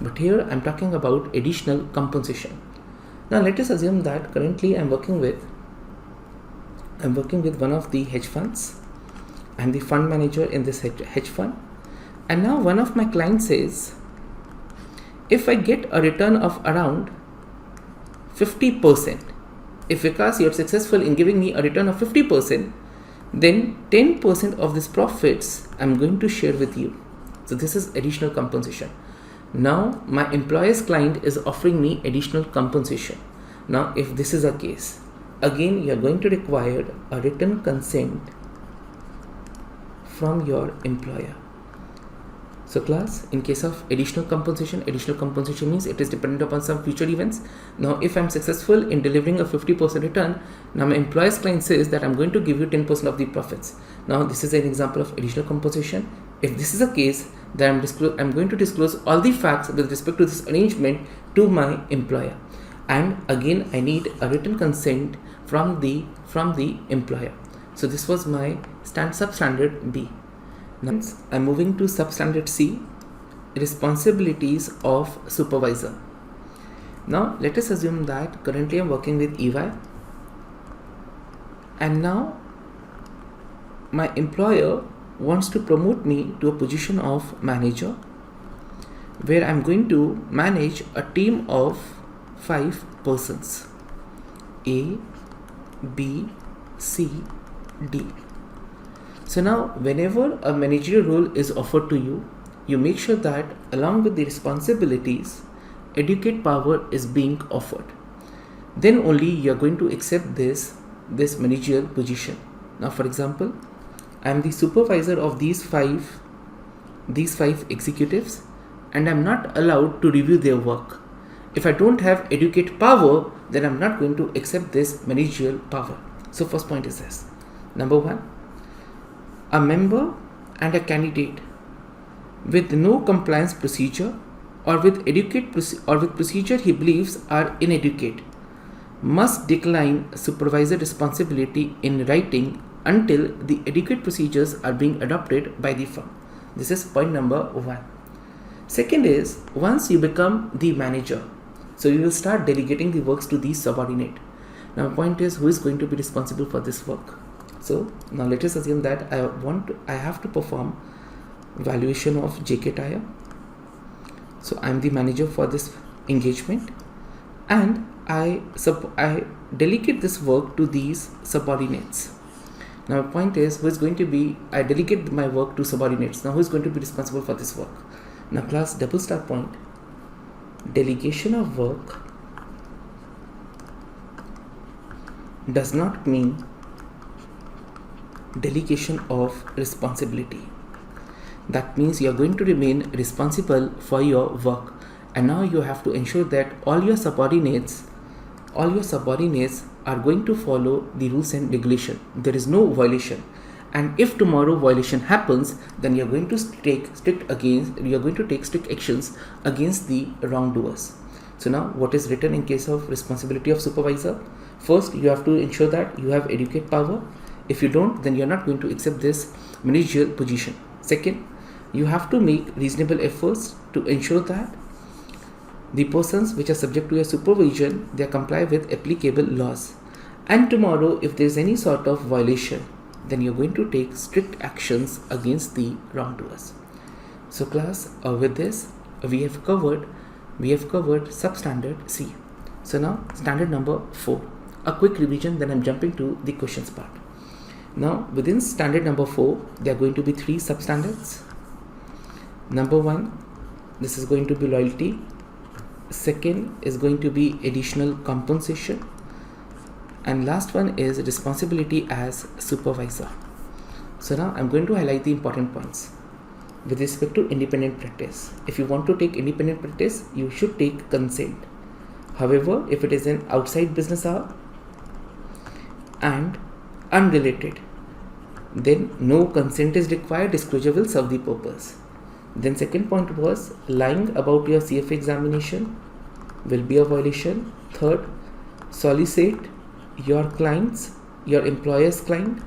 but here I'm talking about additional compensation. Now let us assume that currently I'm working with one of the hedge funds. I'm the fund manager in this hedge fund, and now one of my clients says, if I get a return of around 50%, if Vikas, you are successful in giving me a return of 50%, then 10% of these profits I'm going to share with you. So this is additional compensation. Now my employer's client is offering me additional compensation. Now if this is a case, again you are going to require a written consent from your employer. So class, in case of additional compensation means it is dependent upon some future events. Now if I'm successful in delivering a 50% return, now my employer's client says that I'm going to give you 10% of the profits. Now this is an example of additional compensation. If this is a case, then I'm going to disclose all the facts with respect to this arrangement to my employer. And again, I need a written consent from the employer. So this was my substandard B. Now I'm moving to substandard C, responsibilities of supervisor. Now let us assume that currently I'm working with EY, and now my employer wants to promote me to a position of manager, where I'm going to manage a team of 5 persons, A, B, C, D. So now whenever a managerial role is offered to you, you make sure that along with the responsibilities, educate power is being offered. Then only you are going to accept this managerial position. Now for example, I am the supervisor of these five executives, and I am not allowed to review their work. If I don't have educate power, then I'm not going to accept this managerial power. So first point is this. Number 1, a member and a candidate with no compliance procedure or with procedure he believes are inadequate must decline supervisor responsibility in writing until the adequate procedures are being adopted by the firm. This is point number 1. Second is, once you become the manager, so you will start delegating the works to the subordinate. Now point is, who is going to be responsible for this work? So now let us assume that I have to perform valuation of JK tire. So I'm the manager for this engagement, and I delegate this work to these subordinates. Now my point is, who is going to be, I delegate my work to subordinates. Now who is going to be responsible for this work? Now class, double star point, delegation of work does not mean delegation of responsibility. That means you are going to remain responsible for your work, and now you have to ensure that all your subordinates are going to follow the rules and regulation. There is no violation, and if tomorrow violation happens, then you are going to take strict actions against the wrongdoers. So now what is written in case of responsibility of supervisor? First, you have to ensure that you have adequate power. If you don't, then you are not going to accept this managerial position. Second, you have to make reasonable efforts to ensure that the persons which are subject to your supervision, they comply with applicable laws. And tomorrow, if there is any sort of violation, then you are going to take strict actions against the wrongdoers. So class, with this we have covered substandard C. So now standard number 4. A quick revision, then I'm jumping to the questions part. Now within standard number 4, there are going to be 3 substandards. Number 1, this is going to be loyalty. Second is going to be additional compensation, and last one is responsibility as supervisor. So now I'm going to highlight the important points with respect to independent practice. If you want to take independent practice, you should take consent. However, if it is an outside business hour and unrelated, then no consent is required. Disclosure will serve the purpose. Then second point was, lying about your CFA examination will be a violation. Third, solicit your clients, your employer's client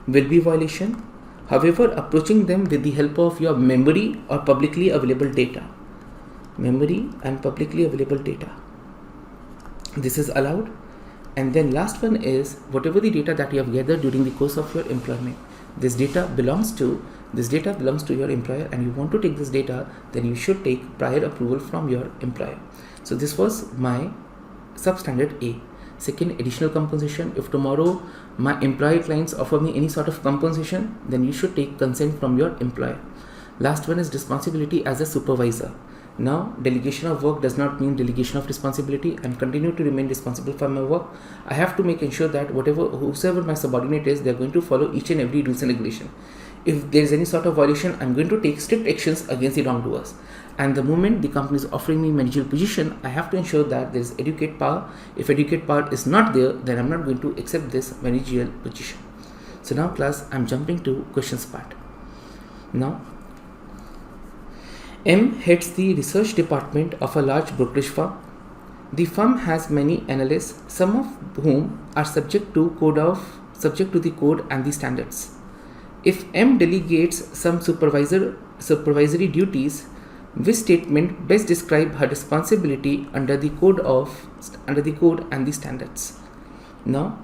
will be violation. However, approaching them with the help of your memory or publicly available data. Memory and publicly available data, this is allowed. And then last one is, whatever the data that you have gathered during the course of your employment, this data belongs to your employer, and you want to take this data, then you should take prior approval from your employer. So this was my substandard A. Second, additional compensation. If tomorrow my employee clients offer me any sort of compensation, then you should take consent from your employer. Last one is responsibility as a supervisor. Now, delegation of work does not mean delegation of responsibility. and continue to remain responsible for my work. I have to make ensure that whosoever my subordinate is, they are going to follow each and every rules and regulation. If there is any sort of violation, I'm going to take strict actions against the wrongdoers. And the moment the company is offering me managerial position, I have to ensure that there is adequate power. If adequate power is not there, then I'm not going to accept this managerial position. So now class, I'm jumping to questions part. Now, M heads the research department of a large brokerage firm. The firm has many analysts, some of whom are subject to the code and the standards. If M delegates some supervisory duties, which statement best describe her responsibility under the code and the standards? Now,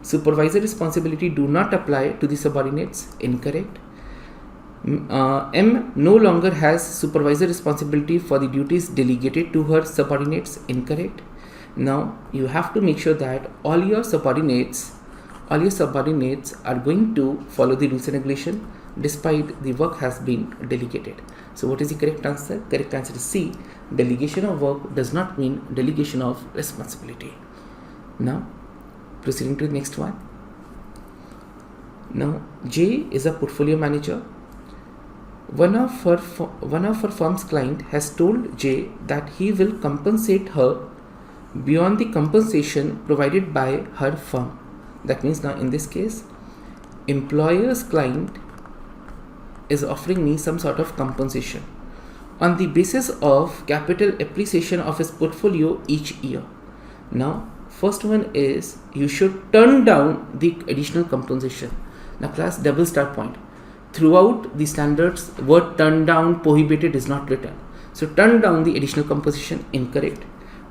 supervisor responsibility do not apply to the subordinates. Incorrect. M no longer has supervisor responsibility for the duties delegated to her subordinates. Incorrect. Now you have to make sure that all your subordinates are going to follow the rules and regulation despite the work has been delegated. So what is the correct answer? Correct answer is C. Delegation of work does not mean delegation of responsibility. Now proceeding to the next one. Now J is a portfolio manager. One of her firm's client has told J that he will compensate her beyond the compensation provided by her firm. That means now in this case, employer's client is offering me some sort of compensation on the basis of capital appreciation of his portfolio each year. Now, first one is you should turn down the additional compensation. Now class, double star point. Throughout the standards, word turn down, prohibited is not written. So turn down the additional compensation. Incorrect.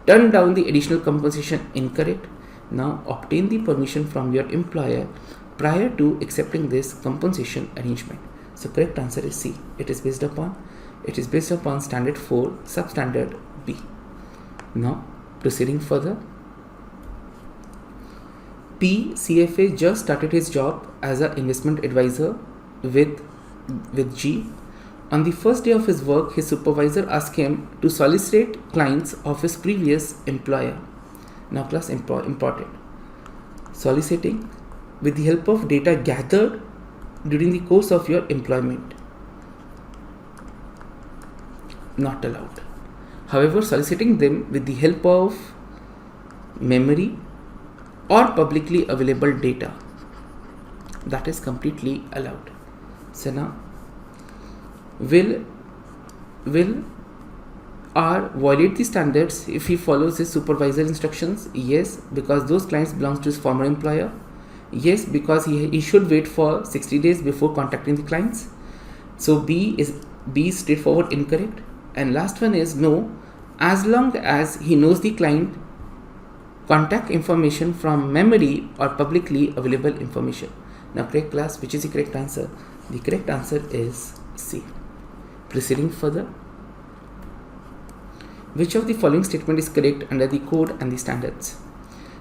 turn down the additional compensation, incorrect. Now obtain the permission from your employer prior to accepting this compensation arrangement. So correct answer is C. It is based upon standard 4 substandard B. Now proceeding further. P, CFA just started his job as an investment advisor with G. On the first day of his work, his supervisor asked him to solicit clients of his previous employer. Now class, important. Soliciting with the help of data gathered during the course of your employment. Not allowed. However, soliciting them with the help of memory or publicly available data, that is completely allowed. So now, will R violate the standards if he follows his supervisor instructions? Yes, because those clients belong to his former employer. Yes, because he should wait for 60 days before contacting the clients. So B is straightforward incorrect. And last one is no, as long as he knows the client contact information from memory or publicly available information. Now correct class, which is the correct answer? The correct answer is C. Proceeding further. Which of the following statement is correct under the code and the standards?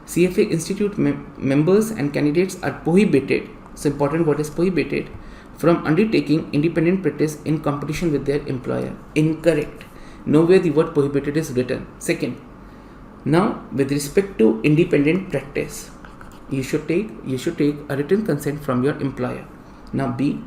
CFA Institute members and candidates are prohibited, so important word is prohibited, from undertaking independent practice in competition with their employer. Incorrect. Nowhere the word prohibited is written. Second, now with respect to independent practice, you should take a written consent from your employer. Now B,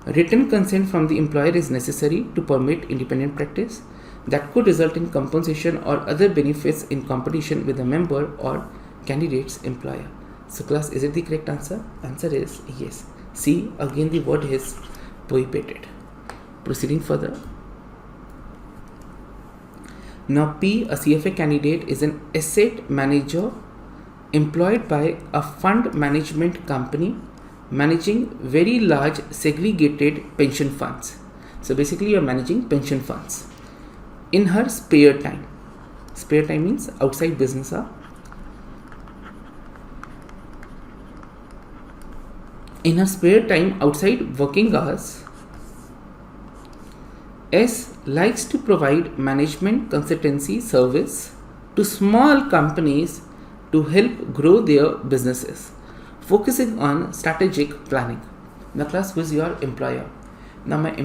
written consent from the employer is necessary to permit independent practice that could result in compensation or other benefits in competition with a member or candidate's employer. So class, is it the correct answer? Answer is yes. C, again the word is prohibited. Proceeding further. Now P, a CFA candidate is an asset manager employed by a fund management company managing very large segregated pension funds. So basically you are managing pension funds. In her spare time means outside business hour. In her spare time outside working hours, S likes to provide management consultancy service to small companies to help grow their businesses, focusing on strategic planning. Now class, who is your employer? Now I'm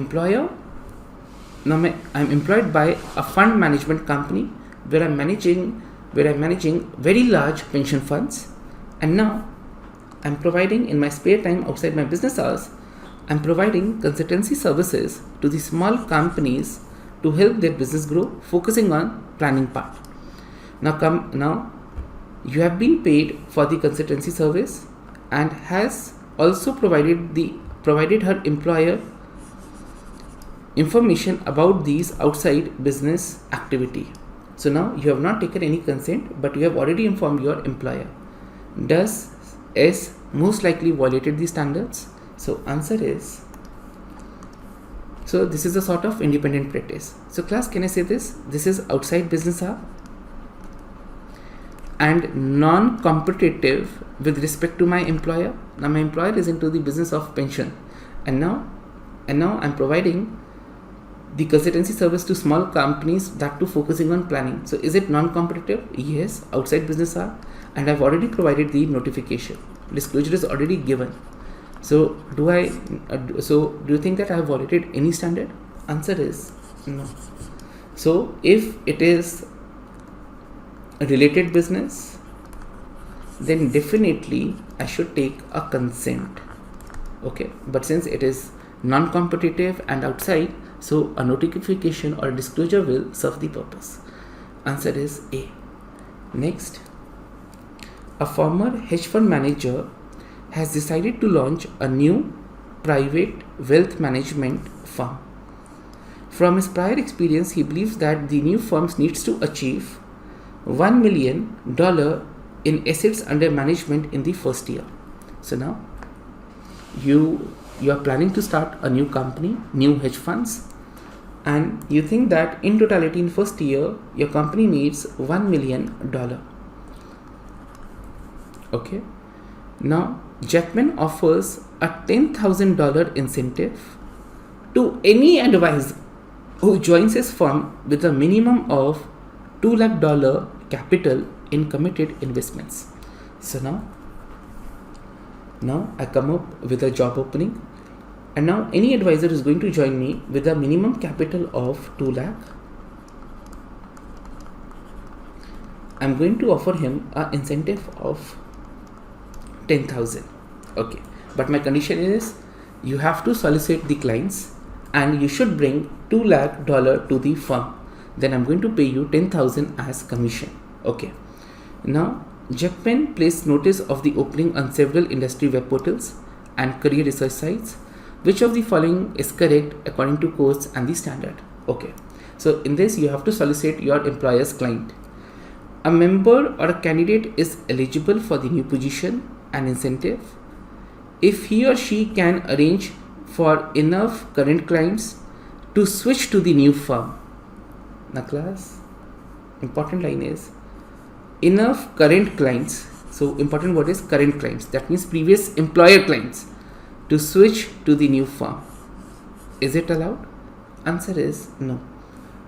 employed by a fund management company where I'm managing very large pension funds, and now I'm providing in my spare time outside my business hours, I'm providing consultancy services to the small companies to help their business grow, focusing on planning part. Now you have been paid for the consultancy service and has also provided her employer information about these outside business activity. So now you have not taken any consent, but you have already informed your employer. Does S most likely violated the standards? So answer is, so this is a sort of independent practice. So class, can I say this? This is outside business hour and non-competitive with respect to my employer. Now my employer is into the business of pension, and now I'm providing the consultancy service to small companies, that too focusing on planning. So is it non-competitive? Yes, outside business hour, and I've already provided the notification. Disclosure is already given. So do you think that I have violated any standard? Answer is no. So if it is a related business, then definitely I should take a consent. Okay, but since it is non-competitive and outside, so a notification or a disclosure will serve the purpose. Answer is A. Next, a former hedge fund manager has decided to launch a new private wealth management firm. From his prior experience, he believes that the new firm needs to achieve $1 million in assets under management in the first year. So now you are planning to start a new company, new hedge funds, and you think that in totality in first year your company needs $1 million. Okay, now Jackman offers a $10,000 incentive to any advisor who joins his firm with a minimum of $2 lakh capital in committed investments. So now I come up with a job opening, and now any advisor is going to join me with a minimum capital of 2 lakh. I'm going to offer him an incentive of 10,000. Okay, but my condition is you have to solicit the clients and you should bring $2 lakh to the firm. Then I'm going to pay you 10,000 as commission. Okay, now Jackman placed notice of the opening on several industry web portals and career research sites. Which of the following is correct according to course and the standard? Okay, so in this you have to solicit your employer's client. A member or a candidate is eligible for the new position and incentive if he or she can arrange for enough current clients to switch to the new firm. Now class, important line is enough current clients. So important word is current clients. That means previous employer clients to switch to the new firm. Is it allowed? Answer is no.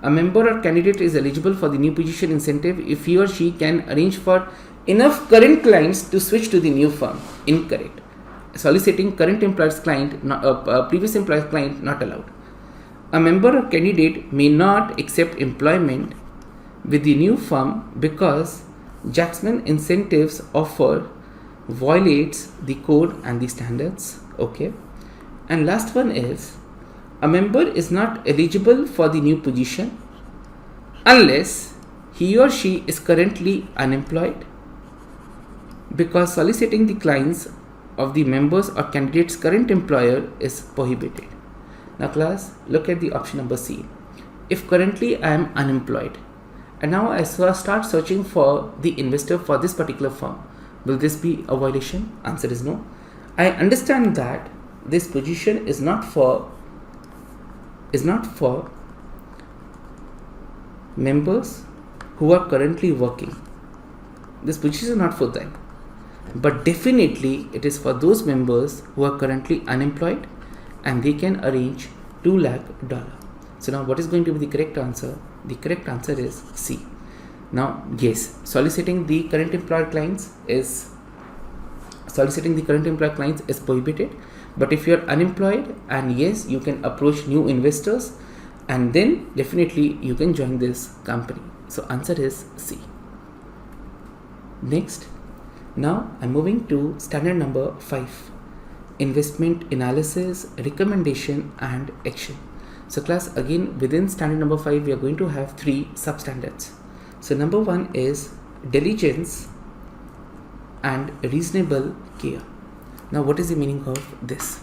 A member or candidate is eligible for the new position incentive if he or she can arrange for enough current clients to switch to the new firm. Incorrect. Soliciting current employer's client, previous employer's client, not allowed. A member or candidate may not accept employment with the new firm because Jackman incentives offer violates the code and the standards. Okay, and last one is a member is not eligible for the new position unless he or she is currently unemployed, because soliciting the clients of the members or candidate's current employer is prohibited. Now class, look at the option number C. If currently I am unemployed and now I start searching for the investor for this particular firm, will this be a violation? Answer is no. I understand that this position is not for members who are currently working. This position is not for them, but definitely it is for those members who are currently unemployed and they can arrange $2 lakh. So now what is going to be the correct answer? The correct answer is C. Now yes, soliciting the current employer clients is prohibited, but if you are unemployed and yes, you can approach new investors and then definitely you can join this company. So answer is C. Next, now I'm moving to standard number 5, investment analysis, recommendation and action. So class, again within standard number 5 we are going to have 3 substandards. So number 1 is diligence and reasonable care. Now what is the meaning of this?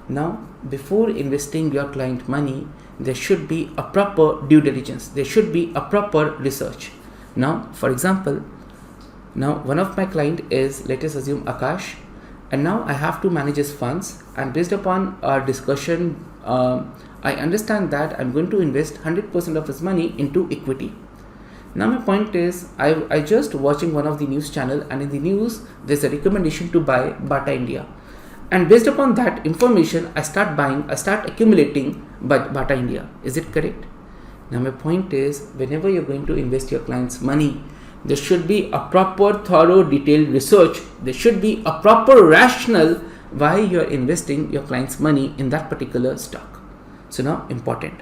Now before investing your client money, there should be a proper due diligence, there should be a proper research. Now for example, now one of my client is, let us assume Akash, and now I have to manage his funds, and based upon our discussion I understand that I'm going to invest 100% of his money into equity. Now my point is, I just watching one of the news channel, and in the news there's a recommendation to buy Bata India, and based upon that information I start accumulating Bata India. Is it correct? Now my point is, whenever you're going to invest your client's money, there should be a proper, thorough, detailed research. There should be a proper rationale why you're investing your client's money in that particular stock. So now important,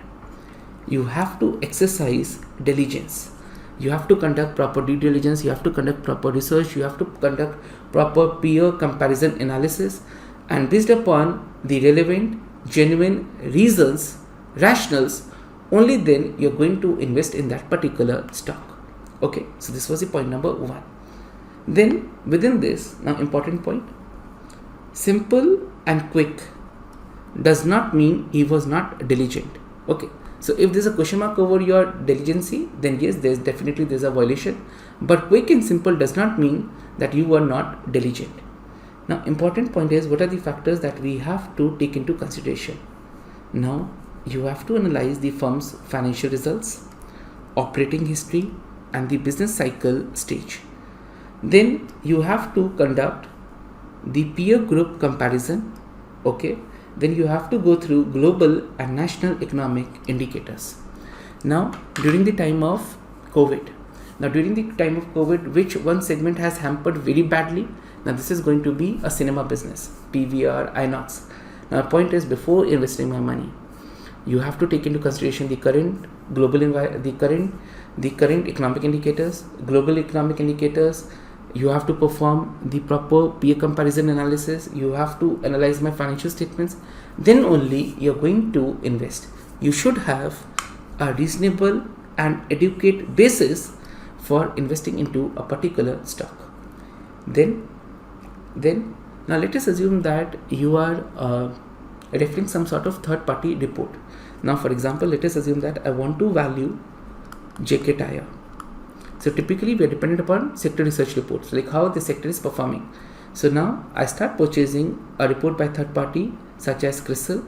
you have to exercise diligence. You have to conduct proper due diligence, you have to conduct proper research, you have to conduct proper peer comparison analysis, and based upon the relevant, genuine reasons, rationals, only then you're going to invest in that particular stock. Okay, so this was the point number 1. Then within this, now important point, simple and quick does not mean he was not diligent. Okay, so if there's a question mark over your diligency, then yes, there's a violation. But quick and simple does not mean that you were not diligent. Now important point is, what are the factors that we have to take into consideration? Now you have to analyze the firm's financial results, operating history, and the business cycle stage. Then you have to conduct the peer group comparison. Okay, then you have to go through global and national economic indicators. Now during the time of COVID, which one segment has hampered very badly? Now this is going to be a cinema business, PVR, INOX. Now point is, before investing my money, you have to take into consideration the current economic indicators, global economic indicators. You have to perform the proper peer comparison analysis. You have to analyze my financial statements. Then only you're going to invest. You should have a reasonable and adequate basis for investing into a particular stock. Then now let us assume that you are referring some sort of third party report. Now for example, let us assume that I want to value JK Tire. So typically we are dependent upon sector research reports, like how the sector is performing. So now I start purchasing a report by third party such as CRISIL,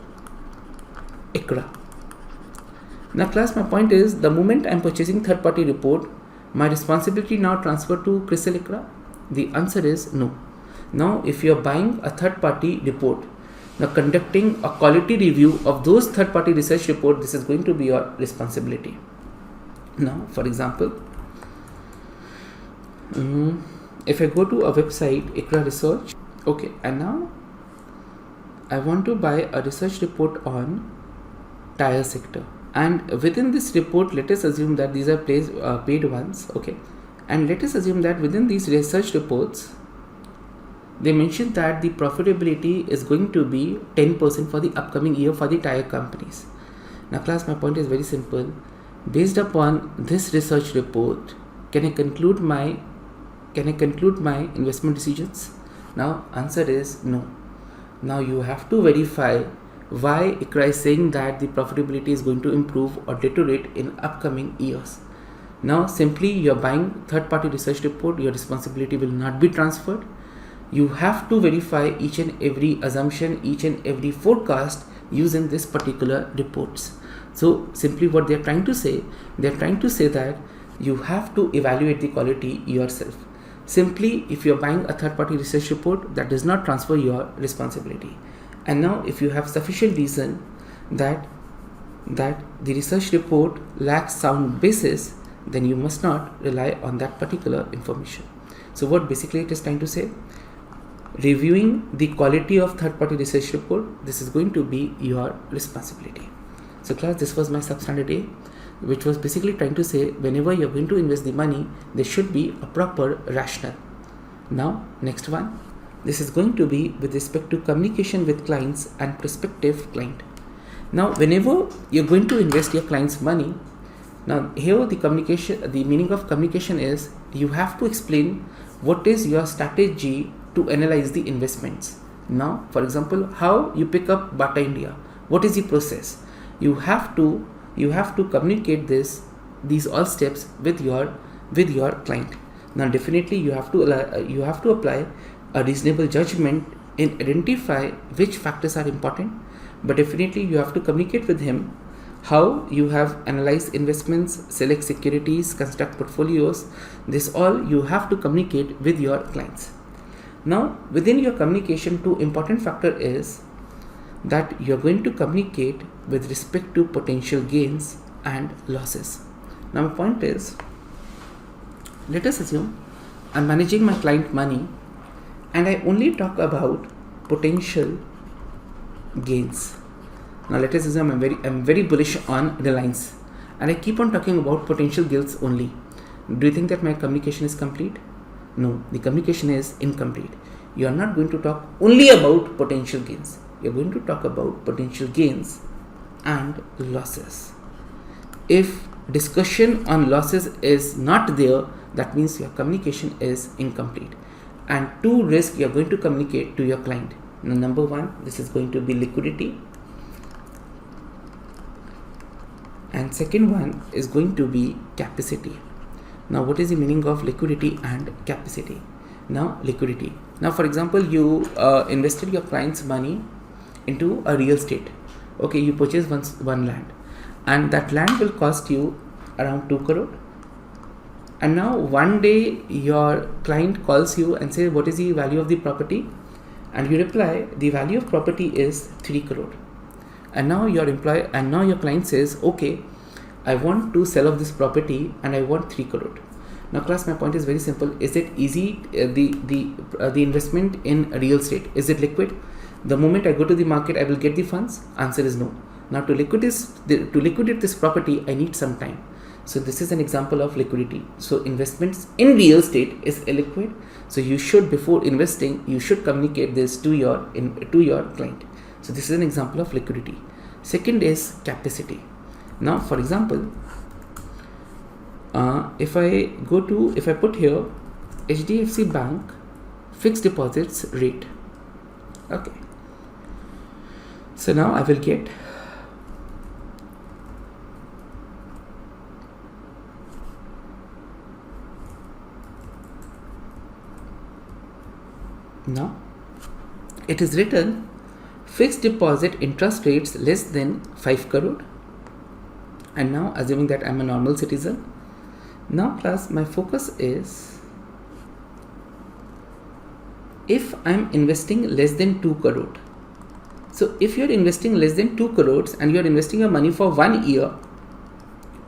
ICRA. Now class, my point is, the moment I am purchasing third party report, my responsibility now transfer to CRISIL, ICRA? The answer is no. Now if you are buying a third party report, now conducting a quality review of those third party research report, this is going to be your responsibility. Now for example, if I go to a website, ICRA Research, okay, and now I want to buy a research report on tire sector, and within this report, let us assume that these are paid ones, okay, and let us assume that within these research reports, they mentioned that the profitability is going to be 10% for the upcoming year for the tire companies. Now class, my point is very simple. Based upon this research report, can I conclude my investment decisions? Now answer is no. Now you have to verify why ICRA is saying that the profitability is going to improve or deteriorate in upcoming years. Now simply you are buying third party research report, your responsibility will not be transferred. You have to verify each and every assumption, each and every forecast using this particular reports. So simply what they are trying to say, that you have to evaluate the quality yourself. Simply if you are buying a third party research report, that does not transfer your responsibility. And now if you have sufficient reason that the research report lacks sound basis, then you must not rely on that particular information. So what basically it is trying to say, reviewing the quality of third party research report, this is going to be your responsibility. So class, this was my substandard A, which was basically trying to say, whenever you're going to invest the money, there should be a proper rationale. Now next one, this is going to be with respect to communication with clients and prospective client. Now whenever you're going to invest your client's money, now here the meaning of communication is, you have to explain what is your strategy to analyze the investments. Now for example, how you pick up Bata India, what is the process? You have to communicate these all steps with your client. Now definitely you have to apply a reasonable judgment in identify which factors are important, but definitely you have to communicate with him how you have analyzed investments, select securities, construct portfolios. This all you have to communicate with your clients. Now within your communication, two important factor is that you are going to communicate with respect to potential gains and losses. Now my point is, let us assume I'm managing my client money and I only talk about potential gains. Now let us assume I'm very bullish on Reliance and I keep on talking about potential gains only. Do you think that my communication is complete? No, the communication is incomplete. You are not going to talk only about potential gains. You are going to talk about potential gains and losses. If discussion on losses is not there, that means your communication is incomplete. And two risks you are going to communicate to your client. Now, number one, this is going to be liquidity, and second one is going to be capacity. Now what is the meaning of liquidity and capacity? Now liquidity. Now for example, you invested your client's money into a real estate. Okay, you purchase one land, and that land will cost you around 2 crore. And now one day your client calls you and says, what is the value of the property? And you reply, the value of property is 3 crore. And now your client says, okay, I want to sell off this property and I want 3 crore. Now class, my point is very simple. Is it easy? The investment in real estate, is it liquid? The moment I go to the market, I will get the funds? Answer is no. Now to liquidate this property, I need some time. So this is an example of liquidity. So investments in real estate is illiquid. So you should, before investing, you should communicate this to your client. So this is an example of liquidity. Second is capacity. Now for example, if I put here HDFC Bank fixed deposits rate. Okay. So now I will get now it is written fixed deposit interest rates less than 5 crore. And now assuming that I am a normal citizen, now class, my focus is if I am investing less than 2 crore. So if you are investing less than 2 crores and you are investing your money for 1 year,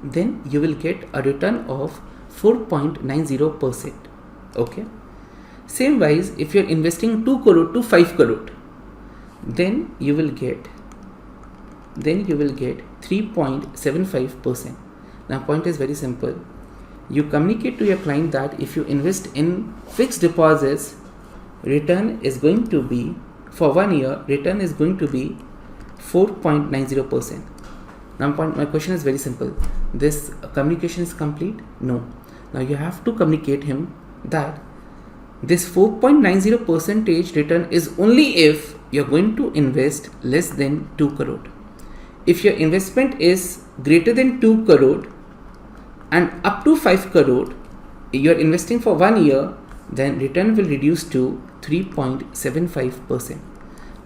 then you will get a return of 4.90%. Okay. Same wise, if you are investing 2 crore to 5 crore, then you will get 3.75%. Now point is very simple. You communicate to your client that if you invest in fixed deposits, return is going to be, for 1 year, return is going to be 4.90%. Now my question is very simple. This communication is complete? No. Now you have to communicate him that this 4.90% return is only if you're going to invest less than 2 crore. If your investment is greater than 2 crore and up to 5 crore, you're investing for 1 year, then return will reduce to 3.75%.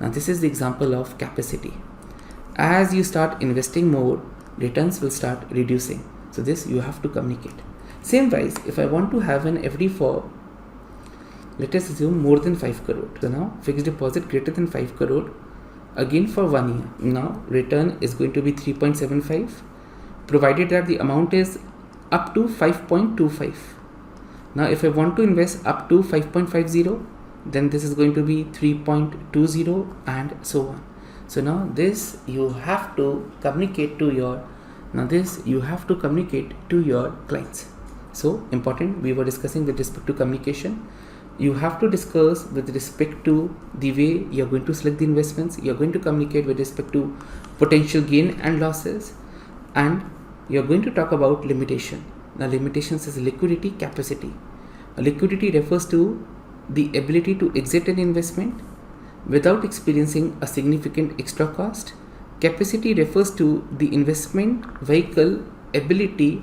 Now this is the example of capacity. As you start investing more, returns will start reducing. So this you have to communicate. Same wise, if I want to have an FD for, let us assume, more than 5 crore. So now fixed deposit greater than 5 crore, again for 1 year. Now return is going to be 3.75, provided that the amount is up to 5.25. Now if I want to invest up to 5.50, then this is going to be 3.20 and so on. So now this you have to communicate to your clients. So important, we were discussing with respect to communication. You have to discuss with respect to the way you are going to select the investments. You are going to communicate with respect to potential gain and losses, and you are going to talk about limitation. Now limitations is liquidity, capacity. Liquidity refers to the ability to exit an investment without experiencing a significant extra cost. Capacity refers to the investment vehicle ability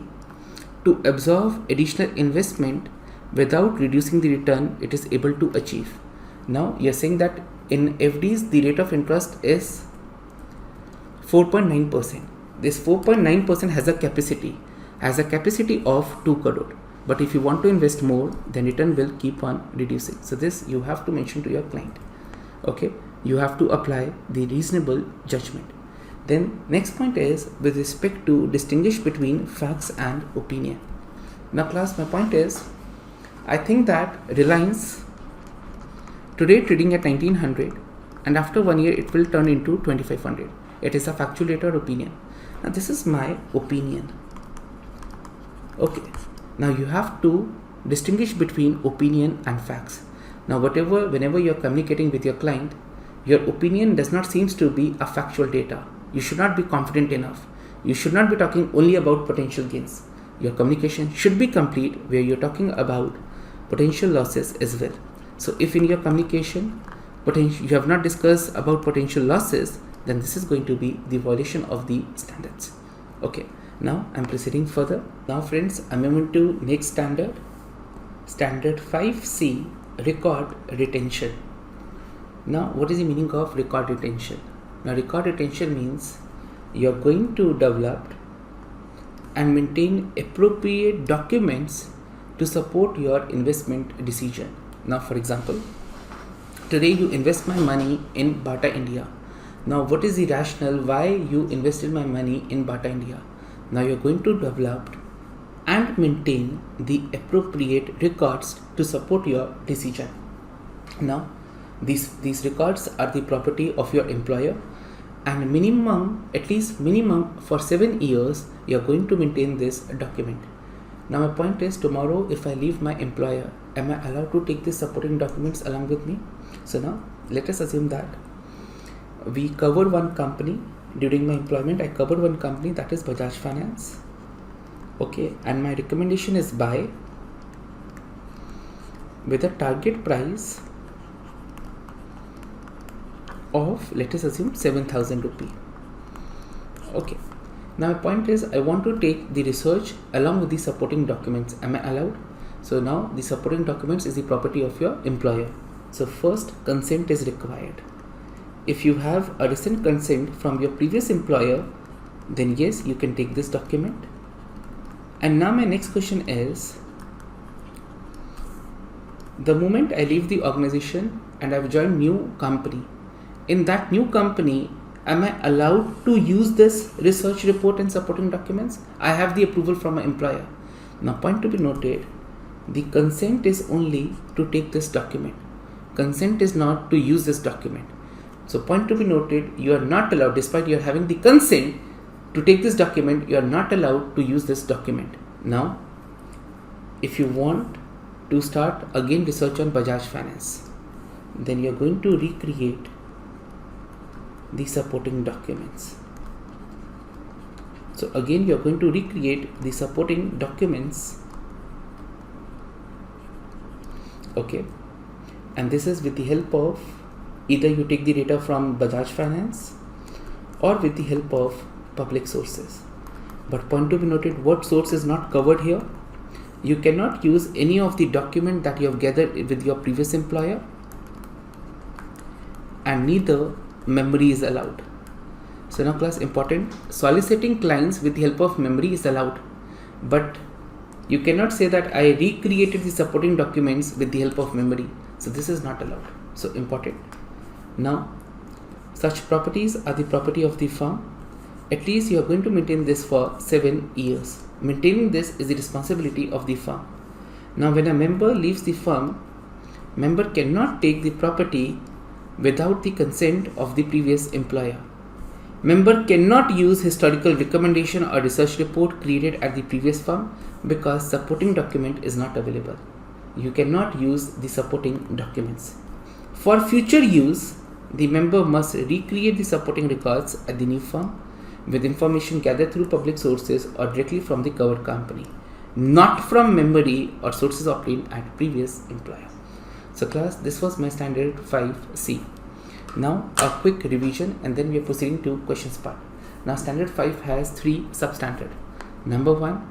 to absorb additional investment without reducing the return it is able to achieve. Now you are saying that in FDs the rate of interest is 4.9%. This 4.9% has a capacity of 2 crore. But if you want to invest more, then return will keep on reducing. So this you have to mention to your client. Okay, you have to apply the reasonable judgment. Then next point is with respect to distinguish between facts and opinion. Now class, my point is, I think that Reliance today trading at 1900 and after 1 year it will turn into 2500. It is a factual data or opinion. Now this is my opinion. Okay. Now you have to distinguish between opinion and facts. Now whenever you are communicating with your client, your opinion does not seem to be a factual data. You should not be confident enough. You should not be talking only about potential gains. Your communication should be complete where you're talking about potential losses as well. So if in your communication you have not discussed about potential losses, then this is going to be the violation of the standards. Okay. Now I'm proceeding further. Now friends, I'm moving to next standard 5C, record retention. Now what is the meaning of record retention? Now record retention means you're going to develop and maintain appropriate documents to support your investment decision. Now for example, today you invest my money in Bata India. Now what is the rationale why you invested my money in Bata India? Now you're going to develop and maintain the appropriate records to support your decision. Now these records are the property of your employer, and at least minimum for 7 years you are going to maintain this document. Now my point is, tomorrow if I leave my employer, am I allowed to take these supporting documents along with me? So now let us assume that we covered one company during my employment. I covered one company, that is Bajaj Finance. Okay, and my recommendation is buy with a target price of, let us assume, 7,000 rupee. Okay, now my point is, I want to take the research along with the supporting documents. Am I allowed? So now the supporting documents is the property of your employer. So first, consent is required. If you have a recent consent from your previous employer, then yes, you can take this document. And now my next question is, the moment I leave the organization and I've joined new company, in that new company, am I allowed to use this research report and supporting documents? I have the approval from my employer. Now point to be noted, the consent is only to take this document. Consent is not to use this document. So point to be noted, you are not allowed, despite you are having the consent to take this document, you are not allowed to use this document. Now, if you want to start again research on Bajaj Finance, then you are going to recreate the supporting documents. So again, you are going to recreate the supporting documents. Okay, and this is with the help of, either you take the data from Bajaj Finance or with the help of public sources. But point to be noted, what source is not covered here? You cannot use any of the document that you have gathered with your previous employer, and neither memory is allowed. So now class, important, soliciting clients with the help of memory is allowed, but you cannot say that I recreated the supporting documents with the help of memory. So this is not allowed. So important. Now, such properties are the property of the firm. At least you are going to maintain this for 7 years. Maintaining this is the responsibility of the firm. Now, when a member leaves the firm, member cannot take the property without the consent of the previous employer. Member cannot use historical recommendation or research report created at the previous firm because supporting document is not available. You cannot use the supporting documents. For future use, the member must recreate the supporting records at the new firm with information gathered through public sources or directly from the covered company, not from memory or sources obtained at previous employer. So class, this was my standard 5C. Now a quick revision and then we are proceeding to questions part. Now standard 5 has 3 substandard. Number one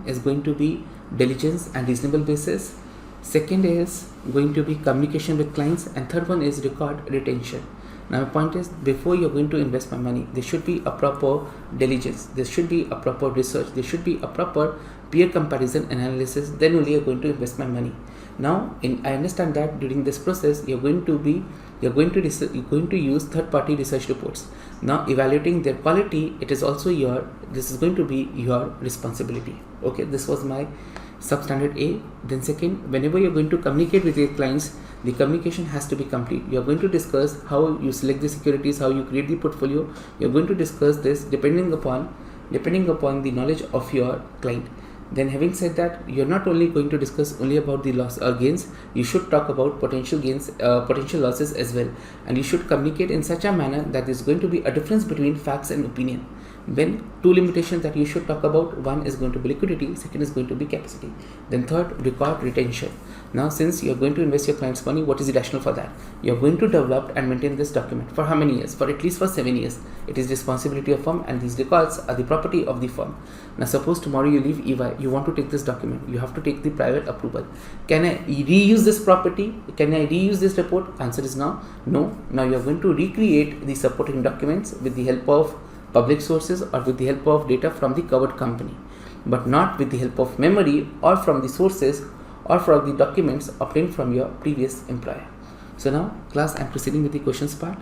is going to be diligence and reasonable basis. Second is going to be communication with clients, and third one is record retention. Now my point is, before you're going to invest my money, there should be a proper diligence, there should be a proper research, there should be a proper peer comparison analysis, then only you're going to invest my money. Now I understand that during this process you're going to use third-party research reports. Now evaluating their quality, this is going to be your responsibility. Okay, this was my substandard A. Then second, whenever you're going to communicate with your clients, the communication has to be complete. You're going to discuss how you select the securities, how you create the portfolio. You're going to discuss this depending upon the knowledge of your client. Then having said that, you're not only going to discuss only about the loss or gains, you should talk about potential gains, potential losses as well. And you should communicate in such a manner that there's going to be a difference between facts and opinion. When two limitations that you should talk about, one is going to be liquidity, second is going to be capacity. Then third, record retention. Now since you are going to invest your client's money, what is the rationale for that? You are going to develop and maintain this document for how many years? For at least for 7 years. It is responsibility of firm, and these records are the property of the firm. Now suppose tomorrow you leave EY, you want to take this document, you have to take the private approval. Can I reuse this property? Can I reuse this report? Answer is no. Now you are going to recreate the supporting documents with the help of public sources or with the help of data from the covered company, but not with the help of memory or from the sources or from the documents obtained from your previous employer. So now class, I am proceeding with the questions part.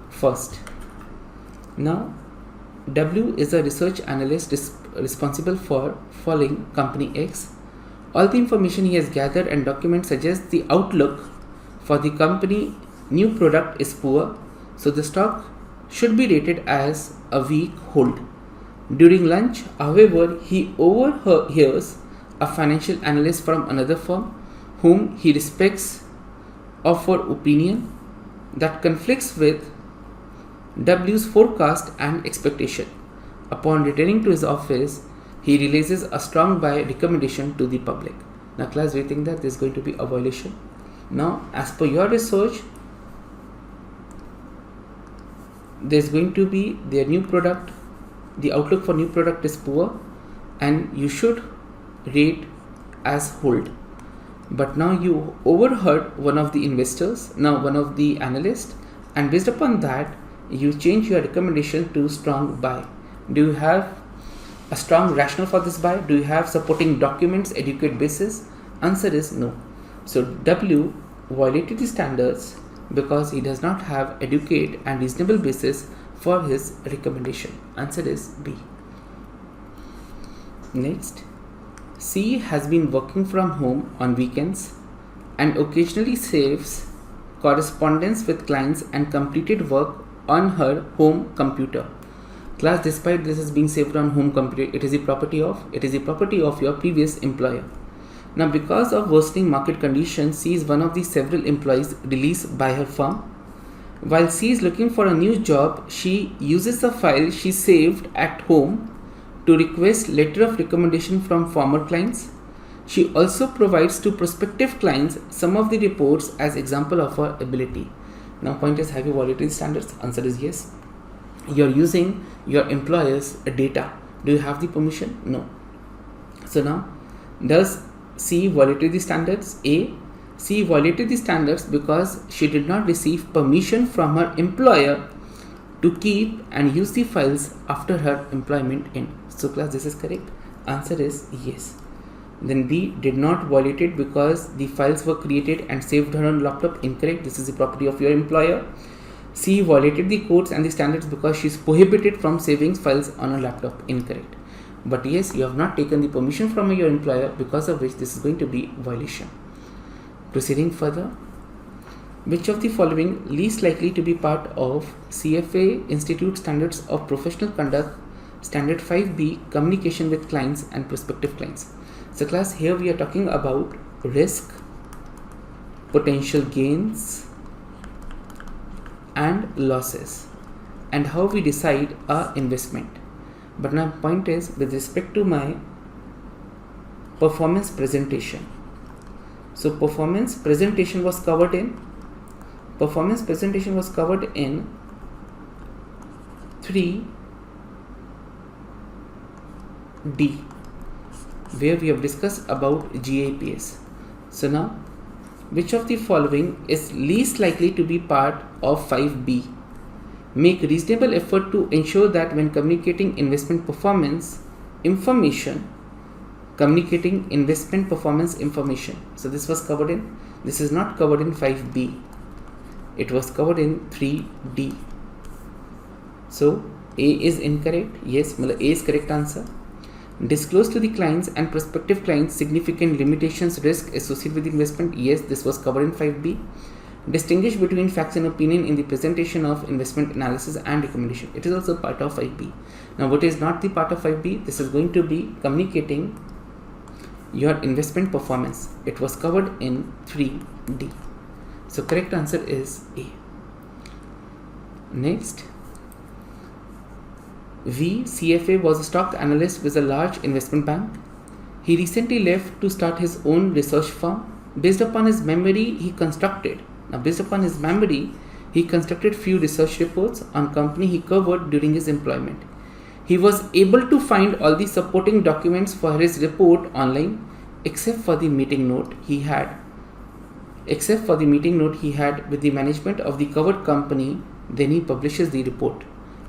First, now W is a research analyst responsible for following company X. All the information he has gathered and document suggests the outlook for the company new product is poor, so the stock should be rated as a weak hold. During lunch, however, he overhears a financial analyst from another firm whom he respects offer opinion that conflicts with W's forecast and expectation. Upon returning to his office, he releases a strong buy recommendation to the public. Now class, do you think that there is going to be a violation? Now as per your research, there's going to be their new product, the outlook for new product is poor, and you should rate as hold. But now you overheard one of the investors, now one of the analysts, and based upon that you change your recommendation to strong buy. Do you have a strong rationale for this buy? Do you have supporting documents, adequate basis? Answer is no. So W violated the standards because he does not have adequate and reasonable basis for his recommendation. Answer is B. Next, C has been working from home on weekends and occasionally saves correspondence with clients and completed work on her home computer. Class, despite this is being saved on home computer, it is the property of your previous employer. Now because of worsening market conditions, C is one of the several employees released by her firm. While C is looking for a new job, she uses the file she saved at home to request letter of recommendation from former clients. She also provides to prospective clients some of the reports as example of her ability. Now point is, have you violated standards? Answer is yes. You are using your employer's data. Do you have the permission? No. So now, does C violated the standards? A. C violated the standards because she did not receive permission from her employer to keep and use the files after her employment end. So class, this is correct. Answer is yes. Then B, did not violate it because the files were created and saved her on laptop. Incorrect. This is the property of your employer. C violated the codes and the standards because she is prohibited from saving files on a laptop. Incorrect. But yes, you have not taken the permission from your employer, because of which this is going to be violation. Proceeding further, which of the following least likely to be part of CFA Institute Standards of Professional Conduct Standard 5B, communication with clients and prospective clients? So class, here we are talking about risk, potential gains and losses, and how we decide our investment. But now point is, with respect to my performance presentation. So performance presentation was covered in 3D, where we have discussed about GAPS. So now, which of the following is least likely to be part of 5B? Make reasonable effort to ensure that when communicating investment performance information. So this was covered in, this is not covered in 5B. It was covered in 3D. So A is incorrect. Yes, A is correct answer. Disclose to the clients and prospective clients significant limitations, risk associated with investment. Yes, this was covered in 5B. Distinguish between facts and opinion in the presentation of investment analysis and recommendation. It is also part of 5B. Now, what is not the part of 5B? This is going to be communicating your investment performance. It was covered in 3D. So correct answer is A. Next, V. CFA was a stock analyst with a large investment bank. He recently left to start his own research firm. Based upon his memory, he constructed few research reports on company he covered during his employment. He was able to find all the supporting documents for his report online, except for the meeting note he had with the management of the covered company. Then he publishes the report.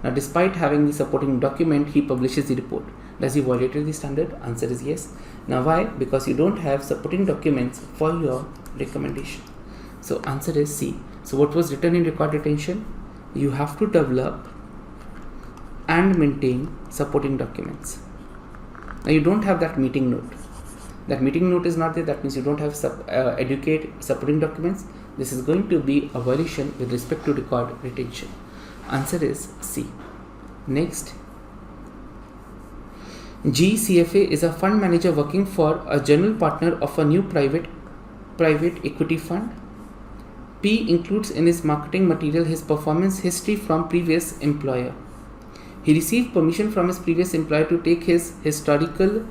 Now, despite having the supporting document, he publishes the report. Does he violate the standard? Answer is yes. Now, why? Because you don't have supporting documents for your recommendation. So, answer is C. So, what was written in record retention? You have to develop and maintain supporting documents. Now, you don't have that meeting note. That meeting note is not there. That means you don't have supporting documents. This is going to be a violation with respect to record retention. Answer is C. Next, G. CFA is a fund manager working for a general partner of a new private equity fund. P. includes in his marketing material his performance history from previous employer. He received permission from his previous employer to take his historical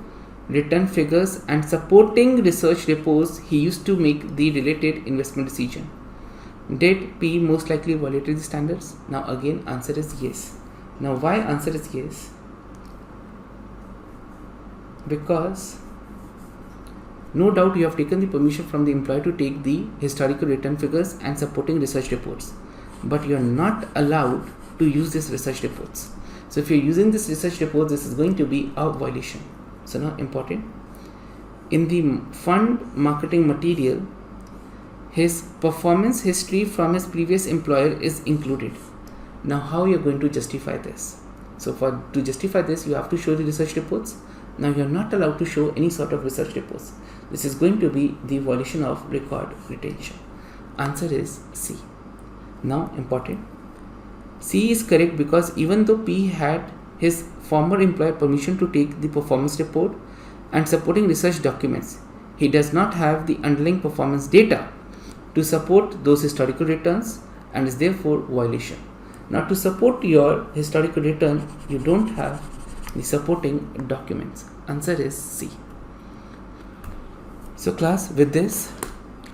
return figures and supporting research reports he used to make the related investment decision. Did P most likely violated the standards? Now again, answer is yes. Now why answer is yes? Because no doubt you have taken the permission from the employer to take the historical return figures and supporting research reports, but you are not allowed to use these research reports. So if you are using this research report, this is going to be a violation. So now important, in the fund marketing material, his performance history from his previous employer is included. Now how you are going to justify this? So to justify this, you have to show the research reports. Now you are not allowed to show any sort of research reports. This is going to be the violation of record retention. Answer is C. Now important, C is correct because even though P had his former employer permission to take the performance report and supporting research documents, he does not have the underlying performance data to support those historical returns and is therefore violation. Now to support your historical return, you don't have the supporting documents. Answer is C. So class, with this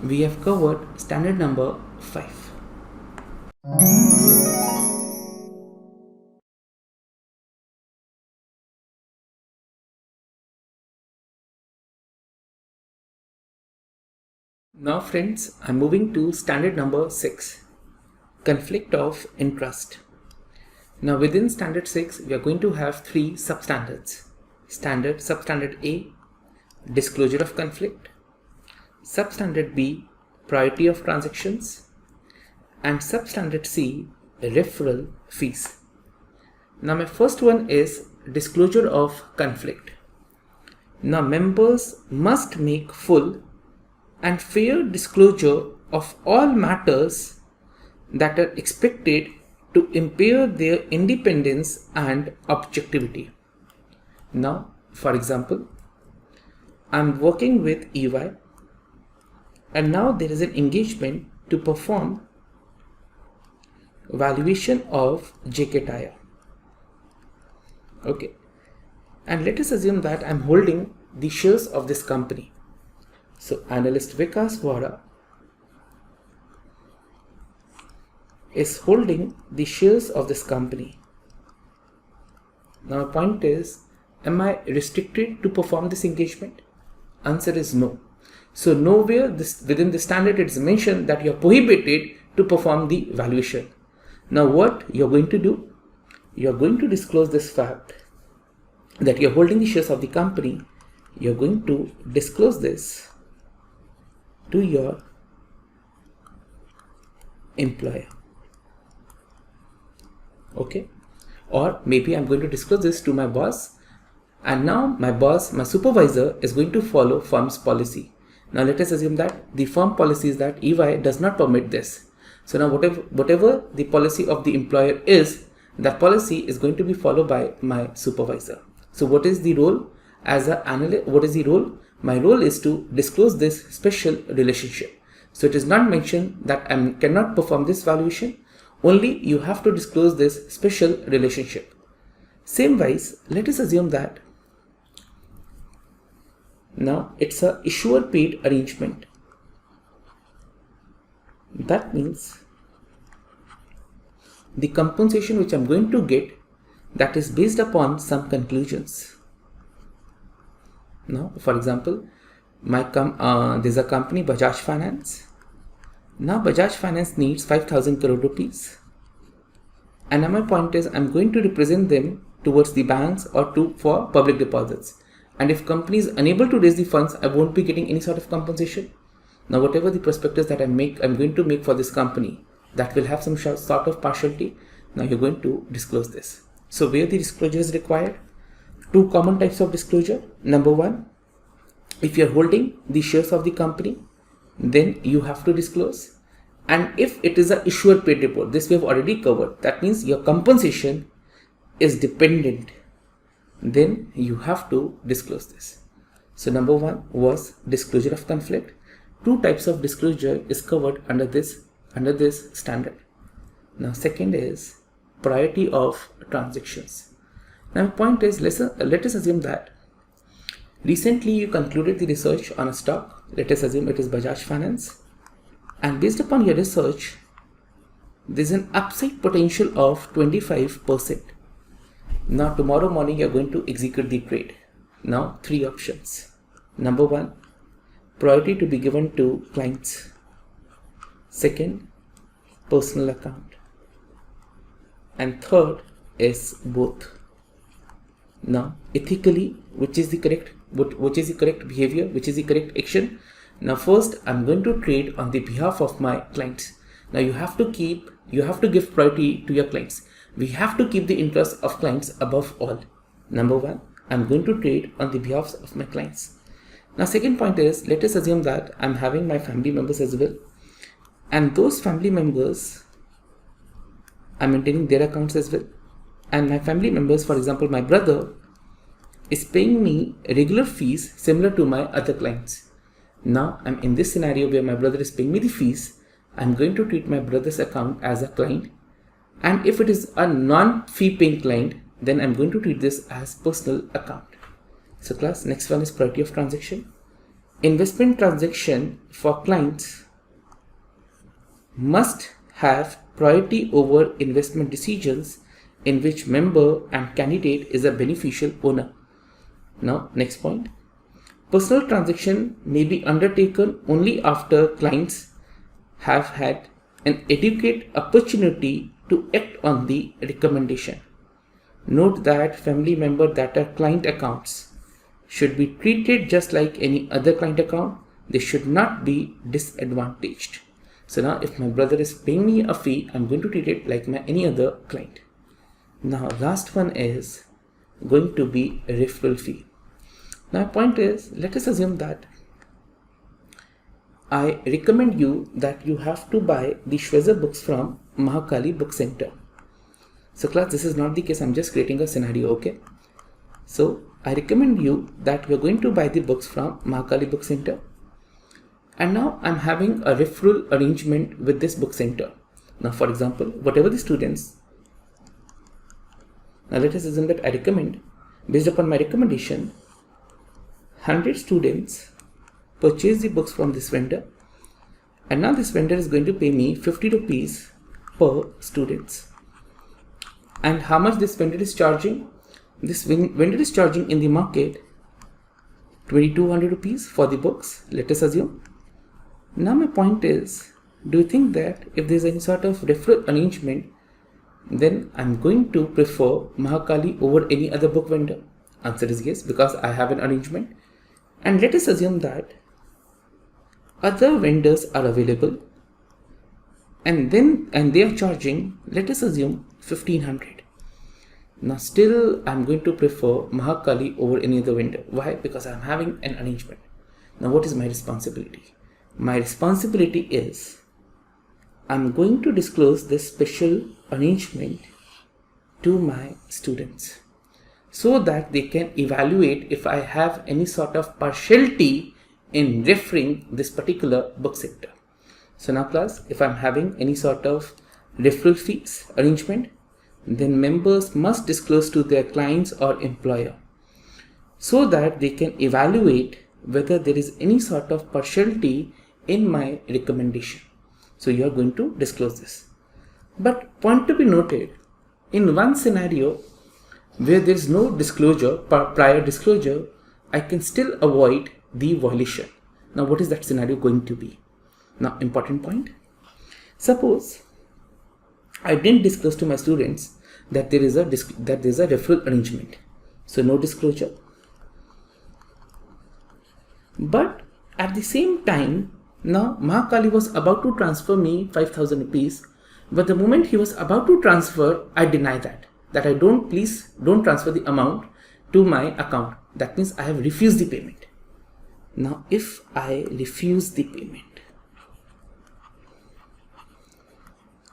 we have covered standard number 5. Now friends, I'm moving to standard number 6, conflict of interest. Now within standard 6, we are going to have 3 substandards. Substandard A, disclosure of conflict. Substandard B, priority of transactions. And substandard C, referral fees. Now my first one is disclosure of conflict. Now members must make full and fair disclosure of all matters that are expected to impair their independence and objectivity. Now, for example, I'm working with EY and now there is an engagement to perform valuation of JK Tyre. Okay, and let us assume that I'm holding the shares of this company. So analyst Vikas Vohra is holding the shares of this company. Now my point is, am I restricted to perform this engagement? Answer is no. So nowhere within the standard it is mentioned that you are prohibited to perform the valuation. Now what you are going to do? You are going to disclose this fact that you are holding the shares of the company. You are going to disclose this to your employer. Okay, or maybe I'm going to disclose this to my boss, and now my boss, my supervisor, is going to follow firm's policy. Now let us assume that the firm policy is that EY does not permit this. So now whatever the policy of the employer is, that policy is going to be followed by my supervisor. So what is the role as an analyst? What is the role? My role is to disclose this special relationship. So it is not mentioned that I cannot perform this valuation. Only you have to disclose this special relationship. Same wise, let us assume that now it's a issuer paid arrangement. That means the compensation which I'm going to get, that is based upon some conclusions. Now, for example, there's a company, Bajaj Finance. Now, Bajaj Finance needs 5,000 crore rupees. And now my point is, I'm going to represent them towards the banks or for public deposits. And if company is unable to raise the funds, I won't be getting any sort of compensation. Now, whatever the prospectus that I'm going to make for this company, that will have some sort of partiality. Now you're going to disclose this. So where the disclosure is required? Two common types of disclosure. Number one, if you're holding the shares of the company, then you have to disclose. And if it is a issuer paid report, this we have already covered. That means your compensation is dependent. Then you have to disclose this. So number one was disclosure of conflict. Two types of disclosure is covered under this standard. Now second is priority of transactions. Now point is, let us assume that recently you concluded the research on a stock. Let us assume it is Bajaj Finance, and based upon your research there is an upside potential of 25%. Now tomorrow morning you are going to execute the trade. Now three options. Number one, priority to be given to clients. Second, personal account. And third is both. Now ethically, which is the correct behavior, which is the correct action? Now first, I'm going to trade on the behalf of my clients. Now you have to give priority to your clients. We have to keep the interests of clients above all. Number one, I'm going to trade on the behalf of my clients. Now second point is, let us assume that I'm having my family members as well, and those family members, I'm maintaining their accounts as well. And my family members, for example, my brother is paying me regular fees similar to my other clients. Now I'm in this scenario where my brother is paying me the fees. I'm going to treat my brother's account as a client. And if it is a non-fee paying client, then I'm going to treat this as personal account. So class, next one is priority of transaction. Investment transaction for clients must have priority over investment decisions in which member and candidate is a beneficial owner. Now next point, personal transaction may be undertaken only after clients have had an adequate opportunity to act on the recommendation. Note that family member that are client accounts should be treated just like any other client account. They should not be disadvantaged. So now if my brother is paying me a fee, I'm going to treat it like any other client. Now last one is going to be a referral fee. Now point is, let us assume that I recommend you that you have to buy the Shweza books from Mahakali Book Center. So class, this is not the case. I'm just creating a scenario, okay? So I recommend you that you're going to buy the books from Mahakali Book Center. And now I'm having a referral arrangement with this book center. Now for example, whatever the students, now let us assume that I recommend, based upon my recommendation, 100 students purchase the books from this vendor, and now this vendor is going to pay me 50 rupees per students. And how much this vendor is charging? This vendor is charging in the market 2200 rupees for the books, let us assume. Now my point is, do you think that if there is any sort of referral arrangement, then I'm going to prefer Mahakali over any other book vendor? Answer is yes, because I have an arrangement. And let us assume that other vendors are available and they are charging, let us assume 1500. Now still I'm going to prefer Mahakali over any other vendor. Why? Because I'm having an arrangement. Now what is my responsibility? My responsibility is I'm going to disclose this special arrangement to my students so that they can evaluate if I have any sort of partiality in referring this particular book sector. So now class, if I'm having any sort of referral fees arrangement, then members must disclose to their clients or employer so that they can evaluate whether there is any sort of partiality in my recommendation. So you are going to disclose this. But point to be noted, in one scenario where there is no disclosure, prior disclosure, I can still avoid the violation. Now what is that scenario going to be? Now important point. Suppose I didn't disclose to my students that there is a referral arrangement. So no disclosure. But at the same time, now Mahakali was about to transfer me 5,000 rupees, but the moment he was about to transfer, I deny that please don't transfer the amount to my account. That means I have refused the payment. Now if I refuse the payment,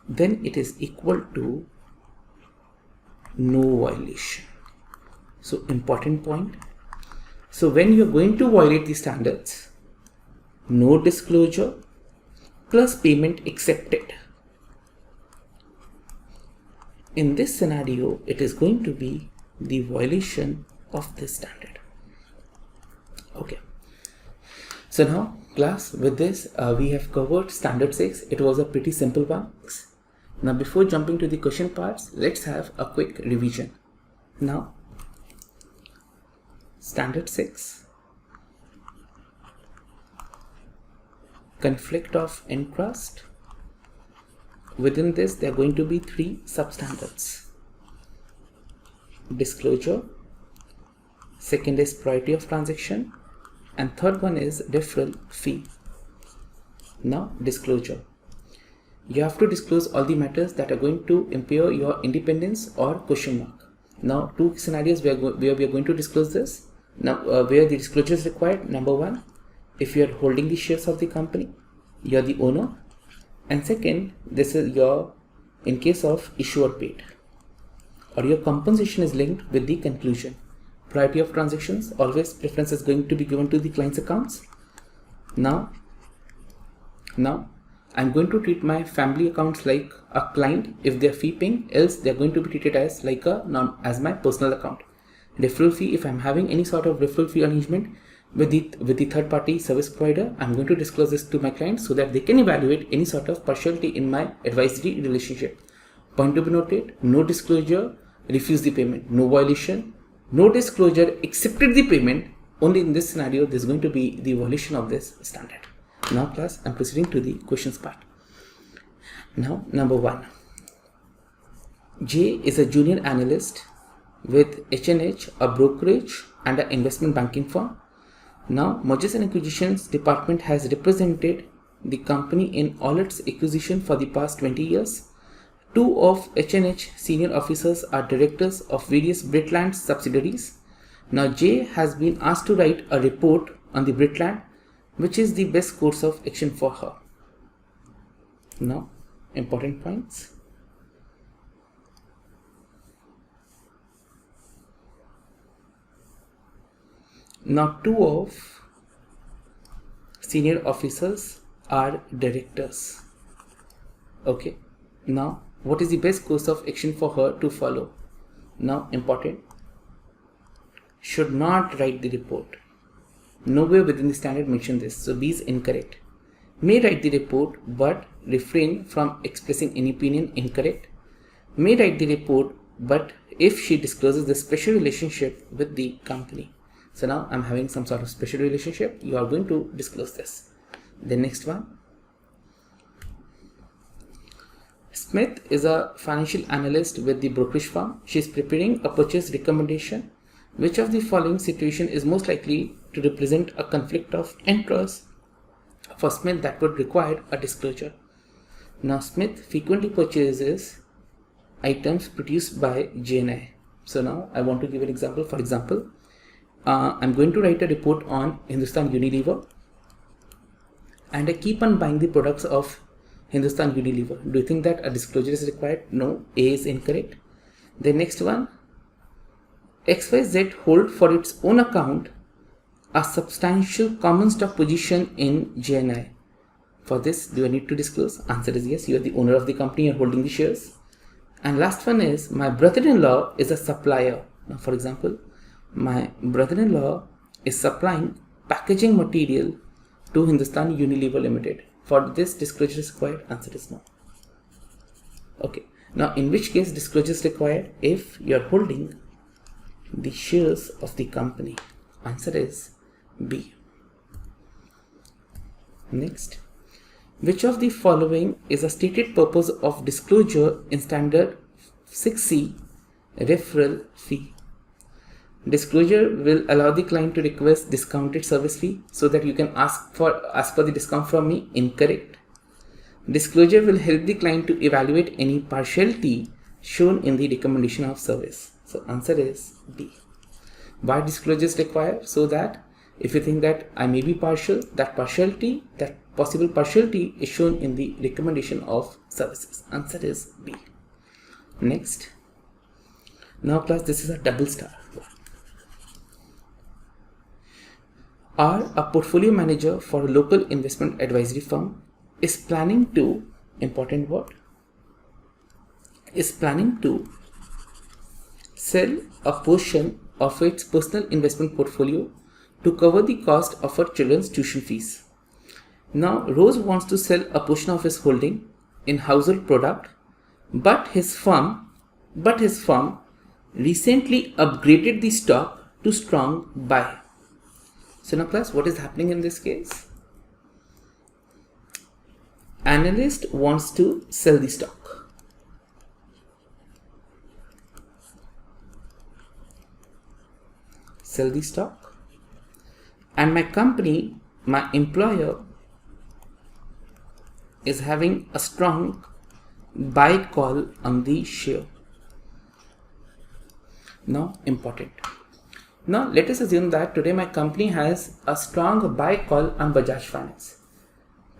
then it is equal to no violation. So important point. So when you are going to violate the standards, no disclosure plus payment accepted. In this scenario, it is going to be the violation of this standard. Okay. So now class, with this we have covered standard 6. It was a pretty simple one. Now before jumping to the question parts, let's have a quick revision. Now standard 6, conflict of interest. Within this there are going to be 3 substandards. Disclosure, second is priority of transaction, and third one is referral fee. Now disclosure. You have to disclose all the matters that are going to impair your independence or question mark. Now 2 scenarios where we are going to disclose this. Now where the disclosure is required. Number 1, if you are holding the shares of the company, you are the owner. And second, this is in case of issuer paid, or your compensation is linked with the conclusion. Priority of transactions, always preference is going to be given to the client's accounts. Now I'm going to treat my family accounts like a client if they are fee paying, else they are going to be treated as as my personal account. Referral fee, if I'm having any sort of referral fee arrangement with the third party service provider, I'm going to disclose this to my clients so that they can evaluate any sort of partiality in my advisory relationship. Point to be noted, no disclosure, refuse the payment, no violation. No disclosure, accepted the payment. Only in this scenario there is going to be the violation of this standard. Now class, I'm proceeding to the questions part. Now number 1, J is a junior analyst with H&H, a brokerage and an investment banking firm. Now mergers and acquisitions department has represented the company in all its acquisition for the past 20 years. 2 of H&H senior officers are directors of various Britland subsidiaries. Now J has been asked to write a report on the Britland, which is the best course of action for her. Now important points. Now 2 of senior officers are directors. Okay. Now what is the best course of action for her to follow? Now important, should not write the report. Nowhere within the standard mention this, so B is incorrect. May write the report but refrain from expressing any opinion, incorrect. May write the report but if she discloses the special relationship with the company. So now I'm having some sort of special relationship, you are going to disclose this. The next one, Smith is a financial analyst with the brokerage firm. She is preparing a purchase recommendation. Which of the following situation is most likely to represent a conflict of interest for Smith that would require a disclosure? Now Smith frequently purchases items produced by J&I. So now I want to give an example. For example, I'm going to write a report on Hindustan Unilever and I keep on buying the products of Hindustan Unilever. Do you think that a disclosure is required? No, A is incorrect. The next one, XYZ hold for its own account a substantial common stock position in J&I. For this, do I need to disclose? Answer is yes, you are the owner of the company, you are holding the shares. And last one is my brother-in-law is a supplier. Now, for example, my brother-in-law is supplying packaging material to Hindustan Unilever Limited. For this, disclosure is required. Answer is no. Okay. Now, in which case disclosure is required? If you are holding the shares of the company. Answer is B. Next. Which of the following is a stated purpose of disclosure in standard 6C referral fee? Disclosure will allow the client to request discounted service fee so that you can ask for the discount from me. Incorrect. Disclosure will help the client to evaluate any partiality shown in the recommendation of service. So answer is D. Why disclosure is required? So that if you think that I may be partial, that possible partiality is shown in the recommendation of services. Answer is B. Next. Now class, this is a double star. Are a portfolio manager for a local investment advisory firm is planning to, important word, is planning to sell a portion of its personal investment portfolio to cover the cost of her children's tuition fees. Now, Rose wants to sell a portion of his holding in household product, but his firm recently upgraded the stock to strong buy. So now class, what is happening in this case? Analyst wants to sell the stock. Sell the stock. And my company, my employer, is having a strong buy call on the share. Now, important. Now, let us assume that today my company has a strong buy call on Bajaj Finance.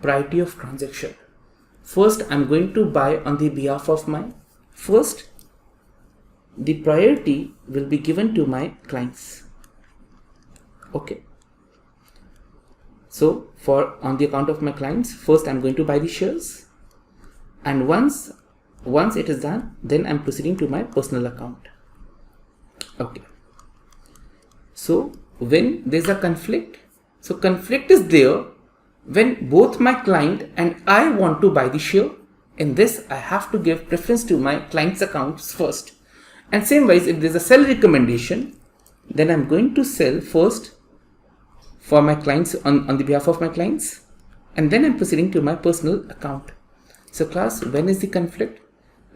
Priority of transaction. First, I'm going to buy on the behalf of the priority will be given to my clients. Okay. So, on the account of my clients, first I'm going to buy the shares, and once it is done, then I'm proceeding to my personal account. Okay. So, when there's a conflict, so conflict is there when both my client and I want to buy the share. In this, I have to give preference to my client's accounts first. And same wise, if there's a sell recommendation, then I'm going to sell first for my clients on the behalf of my clients, and then I'm proceeding to my personal account. So class, when is the conflict?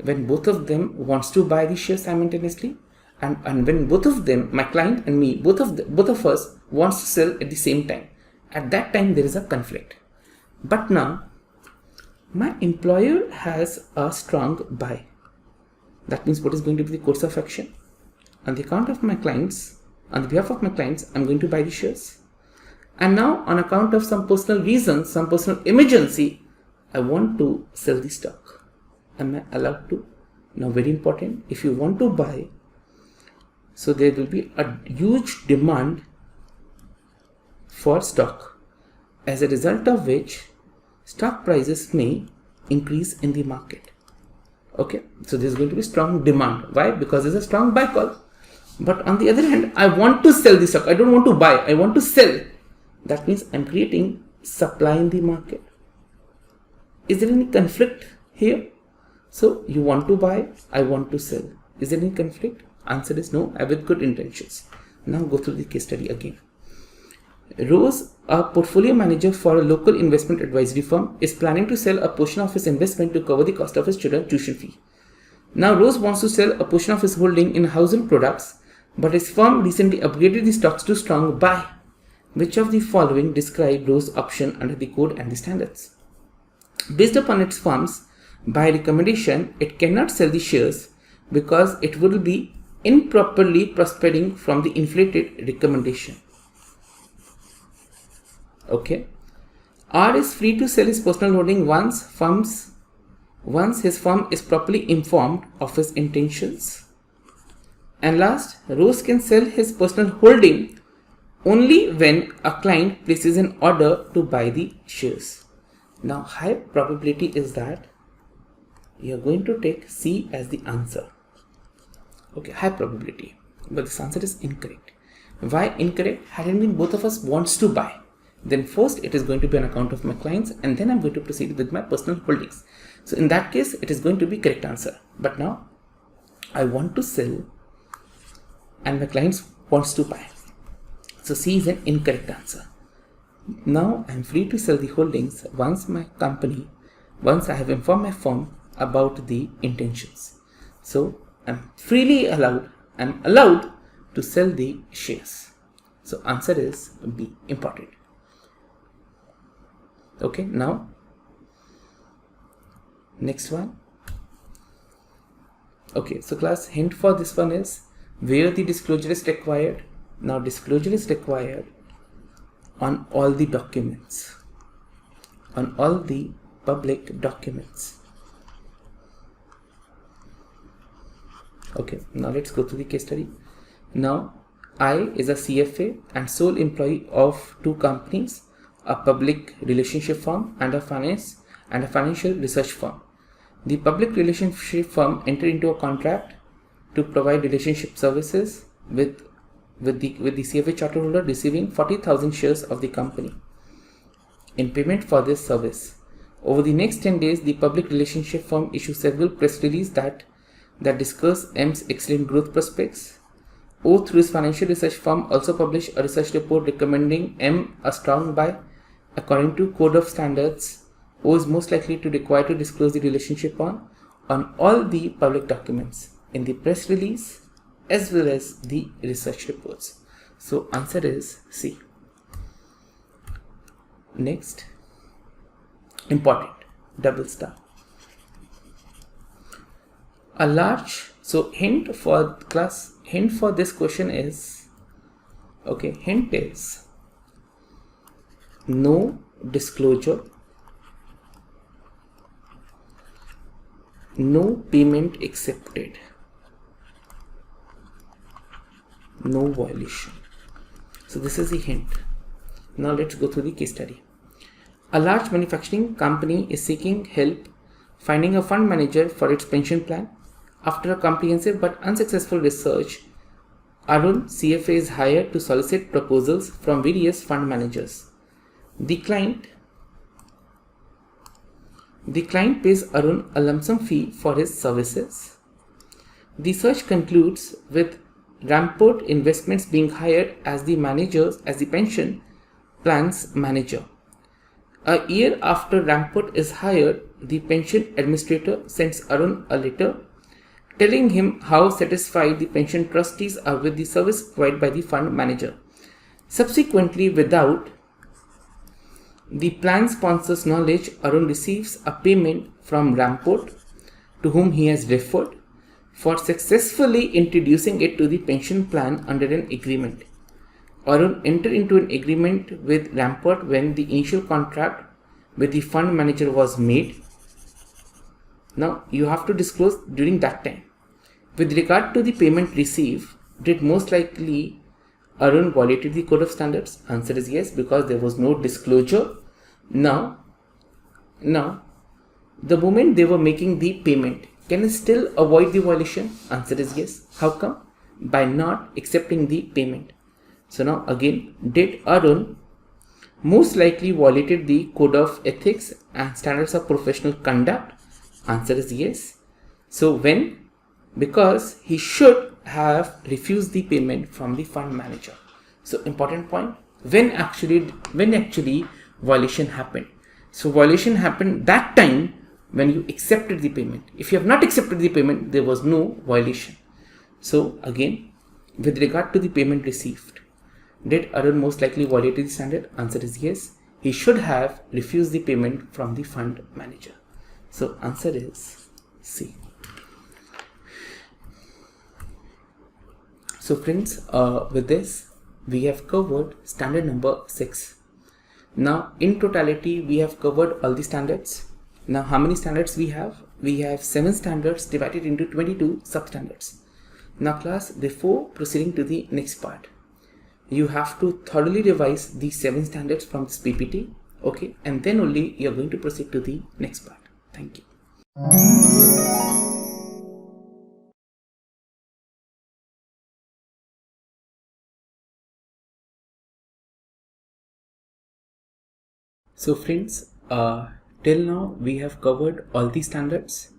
When both of them wants to buy the share simultaneously, and when both of them, my client and me, both of us wants to sell at the same time. At that time, there is a conflict. But now, my employer has a strong buy. That means what is going to be the course of action? On the account of my clients, on the behalf of my clients, I'm going to buy the shares. And now, on account of some personal reasons, some personal emergency, I want to sell the stock. Am I allowed to? Now, very important, if you want to buy, so there will be a huge demand for stock, as a result of which stock prices may increase in the market. Okay, so there is going to be strong demand. Why? Because there is a strong buy call. But on the other hand, I want to sell the stock. I don't want to buy, I want to sell. That means I'm creating supply in the market. Is there any conflict here? So you want to buy, I want to sell. Is there any conflict? Answer is no, with good intentions. Now go through the case study again. Rose, a portfolio manager for a local investment advisory firm, is planning to sell a portion of his investment to cover the cost of his children's tuition fee. Now Rose wants to sell a portion of his holding in household products, but his firm recently upgraded the stocks to strong buy. Which of the following describe Rose's option under the code and the standards? Based upon its firm's buy recommendation, it cannot sell the shares because it would be improperly prospering from the inflated recommendation. Okay. R is free to sell his personal holding once his firm is properly informed of his intentions. And last, Rose can sell his personal holding only when a client places an order to buy the shares. Now, high probability is that you're going to take C as the answer. Okay, high probability, but this answer is incorrect. Why incorrect? Had it been both of us wants to buy, then first it is going to be on account of my clients, and then I'm going to proceed with my personal holdings. So in that case, it is going to be correct answer. But now I want to sell and my clients wants to buy. So C is an incorrect answer. Now I'm free to sell the holdings once I have informed my firm about the intentions. So I'm allowed to sell the shares. So answer is B, important. Okay, now next one. Okay, so class, hint for this one is where the disclosure is required. Now disclosure is required on all the documents, on all the public documents. Okay, now let's go to the case study. Now I is a CFA and sole employee of two companies, a public relationship firm and a financial research firm. The public relationship firm entered into a contract to provide relationship services with the CFA charter holder receiving 40,000 shares of the company. In payment for this service, over the next 10 days, the public relationship firm issued several press releases that discuss M's excellent growth prospects. O, through his financial research firm, also published a research report recommending M a strong buy. According to Code of Standards, O is most likely to require to disclose the relationship on all the public documents in the press release as well as the research reports. So answer is C. Next, important, double star. A large, so hint for this question is, okay, hint is no disclosure, no payment accepted, no violation. So this is the hint. Now let's go through the case study. A large manufacturing company is seeking help finding a fund manager for its pension plan. After a comprehensive but unsuccessful research, Arun, CFA, is hired to solicit proposals from various fund managers. The client pays Arun a lump sum fee for his services. The search concludes with Ramport Investments being hired as the pension plan's manager. A year after Ramport is hired, the pension administrator sends Arun a letter telling him how satisfied the pension trustees are with the service provided by the fund manager. Subsequently, without the plan sponsor's knowledge, Arun receives a payment from Ramport, to whom he has referred, for successfully introducing it to the pension plan under an agreement. Arun entered into an agreement with Ramport when the initial contract with the fund manager was made. Now you have to disclose during that time. With regard to the payment received, did most likely Arun violated the Code of Standards? Answer is yes, because there was no disclosure. Now, the moment they were making the payment, can I still avoid the violation? Answer is yes. How come? By not accepting the payment. So now again, did Arun most likely violated the Code of Ethics and Standards of Professional Conduct? Answer is yes. So when? Because he should have refused the payment from the fund manager. So important point, when actually violation happened. So violation happened that time when you accepted the payment. If you have not accepted the payment, there was no violation. So again, with regard to the payment received, did Arun most likely violate the standard? Answer is yes. He should have refused the payment from the fund manager. So answer is C. So friends, with this we have covered standard number 6. Now in totality we have covered all the standards. Now how many standards we have? We have 7 standards divided into 22 substandards. Now class, before proceeding to the next part, you have to thoroughly revise the 7 standards from this PPT, okay, and then only you are going to proceed to the next part. Thank you. So friends, till now we have covered all the standards,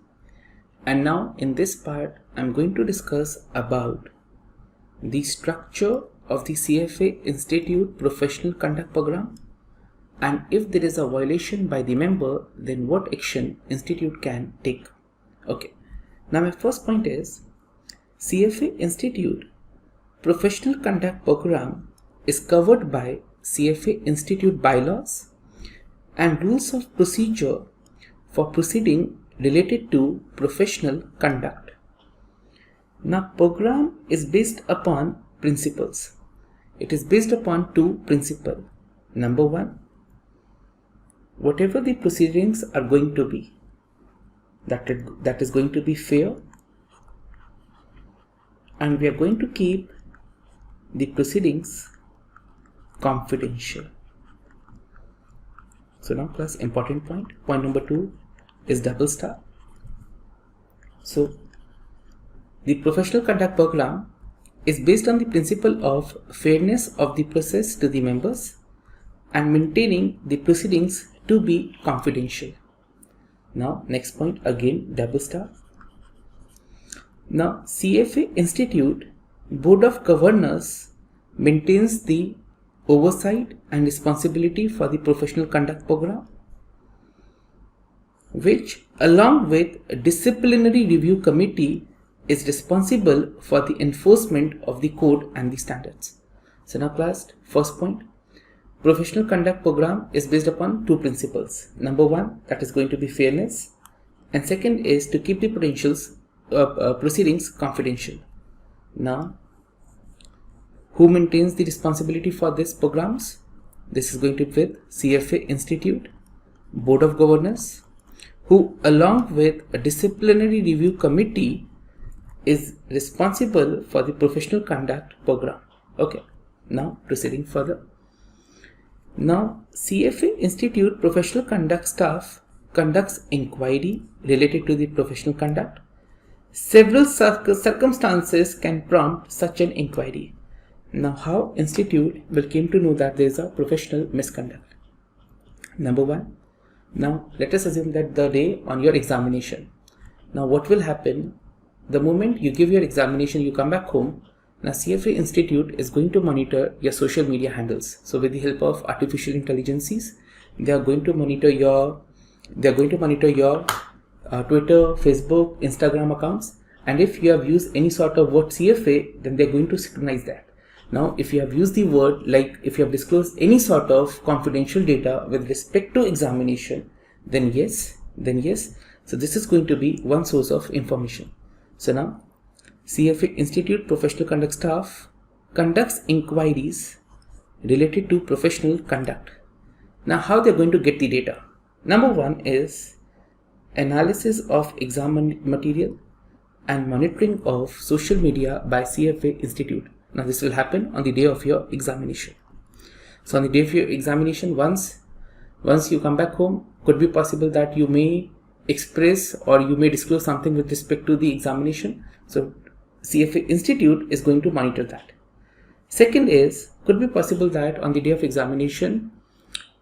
and now in this part I'm going to discuss about the structure of the CFA Institute Professional Conduct Program, and if there is a violation by the member, then what action institute can take. Okay, now my first point is CFA Institute Professional Conduct Program is covered by CFA Institute bylaws and rules of procedure for proceeding related to professional conduct. Now, program is based upon principles. It is based upon two principles. Number one, whatever the proceedings are going to be, that is going to be fair, and we are going to keep the proceedings confidential. So now class, important point number 2 is double star. So the professional conduct program is based on the principle of fairness of the process to the members and maintaining the proceedings to be confidential. Now next point, again double star. Now CFA Institute Board of Governors maintains the oversight and responsibility for the professional conduct program, which along with a disciplinary review committee is responsible for the enforcement of the code and the standards. So now class, first point, professional conduct program is based upon two principles. Number one, that is going to be fairness, and second is to keep the proceedings confidential. Now, who maintains the responsibility for these programs? This is going to be with CFA Institute Board of Governors, who along with a disciplinary review committee is responsible for the professional conduct program. Okay, now proceeding further. Now CFA Institute professional conduct staff conducts inquiry related to the professional conduct. Several circumstances can prompt such an inquiry. Now how institute will came to know that there is a professional misconduct? Number one, now let us assume that the day on your examination. Now what will happen? The moment you give your examination, you come back home. Now CFA Institute is going to monitor your social media handles. So with the help of artificial intelligences, they are going to monitor your Twitter, Facebook, Instagram accounts, and if you have used any sort of word CFA, then they're going to synchronize that. Now if you have used the word, like if you have disclosed any sort of confidential data with respect to examination, then yes. So this is going to be one source of information. So now CFA Institute professional conduct staff conducts inquiries related to professional conduct. Now how they're going to get the data? Number one is analysis of exam material and monitoring of social media by CFA Institute. Now this will happen on the day of your examination. So on the day of your examination, once you come back home, could be possible that you may express or you may disclose something with respect to the examination. So CFA Institute is going to monitor that. Second is, could be possible that on the day of examination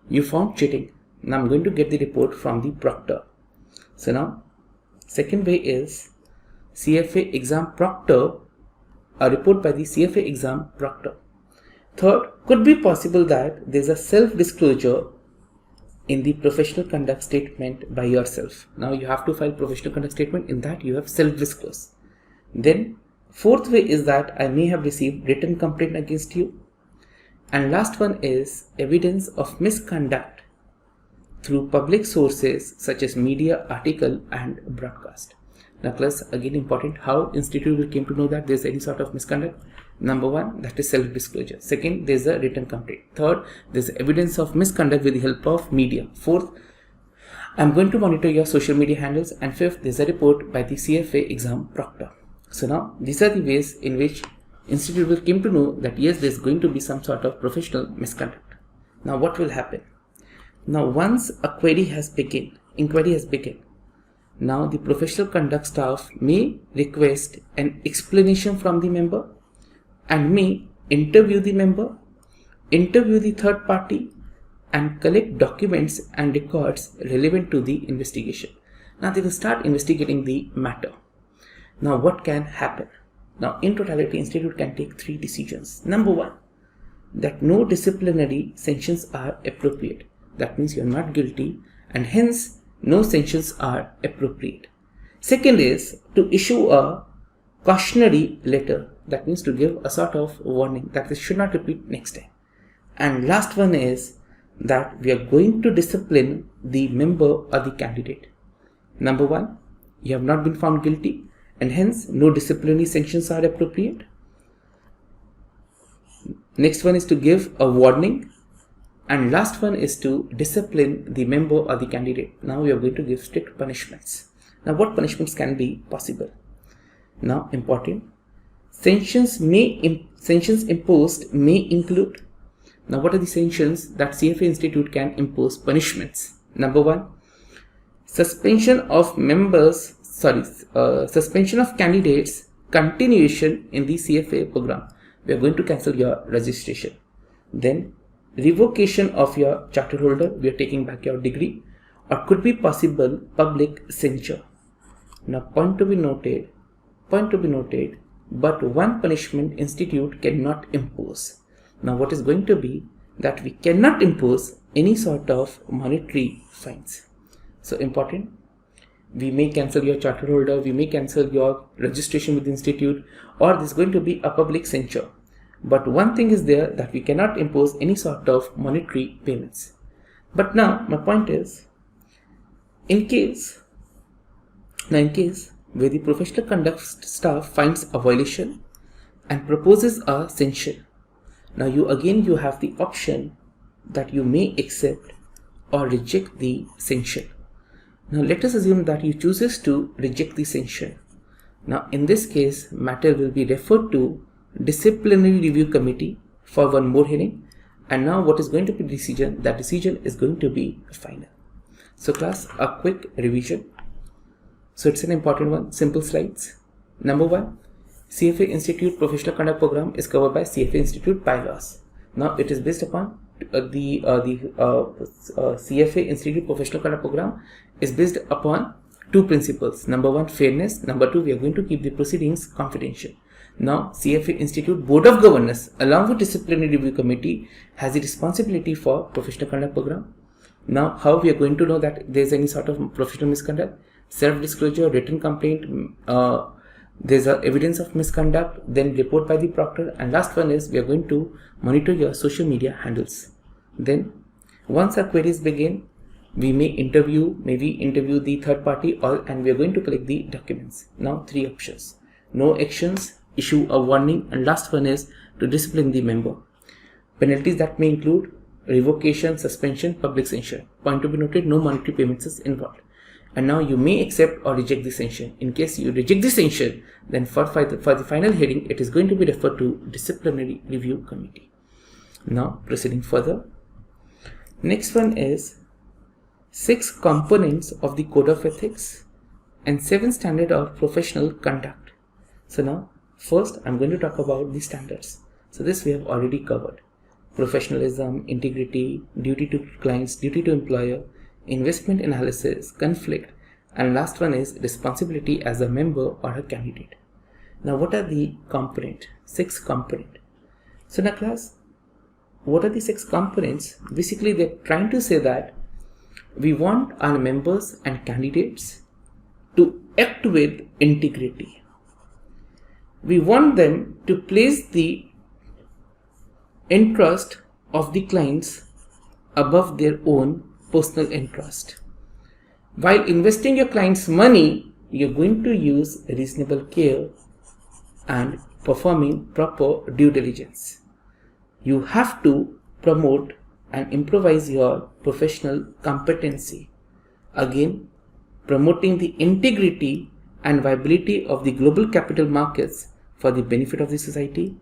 you found cheating. Now I'm going to get the report from the proctor. So now second way is CFA exam proctor, a report by the CFA exam proctor. Third, could be possible that there's a self-disclosure in the professional conduct statement by yourself. Now you have to file professional conduct statement, in that you have self-disclosed. Then fourth way is that I may have received written complaint against you. And last one is evidence of misconduct through public sources such as media, article and broadcast. Now class, again important, how institute will came to know that there's any sort of misconduct? Number one, that is self-disclosure. Second, there's a written complaint. Third, there's evidence of misconduct with the help of media. Fourth, I'm going to monitor your social media handles. And fifth, there's a report by the CFA exam proctor. So now these are the ways in which institute will came to know that yes, there's going to be some sort of professional misconduct. Now what will happen? Now once a inquiry has begun, Now the professional conduct staff may request an explanation from the member and may interview the member, interview the third party, and collect documents and records relevant to the investigation. Now they will start investigating the matter. Now what can happen? Now in totality, institute can take 3 decisions. Number 1, that no disciplinary sanctions are appropriate. That means you are not guilty and hence no sanctions are appropriate. Second is to issue a cautionary letter. That means to give a sort of warning that this should not repeat next time. And last one is that we are going to discipline the member or the candidate. Number 1, you have not been found guilty and hence no disciplinary sanctions are appropriate. Next one is to give a warning, and last one is to discipline the member or the candidate. Now we are going to give strict punishments. Now what punishments can be possible? Now important, sanctions imposed may include. Now what are the sanctions that CFA Institute can impose punishments? Number 1, suspension of candidates continuation in the CFA program. We are going to cancel your registration. Then revocation of your charter holder. We are taking back your degree, or could be possible public censure. Now point to be noted, but one punishment institute cannot impose. Now what is going to be that we cannot impose any sort of monetary fines. So important, we may cancel your charter holder, we may cancel your registration with the institute, or this is going to be a public censure. But one thing is there, that we cannot impose any sort of monetary payments. But now my point is, in case where the professional conduct staff finds a violation and proposes a sanction, now you have the option that you may accept or reject the sanction. Now let us assume that you chooses to reject the sanction. Now in this case, matter will be referred to disciplinary review committee for one more hearing, and now what is going to be decision? That decision is going to be final. So class, a quick revision. So it's an important one, simple slides. Number 1, CFA Institute Professional Conduct Program is covered by CFA Institute bylaws. Now it is based upon the CFA Institute Professional Conduct Program is based upon 2 principles. Number 1, fairness. Number 2, we are going to keep the proceedings confidential. Now CFA Institute Board of Governors along with Disciplinary Review Committee has the responsibility for Professional Conduct Program. Now how we are going to know that there is any sort of professional misconduct? Self-disclosure, written complaint, there's evidence of misconduct, then report by the proctor, and last one is we are going to monitor your social media handles. Then once our queries begin, we may interview the third party, and we are going to collect the documents. Now 3 options: no actions, issue a warning, and last one is to discipline the member. Penalties that may include revocation, suspension, public censure. Point to be noted, no monetary payments is involved. And now you may accept or reject the sanction. In case you reject the sanction, then for the final hearing, it is going to be referred to Disciplinary Review Committee. Now proceeding further. Next one is 6 components of the Code of Ethics and 7 standards of professional conduct. So now first I'm going to talk about the standards. So this we have already covered: professionalism, integrity, duty to clients, duty to employer, investment analysis, conflict, and last one is responsibility as a member or a candidate. Now what are the components? 6 components. So now class, what are the 6 components? Basically they're trying to say that we want our members and candidates to act with integrity. We want them to place the interest of the clients above their own personal interest. While investing your client's money, you're going to use reasonable care and performing proper due diligence. You have to promote and improvise your professional competency. Again, promoting the integrity and viability of the global capital markets for the benefit of the society.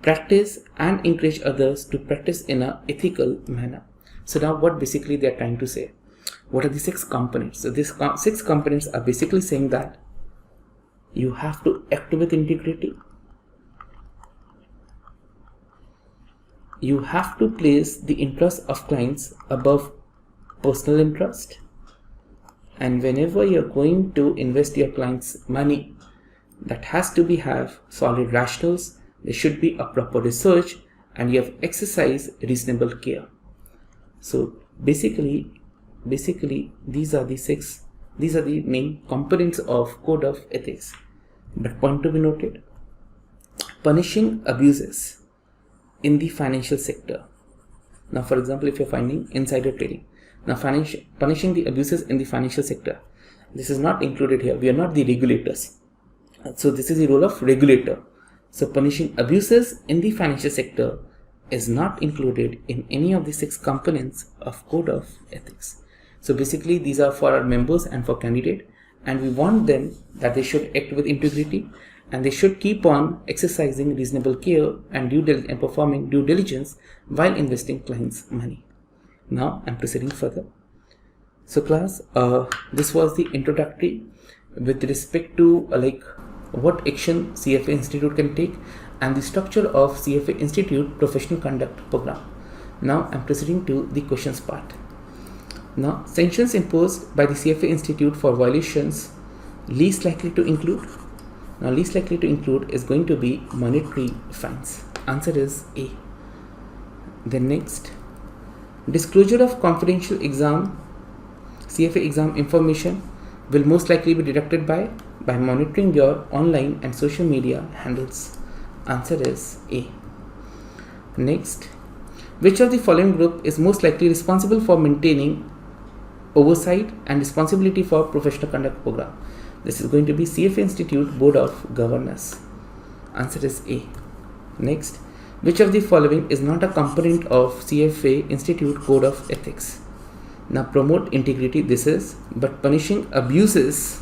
Practice and encourage others to practice in an ethical manner. So now what basically they are trying to say? What are the 6 components? So these 6 components are basically saying that you have to act with integrity. You have to place the interest of clients above personal interest. And whenever you're going to invest your clients' money, that has to have solid rationals. There should be a proper research, and you have exercised reasonable care. So basically these are the main components of code of ethics. But point to be noted, punishing abuses in the financial sector. Now, for example, if you're finding insider trading, now punishing the abuses in the financial sector, this is not included here. We are not the regulators, so this is the role of regulator. So punishing abuses in the financial sector is not included in any of the 6 components of code of ethics. So basically these are for our members and for candidate, and we want them that they should act with integrity, and they should keep on exercising reasonable care and performing due diligence while investing clients' money. Now I'm proceeding further. So class, this was the introductory with respect to what action CFA Institute can take and the structure of CFA Institute Professional Conduct Program. Now I'm proceeding to the questions part. Now, sanctions imposed by the CFA Institute for violations least likely to include. Now, least likely to include is going to be monetary fines. Answer is A. Then next, disclosure of confidential CFA exam information will most likely be deducted by monitoring your online and social media handles. Answer is A. Next, which of the following group is most likely responsible for maintaining oversight and responsibility for professional conduct program? This is going to be CFA Institute Board of Governors. Answer is A. Next, which of the following is not a component of CFA Institute Code of Ethics? Now, promote integrity, this is, but punishing abuses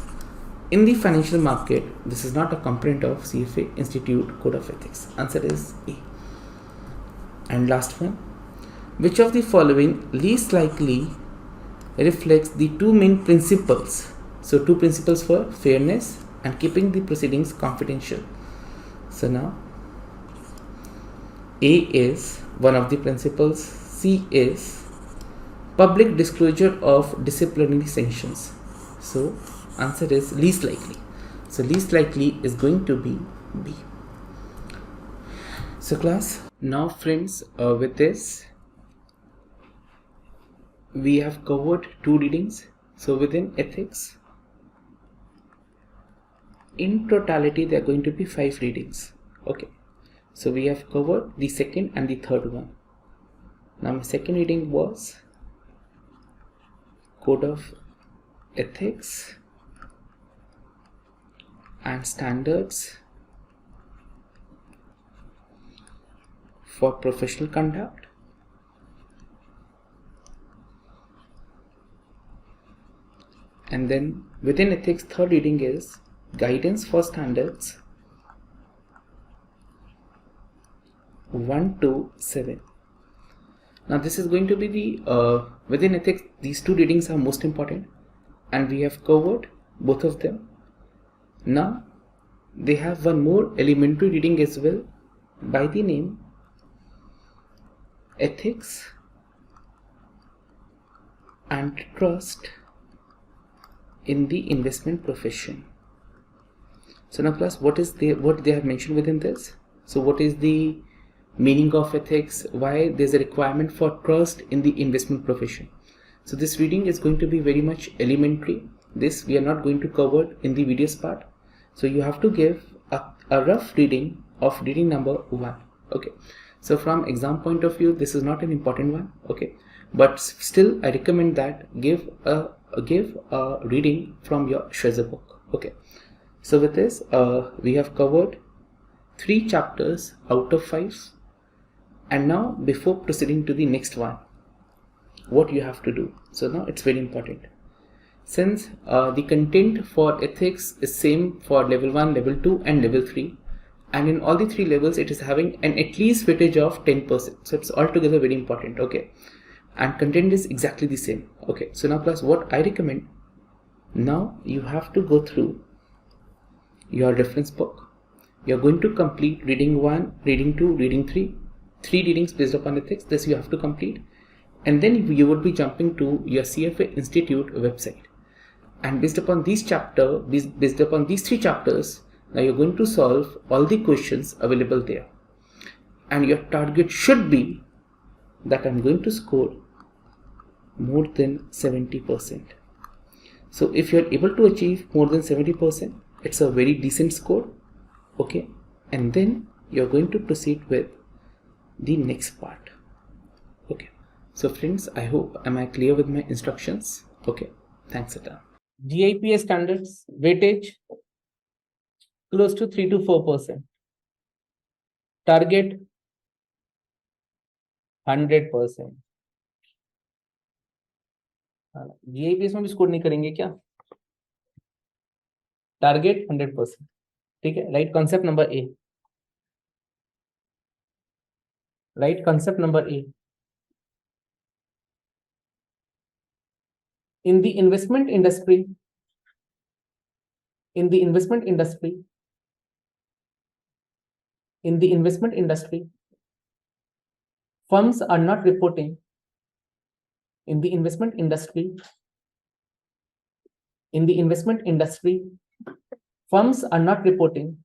in the financial market, this is not a component of CFA Institute Code of Ethics. Answer is A. And last one, which of the following least likely reflects the 2 main principles? So 2 principles for fairness and keeping the proceedings confidential. So now A is one of the principles, C is public disclosure of disciplinary sanctions. So answer is least likely. So least likely is going to be B. So class, now friends, with this we have covered 2 readings. So within ethics, in totality there are going to be 5 readings. Okay, so we have covered the second and the third one. Now my second reading was Code of Ethics and Standards for Professional Conduct. And then within ethics, third reading is Guidance for Standards 1 to 7. Now this is going to be the within ethics, these 2 readings are most important, and we have covered both of them. Now they have one more elementary reading as well by the name Ethics and Trust in the Investment Profession. So now class, what they have mentioned within this? So what is the meaning of ethics? Why there's a requirement for trust in the investment profession? So this reading is going to be very much elementary. This we are not going to cover in the videos part. So you have to give a rough reading of reading number 1. Okay. So from exam point of view, this is not an important one. Okay. But still, I recommend that give a reading from your treasure book. Okay. So with this, we have covered 3 chapters out of 5. And now, before proceeding to the next one, what you have to do? So now it's very important. Since the content for ethics is same for level 1, level 2 and level 3, and in all the 3 levels it is having an at least weightage of 10%. So it's altogether very important. Okay. And content is exactly the same. Okay, so now class, what I recommend, now you have to go through your reference book. You're going to complete reading 1, reading 2, reading 3, 3 readings based upon ethics. This you have to complete, and then you would be jumping to your CFA Institute website, and based upon these 3 chapters, now you're going to solve all the questions available there, and your target should be that I'm going to score more than 70%. So if you're able to achieve more than 70%, it's a very decent score. Okay, and then you're going to proceed with the next part. Okay, so friends, I hope am I clear with my instructions? Okay, thanks a ton. GIPA standards weightage close to 3 to 4%. Target 100%. GIPS में भी score नहीं करेंगे क्या? Target 100%. ठीक है, right concept number A. Right concept number A. In the investment industry, firms are not reporting. In the investment industry, firms are not reporting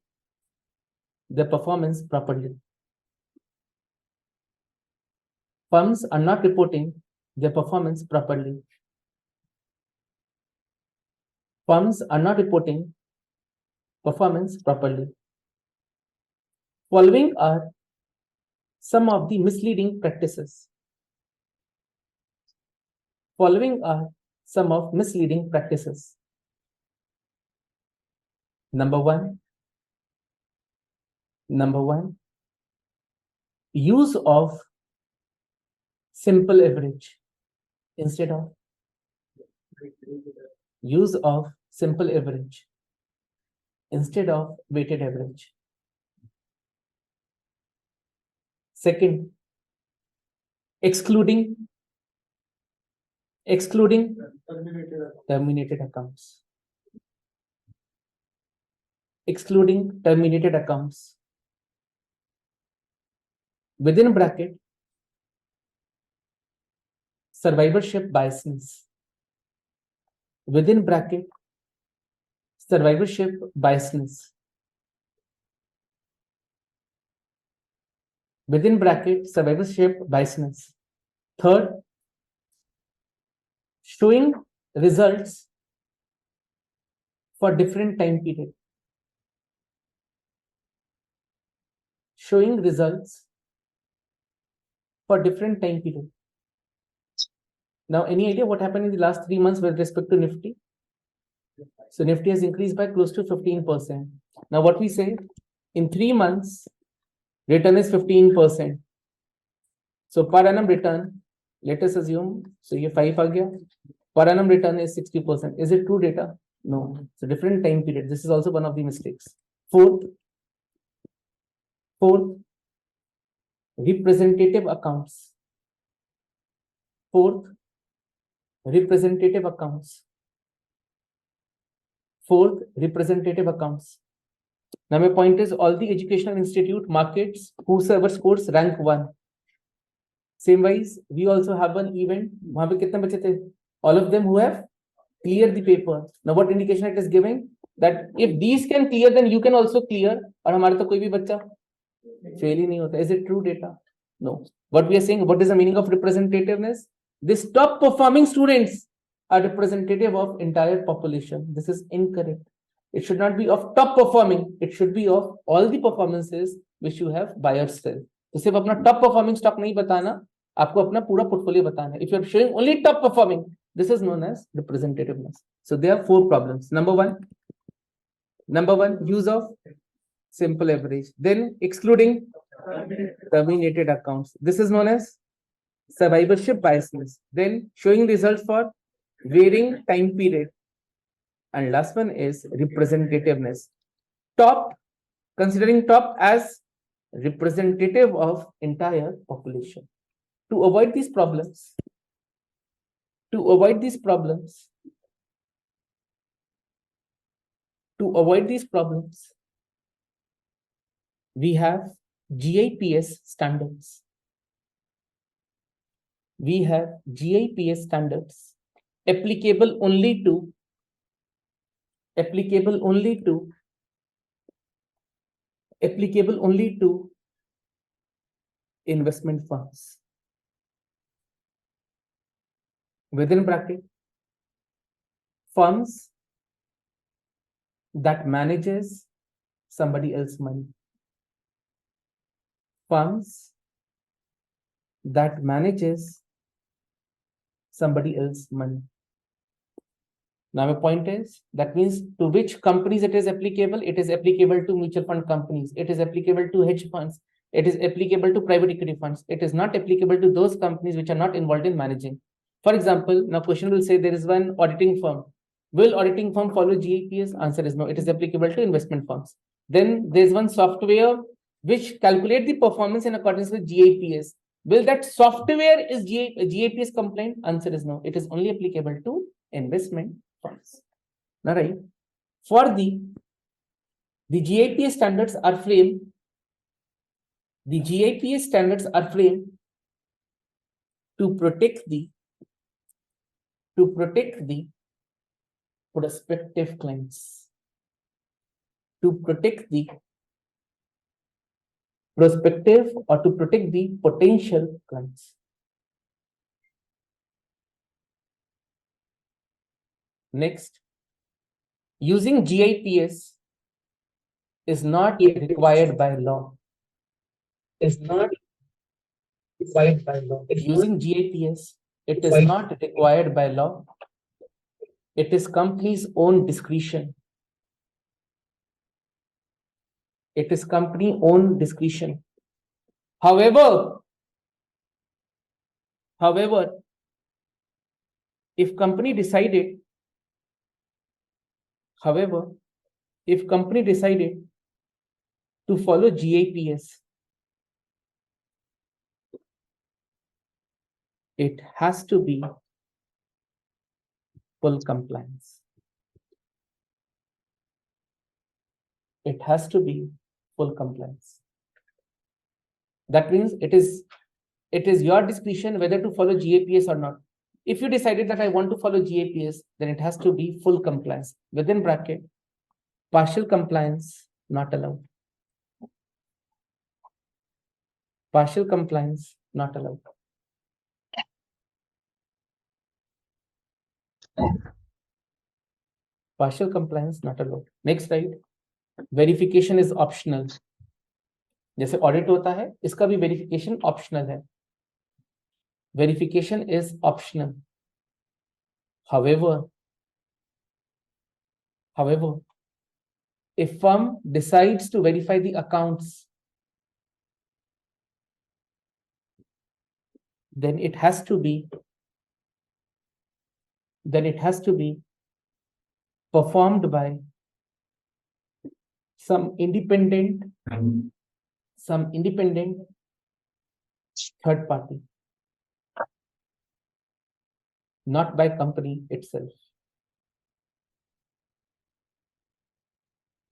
their performance properly. Firms are not reporting their performance properly. Firms are not reporting performance properly. Following are some of the misleading practices. Following are some of misleading practices. Number one, use of simple average instead of weighted average. Second, excluding terminated accounts. Excluding terminated accounts. Within bracket, survivorship biasness. Within bracket, survivorship biasness. Within bracket, survivorship biasness. Third, showing results for different time period. Showing results for different time period. Now, any idea what happened in the last 3 months with respect to Nifty? So Nifty has increased by close to 15%. Now, what we say, in 3 months, return is 15%. So per annum return, let us assume, so ये 5 आ गया, per annum return is 60%. Is it true data? No. So different time period. This is also one of the mistakes. Fourth, representative accounts. Fourth, representative accounts. Now my point is, all the educational institute markets whosoever scores rank 1. Same wise, we also have an event. वहाँ पे कितने बच्चे थे? All of them who have cleared the paper. Now what indication it is giving? That if these can clear, then you can also clear. और हमारे तो कोई भी बच्चा fail ही नहीं होता. Is it true data? No. What we are saying, what is the meaning of representativeness? These top performing students are representative of entire population. This is incorrect. It should not be of top performing. It should be of all the performances which you have by yourself. तो सिर्फ अपना top performing stock नहीं बताना, आपको अपना पूरा portfolio बताना है. If you are showing only top performing, this is known as representativeness. So there are 4 problems. Number one, use of simple average. Then excluding terminated accounts. This is known as survivorship biasness. Then showing results for varying time period. And last one is representativeness. Top, considering top as representative of entire population. To avoid these problems, To avoid these problems, we have GIPS standards. We have GIPS standards applicable only to investment funds. Within bracket, funds that manages somebody else's money. Funds that manages somebody else's money. Now my point is, that means to which companies it is applicable? It is applicable to mutual fund companies. It is applicable to hedge funds. It is applicable to private equity funds. It is not applicable to those companies which are not involved in managing. For example, now question will say there is one auditing firm. Will auditing firm follow GIPS? Answer is no. It is applicable to investment firms. Then there is one software which calculate the performance in accordance with GIPS. Will that software is GIPS compliant? Answer is no. It is only applicable to investment funds. All right. For the GIPS standards are framed. The GIPS standards are framed to protect the prospective clients. To protect the prospective or to protect the potential clients. Next, using GIPS is not required by law. Using GIPS, it is not required by law. It is company's own discretion. It is company own discretion. However, if company decided to follow GIPS, it has to be full compliance. It has to be full compliance. That means it is your discretion whether to follow GIPS or not. If you decided that I want to follow GIPS, then it has to be full compliance. Within bracket, partial compliance not allowed. Partial compliance not allowed. Partial compliance not allowed. Next slide. Verification is optional. जैसे audit होता है, इसका भी verification optional है. Verification is optional. However, if firm decides to verify the accounts, then it has to be performed by some independent third party, not by company itself.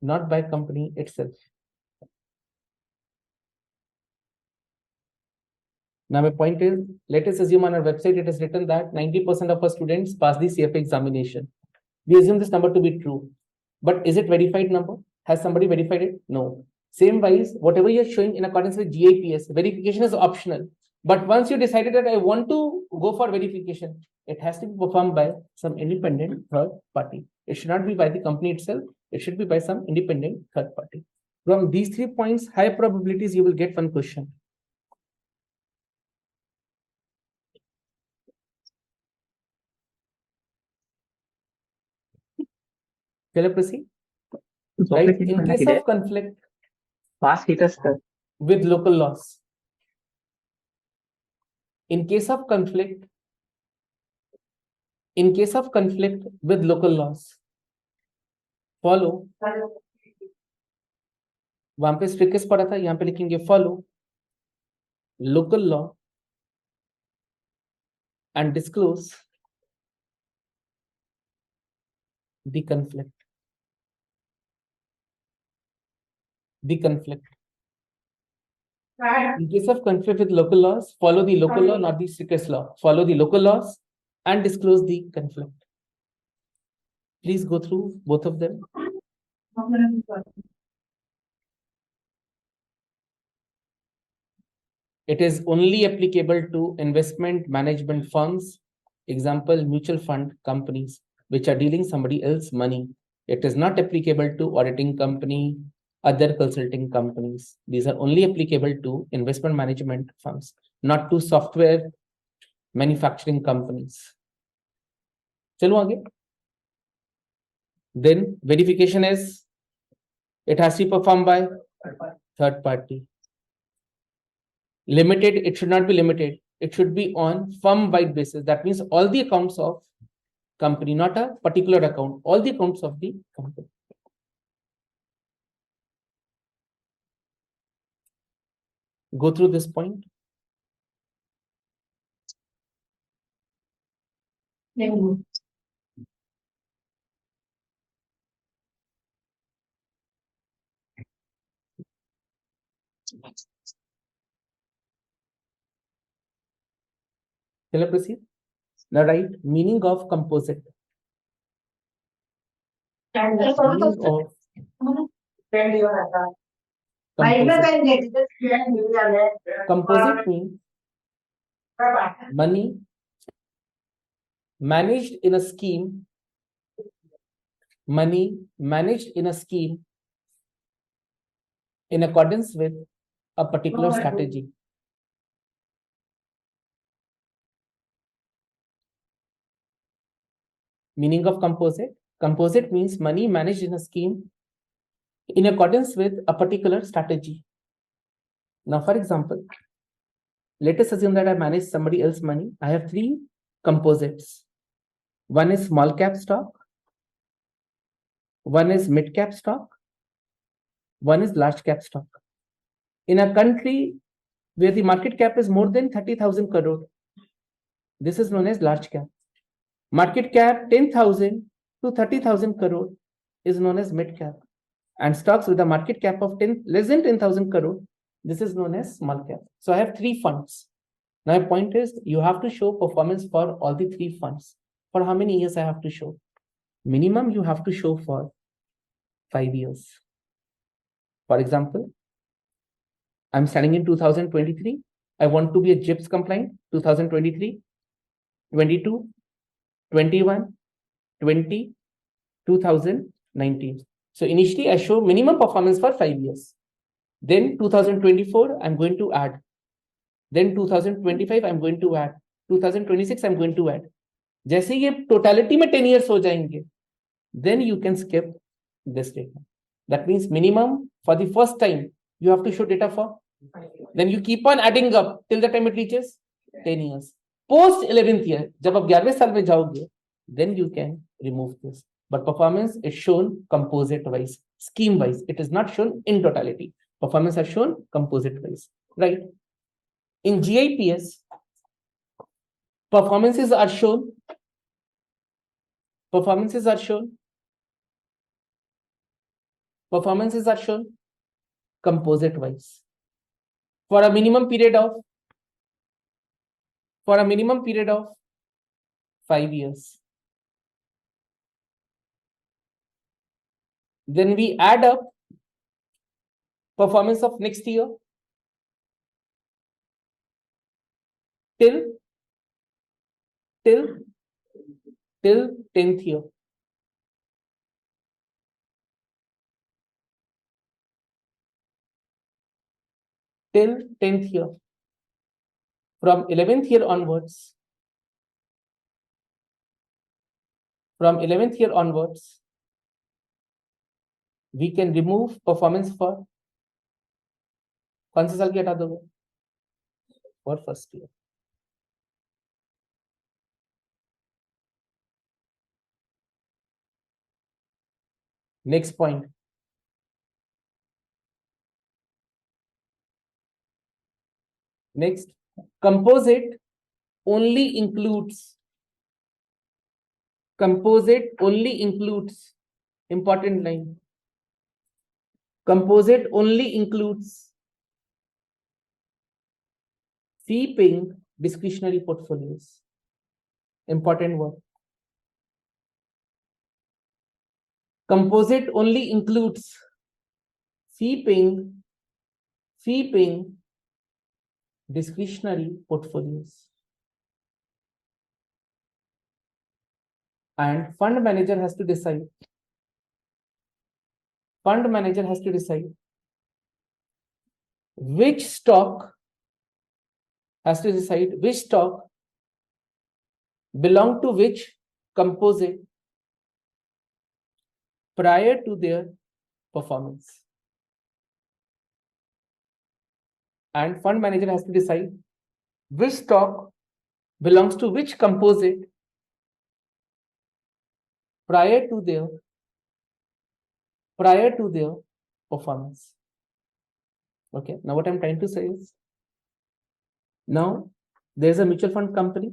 Not by company itself. Now my point is, let us assume on our website it is written that 90% of our students pass the CFA examination. We assume this number to be true. But is it verified number? Has somebody verified it? No. Same wise, whatever you're showing in accordance with GIPS, verification is optional. But once you decided that I want to go for verification, it has to be performed by some independent third party. It should not be by the company itself. It should be by some independent third party. From these 3 points, high probabilities you will get one question. Shall I proceed? Right? In case of conflict with local laws. In case of conflict with local laws, follow. वहां पे strictest पढ़ा था, यहाँ पे लिखेंगे follow local law and disclose The conflict. The conflict. In case of conflict with local laws, follow the local law, not the strictest law. Follow the local laws and disclose the conflict. Please go through both of them. It is only applicable to investment management firms, example, mutual fund companies, which are dealing somebody else's money. It is not applicable to auditing company, other consulting companies. These are only applicable to investment management firms, not to software manufacturing companies. Chalo aage. Then verification is, it has to be performed by third party. Limited, it should not be limited. It should be on firm-wide basis. That means all the accounts of company, not a particular account, all the accounts of the company. Go through this point. Shall I proceed? Now write meaning of composite. Meaning of composite. Composite means money managed in a scheme, money managed in a scheme in accordance with a particular strategy. Meaning of composite. Composite means money managed in a scheme in accordance with a particular strategy. Now, for example, let us assume that I manage somebody else's money. I have three composites. One is small cap stock, one is mid cap stock, one is large cap stock. In a country where the market cap is more than 30,000 crore, this is known as large cap. Market cap 10,000 to 30,000 crore is known as mid cap. And stocks with a market cap of less than 10,000 crore, this is known as small cap. So I have three funds. Now my point is, you have to show performance for all the three funds. For how many years I have to show? Minimum you have to show for 5 years. For example, I'm standing in 2023. I want to be a JIPS compliant 2023, 22, 21, 20, 2019. So initially I show minimum performance for 5 years. Then 2024, I'm going to add. Then 2025, I'm going to add. 2026, I'm going to add. जैसे ये totality में 10 years हो जाएंगे, then you can skip this data. That means minimum for the first time, you have to show data for. Then you keep on adding up till the time it reaches 10 years. Post 11th year, जब आप 11वें साल में जाओगे, then you can remove this. But performance is shown composite wise, scheme wise. It is not shown in totality. Performance are shown composite wise, right? In GIPS, performances are shown composite wise for a minimum period of 5 years. Then we add up performance of next year till 10th year. Till 10th year. From 11th year onwards, we can remove performance for कौन से साल की हटा दोगे? For first year. Next point. Next, composite only includes composite only includes, important line, composite only includes fee paying discretionary portfolios. Important word. Composite only includes fee paying discretionary portfolios. And fund manager has to decide. Which stock belong to which composite prior to their performance. And fund manager has to decide which stock belongs to which composite prior to their performance. Okay, now what I'm trying to say is, now there's a mutual fund company.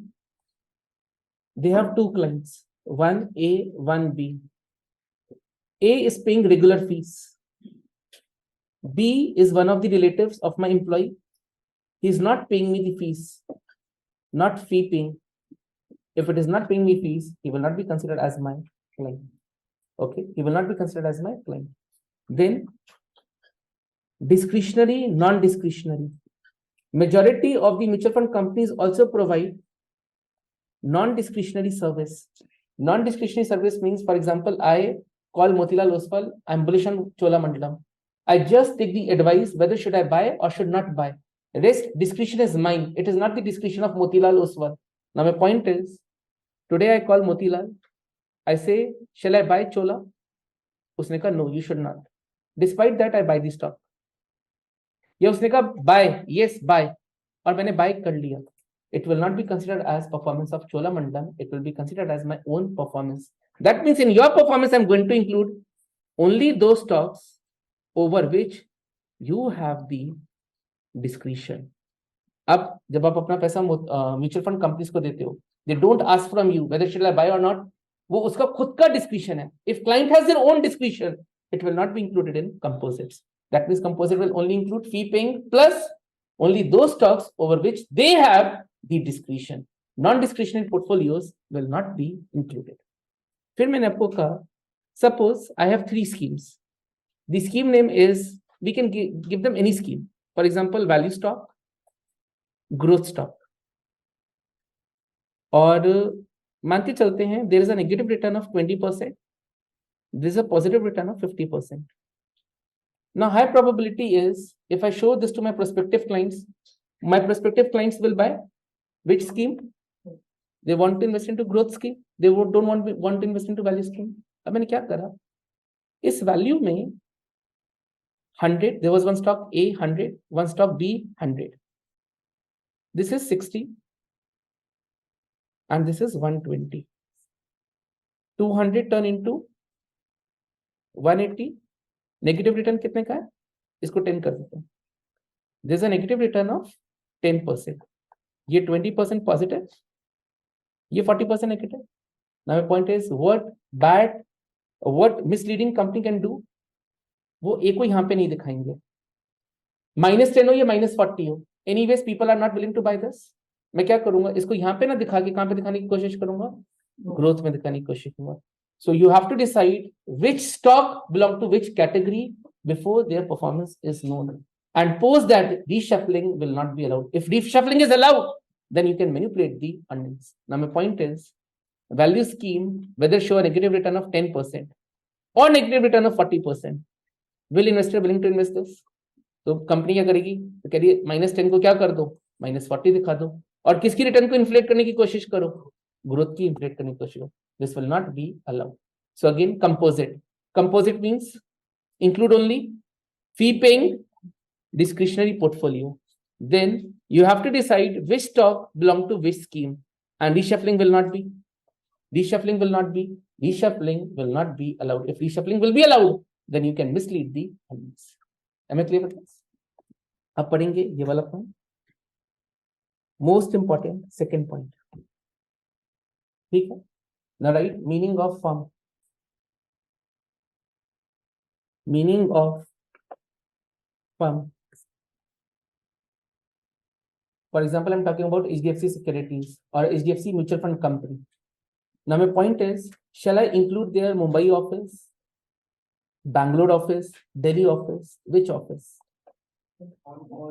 They have two clients, one A, one B. A is paying regular fees. B is one of the relatives of my employee. He's not paying me the fees, not fee paying. If it is not paying me fees, he will not be considered as my client. Okay, he will not be considered as my client. Then discretionary, non-discretionary. Majority of the mutual fund companies also provide non-discretionary service. Non-discretionary service means, for example, I call Motilal Oswal, I'm bullish on Cholamandalam. I just take the advice whether should I buy or should not buy. Rest discretion is mine. It is not the discretion of Motilal Oswal. Now my point is, today I call Motilal. I say, shall I buy Chola? Usne kaha, no, you should not. Despite that, I buy the stock. या उसने कहा buy, yes, buy, और मैंने buy कर लिया. It will not be considered as performance of Cholamandalam. It will be considered as my own performance. That means in your performance, I'm going to include only those stocks over which you have the discretion. अब जब आप अपना पैसा mutual fund companies को देते हो, they don't ask from you whether should I buy or not. वो उसका खुद का discretion है. If client has their own discretion, it will not be included in composites. That means composite will only include fee paying plus only those stocks over which they have the discretion. Non-discretionary portfolios will not be included. फिर मैंने आपको कहा, suppose I have 3 schemes. The scheme name is, we can give them any scheme. For example, value stock, growth stock. और मान के चलते हैं, there is a negative return of 20%. There is a positive return of 50%. Now, high probability is, if I show this to my prospective clients will buy which scheme? They want to invest into growth scheme. They don't want to invest into value scheme. अब मैंने क्या करा? इस value में 100, there was one stock A 100, one stock B 100. This is 60 and this is 120. 200 turn into 180. Negative return कितने का है? इसको 10 कर देते हैं. There is a negative return of 10%. ये 20% पॉजिटिव, ये 40% negative. Now point is, what misleading company can do, वो ए को यहां पे नहीं दिखाएंगे. -10 हो या -40 हो, anyways people are not willing to buy this. मैं क्या करूंगा, इसको यहां पे ना दिखा के कहां पे दिखाने की कोशिश करूंगा? ग्रोथ में दिखाने की कोशिश करूंगा. So you have to decide which stock belong to which category before their performance is known. And post that, reshuffling will not be allowed. If reshuffling is allowed, then you can manipulate the earnings. Now my point is, value scheme, whether show a negative return of 10% or negative return of 40%, will investor willing to invest this? तो company क्या करेगी? तो कह रही है -10 को क्या कर दो? -40 दिखा दो. और किसकी रिटर्न को इन्फ्लेट करने की कोशिश करो? ग्रोथ की इन्फ्लेट करने की कोशिश करो. This will not be allowed. So again, composite. Composite means include only fee-paying discretionary portfolio. Then you have to decide which stock belong to which scheme, and reshuffling will not be. Reshuffling will not be allowed. If reshuffling will be allowed, then you can mislead the earnings. Am I clear with this? अब पढ़ेंगे ये वाला point. Most important second point. ठीक है. Now write meaning of firm. Meaning of firm. For example, I'm talking about HDFC Securities or HDFC Mutual Fund Company. Now my point is, shall I include their Mumbai office, Bangalore office, Delhi office, which office?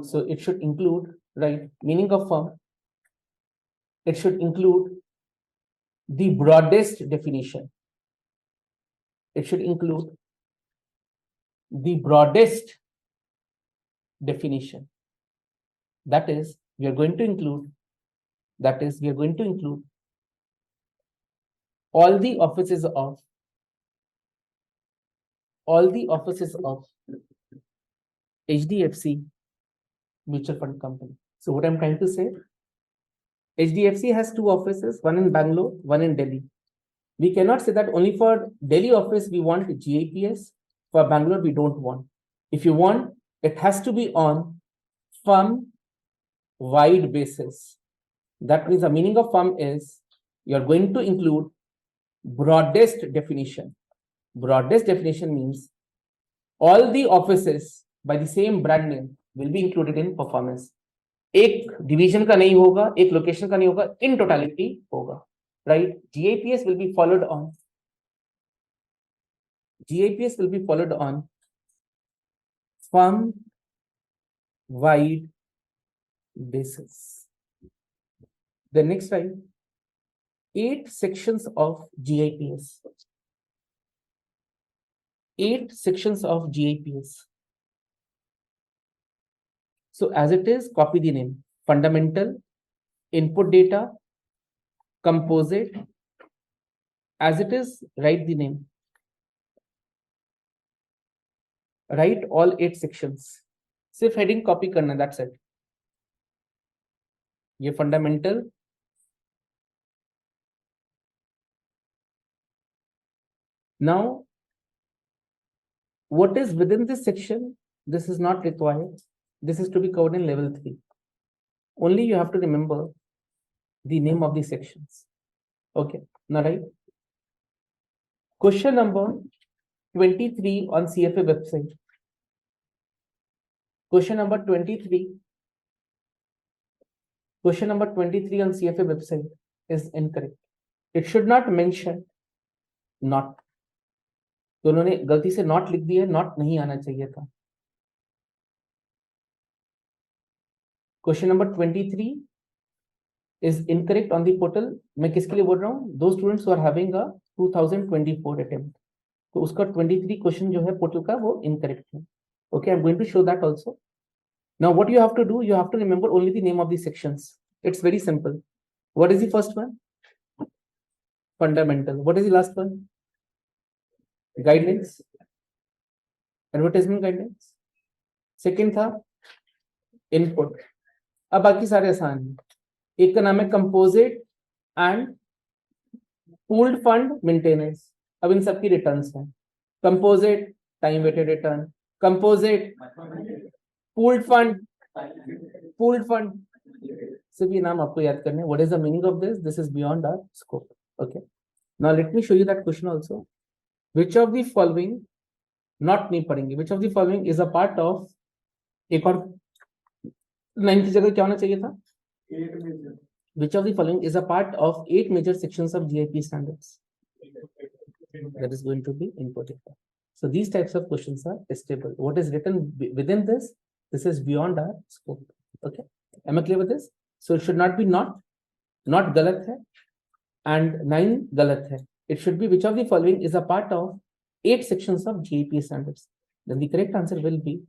So it should include, right, meaning of firm. It should include the broadest definition. It should include the broadest definition. That is, we are going to include all the offices of HDFC Mutual Fund Company. So what I'm trying to say, HDFC has two offices, one in Bangalore, one in Delhi. We cannot say that only for Delhi office we want GIPS, for Bangalore we don't want. If you want, it has to be on firm-wide basis. That means the meaning of firm is you're going to include broadest definition. Broadest definition means all the offices by the same brand name will be included in performance. एक division का नहीं होगा, एक location का नहीं होगा, in totality होगा, right? GIPS will be followed on firm-wide basis. The next slide, 8 sections of GIPS. 8 sections of GIPS. So as it is, copy the name. Fundamental, input data, composite. As it is, write the name. Write all 8 sections. सिर्फ heading copy करना, that's it. ये fundamental. Now, what is within this section? This is not required. This is to be covered in level 3. Only you have to remember the name of the sections. Okay, now right. Question number 23 on CFA website. Question number 23 on CFA website is incorrect. It should not mention not. तो उन्होंने गलती से not लिख दिया, not नहीं आना चाहिए था. Question number 23 is incorrect on the portal. मैं किसके लिए बोल रहा हूँ? Those students who are having a 2024 attempt. तो उसका 23 question जो है portal का वो incorrect है. Okay, I'm going to show that also. Now what you have to do, you have to remember only the name of the sections. It's very simple. What is the first one? Fundamental. What is the last one? Guidelines. Advertisement guidelines. Second था input. अब बाकी सारे आसान हैं. एक का नाम है composite and pooled fund maintenance. अब इन सबकी रिटर्न्स हैं. Composite time weighted return, composite pooled fund सिर्फ ये नाम आपको याद करने. What is the meaning of this? This is beyond our scope. Okay, now let me show you that question also. Which of the following, not नहीं पढ़ेंगे, which of the following is a part of, एक और 9 की जगह क्या होना चाहिए था? Which of the following is a part of 8 major sections of GIP standards? That is going to be input data. So these types of questions are testable. What is written within this? This is beyond our scope. Okay, am I clear with this? So it should not be not galat hai, and 9 galat hai. It should be which of the following is a part of 8 sections of GIP standards. Then the correct answer will be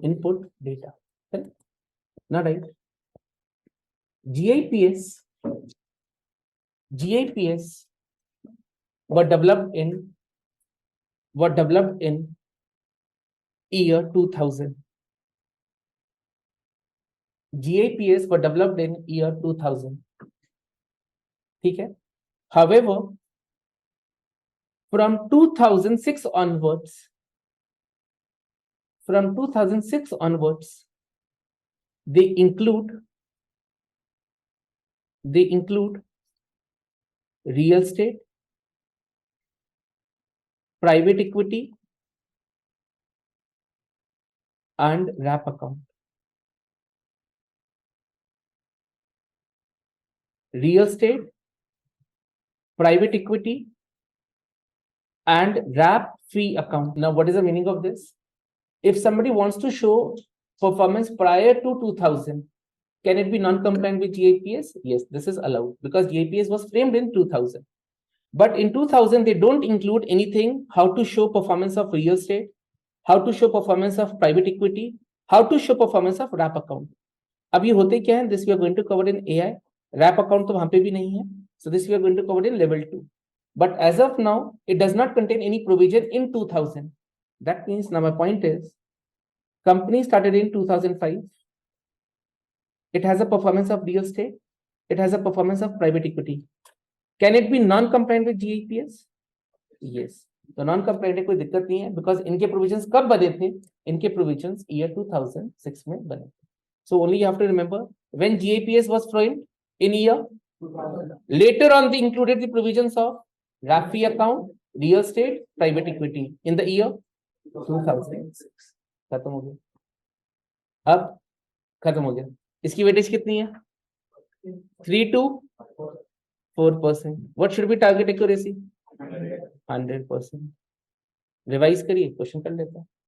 input data. Okay? Now right. GIPS were developed in year 2000. GIPS were developed in year 2000. ठीक है? However, from 2006 onwards, they include real estate, private equity and wrap account. Real estate, private equity and wrap fee account. Now what is the meaning of this? If somebody wants to show performance prior to 2000, can it be non-compliant with GAPS? Yes, this is allowed because GAPS was framed in 2000. But in 2000, they don't include anything how to show performance of real estate, how to show performance of private equity, how to show performance of wrap account. अब ये होते क्या है? This we are going to cover in AI. Wrap account तो वहां पे भी नहीं है. So this we are going to cover in level 2. But as of now, it does not contain any provision in 2000. That means now my point is, company started in 2005. It has a performance of real estate. It has a performance of private equity. Can it be non-compliant with GAPS? Yes. तो non complaint है, कोई दिक्कत नहीं है because इनके provisions कब बने थे? इनके प्रोविजंस ईयर 2006 में बने थे. So only you have to remember when GAPS was framed in year 2000. Later on they included the provisions of wrap fee account, real estate, private equity in the year 2006. खत्म हो गया. अब खत्म हो गया. इसकी वेटेज कितनी है? 3 to 4%. What should be target accuracy? 100%. Revise करिए, क्वेश्चन कर लेता हूं.